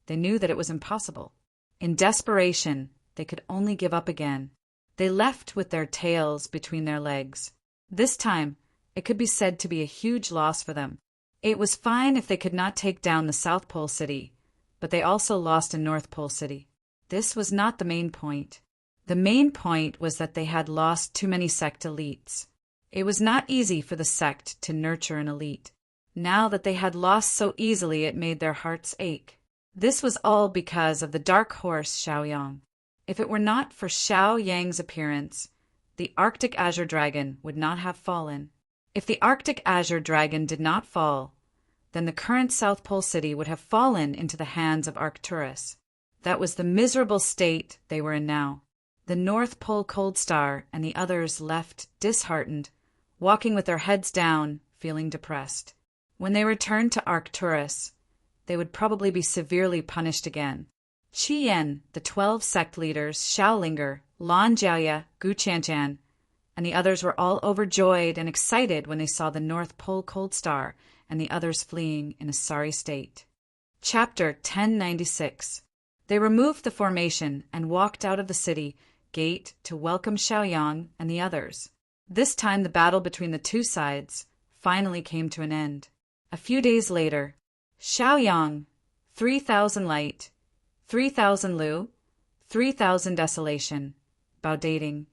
they knew that it was impossible. In desperation, they could only give up again. They left with their tails between their legs. This time, it could be said to be a huge loss for them. It was fine if they could not take down the South Pole City, but they also lost in North Pole City. This was not the main point. The main point was that they had lost too many sect elites. It was not easy for the sect to nurture an elite. Now that they had lost so easily, it made their hearts ache. This was all because of the dark horse Xiaoyang. If it were not for Xiaoyang's appearance, the Arctic Azure Dragon would not have fallen. If the Arctic Azure Dragon did not fall, then the current South Pole City would have fallen into the hands of Arcturus. That was the miserable state they were in now. The North Pole Cold Star and the others left disheartened, walking with their heads down, feeling depressed. When they returned to Arcturus, they would probably be severely punished again. Qian, the 12 sect leaders, Xiaolinger, Lan Jiaoya, Gu Qianchan, and the others were all overjoyed and excited when they saw the North Pole Cold Star and the others fleeing in a sorry state. Chapter 1096. They removed the formation and walked out of the city gate to welcome Xiaoyang and the others. This time the battle between the two sides finally came to an end. A few days later, Xiaoyang, 3,000 Light, 3,000 Lu, 3,000 Desolation, Bao Dating,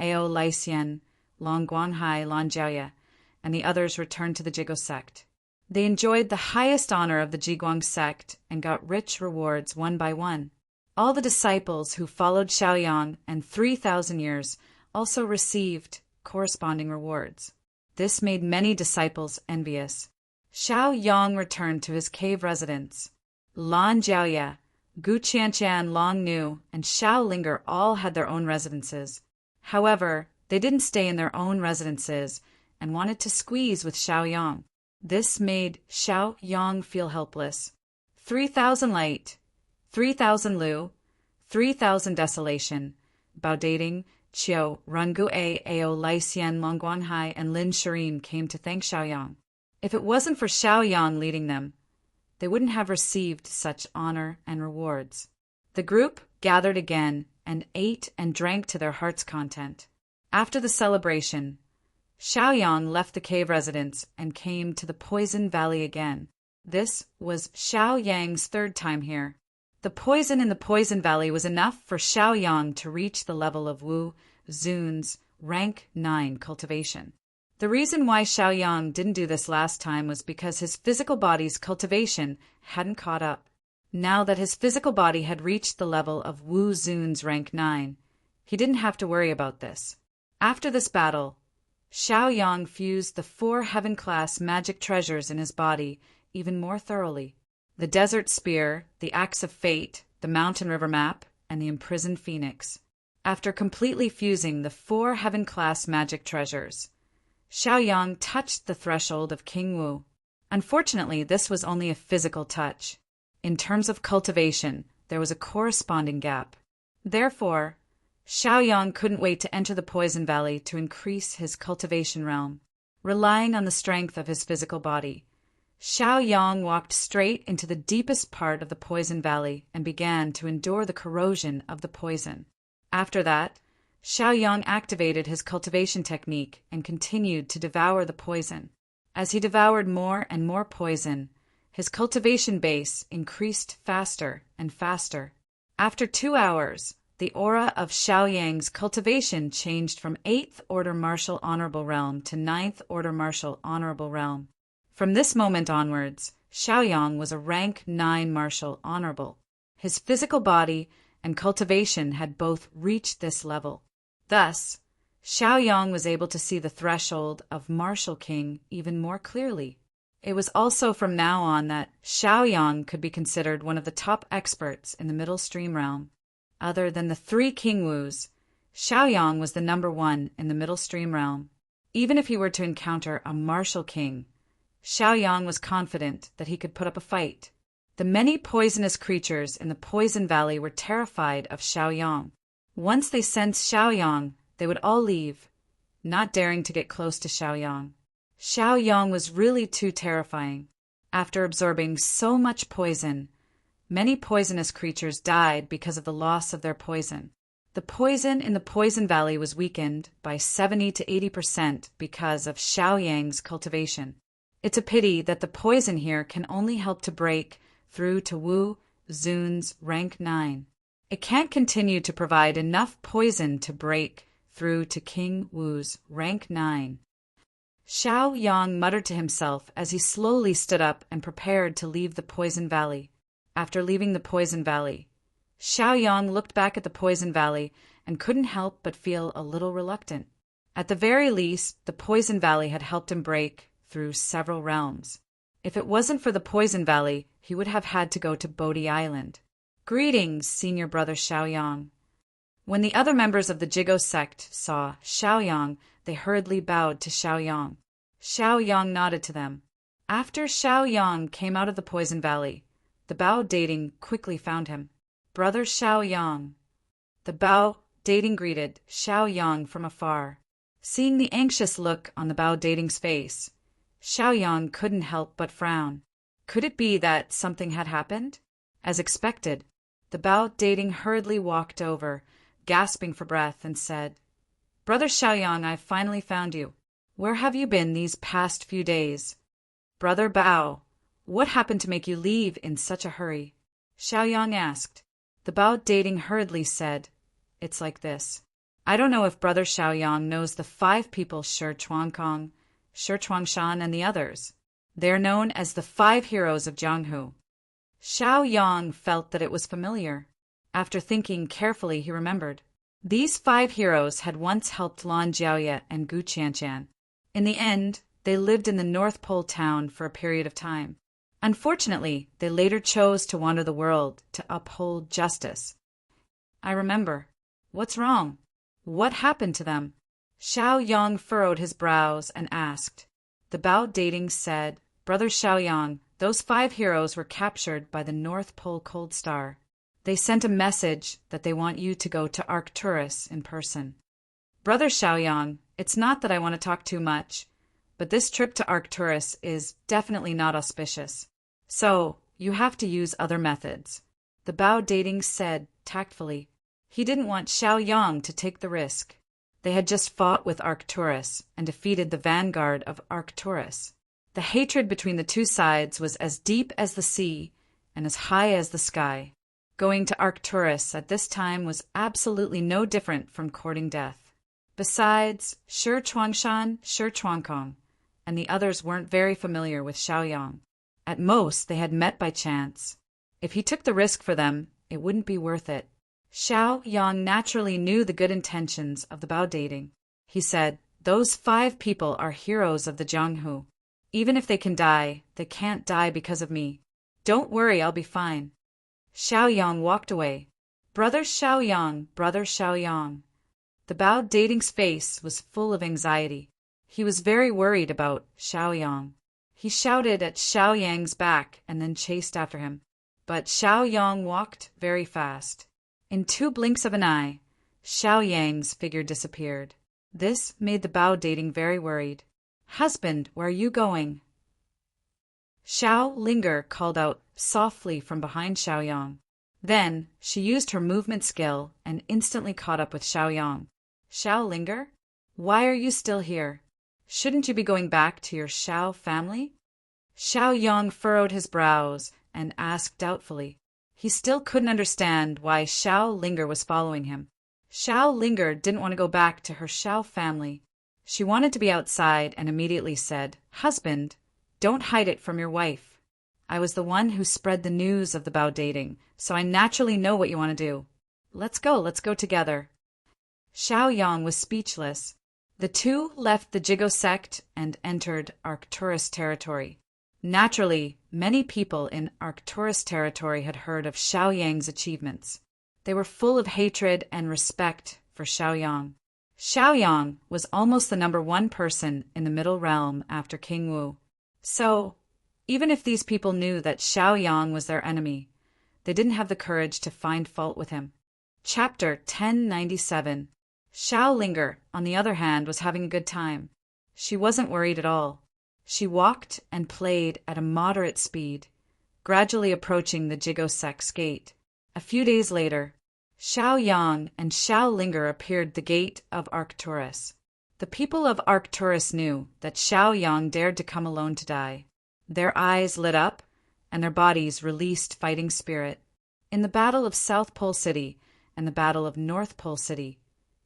Ao Lycian, Long Guanhai, Lan Jiaoya, and the others returned to the Jigo sect. They enjoyed the highest honor of the Jiguang sect and got rich rewards one by one. All the disciples who followed Xiaoyang and 3,000 years also received corresponding rewards. This made many disciples envious. Xiaoyang returned to his cave residence. Lan Jiaoya, Gu Qianchan, Long Nu, and Xiaolinger all had their own residences. However, they didn't stay in their own residences and wanted to squeeze with Xiaoyang. This made Xiaoyang feel helpless. 3,000 Light, 3,000 Lu, 3,000 Desolation, Bao Dating, Qiu, Rungu A, Ao Lycian, Longguanhai, and Lin Shirin came to thank Xiaoyang. If it wasn't for Xiaoyang leading them, they wouldn't have received such honor and rewards. The group gathered again and ate and drank to their heart's content. After the celebration, Xiaoyang left the cave residence and came to the Poison Valley again. This was Xiaoyang's third time here. The poison in the Poison Valley was enough for Xiaoyang to reach the level of Wu Zun's rank 9 cultivation. The reason why Xiaoyang didn't do this last time was because his physical body's cultivation hadn't caught up. Now that his physical body had reached the level of Wu Zun's rank 9, he didn't have to worry about this. After this battle, Xiaoyang fused the 4 heaven-class magic treasures in his body even more thoroughly. The Desert Spear, the Axe of Fate, the Mountain River Map, and the Imprisoned Phoenix. After completely fusing the 4 heaven-class magic treasures, Xiaoyang touched the threshold of King Wu. Unfortunately, this was only a physical touch. In terms of cultivation, there was a corresponding gap. Therefore, Xiaoyang couldn't wait to enter the Poison Valley to increase his cultivation realm. Relying on the strength of his physical body, Xiaoyang walked straight into the deepest part of the Poison Valley and began to endure the corrosion of the poison. After that, Xiaoyang activated his cultivation technique and continued to devour the poison. As he devoured more and more poison, his cultivation base increased faster and faster. After 2 hours, the aura of Xiaoyang's cultivation changed from 8th Order Martial Honorable Realm to 9th Order Martial Honorable Realm. From this moment onwards, Xiaoyang was a rank 9 Martial Honorable. His physical body and cultivation had both reached this level. Thus, Xiaoyang was able to see the threshold of Martial King even more clearly. It was also from now on that Xiaoyang could be considered one of the top experts in the Middle Stream realm. Other than the 3 King Wus, Xiaoyang was the number 1 in the Middle Stream realm. Even if he were to encounter a Martial King, Xiaoyang was confident that he could put up a fight. The many poisonous creatures in the Poison Valley were terrified of Xiaoyang. Once they sensed Xiaoyang, they would all leave, not daring to get close to Xiaoyang. Xiaoyang was really too terrifying. After absorbing so much poison, many poisonous creatures died because of the loss of their poison. The poison in the Poison Valley was weakened by 70 to 80% because of Xiaoyang's cultivation. It's a pity that the poison here can only help to break through to Wu Zun's rank 9. It can't continue to provide enough poison to break through to King Wu's rank 9. Xiaoyang muttered to himself as he slowly stood up and prepared to leave the Poison Valley. After leaving the Poison Valley, Xiaoyang looked back at the Poison Valley and couldn't help but feel a little reluctant. At the very least, the Poison Valley had helped him break through several realms. If it wasn't for the Poison Valley, he would have had to go to Bodhi Island. Greetings, Senior Brother Xiaoyang. When the other members of the Jigo sect saw Xiaoyang, they hurriedly bowed to Xiaoyang. Xiaoyang nodded to them. After Xiaoyang came out of the Poison Valley, the Bao Dating quickly found him. Brother Xiaoyang. The Bao Dating greeted Xiaoyang from afar. Seeing the anxious look on the Bao Dating's face, Xiaoyang couldn't help but frown. Could it be that something had happened? As expected, the Bao Dating hurriedly walked over, gasping for breath, and said, Brother Xiaoyang, I've finally found you. Where have you been these past few days? Brother Bao, what happened to make you leave in such a hurry? Xiaoyang asked. The Bao Dating hurriedly said, It's like this. I don't know if Brother Xiaoyang knows the 5 people Shi Chuangkong, Shi Chuangshan, and the others. They are known as the 5 heroes of Jianghu. Xiaoyang felt that it was familiar. After thinking carefully, he remembered. These 5 heroes had once helped Lan Jiaoye and Gu Qianshan. In the end, they lived in the North Pole town for a period of time. Unfortunately, they later chose to wander the world to uphold justice. I remember. What's wrong? What happened to them? Xiaoyang furrowed his brows and asked. The Bao Dating said, Brother Xiaoyang, those 5 heroes were captured by the North Pole Cold Star. They sent a message that they want you to go to Arcturus in person. Brother Xiaoyang, it's not that I want to talk too much, but this trip to Arcturus is definitely not auspicious. So, you have to use other methods. The Bao Dating said tactfully. He didn't want Xiaoyang to take the risk. They had just fought with Arcturus and defeated the vanguard of Arcturus. The hatred between the two sides was as deep as the sea and as high as the sky. Going to Arcturus at this time was absolutely no different from courting death. Besides, Shi Chuangshan, Shi Chuangkong, and the others weren't very familiar with Xiaoyang. At most, they had met by chance. If he took the risk for them, it wouldn't be worth it. Xiaoyang naturally knew the good intentions of the bao dating. He said, "Those 5 people are heroes of the Jianghu. Even if they can die, they can't die because of me. Don't worry, I'll be fine." Xiaoyang walked away. "Brother Xiaoyang, brother Xiaoyang." The bao dating's face was full of anxiety. He was very worried about Xiaoyang. He shouted at Xiaoyang's back and then chased after him. But Xiaoyang walked very fast. In 2 blinks of an eye, Xiaoyang's figure disappeared. This made the bao dating very worried. "Husband, where are you going?" Xiao Linger called out softly from behind Xiaoyang. Then she used her movement skill and instantly caught up with Xiaoyang. "Xiao Linger, why are you still here? Shouldn't you be going back to your Xiao family?" Xiaoyang furrowed his brows and asked doubtfully. He still couldn't understand why Xiao Linger was following him. Xiao Linger didn't want to go back to her Xiao family. She wanted to be outside and immediately said, "Husband, don't hide it from your wife. I was the one who spread the news of the bao dating, so I naturally know what you want to do. Let's go together." Xiaoyang was speechless. The 2 left the Jigo sect and entered Arcturus territory. Naturally, many people in Arcturus territory had heard of Xiaoyang's achievements. They were full of hatred and respect for Xiaoyang. Xiaoyang was almost the number 1 person in the Middle Realm after King Wu. So, even if these people knew that Xiaoyang was their enemy, they didn't have the courage to find fault with him. Chapter 1097. Xiao Linger, on the other hand, was having a good time. She wasn't worried at all. She walked and played at a moderate speed, gradually approaching the Jigo sect's gate. A few days later, Xiaoyang and Xiao Linger appeared at the gate of Arcturus. The people of Arcturus knew that Xiaoyang dared to come alone to die. Their eyes lit up, and their bodies released fighting spirit. In the Battle of South Pole City and the Battle of North Pole City,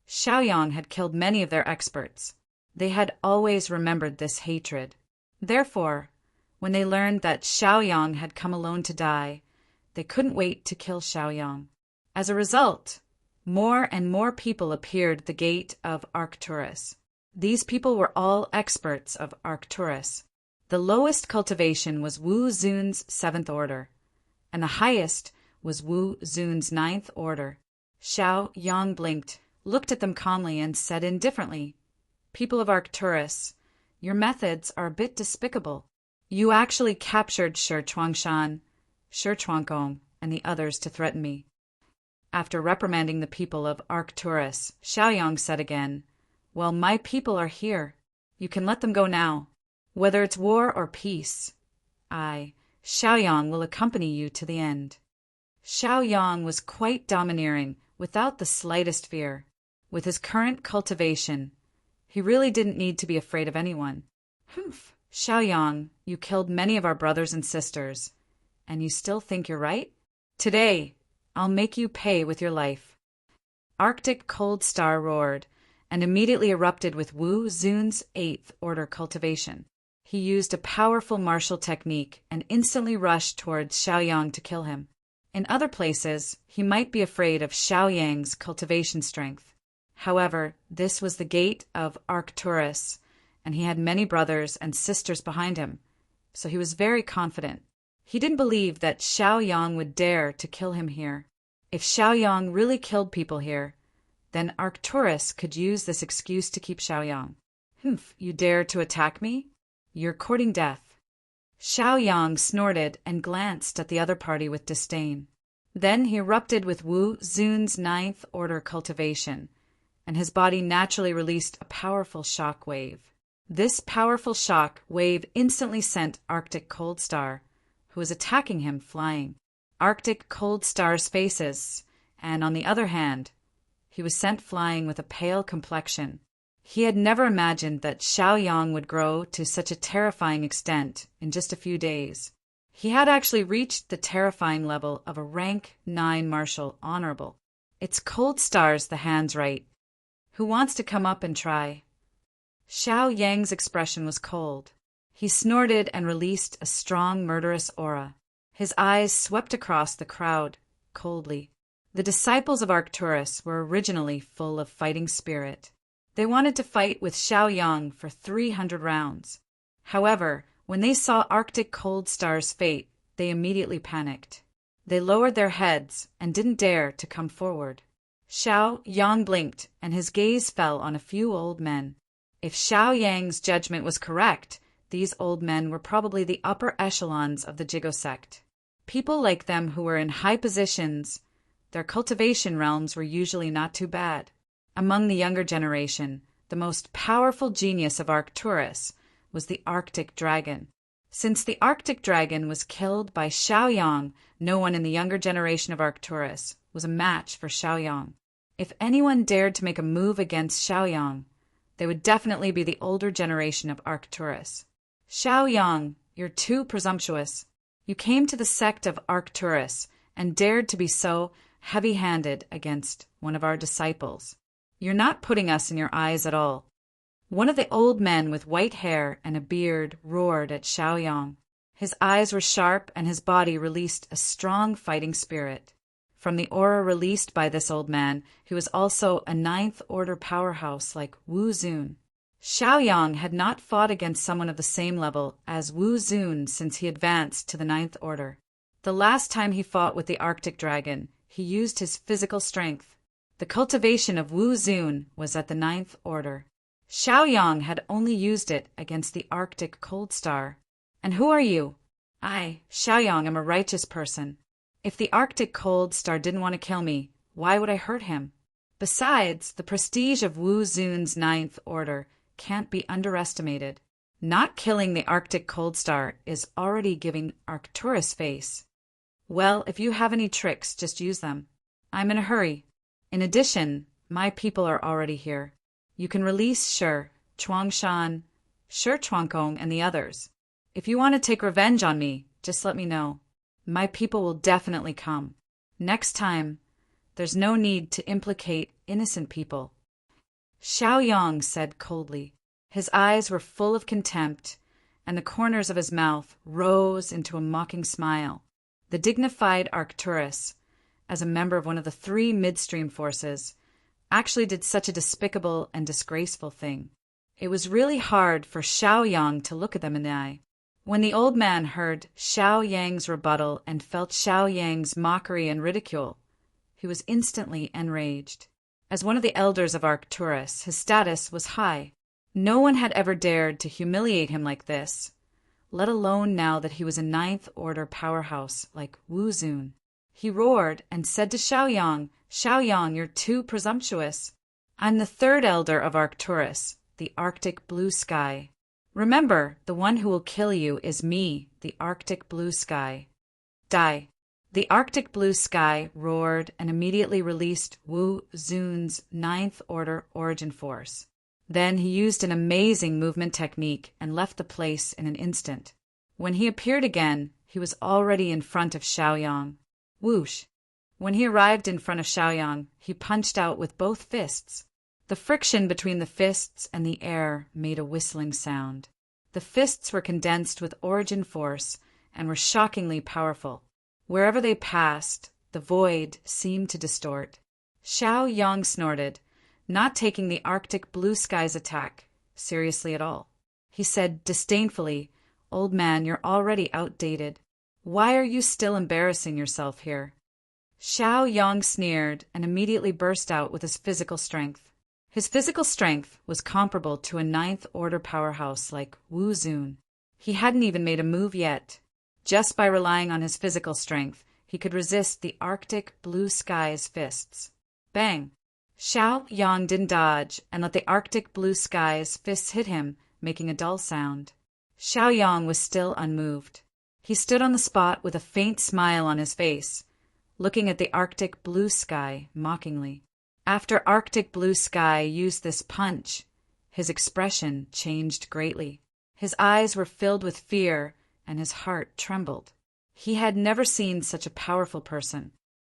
Xiaoyang had killed many of their experts. They had always remembered this hatred. Therefore, when they learned that Xiaoyang had come alone to die, they couldn't wait to kill Xiaoyang. As a result, more and more people appeared at the gate of Arcturus. These people were all experts of Arcturus. The lowest cultivation was Wu Zun's 7th order, and the highest was Wu Zun's 9th order. Xiaoyang blinked, looked at them calmly, and said indifferently, "People of Arcturus, your methods are a bit despicable. You actually captured Shi Chuangshan, Shi Chuangkong, and the others to threaten me." After reprimanding the people of Arcturus, Xiaoyang said again, "Well, my people are here. You can let them go now. Whether it's war or peace, I, Xiaoyang, will accompany you to the end." Xiaoyang was quite domineering, without the slightest fear. With his current cultivation, he really didn't need to be afraid of anyone. "Humph, Xiaoyang, you killed many of our brothers and sisters, and you still think you're right? Today, I'll make you pay with your life." Arctic Cold Star roared, and immediately erupted with Wu Zun's 8th order cultivation. He used a powerful martial technique and instantly rushed towards Xiaoyang to kill him. In other places, he might be afraid of Xiaoyang's cultivation strength. However, this was the gate of Arcturus, and he had many brothers and sisters behind him, so he was very confident. He didn't believe that Xiaoyang would dare to kill him here. If Xiaoyang really killed people here, then Arcturus could use this excuse to keep Xiaoyang. "Humph, you dare to attack me? You're courting death." Xiaoyang snorted and glanced at the other party with disdain. Then he erupted with Wu Zun's 9th order cultivation, and his body naturally released a powerful shock wave. This powerful shock wave instantly sent Arctic Cold Star, who was attacking him, flying. Arctic Cold Star's faces, and on the other hand, He was sent flying with a pale complexion. He had never imagined that Xiaoyang would grow to such a terrifying extent in just a few days. He had actually reached the terrifying level of a rank 9 martial honorable. It's cold stars the hands right. Who wants to come up and try? Xiaoyang's expression was cold. He snorted and released a strong, murderous aura. His eyes swept across the crowd, coldly. The disciples of Arcturus were originally full of fighting spirit. They wanted to fight with Xiaoyang for 300 rounds. However, when they saw Arctic Cold Star's fate, they immediately panicked. They lowered their heads and didn't dare to come forward. Xiaoyang blinked, and his gaze fell on a few old men. If Xiaoyang's judgment was correct, these old men were probably the upper echelons of the Jigo sect. People like them who were in high positions, their cultivation realms were usually not too bad. Among the younger generation, the most powerful genius of Arcturus was the Arctic Dragon. Since the Arctic Dragon was killed by Xiaoyang, no one in the younger generation of Arcturus was a match for Xiaoyang. If anyone dared to make a move against Xiaoyang, they would definitely be the older generation of Arcturus. Xiaoyang, you're too presumptuous. You came to the sect of Arcturus and dared to be so heavy-handed against one of our disciples. You're not putting us in your eyes at all. One of the old men with white hair and a beard roared at Xiaoyang. His eyes were sharp and his body released a strong fighting spirit. From the aura released by this old man, he was also a 9th order powerhouse like Wu Zun. Xiaoyang had not fought against someone of the same level as Wu Zun since he advanced to the 9th order. The last time he fought with the Arctic Dragon, he used his physical strength. The cultivation of Wu Zun was at the 9th order. Xiaoyang had only used it against the Arctic Cold Star. And who are you? I, Xiaoyang, am a righteous person. If the Arctic Cold Star didn't want to kill me, why would I hurt him? Besides, the prestige of Wu Zun's 9th order can't be underestimated. Not killing the Arctic Cold Star is already giving Arcturus face. Well, if you have any tricks, just use them. I'm in a hurry. In addition, my people are already here. You can release Shi, Chuangshan, Shi Chuangkong, and the others. If you want to take revenge on me, just let me know. My people will definitely come. Next time, there's no need to implicate innocent people. Xiaoyang said coldly. His eyes were full of contempt, and the corners of his mouth rose into a mocking smile. The dignified Arcturus, as a member of one of the 3 midstream forces, actually did such a despicable and disgraceful thing. It was really hard for Xiaoyang to look at them in the eye. When the old man heard Xiaoyang's rebuttal and felt Xiaoyang's mockery and ridicule, he was instantly enraged. As one of the elders of Arcturus, his status was high. No one had ever dared to humiliate him like this, let alone now that he was a 9th order powerhouse like Wu Zun. He roared and said to Xiaoyang, Xiaoyang, you're too presumptuous. I'm the 3rd elder of Arcturus, the Arctic Blue Sky. Remember, the one who will kill you is me, the Arctic Blue Sky. Die. The Arctic Blue Sky roared and immediately released Wu Zun's 9th order origin force. Then he used an amazing movement technique and left the place in an instant. When he appeared again, he was already in front of Xiaoyang. Whoosh! When he arrived in front of Xiaoyang, he punched out with both fists. The friction between the fists and the air made a whistling sound. The fists were condensed with origin force and were shockingly powerful. Wherever they passed, the void seemed to distort. Xiaoyang snorted, not taking the Arctic Blue Sky's attack seriously at all. He said disdainfully, Old man, you're already outdated. Why are you still embarrassing yourself here? Xiaoyang sneered and immediately burst out with his physical strength. His physical strength was comparable to a 9th order powerhouse like Wu Zun. He hadn't even made a move yet. Just by relying on his physical strength, he could resist the Arctic Blue Sky's fists. Bang! Xiaoyang didn't dodge and let the Arctic Blue Sky's fists hit him, making a dull sound. Xiaoyang was still unmoved. He stood on the spot with a faint smile on his face, looking at the Arctic Blue Sky mockingly. After Arctic Blue Sky used this punch, his expression changed greatly. His eyes were filled with fear, and his heart trembled. He had never seen such a powerful person.